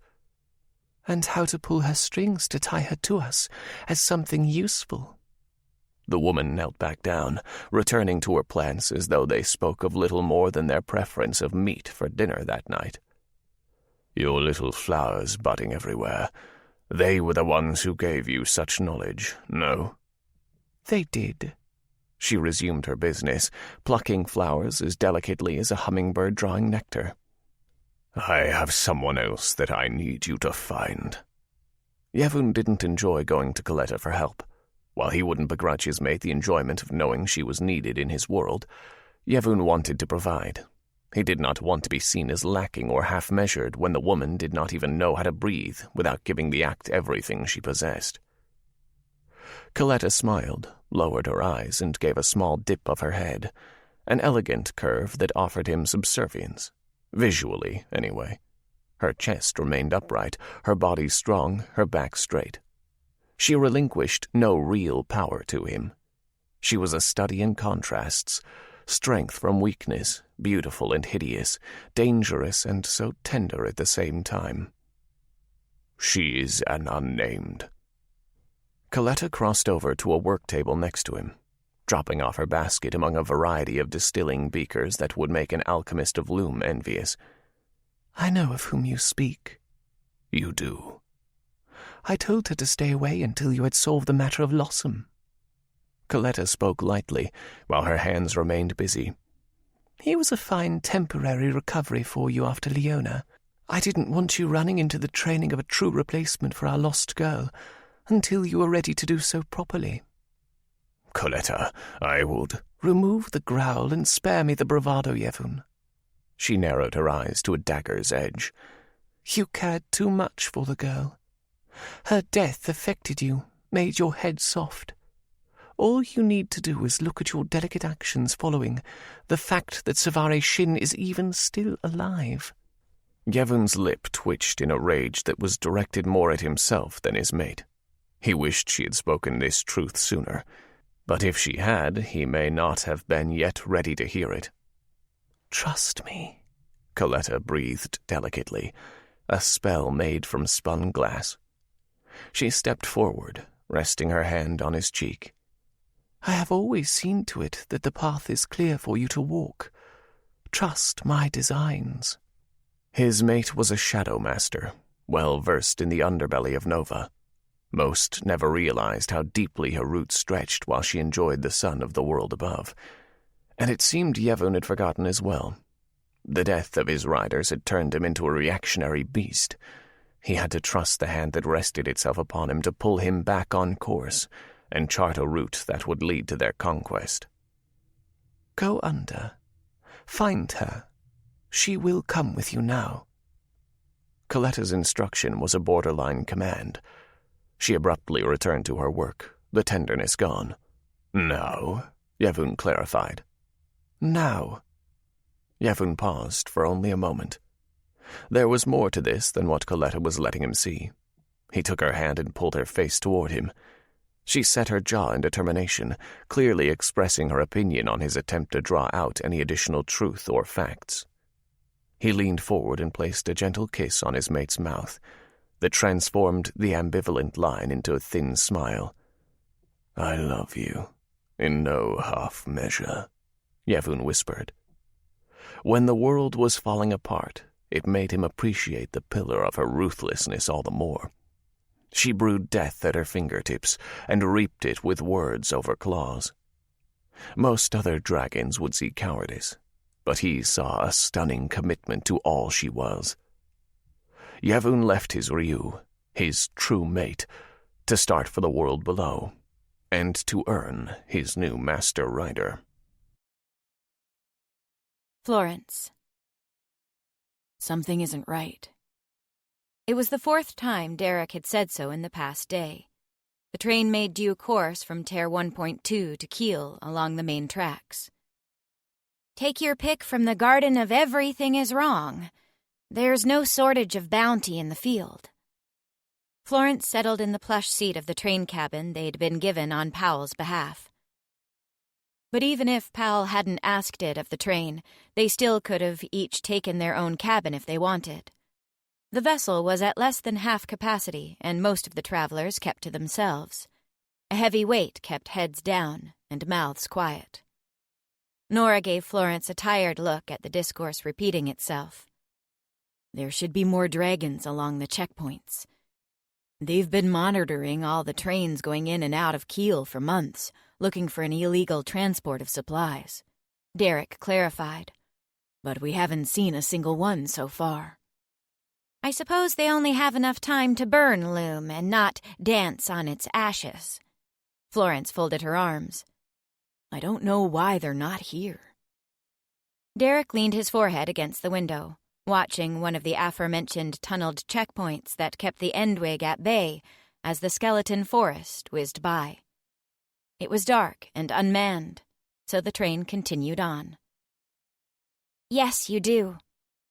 And how to pull her strings to tie her to us as something useful. The woman knelt back down, returning to her plants as though they spoke of little more than their preference of meat for dinner that night. Your little flowers budding everywhere, they were the ones who gave you such knowledge, no? They did. She resumed her business, plucking flowers as delicately as a hummingbird drawing nectar. I have someone else that I need you to find. Yevon didn't enjoy going to Coletta for help. While he wouldn't begrudge his mate the enjoyment of knowing she was needed in his world, Yevon wanted to provide. He did not want to be seen as lacking or half-measured when the woman did not even know how to breathe without giving the act everything she possessed. Coletta smiled, lowered her eyes, and gave a small dip of her head, an elegant curve that offered him subservience. Visually, anyway. Her chest remained upright, her body strong, her back straight. She relinquished no real power to him. She was a study in contrasts, strength from weakness, beautiful and hideous, dangerous and so tender at the same time. She is an unnamed. Coletta crossed over to a work table next to him, dropping off her basket among a variety of distilling beakers that would make an alchemist of Loom envious. I know of whom you speak. You do. I told her to stay away until you had solved the matter of Lossum. Coletta spoke lightly, while her hands remained busy. He was a fine temporary recovery for you after Leona. I didn't want you running into the training of a true replacement for our lost girl until you were ready to do so properly. Coletta, I would... Remove the growl and spare me the bravado, Yevon. She narrowed her eyes to a dagger's edge. You cared too much for the girl. Her death affected you, made your head soft. All you need to do is look at your delicate actions following the fact that Cvareh Shin is even still alive." Yevon's lip twitched in a rage that was directed more at himself than his mate. He wished she had spoken this truth sooner, but if she had, he may not have been yet ready to hear it. "Trust me," Coletta breathed delicately, a spell made from spun glass. She stepped forward, resting her hand on his cheek. "I have always seen to it that the path is clear for you to walk. Trust my designs." His mate was a shadow master, well versed in the underbelly of Nova. Most never realized how deeply her roots stretched while she enjoyed the sun of the world above, and it seemed Yevon had forgotten as well. The death of his riders had turned him into a reactionary beast. He had to trust the hand that rested itself upon him to pull him back on course and chart a route that would lead to their conquest. "Go under. Find her. She will come with you now." Coletta's instruction was a borderline command. She abruptly returned to her work, the tenderness gone. "Now," Yevon clarified. "Now." Yevon paused for only a moment. There was more to this than what Coletta was letting him see. He took her hand and pulled her face toward him. She set her jaw in determination, clearly expressing her opinion on his attempt to draw out any additional truth or facts. He leaned forward and placed a gentle kiss on his mate's mouth that transformed the ambivalent line into a thin smile. "I love you, in no half measure," Yevon whispered. When the world was falling apart, it made him appreciate the pillar of her ruthlessness all the more. She brewed death at her fingertips and reaped it with words over claws. Most other dragons would see cowardice, but he saw a stunning commitment to all she was. Yevon left his Ryu, his true mate, to start for the world below, and to earn his new master rider. Florence. Something isn't right. It was the 4th time Derek had said so in the past day. The train made due course from Tear 1.2 to Kiel along the main tracks. "Take your pick from the garden of everything is wrong. There's no shortage of bounty in the field." Florence settled in the plush seat of the train cabin they'd been given on Powell's behalf. But even if Powell hadn't asked it of the train, they still could have each taken their own cabin if they wanted. The vessel was at less than half capacity, and most of the travelers kept to themselves. A heavy weight kept heads down and mouths quiet. Nora gave Florence a tired look at the discourse repeating itself. There should be more dragons along the checkpoints. They've been monitoring all the trains going in and out of Kiel for months, looking for an illegal transport of supplies. Derek clarified. But we haven't seen a single one so far. "I suppose they only have enough time to burn Loom and not dance on its ashes." Florence folded her arms. I don't know why they're not here. Derek leaned his forehead against the window, watching one of the aforementioned tunneled checkpoints that kept the Endwig at bay as the skeleton forest whizzed by. It was dark and unmanned, so the train continued on. "Yes, you do."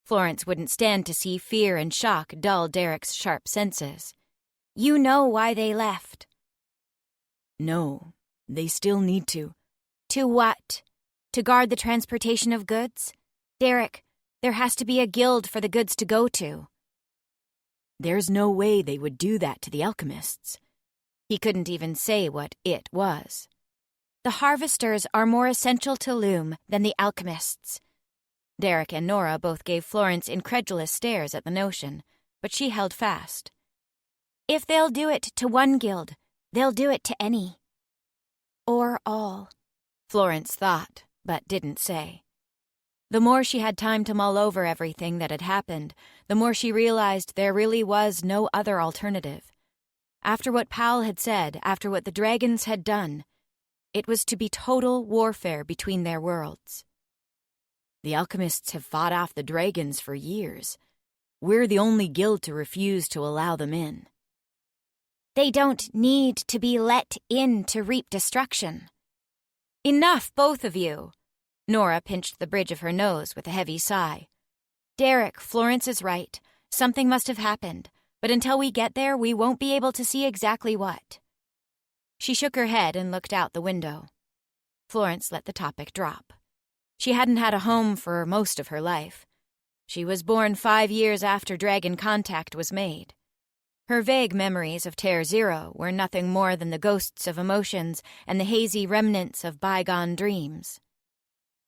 Florence wouldn't stand to see fear and shock dull Derek's sharp senses. "You know why they left." No, they still need to. "To what? To guard the transportation of goods? Derek, there has to be a guild for the goods to go to." There's no way they would do that to the alchemists. He couldn't even say what it was. "The harvesters are more essential to Loom than the alchemists." Derek and Nora both gave Florence incredulous stares at the notion, but she held fast. "If they'll do it to one guild, they'll do it to any. Or all." Florence thought, but didn't say. The more she had time to mull over everything that had happened, the more she realized there really was no other alternative. After what Powell had said, after what the dragons had done, it was to be total warfare between their worlds. The alchemists have fought off the dragons for years. We're the only guild to refuse to allow them in. They don't need to be let in to reap destruction. Enough, both of you. Nora pinched the bridge of her nose with a heavy sigh. Derek, Florence is right. Something must have happened, but until we get there, we won't be able to see exactly what. She shook her head and looked out the window. Florence let the topic drop. She hadn't had a home for most of her life. She was born 5 years after Dragon Contact was made. Her vague memories of Terra Zero were nothing more than the ghosts of emotions and the hazy remnants of bygone dreams.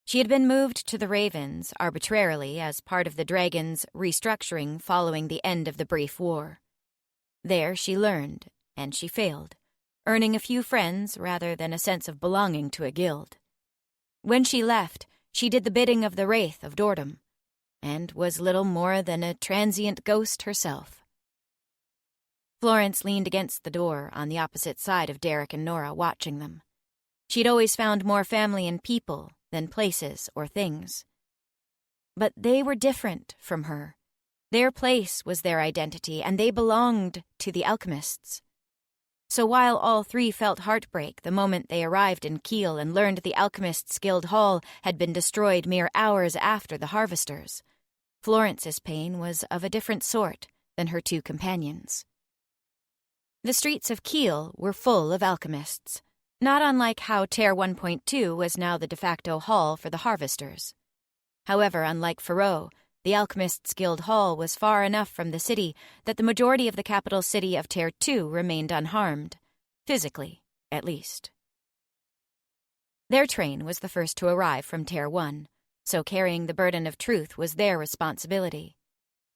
She had been moved to the Ravens arbitrarily as part of the Dragon's restructuring following the end of the brief war. There she learned, and she failed, earning a few friends rather than a sense of belonging to a guild. When she left, she did the bidding of the Wraith of Dordom, and was little more than a transient ghost herself. Florence leaned against the door on the opposite side of Derek and Nora, watching them. She'd always found more family in people than places or things. But they were different from her. Their place was their identity, and they belonged to the alchemists. So while all three felt heartbreak the moment they arrived in Kiel and learned the Alchemists' Guild Hall had been destroyed mere hours after the Harvesters, Florence's pain was of a different sort than her two companions. The streets of Kiel were full of alchemists, not unlike how Ter 1.2 was now the de facto hall for the Harvesters. However, unlike Faroe, the Alchemists' Guild Hall was far enough from the city that the majority of the capital city of Ter 2 remained unharmed, physically, at least. Their train was the first to arrive from Ter 1, so carrying the burden of truth was their responsibility.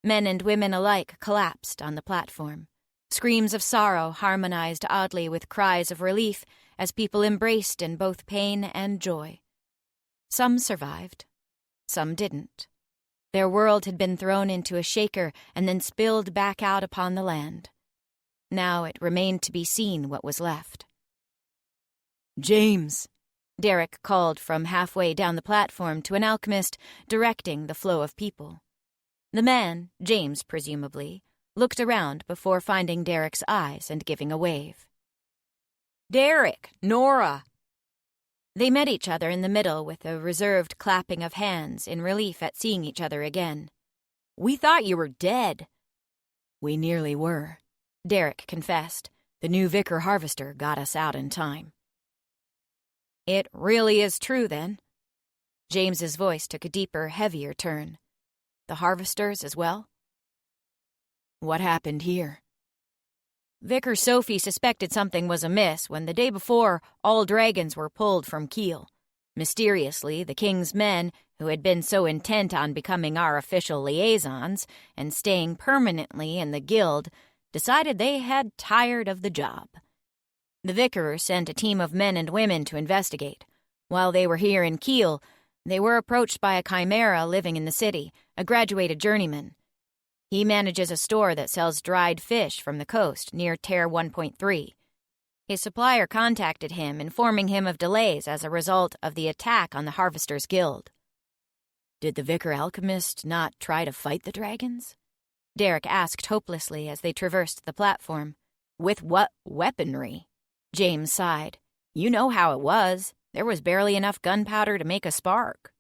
Men and women alike collapsed on the platform. Screams of sorrow harmonized oddly with cries of relief as people embraced in both pain and joy. Some survived, some didn't. Their world had been thrown into a shaker and then spilled back out upon the land. Now it remained to be seen what was left. "James," Derek called from halfway down the platform to an alchemist directing the flow of people. The man, James presumably, looked around before finding Derek's eyes and giving a wave. "Derek, Nora." They met each other in the middle with a reserved clapping of hands in relief at seeing each other again. "We thought you were dead." "We nearly were," Derek confessed. "The new Vicar Harvester got us out in time." "It really is true, then?" James's voice took a deeper, heavier turn. "The Harvesters as well?" "What happened here?" Vicar Sophie suspected something was amiss when the day before all dragons were pulled from Kiel. Mysteriously, the king's men, who had been so intent on becoming our official liaisons and staying permanently in the guild, decided they had tired of the job. The vicar sent a team of men and women to investigate. While they were here in Kiel, they were approached by a chimera living in the city, a graduated journeyman. He manages a store that sells dried fish from the coast near Ter 1.3. His supplier contacted him, informing him of delays as a result of the attack on the Harvesters Guild. "Did the Vicar Alchemist not try to fight the dragons?" Derek asked hopelessly as they traversed the platform. "With what weaponry?" James sighed. "You know how it was. There was barely enough gunpowder to make a spark."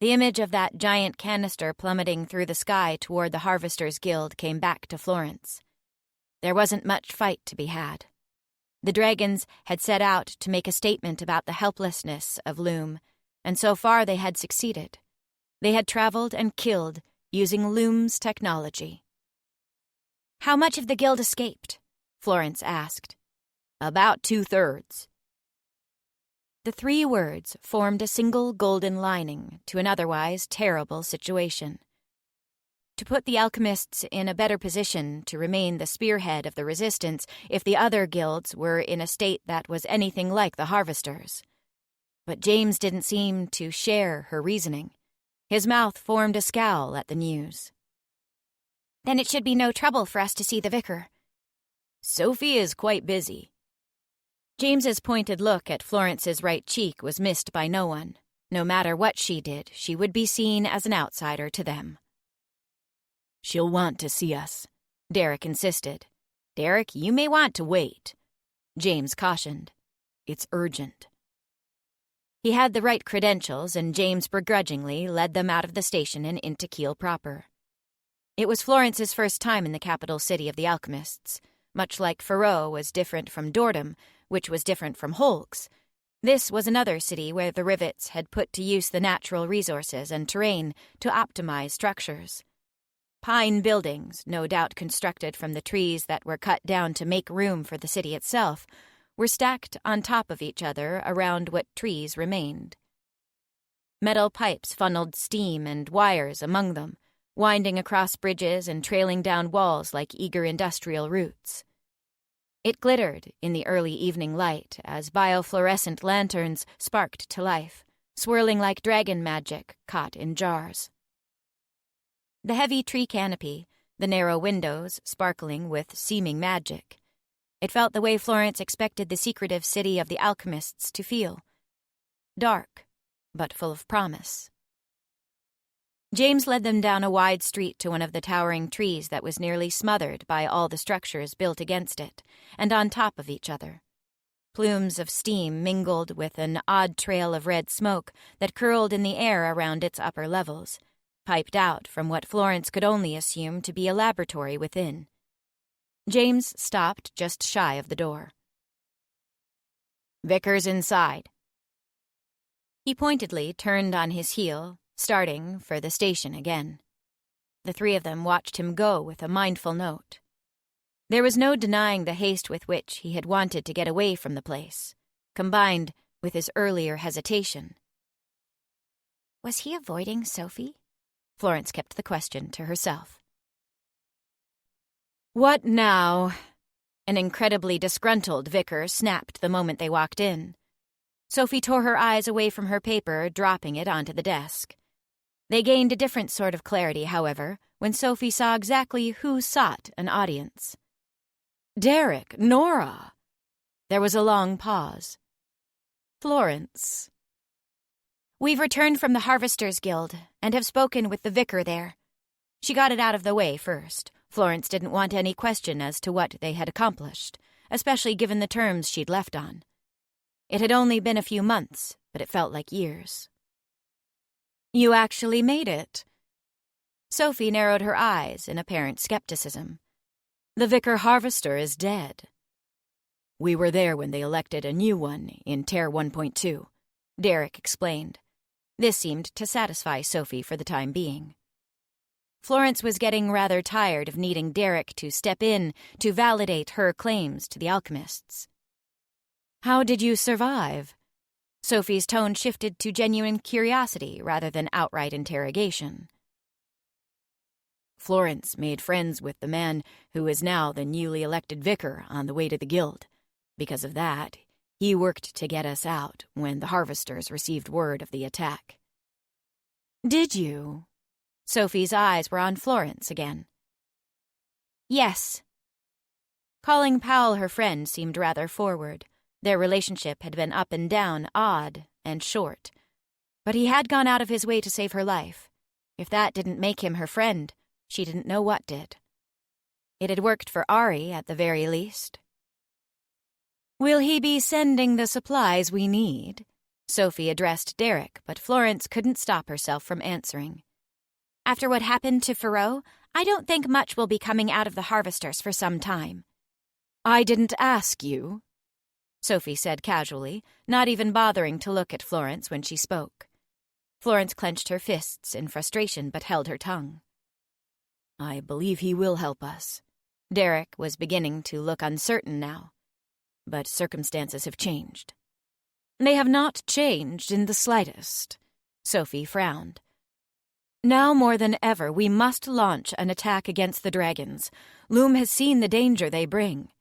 The image of that giant canister plummeting through the sky toward the Harvesters Guild came back to Florence. There wasn't much fight to be had. The dragons had set out to make a statement about the helplessness of Loom, and so far they had succeeded. They had traveled and killed using Loom's technology. "How much of the guild escaped?" Florence asked. "About 2/3. The 3 words formed a single golden lining to an otherwise terrible situation. To put the alchemists in a better position to remain the spearhead of the resistance if the other guilds were in a state that was anything like the Harvesters. But James didn't seem to share her reasoning. His mouth formed a scowl at the news. "Then it should be no trouble for us to see the vicar." "Sophie is quite busy." James's pointed look at Florence's right cheek was missed by no one. No matter what she did, she would be seen as an outsider to them. "She'll want to see us," Derek insisted. Derek, you may want to wait, James cautioned. It's urgent. He had the right credentials, and James begrudgingly led them out of the station and into Kiel proper. It was Florence's first time in the capital city of the alchemists. Much like Faroe was different from Dordom, which was different from Holks. This was another city where the rivets had put to use the natural resources and terrain to optimize structures. Pine buildings, no doubt constructed from the trees that were cut down to make room for the city itself, were stacked on top of each other around what trees remained. Metal pipes funneled steam and wires among them, winding across bridges and trailing down walls like eager industrial roots. It glittered in the early evening light as biofluorescent lanterns sparked to life, swirling like dragon magic caught in jars. The heavy tree canopy, the narrow windows sparkling with seeming magic. It felt the way Florence expected the secretive city of the alchemists to feel. Dark, but full of promise. James led them down a wide street to one of the towering trees that was nearly smothered by all the structures built against it, and on top of each other. Plumes of steam mingled with an odd trail of red smoke that curled in the air around its upper levels, piped out from what Florence could only assume to be a laboratory within. James stopped just shy of the door. "Vickers inside." He pointedly turned on his heel, starting for the station again. The three of them watched him go with a mindful note. There was no denying the haste with which he had wanted to get away from the place, combined with his earlier hesitation. Was he avoiding Sophie? Florence kept the question to herself. "What now?" An incredibly disgruntled vicar snapped the moment they walked in. Sophie tore her eyes away from her paper, dropping it onto the desk. They gained a different sort of clarity, however, when Sophie saw exactly who sought an audience. "Derek, Nora!" There was a long pause. "Florence." "We've returned from the Harvesters Guild and have spoken with the vicar there." She got it out of the way first. Florence didn't want any question as to what they had accomplished, especially given the terms she'd left on. It had only been a few months, but it felt like years. "You actually made it." Sophie narrowed her eyes in apparent skepticism. "The Vicar Harvester is dead." "We were there when they elected a new one in Ter 1.2, Derek explained. This seemed to satisfy Sophie for the time being. Florence was getting rather tired of needing Derek to step in to validate her claims to the alchemists. "How did you survive?" Sophie's tone shifted to genuine curiosity rather than outright interrogation. "Florence made friends with the man who is now the newly elected vicar on the way to the guild. Because of that, he worked to get us out when the Harvesters received word of the attack." "Did you?" Sophie's eyes were on Florence again. "Yes." Calling Powell her friend seemed rather forward. Their relationship had been up and down, odd and short. But he had gone out of his way to save her life. If that didn't make him her friend, she didn't know what did. It had worked for Ari, at the very least. "Will he be sending the supplies we need?" Sophie addressed Derek, but Florence couldn't stop herself from answering. "After what happened to Faroe, I don't think much will be coming out of the Harvesters for some time." "I didn't ask you," Sophie said casually, not even bothering to look at Florence when she spoke. Florence clenched her fists in frustration but held her tongue. "I believe he will help us." Derek was beginning to look uncertain now. "But circumstances have changed." "They have not changed in the slightest." Sophie frowned. "Now more than ever, we must launch an attack against the dragons. Loom has seen the danger they bring."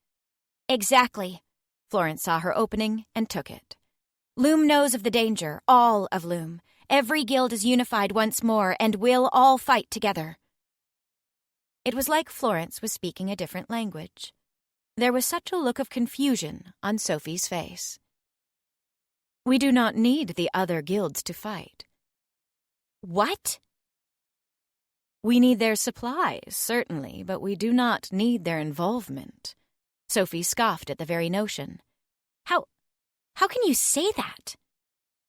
"Exactly." Florence saw her opening and took it. "Loom knows of the danger, all of Loom. Every guild is unified once more, and we'll all fight together." It was like Florence was speaking a different language. There was such a look of confusion on Sophie's face. "We do not need the other guilds to fight." "What?" "We need their supplies, certainly, but we do not need their involvement," Sophie scoffed at the very notion. How can you say that?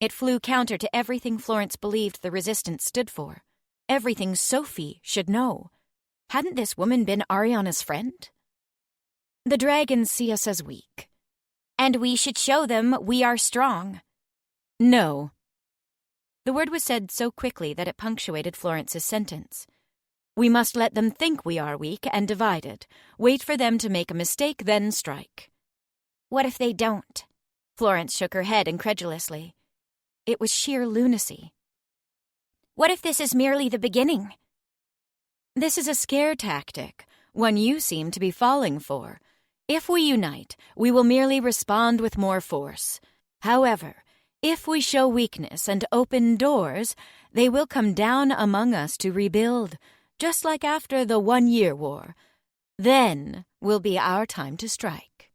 It flew counter to everything Florence believed the resistance stood for. Everything Sophie should know. Hadn't this woman been Arianna's friend? The dragons see us as weak. And we should show them we are strong. No. The word was said so quickly that it punctuated Florence's sentence. We must let them think we are weak and divided. Wait for them to make a mistake, then strike. What if they don't? Florence shook her head incredulously. It was sheer lunacy. What if this is merely the beginning? This is a scare tactic, one you seem to be falling for. If we unite, we will merely respond with more force. However, if we show weakness and open doors, they will come down among us to rebuild, just like after the 1-year war. Then will be our time to strike.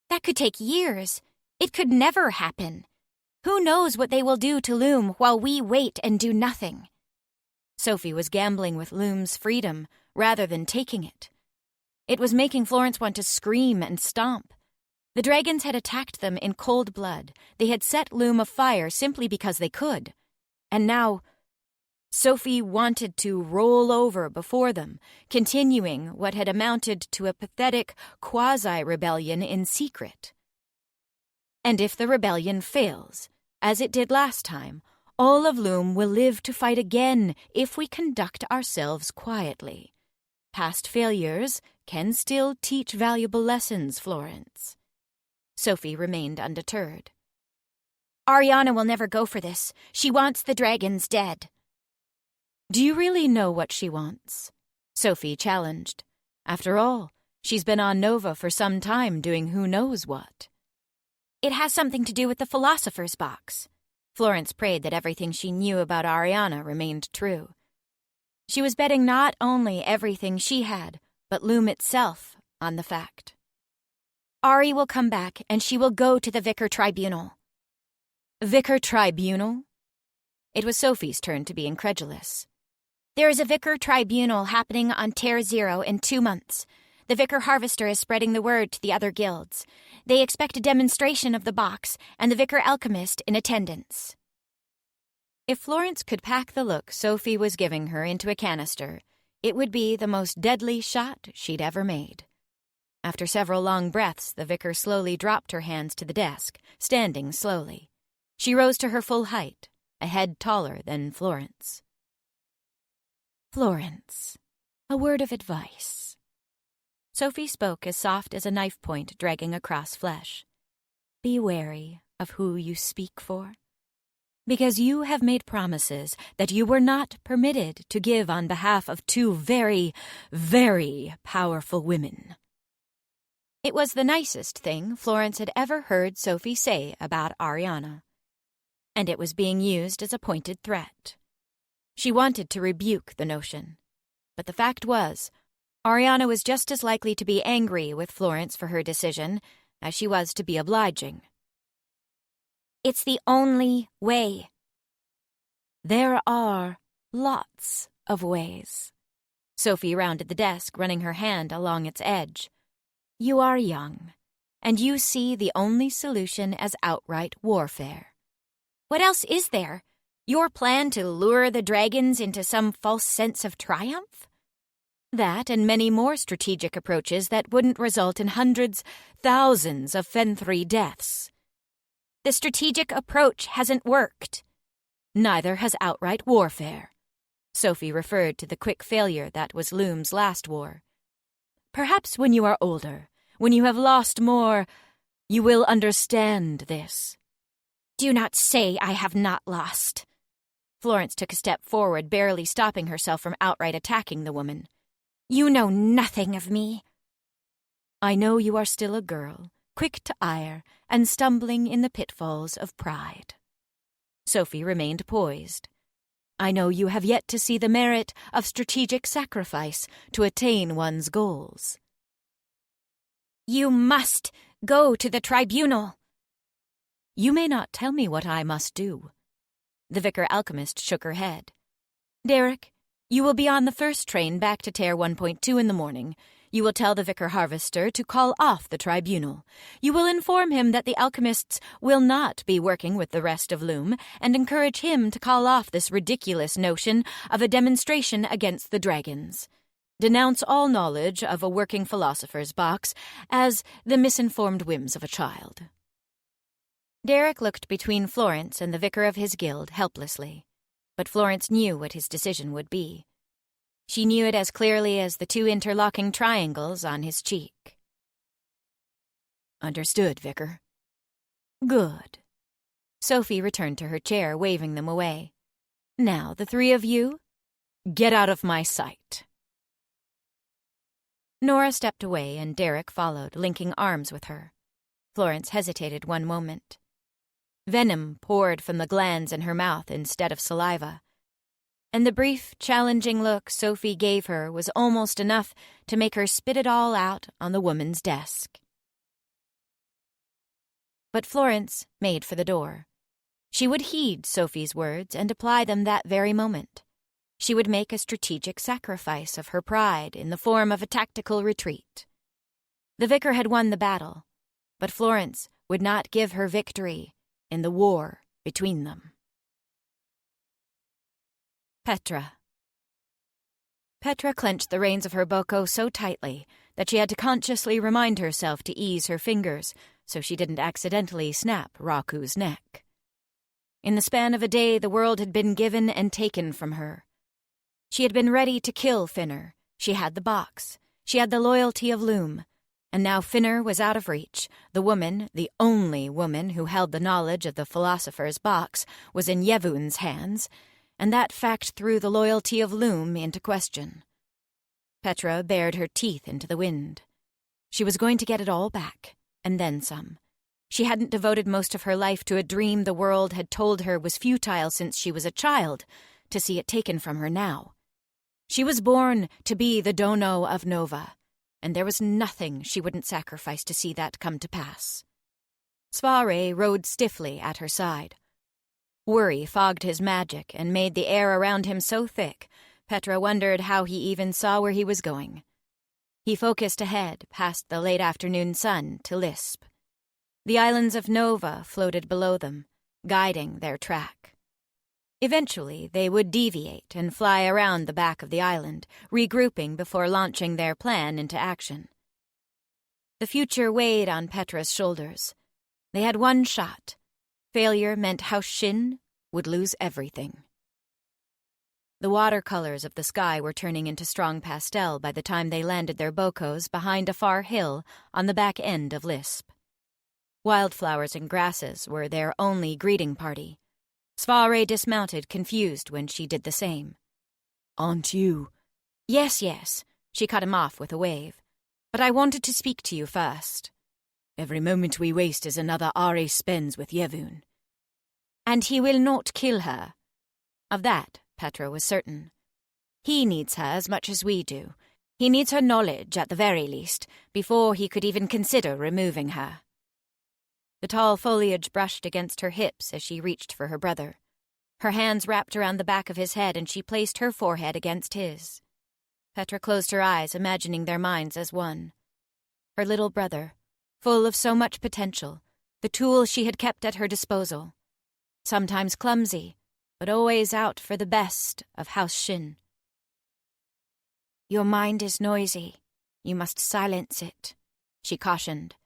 That could take years. It could never happen. Who knows what they will do to Loom while we wait and do nothing? Sophie was gambling with Loom's freedom rather than taking it. It was making Florence want to scream and stomp. The dragons had attacked them in cold blood. They had set Loom afire simply because they could. And now, Sophie wanted to roll over before them, continuing what had amounted to a pathetic quasi-rebellion in secret. And if the rebellion fails, as it did last time, all of Loom will live to fight again if we conduct ourselves quietly. Past failures can still teach valuable lessons, Florence. Sophie remained undeterred. Arianna will never go for this. She wants the dragons dead. Do you really know what she wants? Sophie challenged. After all, she's been on Nova for some time doing who knows what. It has something to do with the philosopher's box. Florence prayed that everything she knew about Arianna remained true. She was betting not only everything she had, but Loom itself on the fact. Ari will come back, and she will go to the Vicar Tribunal. Vicar Tribunal? It was Sophie's turn to be incredulous. There is a Vicar Tribunal happening on Terre Zero in 2 months. The Vicar Harvester is spreading the word to the other guilds. They expect a demonstration of the box and the Vicar Alchemist in attendance. If Florence could pack the look Sophie was giving her into a canister, it would be the most deadly shot she'd ever made. After several long breaths, the vicar slowly dropped her hands to the desk, standing slowly. She rose to her full height, a head taller than Florence. Florence, a word of advice. Sophie spoke as soft as a knife point dragging across flesh. Be wary of who you speak for, because you have made promises that you were not permitted to give on behalf of 2 very, very powerful women. It was the nicest thing Florence had ever heard Sophie say about Arianna, and it was being used as a pointed threat. She wanted to rebuke the notion, but the fact was, Arianna was just as likely to be angry with Florence for her decision as she was to be obliging. It's the only way. There are lots of ways. Sophie rounded the desk, running her hand along its edge. You are young, and you see the only solution as outright warfare. What else is there? Your plan to lure the dragons into some false sense of triumph? That and many more strategic approaches that wouldn't result in hundreds, thousands of Fenthri deaths. The strategic approach hasn't worked. Neither has outright warfare. Sophie referred to the quick failure that was Loom's last war. Perhaps when you are older, when you have lost more, you will understand this. Do not say I have not lost. Florence took a step forward, barely stopping herself from outright attacking the woman. You know nothing of me. I know you are still a girl, quick to ire and stumbling in the pitfalls of pride. Sophie remained poised. I know you have yet to see the merit of strategic sacrifice to attain one's goals. You must go to the tribunal. You may not tell me what I must do. The Vicar Alchemist shook her head. Derek, you will be on the first train back to Terre 1.2 in the morning. You will tell the Vicar Harvester to call off the tribunal. You will inform him that the alchemists will not be working with the rest of Loom and encourage him to call off this ridiculous notion of a demonstration against the dragons. Denounce all knowledge of a working philosopher's box as the misinformed whims of a child. Derek looked between Florence and the vicar of his guild helplessly, but Florence knew what his decision would be. She knew it as clearly as the two interlocking triangles on his cheek. Understood, Vicar. Good. Sophie returned to her chair, waving them away. Now, the three of you, get out of my sight. Nora stepped away, and Derek followed, linking arms with her. Florence hesitated one moment. Venom poured from the glands in her mouth instead of saliva, and the brief, challenging look Sophie gave her was almost enough to make her spit it all out on the woman's desk. But Florence made for the door. She would heed Sophie's words and apply them that very moment. She would make a strategic sacrifice of her pride in the form of a tactical retreat. The vicar had won the battle, but Florence would not give her victory in the war between them. Petra clenched the reins of her boko so tightly that she had to consciously remind herself to ease her fingers so she didn't accidentally snap Raku's neck. In the span of a day, the world had been given and taken from her. She had been ready to kill Finner. She had the box. She had the loyalty of Loom. And now Finner was out of reach. The woman, the only woman who held the knowledge of the philosopher's box, was in Yevun's hands, and that fact threw the loyalty of Loom into question. Petra bared her teeth into the wind. She was going to get it all back, and then some. She hadn't devoted most of her life to a dream the world had told her was futile since she was a child, to see it taken from her now. She was born to be the Dono of Nova, and there was nothing she wouldn't sacrifice to see that come to pass. Cvareh rode stiffly at her side. Worry fogged his magic and made the air around him so thick, Petra wondered how he even saw where he was going. He focused ahead, past the late afternoon sun, to Lisp. The islands of Nova floated below them, guiding their track. Eventually, they would deviate and fly around the back of the island, regrouping before launching their plan into action. The future weighed on Petra's shoulders. They had one shot. Failure meant House Shin would lose everything. The watercolors of the sky were turning into strong pastel by the time they landed their bokos behind a far hill on the back end of Lisp. Wildflowers and grasses were their only greeting party. Cvareh dismounted, confused when she did the same. Aren't you? Yes, she cut him off with a wave. But I wanted to speak to you first. Every moment we waste is another Ari spends with Yevun. And he will not kill her. Of that, Petra was certain. He needs her as much as we do. He needs her knowledge, at the very least, before he could even consider removing her. The tall foliage brushed against her hips as she reached for her brother. Her hands wrapped around the back of his head, and she placed her forehead against his. Petra closed her eyes, imagining their minds as one. Her little brother, full of so much potential, the tool she had kept at her disposal. Sometimes clumsy, but always out for the best of House Shin. Your mind is noisy. You must silence it, she cautioned.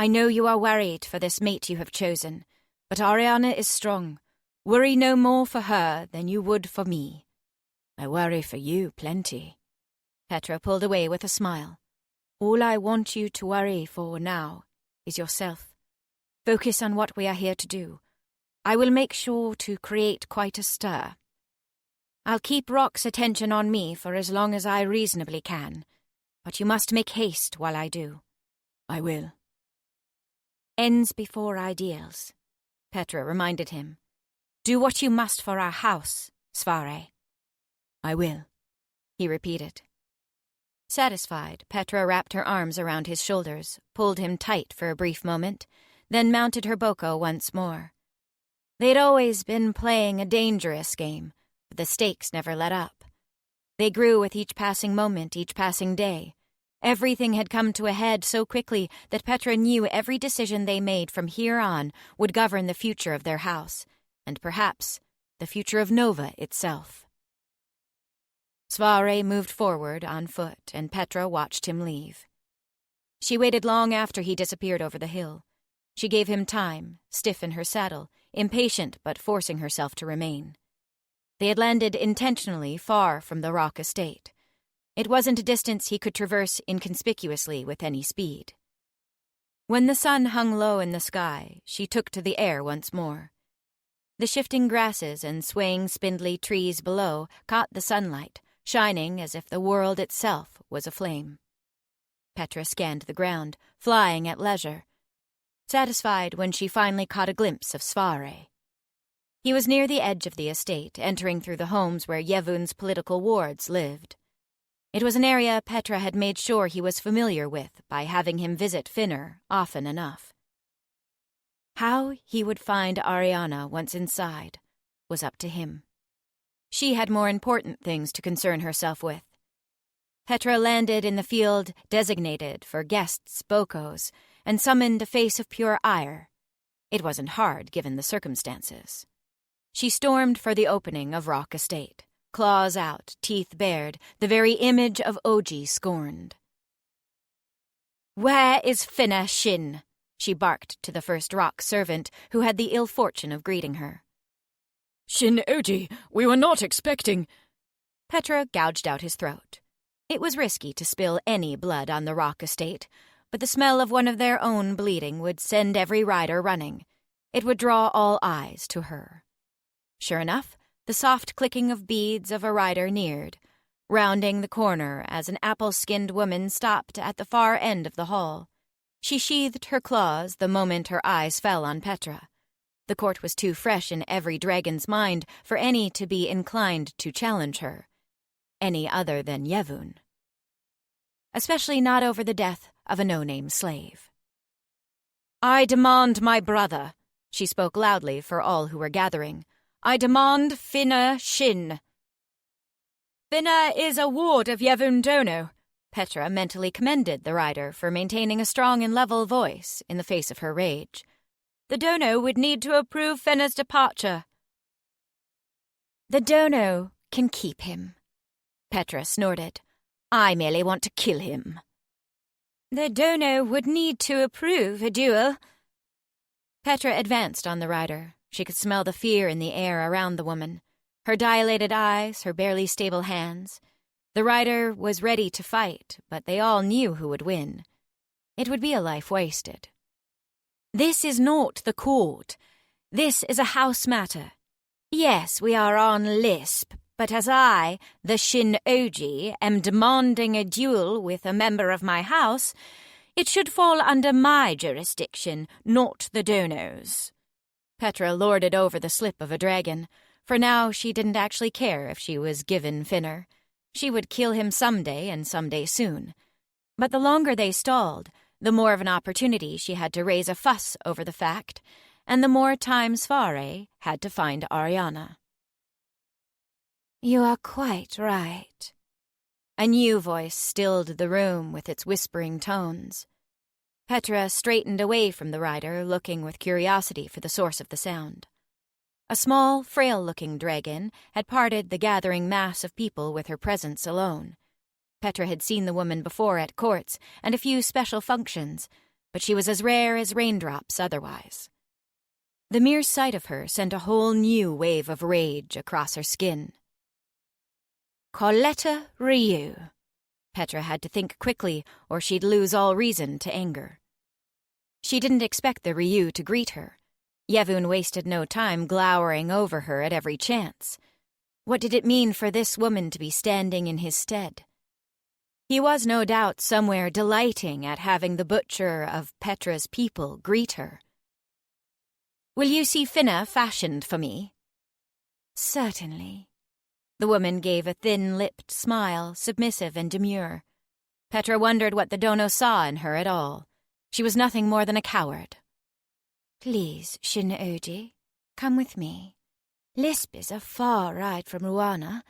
I know you are worried for this mate you have chosen, but Arianna is strong. Worry no more for her than you would for me. I worry for you plenty. Petra pulled away with a smile. All I want you to worry for now is yourself. Focus on what we are here to do. I will make sure to create quite a stir. I'll keep Rock's attention on me for as long as I reasonably can, but you must make haste while I do. I will. Ends before ideals, Petra reminded him. Do what you must for our house, Cvareh. I will, he repeated. Satisfied, Petra wrapped her arms around his shoulders, pulled him tight for a brief moment, then mounted her boko once more. They'd always been playing a dangerous game, but the stakes never let up. They grew with each passing moment, each passing day. Everything had come to a head so quickly that Petra knew every decision they made from here on would govern the future of their house, and perhaps the future of Nova itself. Cvareh moved forward on foot, and Petra watched him leave. She waited long after he disappeared over the hill. She gave him time, stiff in her saddle, impatient but forcing herself to remain. They had landed intentionally far from the rock estate. It wasn't a distance he could traverse inconspicuously with any speed. When the sun hung low in the sky, she took to the air once more. The shifting grasses and swaying spindly trees below caught the sunlight, shining as if the world itself was aflame. Petra scanned the ground, flying at leisure, satisfied when she finally caught a glimpse of Cvareh. He was near the edge of the estate, entering through the homes where Yevun's political wards lived. It was an area Petra had made sure he was familiar with by having him visit Finner often enough. How he would find Arianna once inside was up to him. She had more important things to concern herself with. Petra landed in the field designated for guests' bocos and summoned a face of pure ire. It wasn't hard, given the circumstances. She stormed for the opening of Rock Estate, claws out, teeth bared, the very image of Oji scorned. "Where is Finna Shin?" she barked to the first rock servant who had the ill fortune of greeting her. "Shin Oji, we were not expecting—" Petra gouged out his throat. It was risky to spill any blood on the Rock Estate, but the smell of one of their own bleeding would send every rider running. It would draw all eyes to her. Sure enough, the soft clicking of beads of a rider neared, rounding the corner as an apple-skinned woman stopped at the far end of the hall. She sheathed her claws the moment her eyes fell on Petra. The court was too fresh in every dragon's mind for any to be inclined to challenge her, any other than Yevun. Especially not over the death of a no-name slave. "I demand my brother," she spoke loudly for all who were gathering. "I demand Finna Shin." "Finna is a ward of Yevun Dono." Petra mentally commended the rider for maintaining a strong and level voice in the face of her rage. "The Dono would need to approve Finna's departure." "The Dono can keep him," Petra snorted. "I merely want to kill him." "The Dono would need to approve a duel." Petra advanced on the rider. She could smell the fear in the air around the woman, her dilated eyes, her barely stable hands. The rider was ready to fight, but they all knew who would win. It would be a life wasted. "This is not the court. This is a house matter. Yes, we are on Lisp, but as I, the Shin Oji, am demanding a duel with a member of my house, it should fall under my jurisdiction, not the Dono's." Petra lorded over the slip of a dragon. For now, she didn't actually care if she was given Finner. She would kill him someday, and someday soon. But the longer they stalled, the more of an opportunity she had to raise a fuss over the fact, and the more time Cvareh had to find Arianna. "You are quite right." A new voice stilled the room with its whispering tones. Petra straightened away from the rider, looking with curiosity for the source of the sound. A small, frail-looking dragon had parted the gathering mass of people with her presence alone. Petra had seen the woman before at courts and a few special functions, but she was as rare as raindrops otherwise. The mere sight of her sent a whole new wave of rage across her skin. Coletta Ryu. Petra had to think quickly, or she'd lose all reason to anger. She didn't expect the Ryu to greet her. Yevun wasted no time glowering over her at every chance. What did it mean for this woman to be standing in his stead? He was no doubt somewhere delighting at having the butcher of Petra's people greet her. "Will you see Finna fashioned for me?" "Certainly." The woman gave a thin-lipped smile, submissive and demure. Petra wondered what the Dono saw in her at all. She was nothing more than a coward. "Please, Shin Oji, come with me. Lisp is a far ride from Ruana,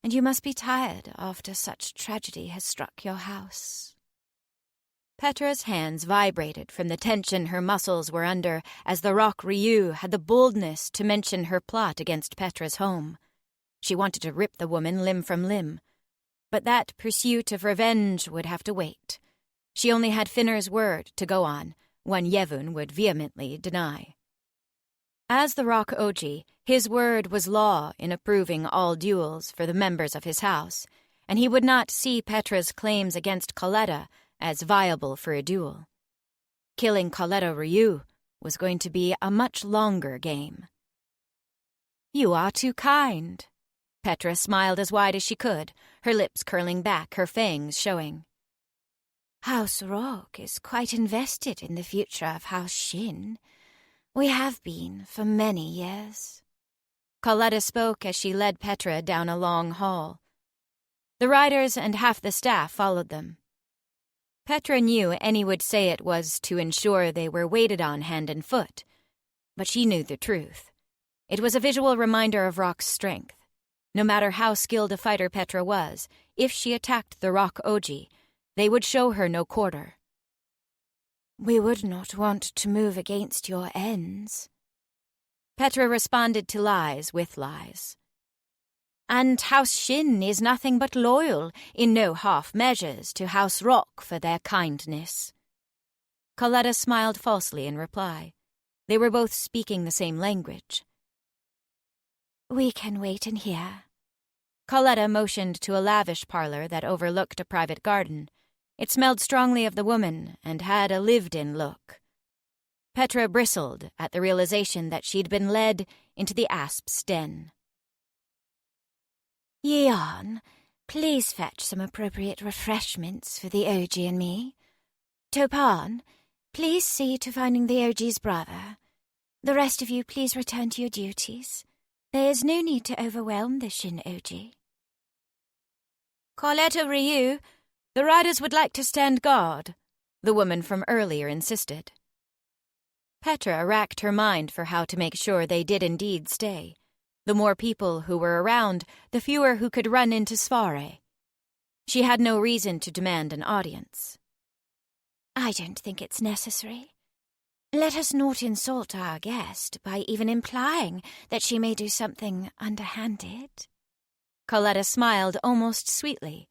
and you must be tired after such tragedy has struck your house." Petra's hands vibrated from the tension her muscles were under as the rock Ryu had the boldness to mention her plot against Petra's home. She wanted to rip the woman limb from limb, but that pursuit of revenge would have to wait. She only had Finner's word to go on, one Yevon would vehemently deny. As the Rock Oji, his word was law in approving all duels for the members of his house, and he would not see Petra's claims against Coletta as viable for a duel. Killing Coletta Ryu was going to be a much longer game. "You are too kind." Petra smiled as wide as she could, her lips curling back, her fangs showing. "House Rock is quite invested in the future of House Shin. We have been for many years." Coletta spoke as she led Petra down a long hall. The riders and half the staff followed them. Petra knew any would say it was to ensure they were waited on hand and foot, but she knew the truth. It was a visual reminder of Rock's strength. No matter how skilled a fighter Petra was, if she attacked the Rock Oji, they would show her no quarter. "We would not want to move against your ends." Petra responded to lies with lies. "And House Shin is nothing but loyal, in no half measures, to House Rock for their kindness." Coletta smiled falsely in reply. They were both speaking the same language. "We can wait in here." Coletta motioned to a lavish parlor that overlooked a private garden. It smelled strongly of the woman and had a lived-in look. Petra bristled at the realization that she'd been led into the asp's den. "Yeon, please fetch some appropriate refreshments for the Oji and me. Topan, please see to finding the Oji's brother. The rest of you please return to your duties. There is no need to overwhelm the Shin Oji." "Coletta Ryu, the riders would like to stand guard," the woman from earlier insisted. Petra racked her mind for how to make sure they did indeed stay. The more people who were around, the fewer who could run into Cvareh. She had no reason to demand an audience. "I don't think it's necessary. Let us not insult our guest by even implying that she may do something underhanded." Coletta smiled almost sweetly.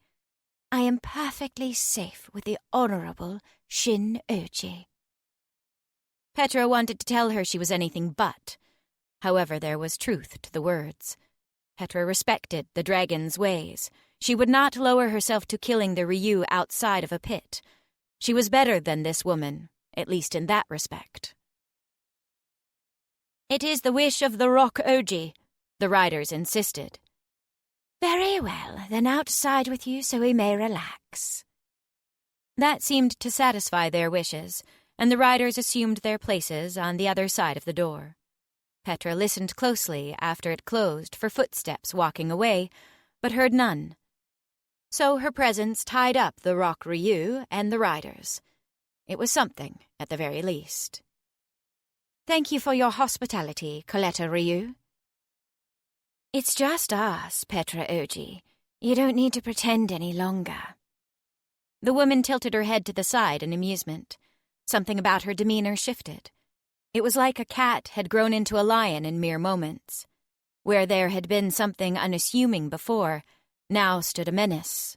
"I am perfectly safe with the honorable Shin Oji." Petra wanted to tell her she was anything but. However, there was truth to the words. Petra respected the dragon's ways. She would not lower herself to killing the Ryu outside of a pit. She was better than this woman, at least in that respect. "It is the wish of the Rock Oji," the riders insisted. "Very well, then outside with you so we may relax." That seemed to satisfy their wishes, and the riders assumed their places on the other side of the door. Petra listened closely after it closed for footsteps walking away, but heard none. So her presence tied up the Rock Ryu and the riders. It was something, at the very least. "Thank you for your hospitality, Coletta Ryu." "It's just us, Petra Oji. You don't need to pretend any longer." The woman tilted her head to the side in amusement. Something about her demeanor shifted. It was like a cat had grown into a lion in mere moments. Where there had been something unassuming before, now stood a menace.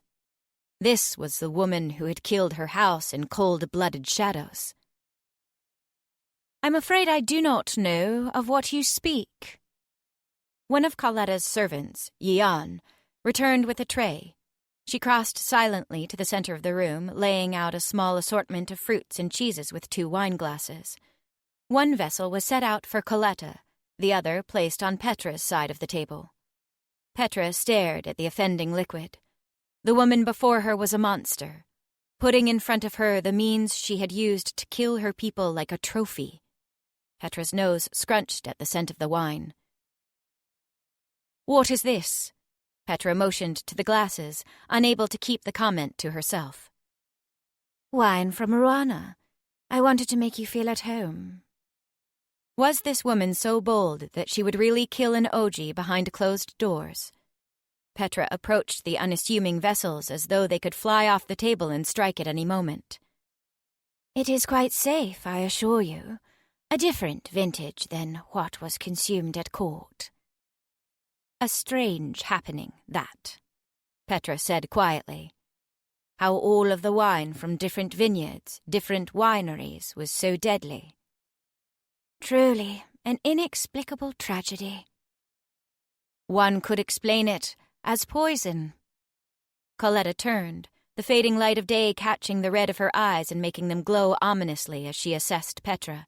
This was the woman who had killed her house in cold-blooded shadows. "I'm afraid I do not know of what you speak." One of Coletta's servants, Yeon, returned with a tray. She crossed silently to the center of the room, laying out a small assortment of fruits and cheeses with 2 wine glasses. One vessel was set out for Coletta, the other placed on Petra's side of the table. Petra stared at the offending liquid. The woman before her was a monster, putting in front of her the means she had used to kill her people like a trophy. Petra's nose scrunched at the scent of the wine. "What is this?" Petra motioned to the glasses, unable to keep the comment to herself. "Wine from Arianna. I wanted to make you feel at home." Was this woman so bold that she would really kill an Oji behind closed doors? Petra approached the unassuming vessels as though they could fly off the table and strike at any moment. It is quite safe, I assure you. A different vintage than what was consumed at court. A strange happening, that, Petra said quietly. How all of the wine from different vineyards, different wineries, was so deadly. Truly, an inexplicable tragedy. One could explain it as poison. Coletta turned, the fading light of day catching the red of her eyes and making them glow ominously as she assessed Petra.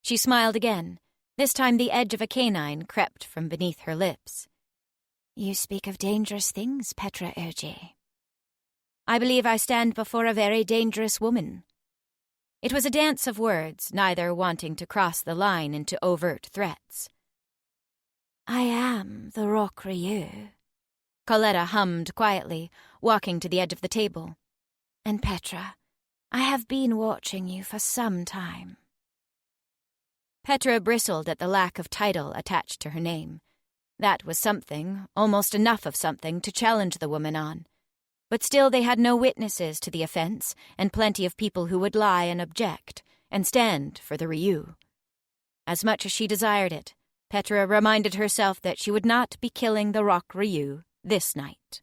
She smiled again. This time the edge of a canine crept from beneath her lips. You speak of dangerous things, Petra Oje. I believe I stand before a very dangerous woman. It was a dance of words, neither wanting to cross the line into overt threats. I am the Rock Ryu, Coletta hummed quietly, walking to the edge of the table. And Petra, I have been watching you for some time. Petra bristled at the lack of title attached to her name. That was something, almost enough of something, to challenge the woman on. But still they had no witnesses to the offense, and plenty of people who would lie and object, and stand for the Ryu. As much as she desired it, Petra reminded herself that she would not be killing the Rock Ryu this night.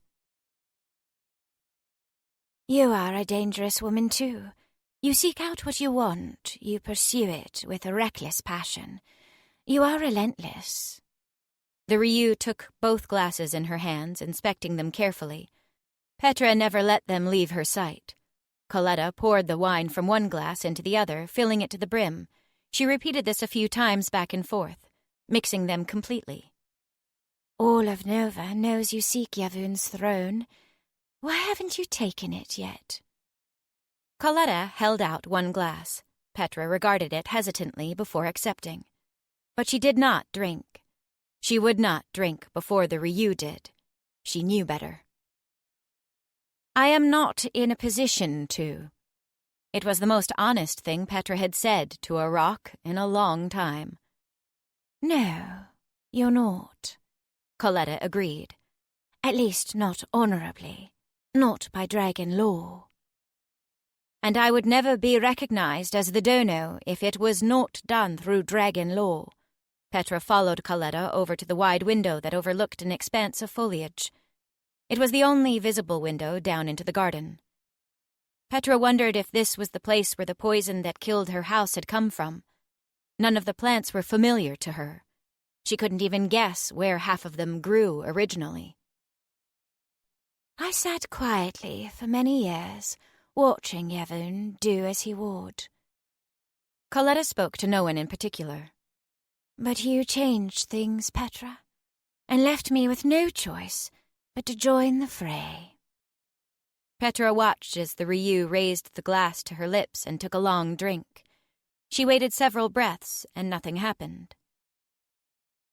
You are a dangerous woman too. You seek out what you want, you pursue it with a reckless passion. You are relentless. The Ryu took both glasses in her hands, inspecting them carefully. Petra never let them leave her sight. Coletta poured the wine from one glass into the other, filling it to the brim. She repeated this a few times back and forth, mixing them completely. All of Nova knows you seek Yavun's throne. Why haven't you taken it yet? Coletta held out one glass. Petra regarded it hesitantly before accepting. But she did not drink. She would not drink before the Ryu did. She knew better. I am not in a position to. It was the most honest thing Petra had said to a rock in a long time. No, you're not, Coletta agreed. At least not honorably, not by dragon law. And I would never be recognized as the dono if it was not done through dragon law. Petra followed Coletta over to the wide window that overlooked an expanse of foliage. It was the only visible window down into the garden. Petra wondered if this was the place where the poison that killed her house had come from. None of the plants were familiar to her. She couldn't even guess where half of them grew originally. I sat quietly for many years, watching Yavun do as he would. Coletta spoke to no one in particular. But you changed things, Petra, and left me with no choice but to join the fray. Petra watched as the Ryu raised the glass to her lips and took a long drink. She waited several breaths, and nothing happened.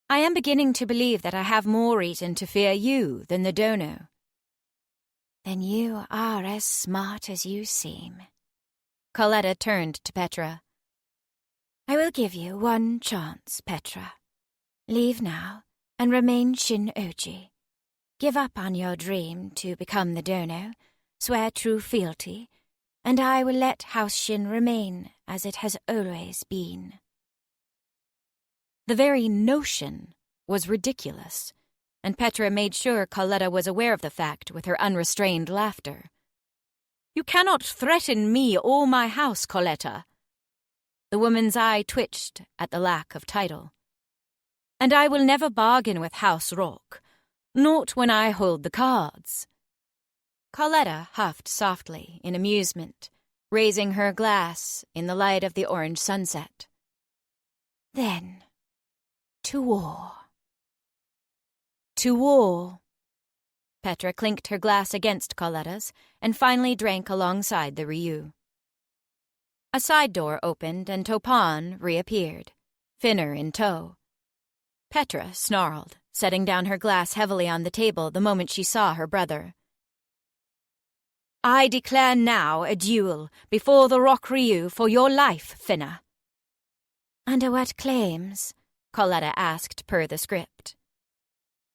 I am beginning to believe that I have more reason to fear you than the dono. Then you are as smart as you seem. Coletta turned to Petra. I will give you one chance, Petra. Leave now and remain Shin-Oji. Give up on your dream to become the dono, swear true fealty, and I will let House Shin remain as it has always been. The very notion was ridiculous, and Petra made sure Coletta was aware of the fact with her unrestrained laughter. You cannot threaten me or my house, Coletta. The woman's eye twitched at the lack of title. And I will never bargain with House Rock, not when I hold the cards. Coletta huffed softly in amusement, raising her glass in the light of the orange sunset. Then, to war. To war. Petra clinked her glass against Coletta's and finally drank alongside the Ryu. A side door opened and Topan reappeared, Finner in tow. Petra snarled, setting down her glass heavily on the table the moment she saw her brother. I declare now a duel before the Rock Ryu for your life, Finner. Under what claims? Coletta asked per the script.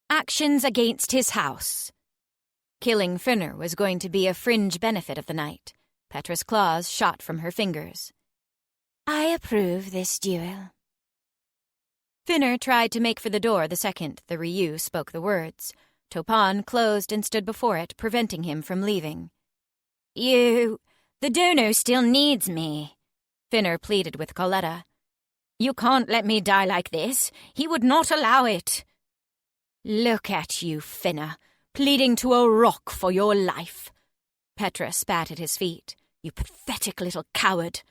Actions against his house. Killing Finner was going to be a fringe benefit of the night, Petra's claws shot from her fingers. I approve this duel. Finner tried to make for the door the second the Ryu spoke the words. Topan closed and stood before it, preventing him from leaving. The Dono still needs me, Finner pleaded with Coletta. You can't let me die like this. He would not allow it. Look at you, Finner, pleading to a rock for your life. Petra spat at his feet. You pathetic little coward.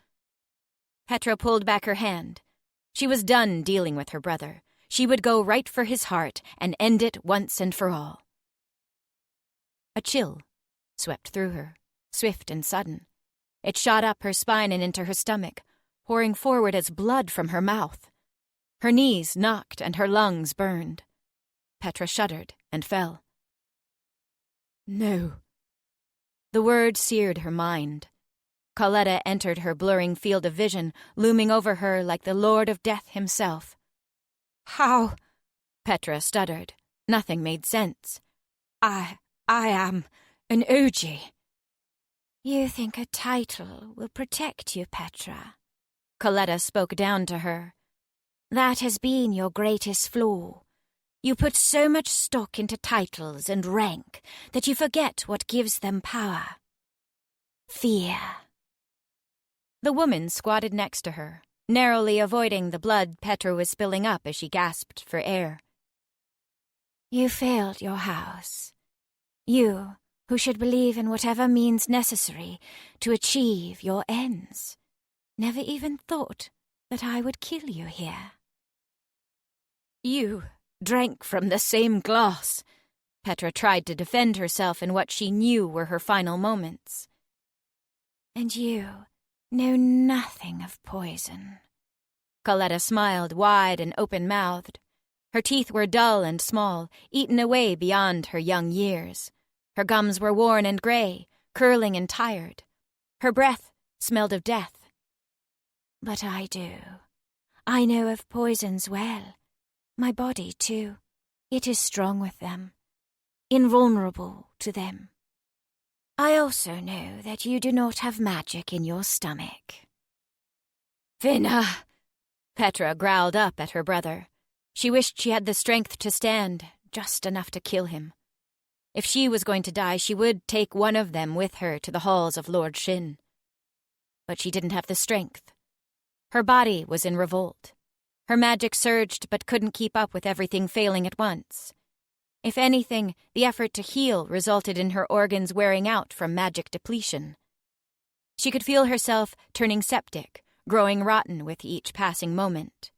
Petra pulled back her hand. She was done dealing with her brother. She would go right for his heart and end it once and for all. A chill swept through her, swift and sudden. It shot up her spine and into her stomach, pouring forward as blood from her mouth. Her knees knocked and her lungs burned. Petra shuddered and fell. No. The word seared her mind. Coletta entered her blurring field of vision, looming over her like the Lord of Death himself. How? Petra stuttered. Nothing made sense. I am an Uji. You think a title will protect you, Petra? Coletta spoke down to her. That has been your greatest flaw. You put so much stock into titles and rank that you forget what gives them power. Fear. The woman squatted next to her, narrowly avoiding the blood Petra was spilling up as she gasped for air. You failed your house. You, who should believe in whatever means necessary to achieve your ends, never even thought that I would kill you here. You drank from the same glass. Petra tried to defend herself in what she knew were her final moments. And you know nothing of poison. Coletta smiled wide and open-mouthed. Her teeth were dull and small, eaten away beyond her young years. Her gums were worn and gray, curling and tired. Her breath smelled of death. But I do. I know of poisons well. My body, too. It is strong with them, invulnerable to them. I also know that you do not have magic in your stomach. Finna! Petra growled up at her brother. She wished she had the strength to stand, just enough to kill him. If she was going to die, she would take one of them with her to the halls of Lord Shin. But she didn't have the strength. Her body was in revolt. Her magic surged but couldn't keep up with everything failing at once. If anything, the effort to heal resulted in her organs wearing out from magic depletion. She could feel herself turning septic, growing rotten with each passing moment.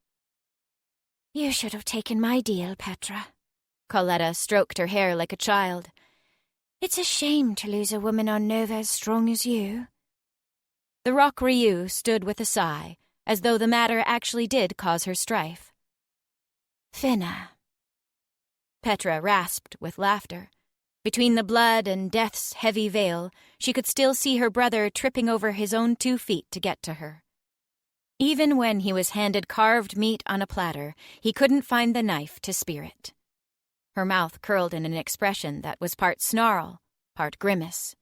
You should have taken my deal, Petra. Coletta stroked her hair like a child. It's a shame to lose a woman on Nova as strong as you. The rock Ryu stood with a sigh, as though the matter actually did cause her strife. Finna. Petra rasped with laughter. Between the blood and death's heavy veil, she could still see her brother tripping over his own 2 feet to get to her. Even when he was handed carved meat on a platter, he couldn't find the knife to spear it. Her mouth curled in an expression that was part snarl, part grimace.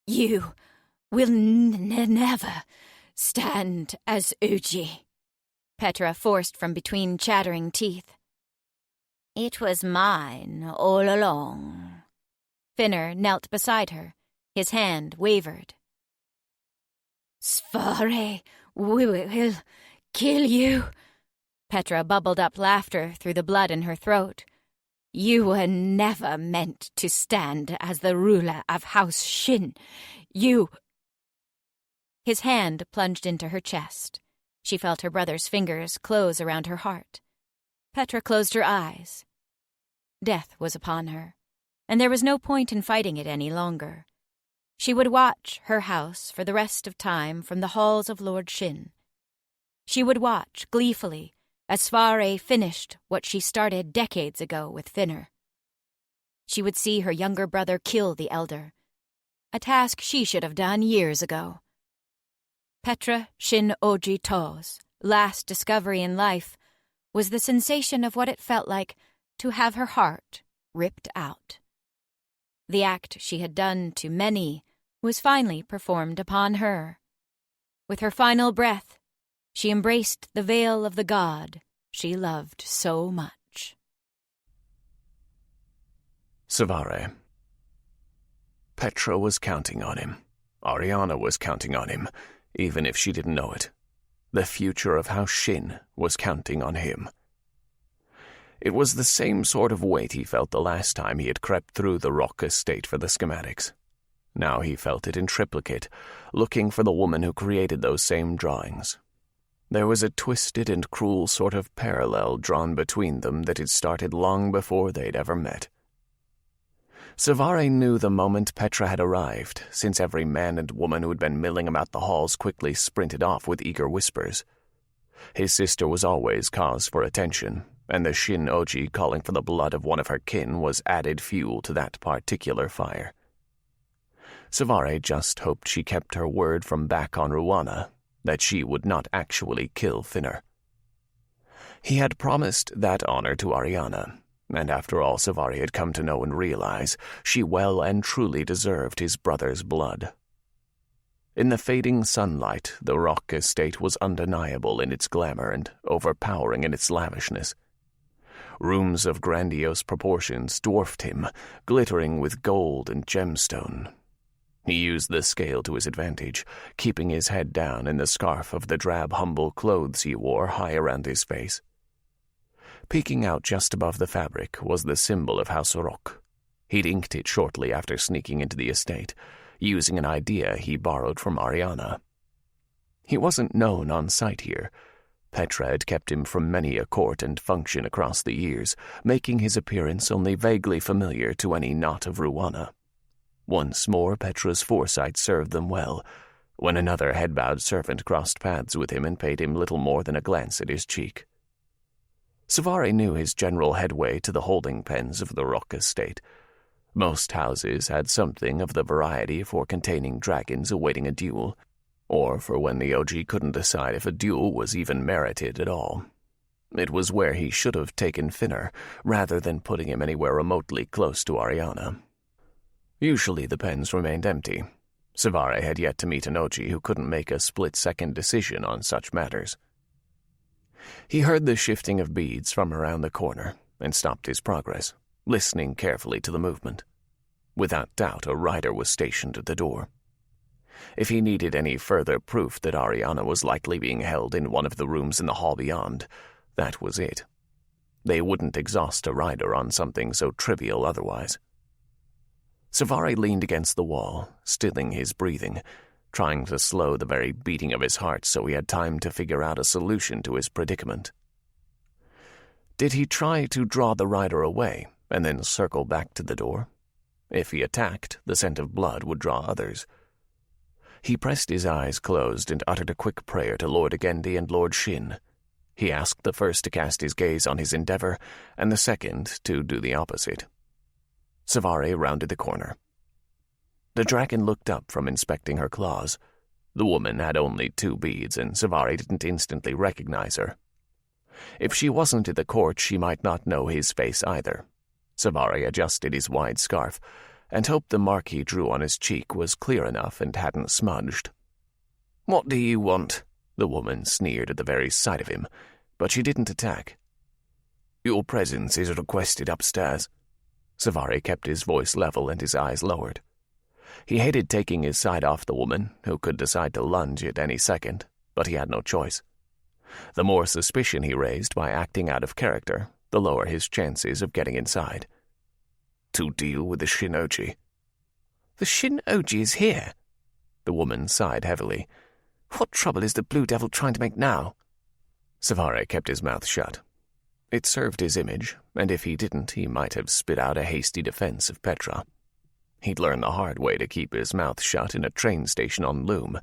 You will never stand as Uji, Petra forced from between chattering teeth. It was mine all along. Finner knelt beside her. His hand wavered. Cvareh will kill you. Petra bubbled up laughter through the blood in her throat. You were never meant to stand as the ruler of House Shin. You... His hand plunged into her chest. She felt her brother's fingers close around her heart. Petra closed her eyes. Death was upon her, and there was no point in fighting it any longer. She would watch her house for the rest of time from the halls of Lord Shin. She would watch gleefully as Cvareh finished what she started decades ago with Finner. She would see her younger brother kill the elder, a task she should have done years ago. Petra Shin Oji To's last discovery in life was the sensation of what it felt like to have her heart ripped out. The act she had done to many was finally performed upon her. With her final breath, she embraced the veil of the god she loved so much. Cvareh. Petra was counting on him. Arianna was counting on him, even if she didn't know it. The future of House Shin was counting on him. It was the same sort of weight he felt the last time he had crept through the rock estate for the schematics. Now he felt it in triplicate, looking for the woman who created those same drawings. There was a twisted and cruel sort of parallel drawn between them that had started long before they'd ever met. Cvareh knew the moment Petra had arrived, since every man and woman who had been milling about the halls quickly sprinted off with eager whispers. His sister was always cause for attention, and the Shin-Oji calling for the blood of one of her kin was added fuel to that particular fire. Cvareh just hoped she kept her word from back on Ruana, that she would not actually kill Finner. He had promised that honor to Arianna, and after all Cvareh had come to know and realize, she well and truly deserved his brother's blood. In the fading sunlight, the rock estate was undeniable in its glamour and overpowering in its lavishness. Rooms of grandiose proportions dwarfed him, glittering with gold and gemstone. He used the scale to his advantage, keeping his head down and the scarf of the drab, humble clothes he wore high around his face. Peeking out just above the fabric was the symbol of House Rock. He'd inked it shortly after sneaking into the estate, using an idea he borrowed from Arianna. He wasn't known on sight here. Petra had kept him from many a court and function across the years, making his appearance only vaguely familiar to any not of Ruana. Once more Petra's foresight served them well, when another head-bowed servant crossed paths with him and paid him little more than a glance at his cheek. Cvareh knew his general headway to the holding pens of the rock estate. Most houses had something of the variety for containing dragons awaiting a duel, or for when the OG couldn't decide if a duel was even merited at all. It was where he should have taken Finner, rather than putting him anywhere remotely close to Arianna. Usually the pens remained empty. Cvareh had yet to meet an OG who couldn't make a split-second decision on such matters. He heard the shifting of beads from around the corner and stopped his progress, listening carefully to the movement. Without doubt, a rider was stationed at the door. If he needed any further proof that Arianna was likely being held in one of the rooms in the hall beyond, that was it. They wouldn't exhaust a rider on something so trivial otherwise. Cvareh leaned against the wall, stilling his breathing, trying to slow the very beating of his heart so he had time to figure out a solution to his predicament. Did he try to draw the rider away and then circle back to the door? If he attacked, the scent of blood would draw others. He pressed his eyes closed and uttered a quick prayer to Lord Agendi and Lord Shin. He asked the first to cast his gaze on his endeavor, and the second to do the opposite. Cvareh rounded the corner. The dragon looked up from inspecting her claws. The woman had only 2 beads, and Cvareh didn't instantly recognize her. If she wasn't in the court, she might not know his face either. Cvareh adjusted his wide scarf, and hoped the mark he drew on his cheek was clear enough and hadn't smudged. "What do you want?" The woman sneered at the very sight of him, but she didn't attack. "Your presence is requested upstairs." Cvareh kept his voice level and his eyes lowered. He hated taking his side off the woman, who could decide to lunge at any second, but he had no choice. The more suspicion he raised by acting out of character, the lower his chances of getting inside. "To deal with the Shin-Oji." "The Shin-Oji is here." The woman sighed heavily. "What trouble is the Blue Devil trying to make now?" Cvareh kept his mouth shut. It served his image, and if he didn't, he might have spit out a hasty defense of Petra. He'd learned the hard way to keep his mouth shut in a train station on Loom,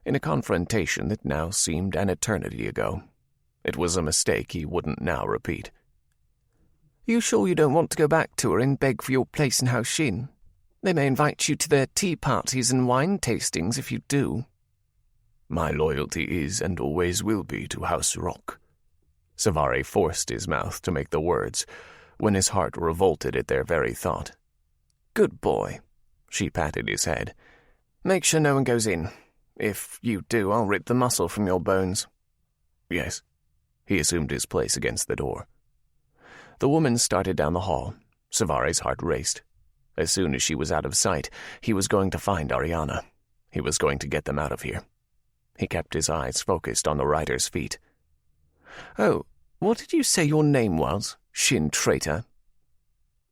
in a confrontation that now seemed an eternity ago. It was a mistake he wouldn't now repeat. "You sure you don't want to go back to her and beg for your place in House Shin? They may invite you to their tea parties and wine tastings if you do." "My loyalty is and always will be to House Rock." Cvareh forced his mouth to make the words, when his heart revolted at their very thought. "Good boy." She patted his head. Make sure no one goes in. If you do, I'll rip the muscle from your bones." "Yes." He assumed his place against the door. The woman started down the hall. Cvare's heart raced. As soon as she was out of sight, he was going to find Arianna. He was going to get them out of here. He kept his eyes focused on the rider's feet. "Oh, what did you say your name was, Shin Traitor?"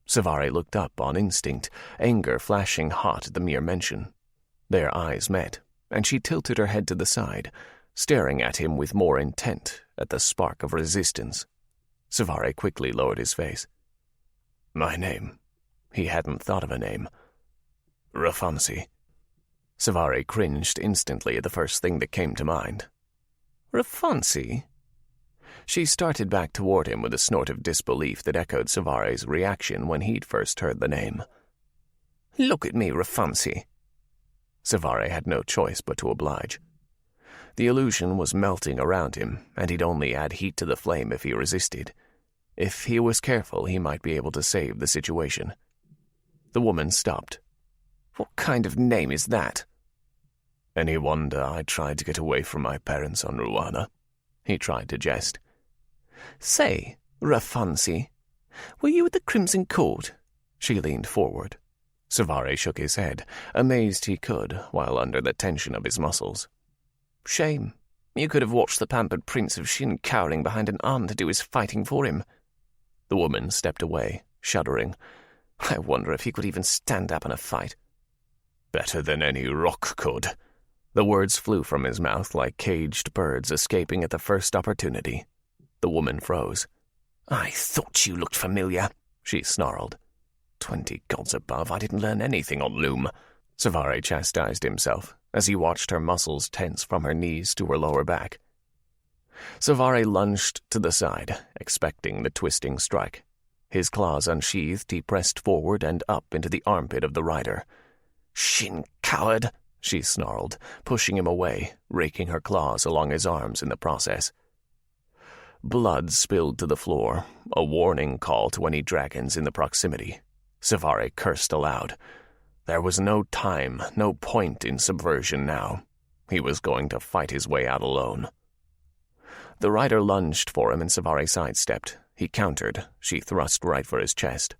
Cvareh looked up on instinct, anger flashing hot at the mere mention. Their eyes met, and she tilted her head to the side, staring at him with more intent at the spark of resistance. Cvareh quickly lowered his face. "My name." He hadn't thought of a name. "Rafansi." Cvareh cringed instantly at the first thing that came to mind. "Rafansi?" She started back toward him with a snort of disbelief that echoed Cvareh's reaction when he'd first heard the name. "Look at me, Rafansi." Cvareh had no choice but to oblige. The illusion was melting around him, and he'd only add heat to the flame if he resisted. If he was careful, he might be able to save the situation. The woman stopped. "What kind of name is that?" "Any wonder I tried to get away from my parents on Ruana?" He tried to jest. "Say, Rafansi, were you at the Crimson Court?" She leaned forward. Cvareh shook his head, amazed he could, while under the tension of his muscles. "Shame. You could have watched the pampered Prince of Shin cowering behind an arm to do his fighting for him." The woman stepped away, shuddering. "I wonder if he could even stand up in a fight." "Better than any rock could." The words flew from his mouth like caged birds escaping at the first opportunity. The woman froze. "I thought you looked familiar," she snarled. 20 gods above, I didn't learn anything on Loom. Cvareh chastised himself as he watched her muscles tense from her knees to her lower back. Cvareh lunged to the side, expecting the twisting strike. His claws unsheathed, he pressed forward and up into the armpit of the rider. "Shin coward," she snarled, pushing him away, raking her claws along his arms in the process. Blood spilled to the floor, a warning call to any dragons in the proximity. Cvareh cursed aloud. There was no time, no point in subversion now. He was going to fight his way out alone. The rider lunged for him and Cvareh sidestepped. He countered. She thrust right for his chest.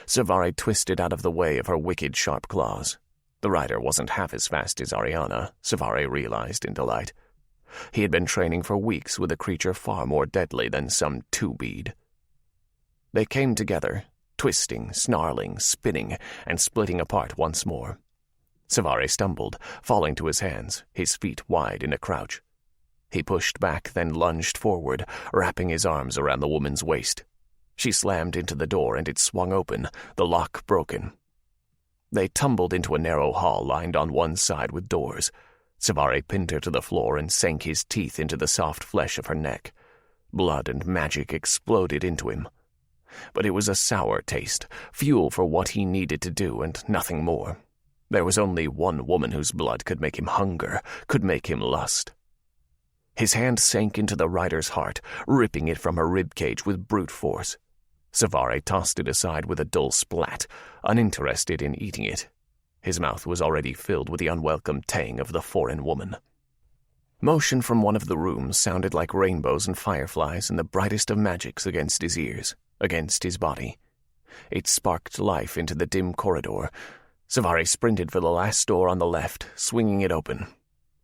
Cvareh twisted out of the way of her wicked sharp claws. The rider wasn't half as fast as Arianna, Cvareh realized in delight. He had been training for weeks with a creature far more deadly than some two-bead. They came together, twisting, snarling, spinning, and splitting apart once more. Cvareh stumbled, falling to his hands, his feet wide in a crouch. He pushed back, then lunged forward, wrapping his arms around the woman's waist. She slammed into the door, and it swung open, the lock broken. They tumbled into a narrow hall lined on one side with doors. Cvareh pinned her to the floor and sank his teeth into the soft flesh of her neck. Blood and magic exploded into him. But it was a sour taste, fuel for what he needed to do and nothing more. There was only one woman whose blood could make him hunger, could make him lust. His hand sank into the rider's heart, ripping it from her ribcage with brute force. Cvareh tossed it aside with a dull splat, uninterested in eating it. His mouth was already filled with the unwelcome tang of the foreign woman. Motion from one of the rooms sounded like rainbows and fireflies and the brightest of magics against his ears, against his body. It sparked life into the dim corridor. Cvareh sprinted for the last door on the left, swinging it open.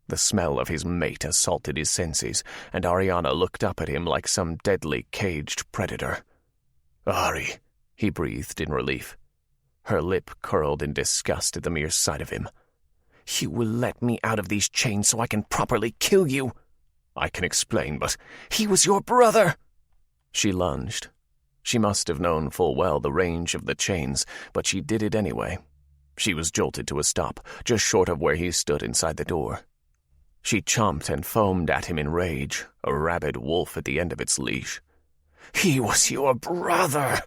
The smell of his mate assaulted his senses, and Arianna looked up at him like some deadly caged predator. "Ari," he breathed in relief. Her lip curled in disgust at the mere sight of him. "You will let me out of these chains so I can properly kill you." "I can explain, but—" "He was your brother!" She lunged. She must have known full well the range of the chains, but she did it anyway. She was jolted to a stop, just short of where he stood inside the door. She chomped and foamed at him in rage, a rabid wolf at the end of its leash. "He was your brother!"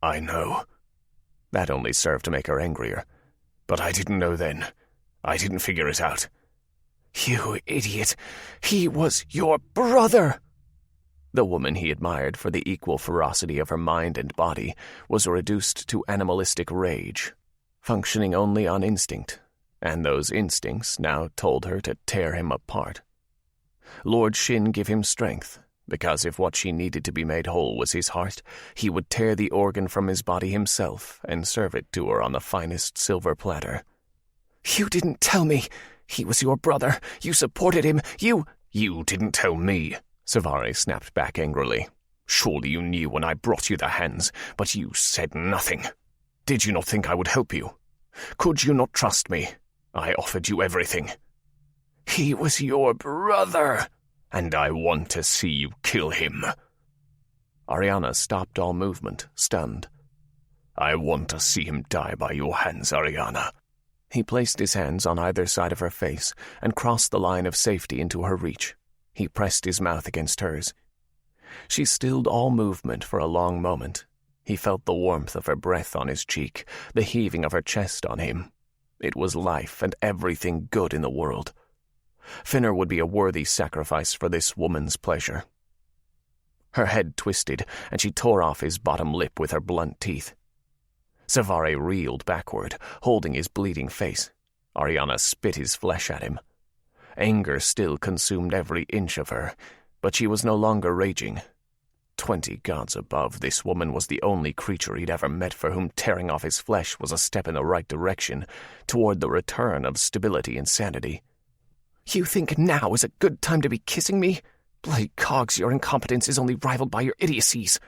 "I know." That only served to make her angrier. "But I didn't know then. I didn't figure it out." "You idiot! He was your brother!" The woman he admired for the equal ferocity of her mind and body was reduced to animalistic rage, functioning only on instinct, and those instincts now told her to tear him apart. Lord Shin give him strength, because if what she needed to be made whole was his heart, he would tear the organ from his body himself and serve it to her on the finest silver platter. "You didn't tell me. He was your brother. You supported him. You didn't tell me," Cvareh snapped back angrily. "Surely you knew when I brought you the hands, but you said nothing. Did you not think I would help you? Could you not trust me? I offered you everything." "He was your brother, and I want to see you kill him." Arianna stopped all movement, stunned. "I want to see him die by your hands, Arianna." He placed his hands on either side of her face and crossed the line of safety into her reach. He pressed his mouth against hers. She stilled all movement for a long moment. He felt the warmth of her breath on his cheek, the heaving of her chest on him. It was life and everything good in the world. Finner would be a worthy sacrifice for this woman's pleasure. Her head twisted, and she tore off his bottom lip with her blunt teeth. Cvareh reeled backward, holding his bleeding face. Arianna spit his flesh at him. Anger still consumed every inch of her, but she was no longer raging. 20 gods above, this woman was the only creature he'd ever met for whom tearing off his flesh was a step in the right direction, toward the return of stability and sanity. "You think now is a good time to be kissing me? Bloody cogs, your incompetence is only rivaled by your idiocies."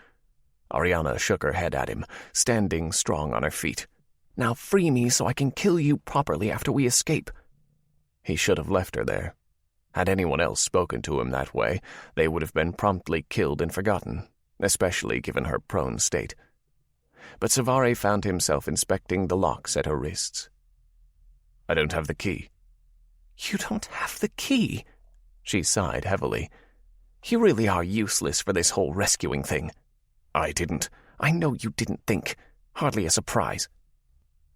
Arianna shook her head at him, standing strong on her feet. "Now free me so I can kill you properly after we escape." He should have left her there. Had anyone else spoken to him that way, they would have been promptly killed and forgotten, especially given her prone state. But Cvareh found himself inspecting the locks at her wrists. "I don't have the key." "You don't have the key?" She sighed heavily. "You really are useless for this whole rescuing thing." I know you didn't think. Hardly a surprise."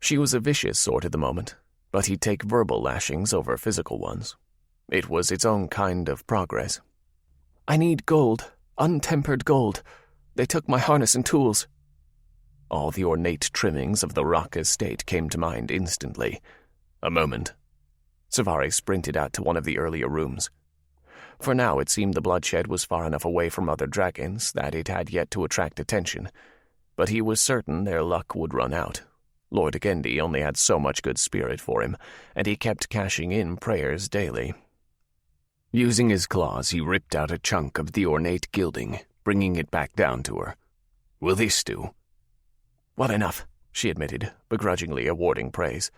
She was a vicious sort at the moment, but he'd take verbal lashings over physical ones. It was its own kind of progress. "I need gold, untempered gold. They took my harness and tools." All the ornate trimmings of the rock estate came to mind instantly. "A moment." Cvareh sprinted out to one of the earlier rooms. For now it seemed the bloodshed was far enough away from other dragons that it had yet to attract attention, but he was certain their luck would run out. Lord Agendi only had so much good spirit for him, and he kept cashing in prayers daily. Using his claws, he ripped out a chunk of the ornate gilding, bringing it back down to her. "Will this do?" "Well enough," she admitted, begrudgingly awarding praise.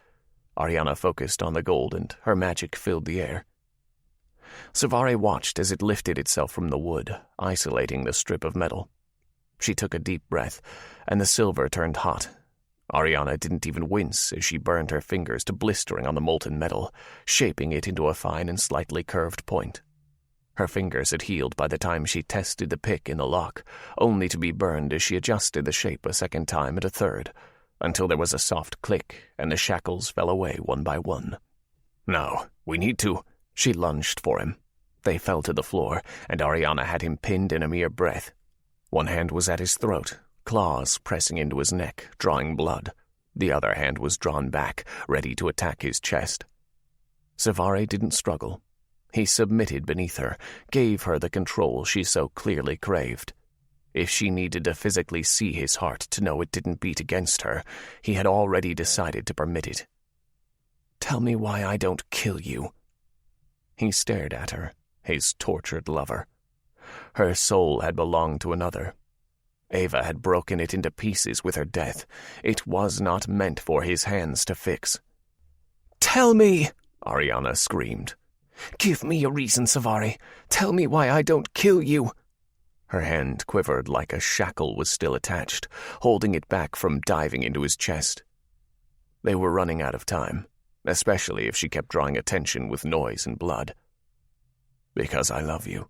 Arianna focused on the gold, and her magic filled the air. Cvareh watched as it lifted itself from the wood, isolating the strip of metal. She took a deep breath, and the silver turned hot. Arianna didn't even wince as she burned her fingers to blistering on the molten metal, shaping it into a fine and slightly curved point. Her fingers had healed by the time she tested the pick in the lock, only to be burned as she adjusted the shape a second time and a third, until there was a soft click and the shackles fell away one by one. "Now, we need to—" She lunged for him. They fell to the floor, and Arianna had him pinned in a mere breath. One hand was at his throat, claws pressing into his neck, drawing blood. The other hand was drawn back, ready to attack his chest. Cvareh didn't struggle. He submitted beneath her, gave her the control she so clearly craved. If she needed to physically see his heart to know it didn't beat against her, he had already decided to permit it. "Tell me why I don't kill you." He stared at her, his tortured lover. Her soul had belonged to another. Ava had broken it into pieces with her death. It was not meant for his hands to fix. "Tell me!" Arianna screamed. "Give me a reason, Cvareh. Tell me why I don't kill you." Her hand quivered like a shackle was still attached, holding it back from diving into his chest. They were running out of time, especially if she kept drawing attention with noise and blood. "Because I love you."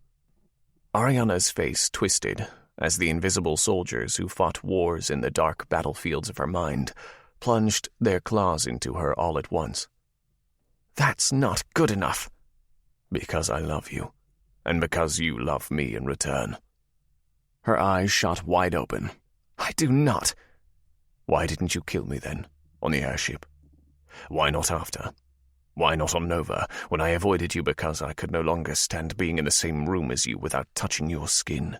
Arianna's face twisted as the invisible soldiers who fought wars in the dark battlefields of her mind plunged their claws into her all at once. "That's not good enough." "Because I love you, and because you love me in return." Her eyes shot wide open. "I do not." "Why didn't you kill me then, on the airship? Why not after? Why not on Nova, when I avoided you because I could no longer stand being in the same room as you without touching your skin?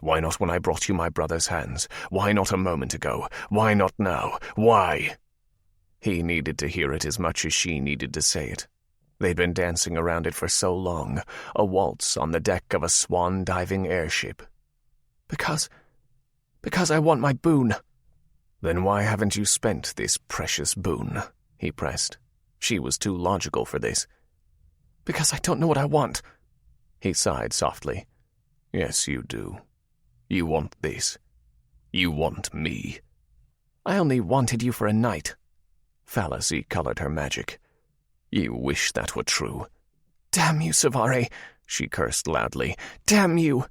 Why not when I brought you my brother's hands? Why not a moment ago? Why not now? Why? He needed to hear it as much as she needed to say it. They'd been dancing around it for so long, a waltz on the deck of a swan-diving airship. Because I want my boon. Then why haven't you spent this precious boon? He pressed. She was too logical for this. Because I don't know what I want. He sighed softly. Yes, you do. You want this. You want me. I only wanted you for a night. Fallacy colored her magic. You wish that were true. Damn you, Cvareh, she cursed loudly. Damn you.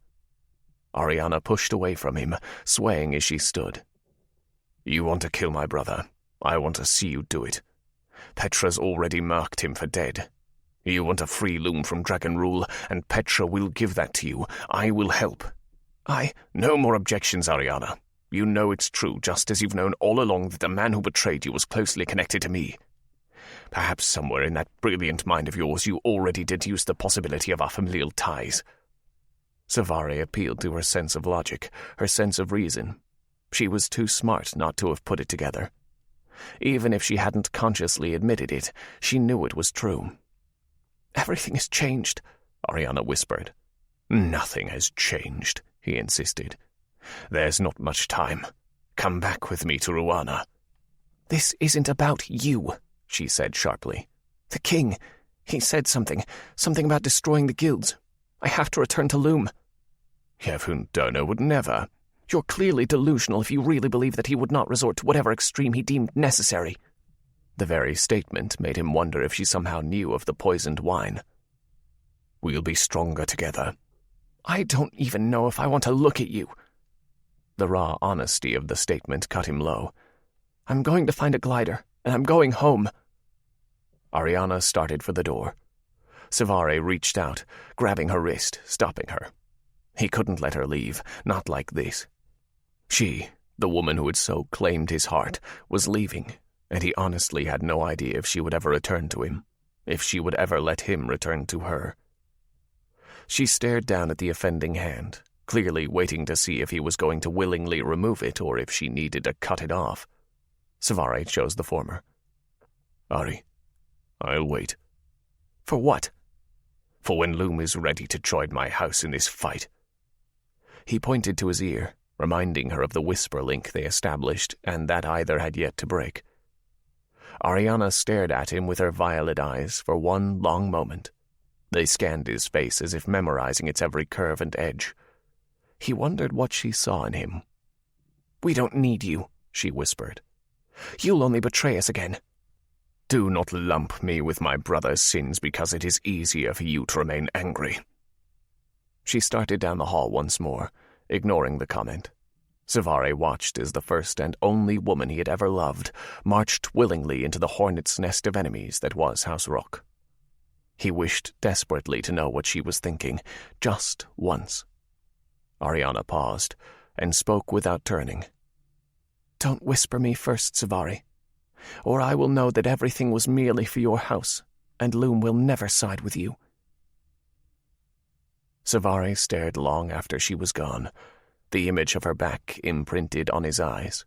Arianna pushed away from him, swaying as she stood. You want to kill my brother. I want to see you do it. Petra's already marked him for dead. You want to free Loom from dragon rule, and Petra will give that to you. I will help. No more objections, Arianna. You know it's true, just as you've known all along that the man who betrayed you was closely connected to me. Perhaps somewhere in that brilliant mind of yours you already deduced the possibility of our familial ties. Cvareh appealed to her sense of logic, her sense of reason. She was too smart not to have put it together. Even if she hadn't consciously admitted it, she knew it was true. Everything has changed, Arianna whispered. Nothing has changed, he insisted. There's not much time. Come back with me to Ruana. This isn't about you, she said sharply. The king, he said something about destroying the guilds. I have to return to Loom. Yevon Dono would never. You're clearly delusional if you really believe that he would not resort to whatever extreme he deemed necessary. The very statement made him wonder if she somehow knew of the poisoned wine. We'll be stronger together. I don't even know if I want to look at you. The raw honesty of the statement cut him low. I'm going to find a glider, and I'm going home. Arianna started for the door. Cvareh reached out, grabbing her wrist, stopping her. He couldn't let her leave, not like this. She, the woman who had so claimed his heart, was leaving, and he honestly had no idea if she would ever return to him, if she would ever let him return to her. She stared down at the offending hand, clearly waiting to see if he was going to willingly remove it or if she needed to cut it off. Cvareh chose the former. Ari, I'll wait. For what? For when Loom is ready to join my house in this fight. He pointed to his ear, reminding her of the whisper link they established and that either had yet to break. Arianna stared at him with her violet eyes for one long moment. They scanned his face as if memorizing its every curve and edge. He wondered what she saw in him. We don't need you, she whispered. You'll only betray us again. Do not lump me with my brother's sins because it is easier for you to remain angry. She started down the hall once more, ignoring the comment. Cvareh watched as the first and only woman he had ever loved marched willingly into the hornet's nest of enemies that was House Rock. He wished desperately to know what she was thinking, just once. Arianna paused, and spoke without turning. Don't whisper me first, Cvareh, or I will know that everything was merely for your house, and Loom will never side with you. Cvareh stared long after she was gone, the image of her back imprinted on his eyes.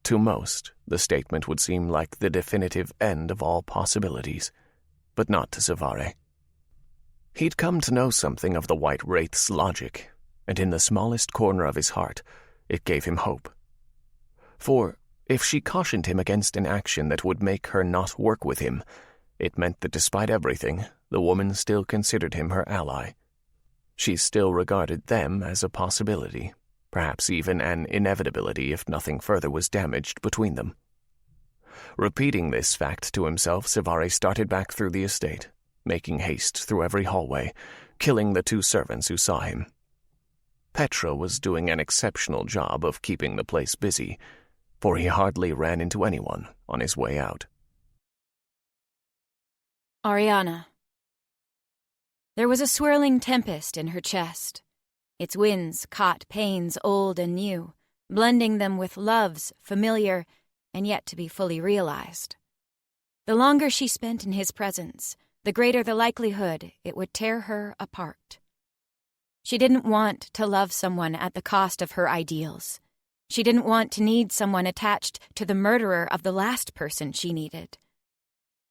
To most, the statement would seem like the definitive end of all possibilities, but not to Cvareh. He'd come to know something of the White Wraith's logic, and in the smallest corner of his heart, it gave him hope. For if she cautioned him against an action that would make her not work with him, it meant that despite everything, the woman still considered him her ally. She still regarded them as a possibility, perhaps even an inevitability if nothing further was damaged between them. Repeating this fact to himself, Cvareh started back through the estate, making haste through every hallway, killing the 2 servants who saw him. Petra was doing an exceptional job of keeping the place busy, for he hardly ran into anyone on his way out. Arianna. There was a swirling tempest in her chest. Its winds caught pains old and new, blending them with loves familiar and yet to be fully realized. The longer she spent in his presence, the greater the likelihood it would tear her apart. She didn't want to love someone at the cost of her ideals. She didn't want to need someone attached to the murderer of the last person she needed.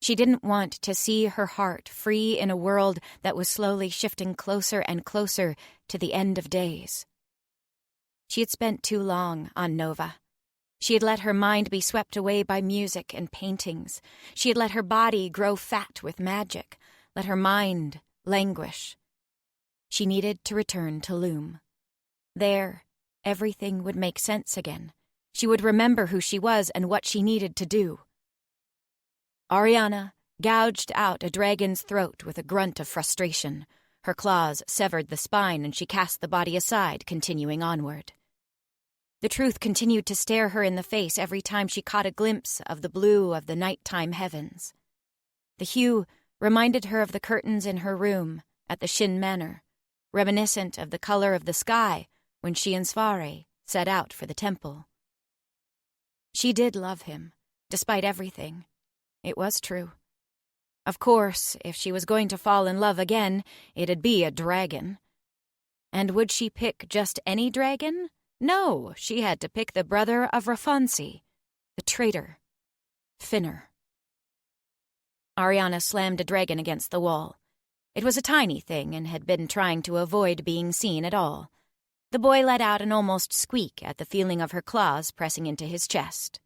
She didn't want to see her heart free in a world that was slowly shifting closer and closer to the end of days. She had spent too long on Nova. She had let her mind be swept away by music and paintings. She had let her body grow fat with magic, let her mind languish. She needed to return to Loom. There, everything would make sense again. She would remember who she was and what she needed to do. Arianna gouged out a dragon's throat with a grunt of frustration. Her claws severed the spine and she cast the body aside, continuing onward. The truth continued to stare her in the face every time she caught a glimpse of the blue of the nighttime heavens. The hue reminded her of the curtains in her room at the Shin Manor, reminiscent of the color of the sky when she and Cvareh set out for the temple. She did love him, despite everything. It was true. Of course, if she was going to fall in love again, it'd be a dragon. And would she pick just any dragon? No, she had to pick the brother of Rafonsi, the traitor, Finner. Arianna slammed a dragon against the wall. It was a tiny thing and had been trying to avoid being seen at all. The boy let out an almost squeak at the feeling of her claws pressing into his chest.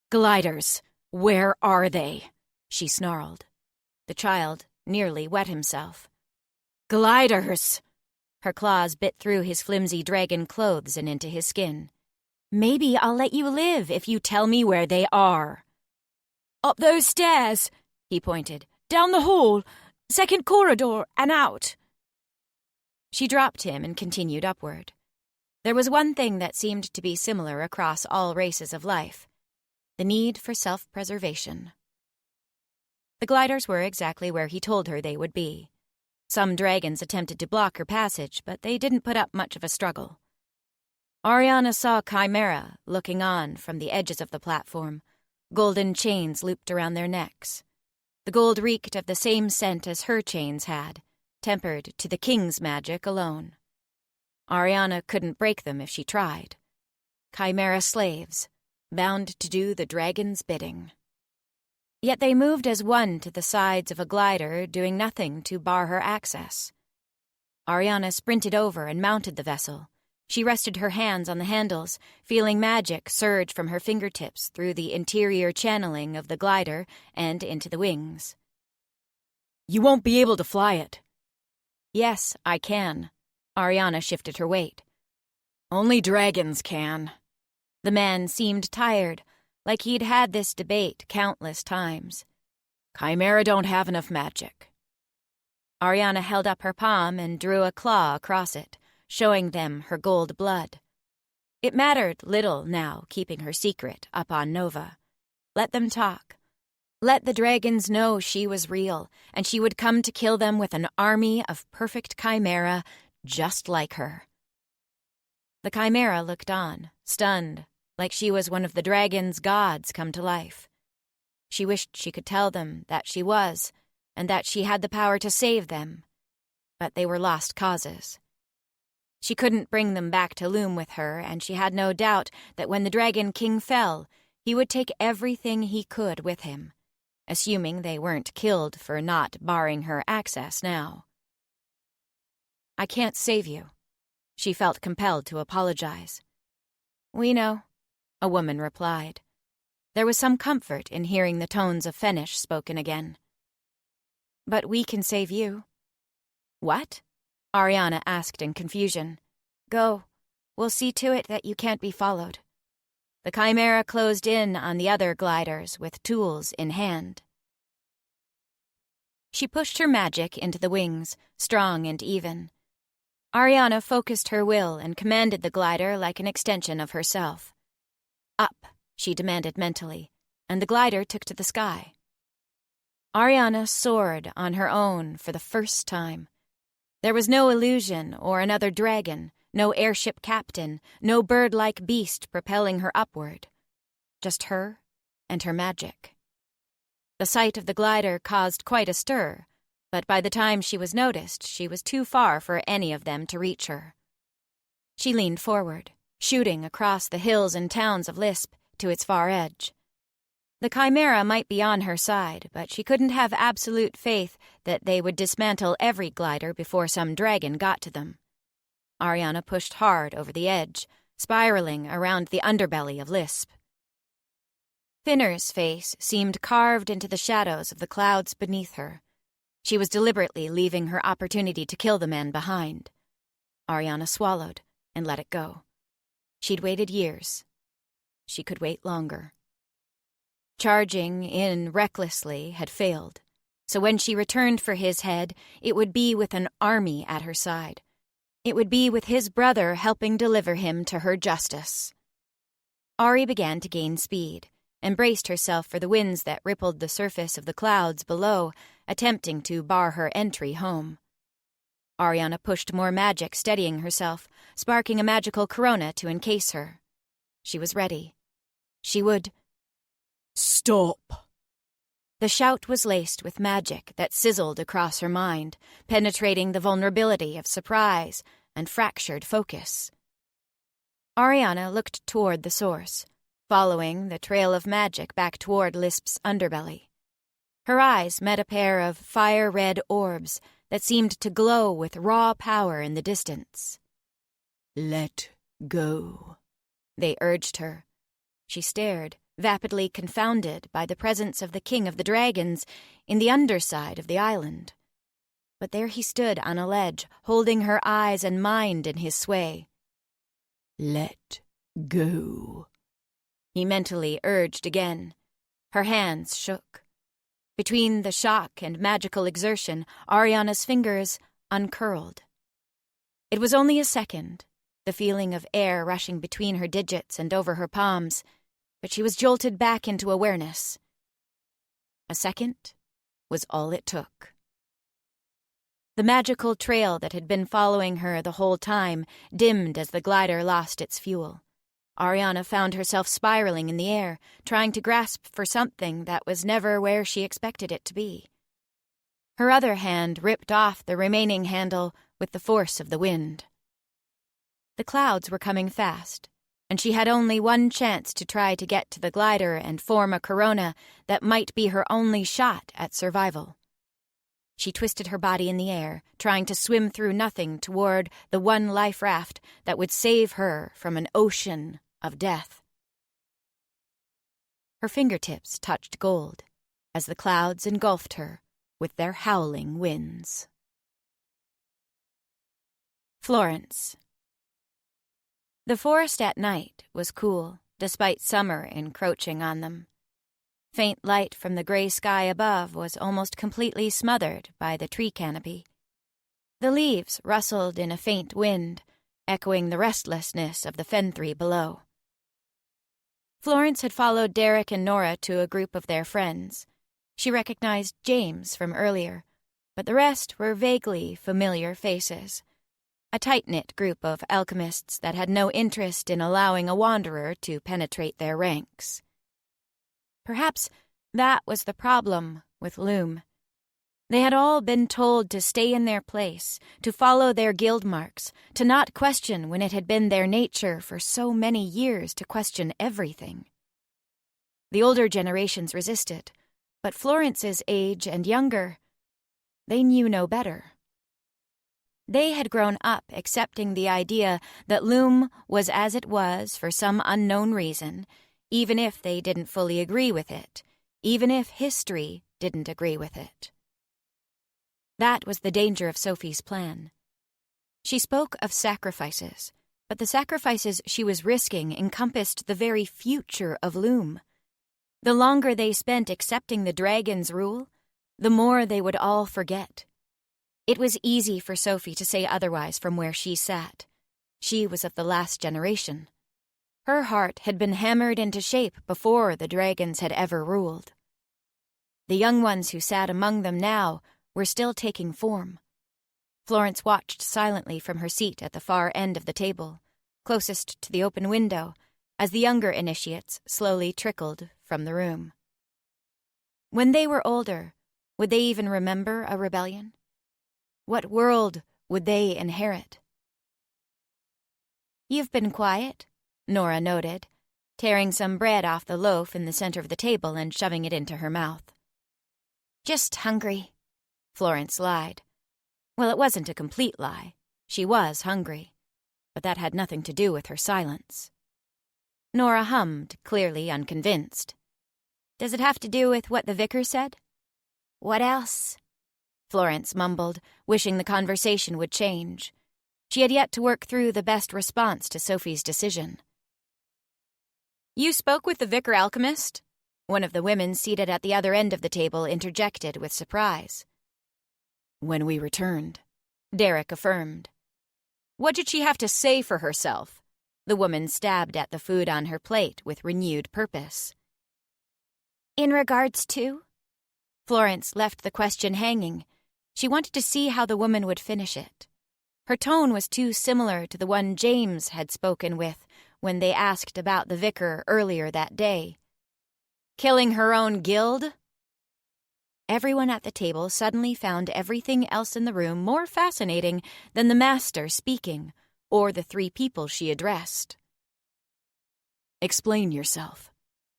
"Gliders, where are they?" she snarled. The child nearly wet himself. "Gliders!" Her claws bit through his flimsy dragon clothes and into his skin. "Maybe I'll let you live if you tell me where they are." "Up those stairs," he pointed. "Down the hall, second corridor, and out." She dropped him and continued upward. There was one thing that seemed to be similar across all races of life: the need for self-preservation. The gliders were exactly where he told her they would be. Some dragons attempted to block her passage, but they didn't put up much of a struggle. Arianna saw Cvareh looking on from the edges of the platform, golden chains looped around their necks. The gold reeked of the same scent as her chains had, tempered to the king's magic alone. Arianna couldn't break them if she tried. Chimera slaves, bound to do the dragon's bidding. Yet they moved as one to the sides of a glider, doing nothing to bar her access. Arianna sprinted over and mounted the vessel. She rested her hands on the handles, feeling magic surge from her fingertips through the interior channeling of the glider and into the wings. "You won't be able to fly it." "Yes, I can." Arianna shifted her weight. "Only dragons can." The man seemed tired, like he'd had this debate countless times. "Chimera don't have enough magic." Arianna held up her palm and drew a claw across it, showing them her gold blood. It mattered little now, keeping her secret up on Nova. Let them talk. Let the dragons know she was real, and she would come to kill them with an army of perfect chimera just like her. The chimera looked on, stunned, like she was one of the dragon's gods come to life. She wished she could tell them that she was, and that she had the power to save them. But they were lost causes. She couldn't bring them back to Loom with her, and she had no doubt that when the Dragon King fell, he would take everything he could with him, assuming they weren't killed for not barring her access now. "I can't save you." She felt compelled to apologize. "We know," a woman replied. There was some comfort in hearing the tones of Fenish spoken again. "But we can save you." "What?" Arianna asked in confusion. "Go. We'll see to it that you can't be followed." The chimera closed in on the other gliders with tools in hand. She pushed her magic into the wings, strong and even. Arianna focused her will and commanded the glider like an extension of herself. "Up," she demanded mentally, and the glider took to the sky. Arianna soared on her own for the first time. There was no illusion or another dragon, no airship captain, no bird-like beast propelling her upward. Just her and her magic. The sight of the glider caused quite a stir, but by the time she was noticed, she was too far for any of them to reach her. She leaned forward, shooting across the hills and towns of Lisp to its far edge. The Chimera might be on her side, but she couldn't have absolute faith that they would dismantle every glider before some dragon got to them. Arianna pushed hard over the edge, spiraling around the underbelly of Lisp. Finner's face seemed carved into the shadows of the clouds beneath her. She was deliberately leaving her opportunity to kill the man behind. Arianna swallowed and let it go. She'd waited years. She could wait longer. Charging in recklessly had failed, so when she returned for his head, it would be with an army at her side. It would be with his brother helping deliver him to her justice. Ari began to gain speed, and braced herself for the winds that rippled the surface of the clouds below, attempting to bar her entry home. Arianna pushed more magic, steadying herself, sparking a magical corona to encase her. She was ready. She would... Stop! The shout was laced with magic that sizzled across her mind, penetrating the vulnerability of surprise and fractured focus. Arianna looked toward the source, following the trail of magic back toward Lisp's underbelly. Her eyes met a pair of fire-red orbs that seemed to glow with raw power in the distance. Let go, they urged her. She stared, vapidly confounded by the presence of the king of the dragons in the underside of the island. But there he stood on a ledge, holding her eyes and mind in his sway. Let go, he mentally urged again. Her hands shook. Between the shock and magical exertion, Arianna's fingers uncurled. It was only a second, the feeling of air rushing between her digits and over her palms, but she was jolted back into awareness. A second was all it took. The magical trail that had been following her the whole time dimmed as the glider lost its fuel. Arianna found herself spiraling in the air, trying to grasp for something that was never where she expected it to be. Her other hand ripped off the remaining handle with the force of the wind. The clouds were coming fast, and she had only one chance to try to get to the glider and form a corona that might be her only shot at survival. She twisted her body in the air, trying to swim through nothing toward the one life raft that would save her from an ocean of death. Her fingertips touched gold as the clouds engulfed her with their howling winds. Florence. The forest at night was cool, despite summer encroaching on them. Faint light from the gray sky above was almost completely smothered by the tree canopy. The leaves rustled in a faint wind, echoing the restlessness of the fenthry below. Florence had followed Derek and Nora to a group of their friends. She recognized James from earlier, but the rest were vaguely familiar faces. A tight-knit group of alchemists that had no interest in allowing a wanderer to penetrate their ranks. Perhaps that was the problem with Loom. They had all been told to stay in their place, to follow their guild marks, to not question when it had been their nature for so many years to question everything. The older generations resisted, but Florence's age and younger, they knew no better. They had grown up accepting the idea that Loom was as it was for some unknown reason, even if they didn't fully agree with it, even if history didn't agree with it. That was the danger of Sophie's plan. She spoke of sacrifices, but the sacrifices she was risking encompassed the very future of Loom. The longer they spent accepting the dragon's rule, the more they would all forget. It was easy for Sophie to say otherwise from where she sat. She was of the last generation. Her heart had been hammered into shape before the dragons had ever ruled. The young ones who sat among them now were still taking form. Florence watched silently from her seat at the far end of the table, closest to the open window, as the younger initiates slowly trickled from the room. When they were older, would they even remember a rebellion? What world would they inherit? "You've been quiet," Nora noted, tearing some bread off the loaf in the center of the table and shoving it into her mouth. "Just hungry," Florence lied. Well, it wasn't a complete lie. She was hungry, but that had nothing to do with her silence. Nora hummed, clearly unconvinced. "Does it have to do with what the vicar said?" "What else?" Florence mumbled, wishing the conversation would change. She had yet to work through the best response to Sophie's decision. "You spoke with the vicar alchemist?" One of the women seated at the other end of the table interjected with surprise. "When we returned," Derek affirmed. "What did she have to say for herself?" The woman stabbed at the food on her plate with renewed purpose. "In regards to?" Florence left the question hanging. She wanted to see how the woman would finish it. Her tone was too similar to the one James had spoken with when they asked about the vicar earlier that day. Killing her own guild? Everyone at the table suddenly found everything else in the room more fascinating than the master speaking, or the three people she addressed. "Explain yourself."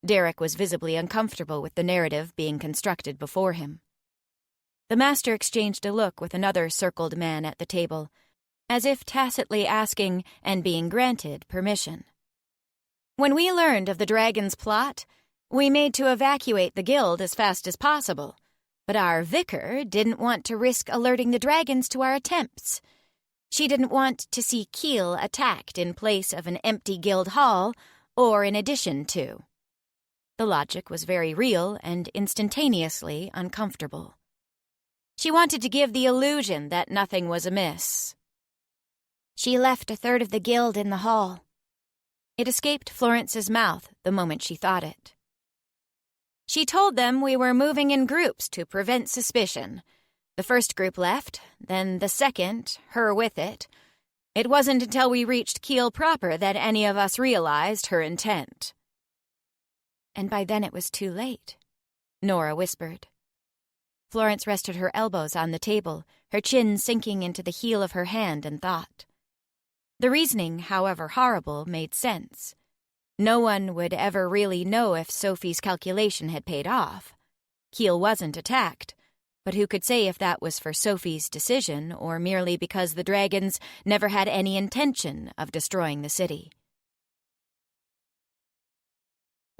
Derek was visibly uncomfortable with the narrative being constructed before him. The master exchanged a look with another circled man at the table, as if tacitly asking and being granted permission. "When we learned of the dragon's plot, we made to evacuate the guild as fast as possible, but our vicar didn't want to risk alerting the dragons to our attempts. She didn't want to see Kiel attacked in place of an empty guild hall, or in addition to." The logic was very real and instantaneously uncomfortable. She wanted to give the illusion that nothing was amiss. "She left a third of the guild in the hall." It escaped Florence's mouth the moment she thought it. "She told them we were moving in groups to prevent suspicion. The first group left, then the second, her with it. It wasn't until we reached Kiel proper that any of us realized her intent." "And by then it was too late," Nora whispered. Florence rested her elbows on the table, her chin sinking into the heel of her hand and thought. The reasoning, however horrible, made sense. No one would ever really know if Sophie's calculation had paid off. Kiel wasn't attacked, but who could say if that was for Sophie's decision or merely because the dragons never had any intention of destroying the city?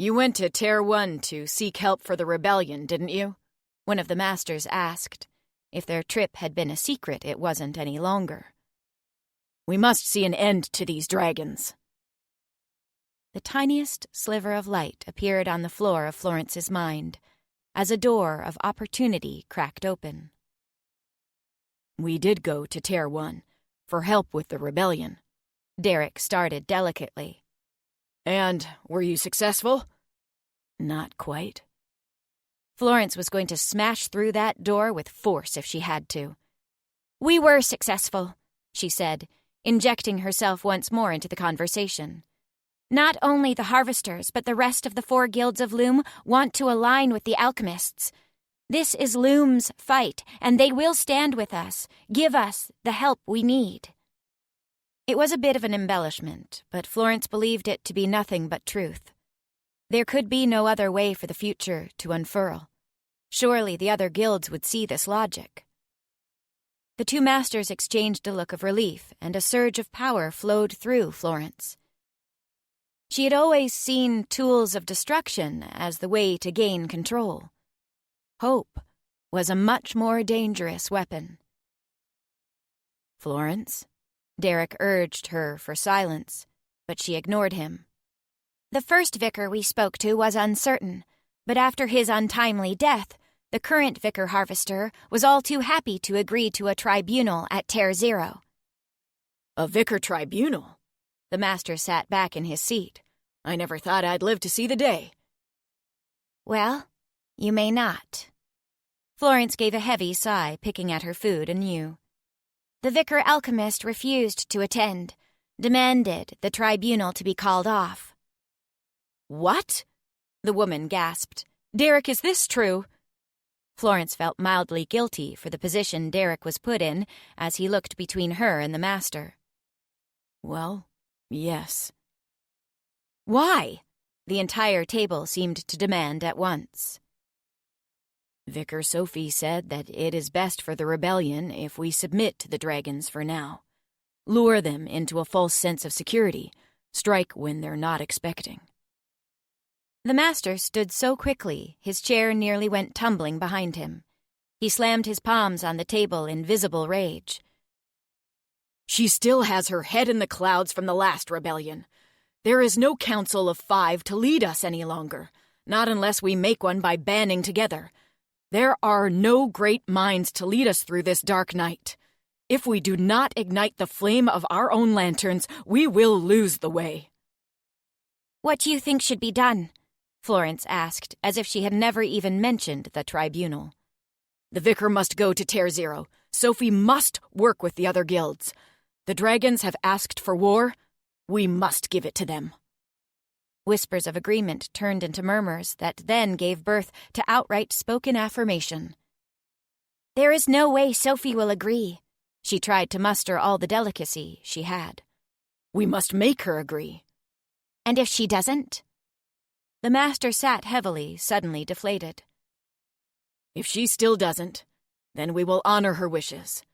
"You went to Tear 1 to seek help for the rebellion, didn't you?" One of the masters asked. If their trip had been a secret, it wasn't any longer. "We must see an end to these dragons." The tiniest sliver of light appeared on the floor of Florence's mind, as a door of opportunity cracked open. "We did go to Tear 1 for help with the rebellion," Derek started delicately. "And were you successful?" "Not quite." Florence was going to smash through that door with force if she had to. "We were successful," she said, injecting herself once more into the conversation. "Not only the harvesters, but the rest of the 4 guilds of Loom want to align with the alchemists. This is Loom's fight, and they will stand with us, give us the help we need." It was a bit of an embellishment, but Florence believed it to be nothing but truth. There could be no other way for the future to unfurl. Surely the other guilds would see this logic. The two masters exchanged a look of relief, and a surge of power flowed through Florence. She had always seen tools of destruction as the way to gain control. Hope was a much more dangerous weapon. "Florence?" Derek urged her for silence, but she ignored him. "The first vicar we spoke to was uncertain, but after his untimely death, the current vicar harvester was all too happy to agree to a tribunal at Tear 0. "A vicar tribunal?" The master sat back in his seat. "I never thought I'd live to see the day." "Well, you may not." Florence gave a heavy sigh, picking at her food anew. "The vicar alchemist refused to attend, demanded the tribunal to be called off." "What?" The woman gasped. "Derek, is this true?" Florence felt mildly guilty for the position Derek was put in as he looked between her and the master. Well, yes. Why? The entire table seemed to demand at once. Vicar Sophie said that it is best for the rebellion if we submit to the dragons for now. Lure them into a false sense of security, strike when they're not expecting. The master stood so quickly, his chair nearly went tumbling behind him. He slammed his palms on the table in visible rage. She still has her head in the clouds from the last rebellion. There is no council of 5 to lead us any longer, not unless we make one by banding together. There are no great minds to lead us through this dark night. If we do not ignite the flame of our own lanterns, we will lose the way. What do you think should be done? Florence asked, as if she had never even mentioned the tribunal. The vicar must go to Tier Zero. Sophie must work with the other guilds. The dragons have asked for war. We must give it to them. Whispers of agreement turned into murmurs that then gave birth to outright spoken affirmation. There is no way Sophie will agree. She tried to muster all the delicacy she had. We must make her agree. And if she doesn't? The master sat heavily, suddenly deflated. If she still doesn't, then we will honor her wishes.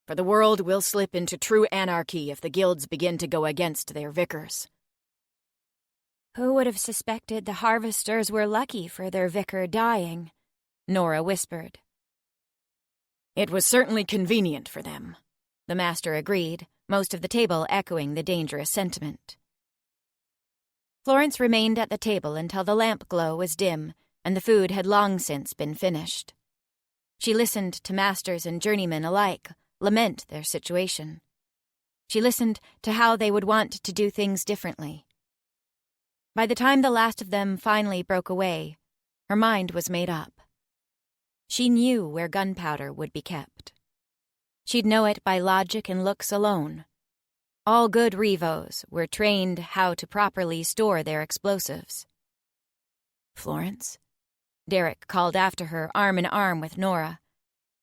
For the world will slip into true anarchy if the guilds begin to go against their vicars. Who would have suspected the harvesters were lucky for their vicar dying? Nora whispered. It was certainly convenient for them, the master agreed, most of the table echoing the dangerous sentiment. Florence remained at the table until the lamp glow was dim and the food had long since been finished. She listened to masters and journeymen alike lament their situation. She listened to how they would want to do things differently. By the time the last of them finally broke away, her mind was made up. She knew where gunpowder would be kept. She'd know it by logic and looks alone. All good Revos were trained how to properly store their explosives. Florence? Derek called after her, arm in arm with Nora.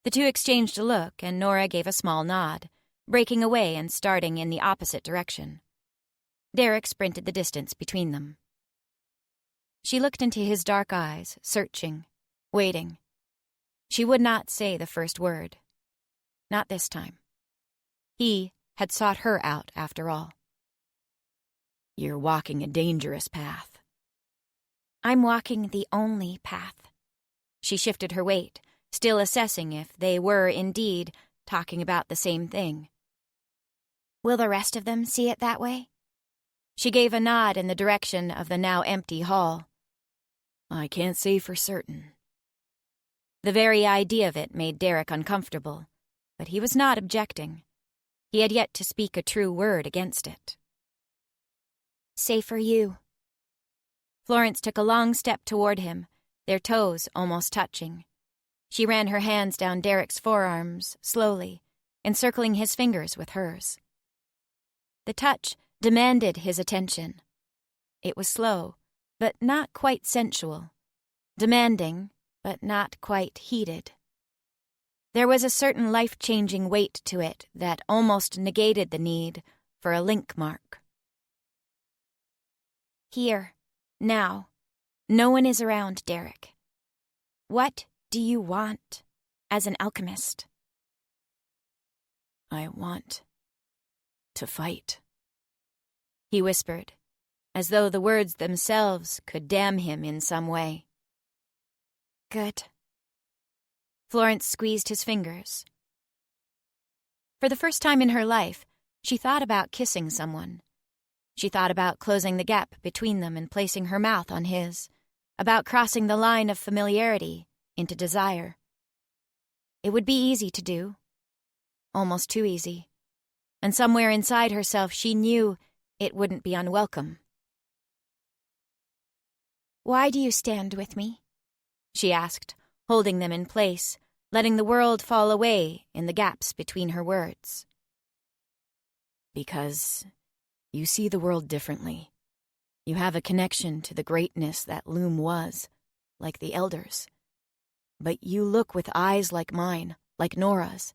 The two exchanged a look, and Nora gave a small nod, breaking away and starting in the opposite direction. Derek sprinted the distance between them. She looked into his dark eyes, searching, waiting. She would not say the first word. Not this time. He had sought her out after all. You're walking a dangerous path. I'm walking the only path. She shifted her weight, still assessing if they were indeed talking about the same thing. Will the rest of them see it that way? She gave a nod in the direction of the now empty hall. I can't say for certain. The very idea of it made Derek uncomfortable, but he was not objecting. He had yet to speak a true word against it. Say for you. Florence took a long step toward him, their toes almost touching. She ran her hands down Derek's forearms, slowly, encircling his fingers with hers. The touch demanded his attention. It was slow, but not quite sensual. Demanding, but not quite heated. There was a certain life-changing weight to it that almost negated the need for a link mark. Here, now, no one is around, Derek. What do you want as an alchemist? I want to fight, he whispered, as though the words themselves could damn him in some way. Good. Florence squeezed his fingers. For the first time in her life, she thought about kissing someone. She thought about closing the gap between them and placing her mouth on his, about crossing the line of familiarity into desire. It would be easy to do, almost too easy, and somewhere inside herself she knew it wouldn't be unwelcome. Why do you stand with me? She asked, holding them in place, letting the world fall away in the gaps between her words. Because you see the world differently. You have a connection to the greatness that Loom was, like the elders. But you look with eyes like mine, like Nora's,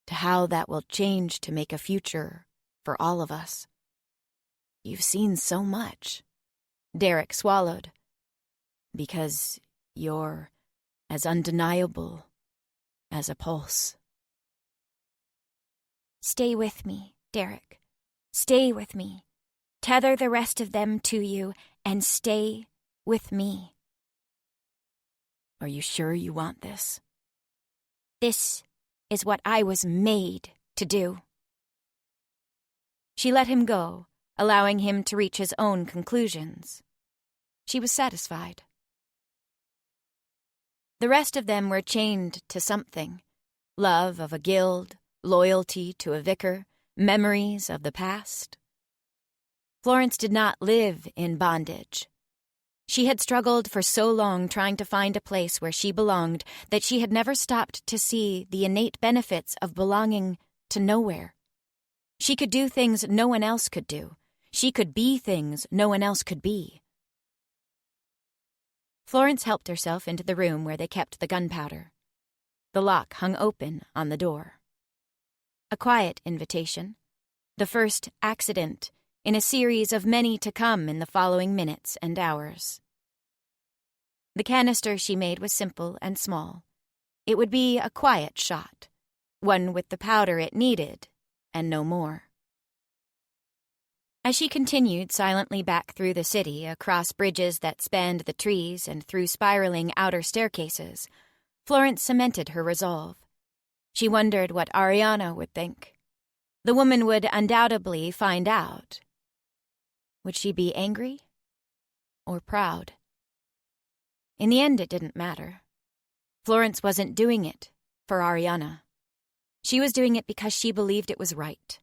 to how that will change to make a future for all of us. You've seen so much. Derek swallowed. Because you're as undeniable as a pulse. Stay with me, Derek. Stay with me. Tether the rest of them to you and stay with me. Are you sure you want this? This is what I was made to do. She let him go, allowing him to reach his own conclusions. She was satisfied. The rest of them were chained to something. Love of a guild, loyalty to a vicar, memories of the past. Florence did not live in bondage. She had struggled for so long trying to find a place where she belonged that she had never stopped to see the innate benefits of belonging to nowhere. She could do things no one else could do. She could be things no one else could be. Florence helped herself into the room where they kept the gunpowder. The lock hung open on the door. A quiet invitation, the first accident in a series of many to come in the following minutes and hours. The canister she made was simple and small. It would be a quiet shot, one with the powder it needed, and no more. As she continued silently back through the city, across bridges that spanned the trees and through spiraling outer staircases, Florence cemented her resolve. She wondered what Arianna would think. The woman would undoubtedly find out. Would she be angry or proud? In the end, it didn't matter. Florence wasn't doing it for Arianna. She was doing it because she believed it was right,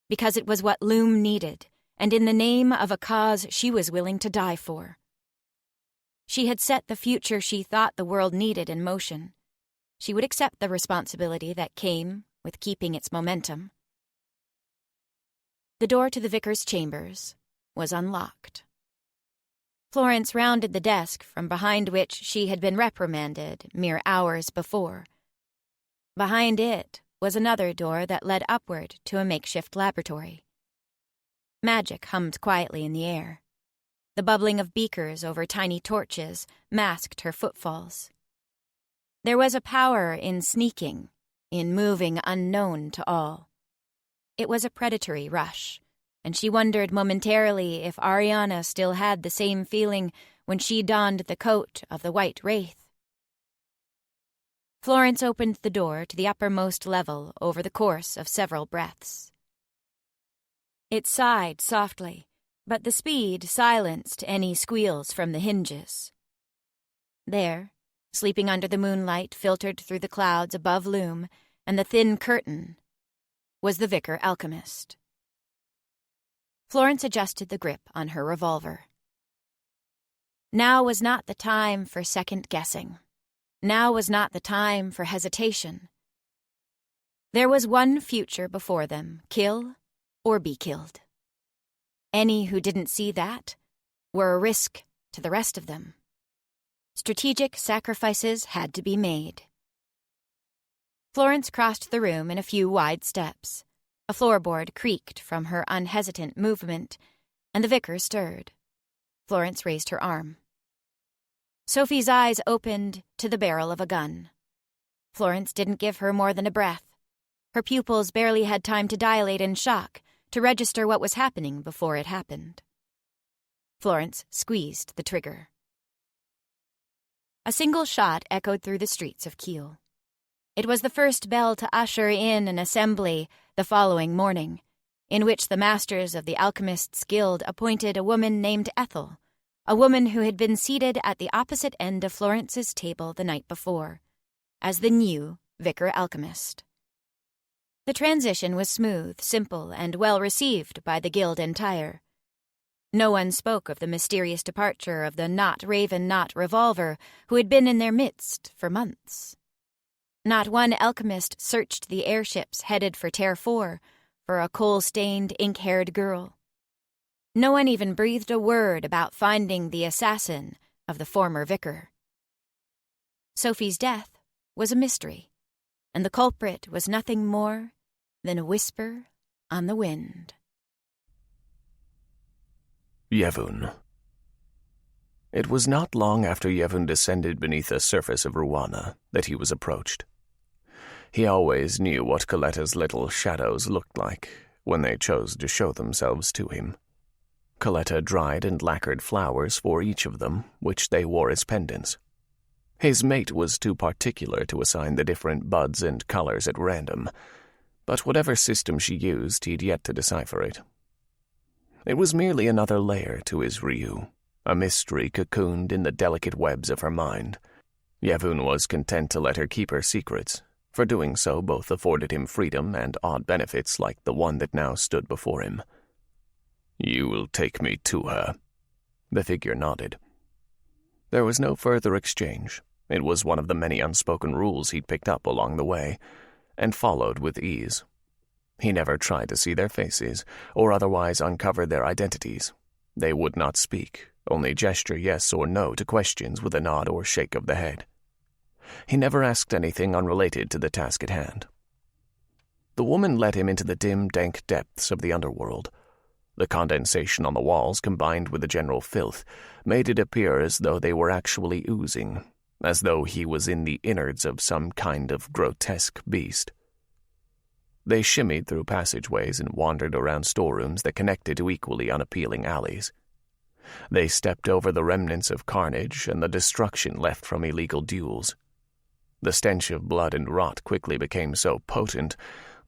because it was what Loom needed, and in the name of a cause she was willing to die for. She had set the future she thought the world needed in motion. She would accept the responsibility that came with keeping its momentum. The door to the vicar's chambers was unlocked. Florence rounded the desk from behind which she had been reprimanded mere hours before. Behind it was another door that led upward to a makeshift laboratory. Magic hummed quietly in the air. The bubbling of beakers over tiny torches masked her footfalls. There was a power in sneaking, in moving unknown to all. It was a predatory rush, and she wondered momentarily if Arianna still had the same feeling when she donned the coat of the White Wraith. Florence opened the door to the uppermost level over the course of several breaths. It sighed softly, but the speed silenced any squeals from the hinges. There, sleeping under the moonlight filtered through the clouds above Loom and the thin curtain, was the vicar alchemist. Florence adjusted the grip on her revolver. Now was not the time for second-guessing. Now was not the time for hesitation. There was one future before them, kill or be killed. Any who didn't see that were a risk to the rest of them. Strategic sacrifices had to be made. Florence crossed the room in a few wide steps. A floorboard creaked from her unhesitant movement, and the vicar stirred. Florence raised her arm. Sophie's eyes opened to the barrel of a gun. Florence didn't give her more than a breath. Her pupils barely had time to dilate in shock, to register what was happening before it happened. Florence squeezed the trigger. A single shot echoed through the streets of Kiel. It was the first bell to usher in an assembly the following morning, in which the masters of the Alchemists' Guild appointed a woman named Ethel, a woman who had been seated at the opposite end of Florence's table the night before, as the new vicar alchemist. The transition was smooth, simple, and well received by the guild entire. No one spoke of the mysterious departure of the not Raven, not Revolver, who had been in their midst for months. Not one alchemist searched the airships headed for Terre 4 for a coal-stained, ink-haired girl. No one even breathed a word about finding the assassin of the former vicar. Sophie's death was a mystery, and the culprit was nothing more than a whisper on the wind. Yevon. It was not long after Yevon descended beneath the surface of Ruana that he was approached. He always knew what Coletta's little shadows looked like when they chose to show themselves to him. Coletta dried and lacquered flowers for each of them, which they wore as pendants. His mate was too particular to assign the different buds and colors at random, but whatever system she used, he'd yet to decipher it. It was merely another layer to his Ryu, a mystery cocooned in the delicate webs of her mind. Yevon was content to let her keep her secrets, for doing so both afforded him freedom and odd benefits like the one that now stood before him. "You will take me to her." The figure nodded. There was no further exchange. It was one of the many unspoken rules he'd picked up along the way, and followed with ease. He never tried to see their faces, or otherwise uncover their identities. They would not speak, only gesture yes or no to questions with a nod or shake of the head. He never asked anything unrelated to the task at hand. The woman led him into the dim, dank depths of the underworld. The condensation on the walls, combined with the general filth, made it appear as though they were actually oozing, as though he was in the innards of some kind of grotesque beast. They shimmied through passageways and wandered around storerooms that connected to equally unappealing alleys. They stepped over the remnants of carnage and the destruction left from illegal duels. The stench of blood and rot quickly became so potent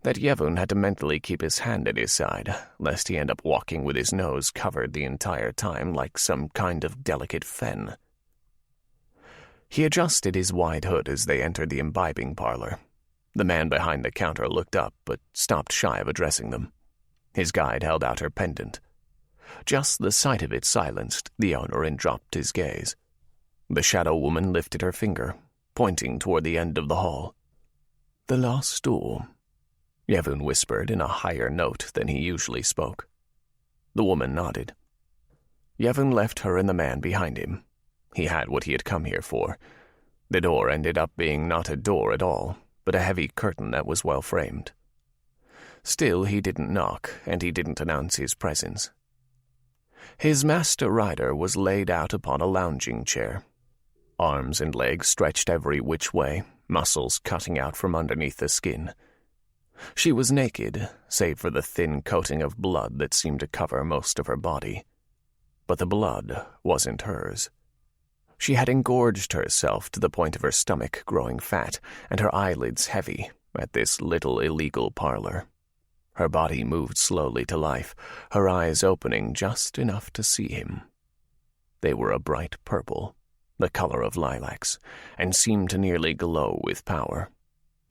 that Yevon had to mentally keep his hand at his side, lest he end up walking with his nose covered the entire time like some kind of delicate fen. He adjusted his wide hood as they entered the imbibing parlor. The man behind the counter looked up, but stopped shy of addressing them. His guide held out her pendant. Just the sight of it silenced the owner and dropped his gaze. The shadow woman lifted her finger, pointing toward the end of the hall. "The lost door," Yevon whispered in a higher note than he usually spoke. The woman nodded. Yevon left her and the man behind him. He had what he had come here for. The door ended up being not a door at all, but a heavy curtain that was well framed. Still, he didn't knock, and he didn't announce his presence. His master rider was laid out upon a lounging chair. Arms and legs stretched every which way, muscles cutting out from underneath the skin. She was naked, save for the thin coating of blood that seemed to cover most of her body. But the blood wasn't hers. She had engorged herself to the point of her stomach growing fat and her eyelids heavy at this little illegal parlor. Her body moved slowly to life, her eyes opening just enough to see him. They were a bright purple, the color of lilacs, and seemed to nearly glow with power.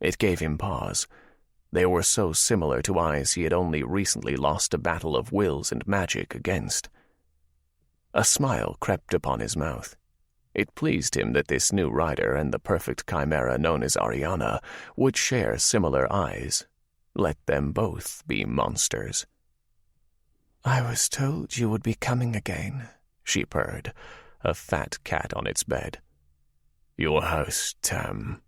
It gave him pause. They were so similar to eyes he had only recently lost a battle of wills and magic against. A smile crept upon his mouth. It pleased him that this new rider and the perfect chimera known as Arianna would share similar eyes. Let them both be monsters. "I was told you would be coming again," she purred, a fat cat on its bed. "Your house, Tam."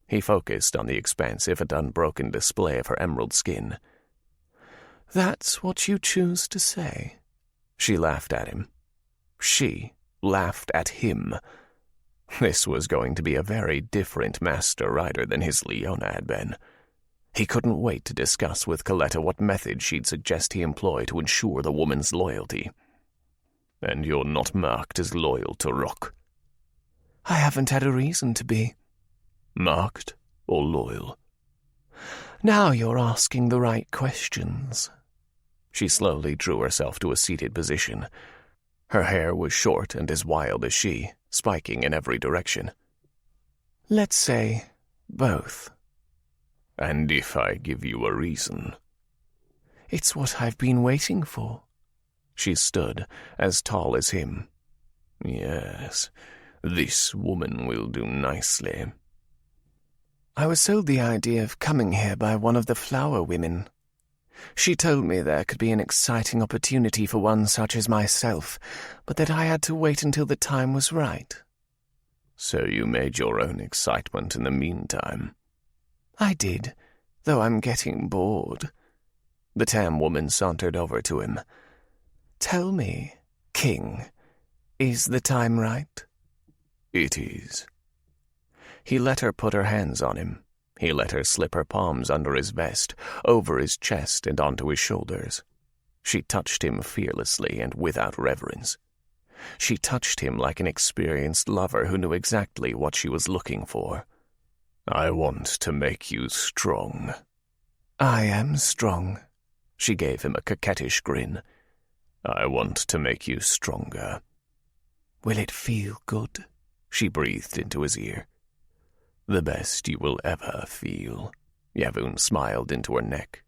He focused on the expansive and unbroken display of her emerald skin. "That's what you choose to say." She laughed at him. She laughed at him. This was going to be a very different master rider than his Leona had been. He couldn't wait to discuss with Coletta what method she'd suggest he employ to ensure the woman's loyalty. "And you're not marked as loyal to Rock?" "I haven't had a reason to be." "Marked or loyal?" "Now you're asking the right questions." She slowly drew herself to a seated position. Her hair was short and as wild as she, spiking in every direction. "Let's say both." "And if I give you a reason?" "It's what I've been waiting for." She stood, as tall as him. "Yes, this woman will do nicely." "I was sold the idea of coming here by one of the flower women. She told me there could be an exciting opportunity for one such as myself, but that I had to wait until the time was right." So you made your own excitement in the meantime. I did, though I'm getting bored. The Tam woman sauntered over to him. Tell me, King, is the time right? It is. He let her put her hands on him. He let her slip her palms under his vest, over his chest and onto his shoulders. She touched him fearlessly and without reverence. She touched him like an experienced lover who knew exactly what she was looking for. I want to make you strong. I am strong. She gave him a coquettish grin. I want to make you stronger. Will it feel good? She breathed into his ear. The best you will ever feel. Yevon smiled into her neck.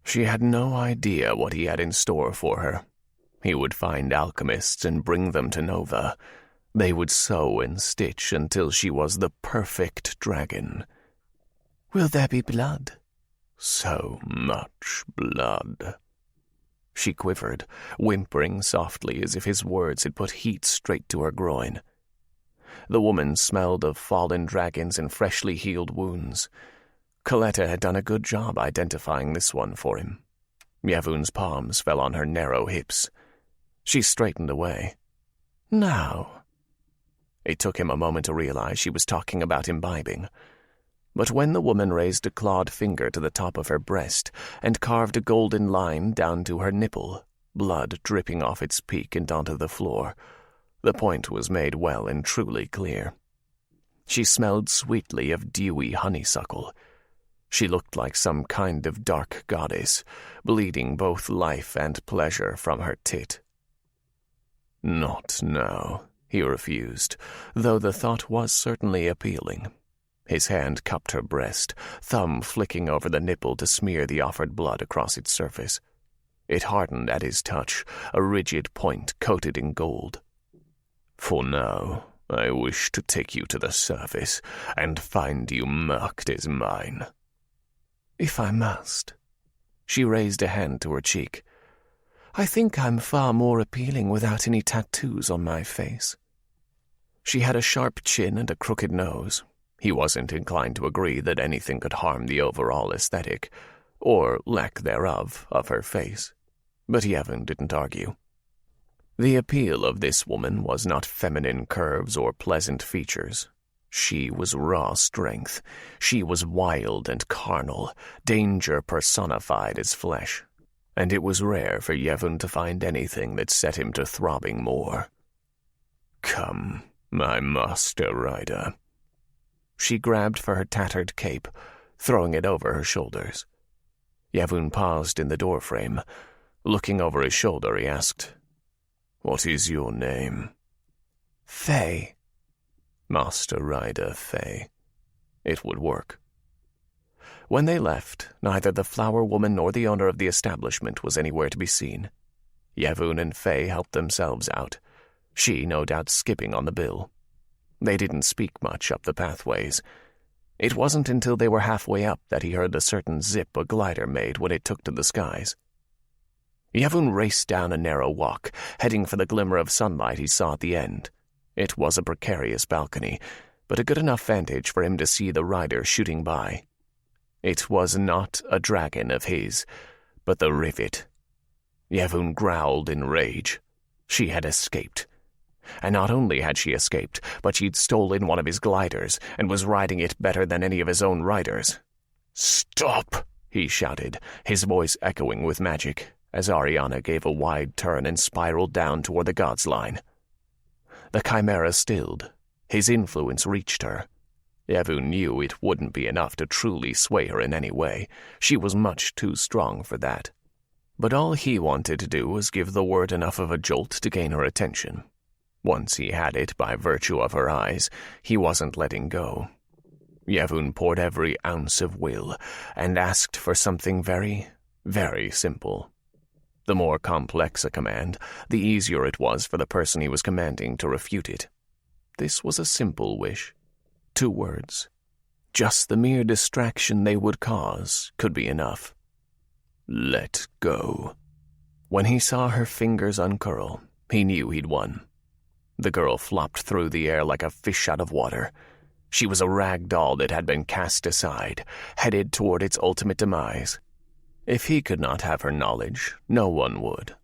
She had no idea what he had in store for her. He would find alchemists and bring them to Nova. They would sew and stitch until she was the perfect dragon. Will there be blood? So much blood. She quivered, whimpering softly as if his words had put heat straight to her groin. The woman smelled of fallen dragons and freshly healed wounds. Coletta had done a good job identifying this one for him. Yevon's palms fell on her narrow hips. She straightened away. Now. It took him a moment to realize she was talking about imbibing. But when the woman raised a clawed finger to the top of her breast and carved a golden line down to her nipple, blood dripping off its peak and onto the floor, the point was made well and truly clear. She smelled sweetly of dewy honeysuckle. She looked like some kind of dark goddess, bleeding both life and pleasure from her tit. Not now, he refused, though the thought was certainly appealing. His hand cupped her breast, thumb flicking over the nipple to smear the offered blood across its surface. It hardened at his touch, a rigid point coated in gold. For now, I wish to take you to the surface and find you marked as mine. If I must. She raised a hand to her cheek. I think I'm far more appealing without any tattoos on my face. She had a sharp chin and a crooked nose. He wasn't inclined to agree that anything could harm the overall aesthetic, or lack thereof, of her face. But Yevon didn't argue. The appeal of this woman was not feminine curves or pleasant features. She was raw strength. She was wild and carnal, danger personified as flesh. And it was rare for Yevon to find anything that set him to throbbing more. Come, my master rider. She grabbed for her tattered cape, throwing it over her shoulders. Yevon paused in the doorframe. Looking over his shoulder, he asked, What is your name? Faye. Master Rider Faye. It would work. When they left, neither the flower woman nor the owner of the establishment was anywhere to be seen. Yevon and Faye helped themselves out, she no doubt skipping on the bill. They didn't speak much up the pathways. It wasn't until they were halfway up that he heard a certain zip a glider made when it took to the skies. Yevon raced down a narrow walk, heading for the glimmer of sunlight he saw at the end. It was a precarious balcony, but a good enough vantage for him to see the rider shooting by. It was not a dragon of his, but the Rivet. Yevon growled in rage. She had escaped. And not only had she escaped, but she'd stolen one of his gliders and was riding it better than any of his own riders. "Stop!" he shouted, his voice echoing with magic, as Arianna gave a wide turn and spiraled down toward the God's Line. The chimera stilled. His influence reached her. Yevon knew it wouldn't be enough to truly sway her in any way. She was much too strong for that. But all he wanted to do was give the word enough of a jolt to gain her attention. Once he had it by virtue of her eyes, he wasn't letting go. Yevon poured every ounce of will and asked for something very, very simple. The more complex a command, the easier it was for the person he was commanding to refute it. This was a simple wish. 2 words. Just the mere distraction they would cause could be enough. Let go. When he saw her fingers uncurl, he knew he'd won. The girl flopped through the air like a fish out of water. She was a rag doll that had been cast aside, headed toward its ultimate demise. If he could not have her knowledge, no one would.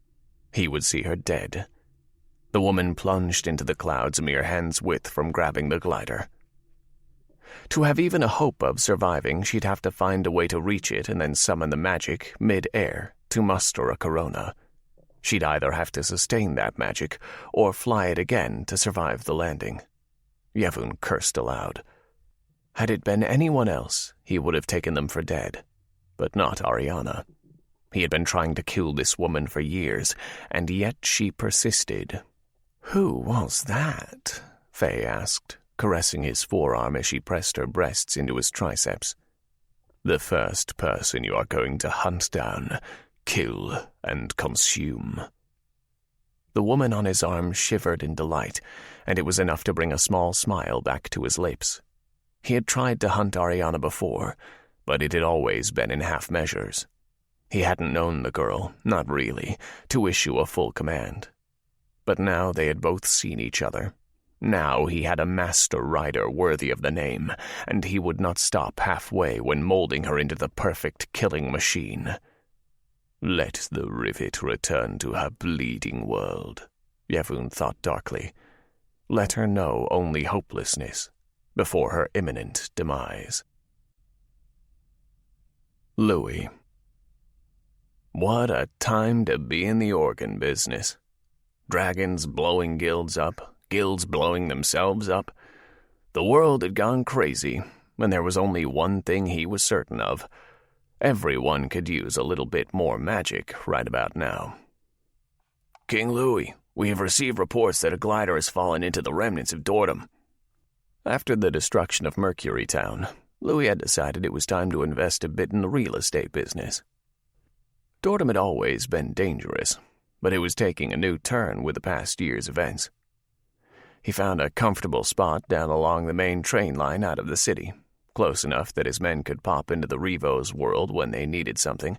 He would see her dead. The woman plunged into the clouds a mere hand's width from grabbing the glider. To have even a hope of surviving, she'd have to find a way to reach it and then summon the magic mid-air to muster a corona. She'd either have to sustain that magic or fly it again to survive the landing. Yevon cursed aloud. Had it been anyone else, he would have taken them for dead, but not Arianna. He had been trying to kill this woman for years, and yet she persisted. "Who was that?" Faye asked, caressing his forearm as she pressed her breasts into his triceps. "The first person you are going to hunt down, kill, and consume." The woman on his arm shivered in delight, and it was enough to bring a small smile back to his lips. He had tried to hunt Arianna before, but it had always been in half measures. He hadn't known the girl, not really, to issue a full command. But now they had both seen each other. Now he had a master rider worthy of the name, and he would not stop halfway when molding her into the perfect killing machine. Let the rivet return to her bleeding world, Yevon thought darkly. Let her know only hopelessness before her imminent demise. Louis. What a time to be in the organ business. Dragons blowing guilds up, guilds blowing themselves up. The world had gone crazy, and there was only one thing he was certain of. Everyone could use a little bit more magic right about now. "King Louis, we have received reports that a glider has fallen into the remnants of Dortum." After the destruction of Mercury Town, Louis had decided it was time to invest a bit in the real estate business. Dortum had always been dangerous, but it was taking a new turn with the past year's events. He found a comfortable spot down along the main train line out of the city, close enough that his men could pop into the Revo's world when they needed something,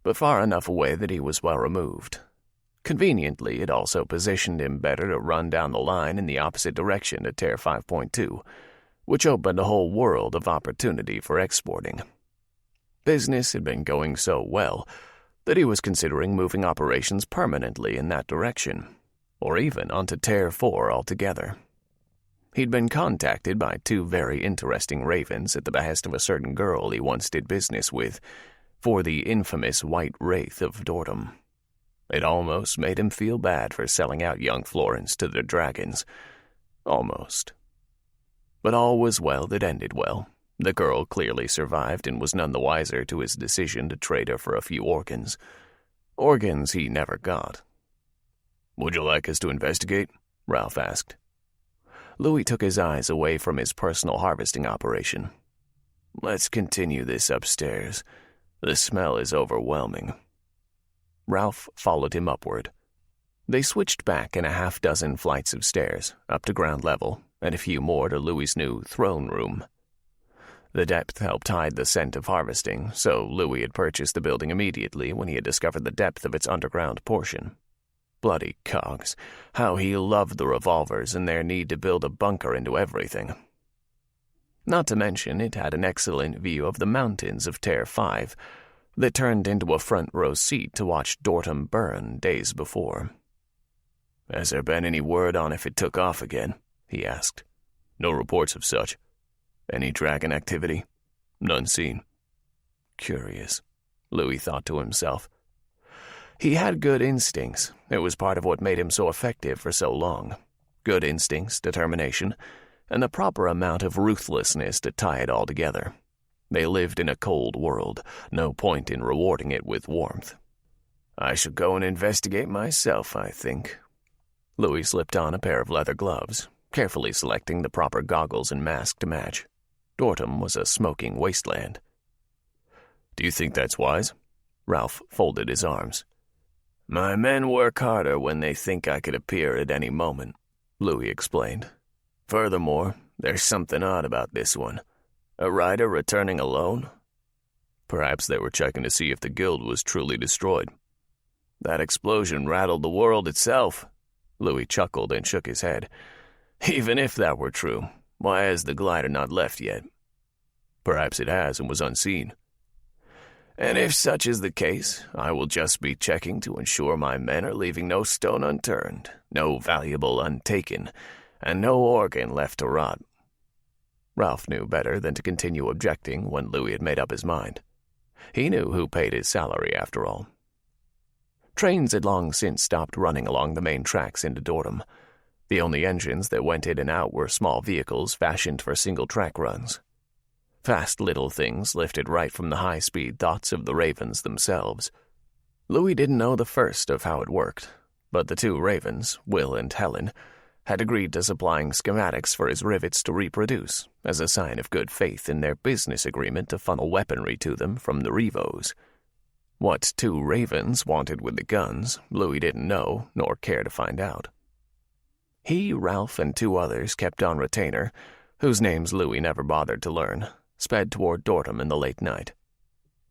but far enough away that he was well removed. Conveniently, it also positioned him better to run down the line in the opposite direction to Tear 5.2, which opened a whole world of opportunity for exporting. Business had been going so well that he was considering moving operations permanently in that direction, or even onto Tear 4 altogether. He'd been contacted by two very interesting ravens at the behest of a certain girl he once did business with, for the infamous White Wraith of Dortum. It almost made him feel bad for selling out young Florence to the dragons. Almost. But all was well that ended well. The girl clearly survived and was none the wiser to his decision to trade her for a few organs. Organs he never got. "Would you like us to investigate?" Ralph asked. Louis took his eyes away from his personal harvesting operation. "Let's continue this upstairs. The smell is overwhelming." Ralph followed him upward. They switched back in a half-dozen flights of stairs, up to ground level, and a few more to Louis's new throne room. The depth helped hide the scent of harvesting, so Louis had purchased the building immediately when he had discovered the depth of its underground portion. Bloody cogs, how he loved the revolvers and their need to build a bunker into everything. Not to mention it had an excellent view of the mountains of Tear 5 that turned into a front-row seat to watch Dortum burn days before. "Has there been any word on if it took off again?" he asked. "No reports of such. Any dragon activity?" "None seen." Curious, Louis thought to himself. He had good instincts. It was part of what made him so effective for so long. Good instincts, determination, and the proper amount of ruthlessness to tie it all together. They lived in a cold world, no point in rewarding it with warmth. "I shall go and investigate myself, I think." Louis slipped on a pair of leather gloves, carefully selecting the proper goggles and mask to match. Dortum was a smoking wasteland. "Do you think that's wise?" Ralph folded his arms. "My men work harder when they think I could appear at any moment," Louis explained. "Furthermore, there's something odd about this one. A rider returning alone? Perhaps they were checking to see if the guild was truly destroyed. That explosion rattled the world itself. Louis chuckled and shook his head. Even if that were true, why has the glider not left yet? Perhaps it has and was unseen. And if such is the case, I will just be checking to ensure my men are leaving no stone unturned, no valuable untaken, and no organ left to rot. Ralph knew better than to continue objecting when Louis had made up his mind. He knew who paid his salary, after all. Trains had long since stopped running along the main tracks into Dortham. The only engines that went in and out were small vehicles fashioned for single-track runs. Fast little things lifted right from the high-speed thoughts of the Ravens themselves. Louis didn't know the first of how it worked, but the two Ravens, Will and Helen, had agreed to supplying schematics for his rivets to reproduce as a sign of good faith in their business agreement to funnel weaponry to them from the Revos. What two Ravens wanted with the guns, Louis didn't know nor care to find out. He, Ralph, and two others kept on retainer, whose names Louis never bothered to learn, sped toward Dortham in the late night.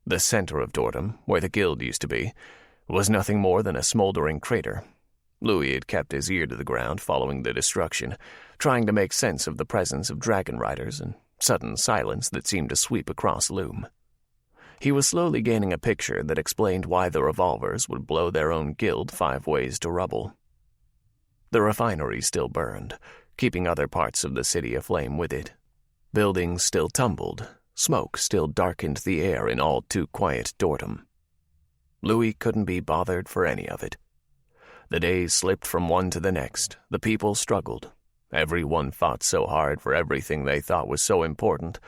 The center of Dortham, where the guild used to be, was nothing more than a smoldering crater. Louis had kept his ear to the ground following the destruction, trying to make sense of the presence of dragon riders and sudden silence that seemed to sweep across Loom. He was slowly gaining a picture that explained why the revolvers would blow their own guild 5 ways to rubble. The refinery still burned, keeping other parts of the city aflame with it. Buildings still tumbled, smoke still darkened the air in all too quiet Dortham. Louis couldn't be bothered for any of it. The days slipped from one to the next, the people struggled. Everyone fought so hard for everything they thought was so important.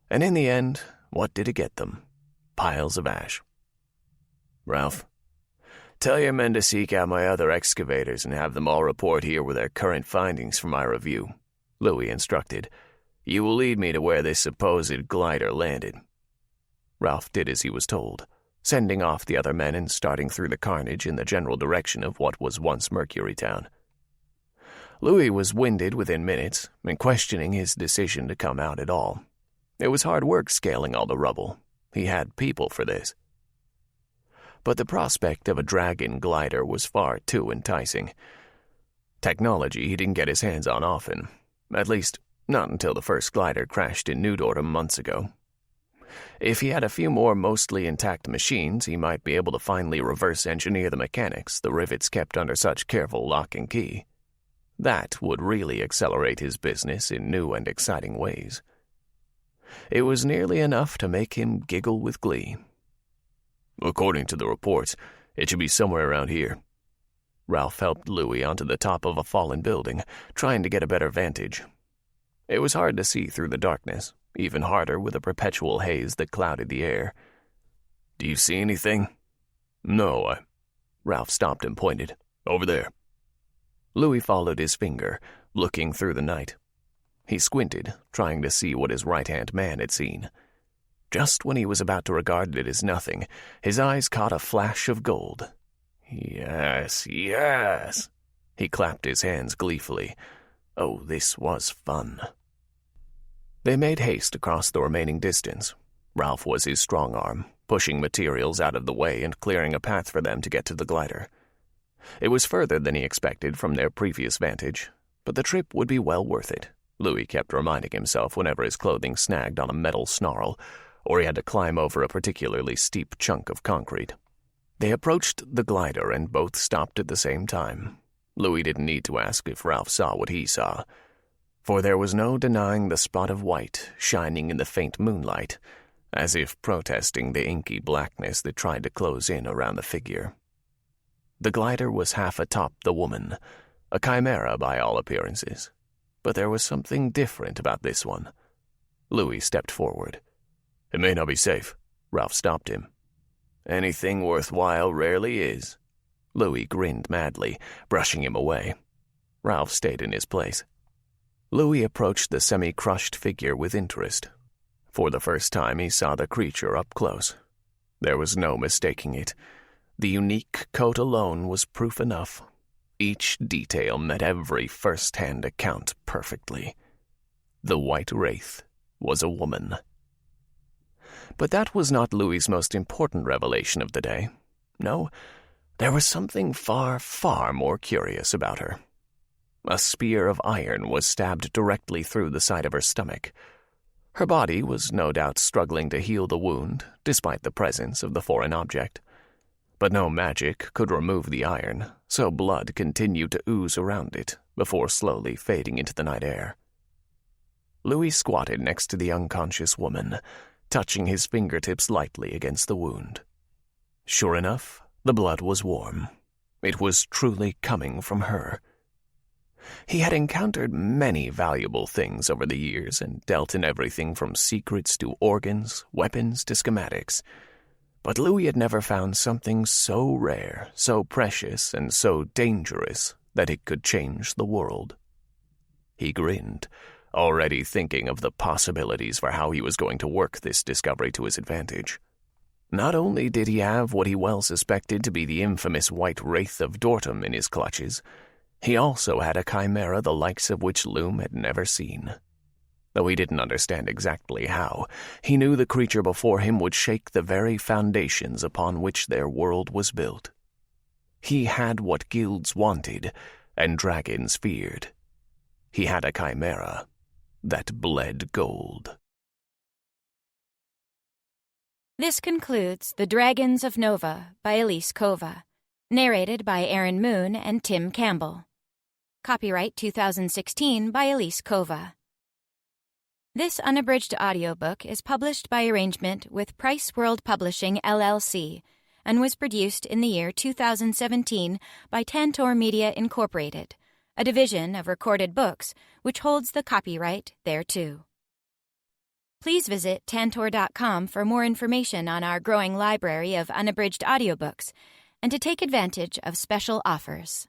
And in the end, what did it get them? Piles of ash. Ralph, tell your men to seek out my other excavators and have them all report here with their current findings for my review, Louis instructed. You will lead me to where this supposed glider landed. Ralph did as he was told, sending off the other men and starting through the carnage in the general direction of what was once Mercury Town. Louis was winded within minutes and questioning his decision to come out at all. It was hard work scaling all the rubble. He had people for this. But the prospect of a dragon glider was far too enticing. Technology he didn't get his hands on often, at least not until the first glider crashed in New Dortham months ago. If he had a few more mostly intact machines, he might be able to finally reverse-engineer the mechanics the rivets kept under such careful lock and key. That would really accelerate his business in new and exciting ways. It was nearly enough to make him giggle with glee. According to the reports, it should be somewhere around here. Ralph helped Louis onto the top of a fallen building, trying to get a better vantage. It was hard to see through the darkness, even harder with the perpetual haze that clouded the air. Do you see anything? No, Ralph stopped and pointed. Over there. Louis followed his finger, looking through the night. He squinted, trying to see what his right-hand man had seen. Just when he was about to regard it as nothing, his eyes caught a flash of gold. Yes, yes! He clapped his hands gleefully. Oh, this was fun. They made haste across the remaining distance. Ralph was his strong arm, pushing materials out of the way and clearing a path for them to get to the glider. It was further than he expected from their previous vantage, but the trip would be well worth it, Louis kept reminding himself whenever his clothing snagged on a metal snarl, or he had to climb over a particularly steep chunk of concrete. They approached the glider and both stopped at the same time. Louis didn't need to ask if Ralph saw what he saw, for there was no denying the spot of white shining in the faint moonlight, as if protesting the inky blackness that tried to close in around the figure. The glider was half atop the woman, a chimera by all appearances, but there was something different about this one. Louis stepped forward. It may not be safe. Ralph stopped him. Anything worthwhile rarely is. Louis grinned madly, brushing him away. Ralph stayed in his place. Louis approached the semi-crushed figure with interest. For the first time he saw the creature up close. There was no mistaking it. The unique coat alone was proof enough. Each detail met every first-hand account perfectly. The White Wraith was a woman. But that was not Louis's most important revelation of the day. No, There was something far, far more curious about her. A spear of iron was stabbed directly through the side of her stomach. Her body was no doubt struggling to heal the wound, despite the presence of the foreign object. But no magic could remove the iron, so blood continued to ooze around it before slowly fading into the night air. Louis squatted next to the unconscious woman, touching his fingertips lightly against the wound. Sure enough, the blood was warm. It was truly coming from her. He had encountered many valuable things over the years and dealt in everything from secrets to organs, weapons to schematics. But Louis had never found something so rare, so precious, and so dangerous that it could change the world. He grinned, already thinking of the possibilities for how he was going to work this discovery to his advantage. Not only did he have what he well suspected to be the infamous White Wraith of Dortum in his clutches, he also had a chimera the likes of which Loom had never seen. Though he didn't understand exactly how, he knew the creature before him would shake the very foundations upon which their world was built. He had what guilds wanted and dragons feared. He had a chimera that bled gold. This concludes The Dragons of Nova by Elise Kova, narrated by Aaron Moon and Tim Campbell. Copyright 2016 by Elise Kova. This unabridged audiobook is published by arrangement with Price World Publishing, LLC, and was produced in the year 2017 by Tantor Media Incorporated, a division of Recorded Books which holds the copyright thereto. Please visit Tantor.com for more information on our growing library of unabridged audiobooks and to take advantage of special offers.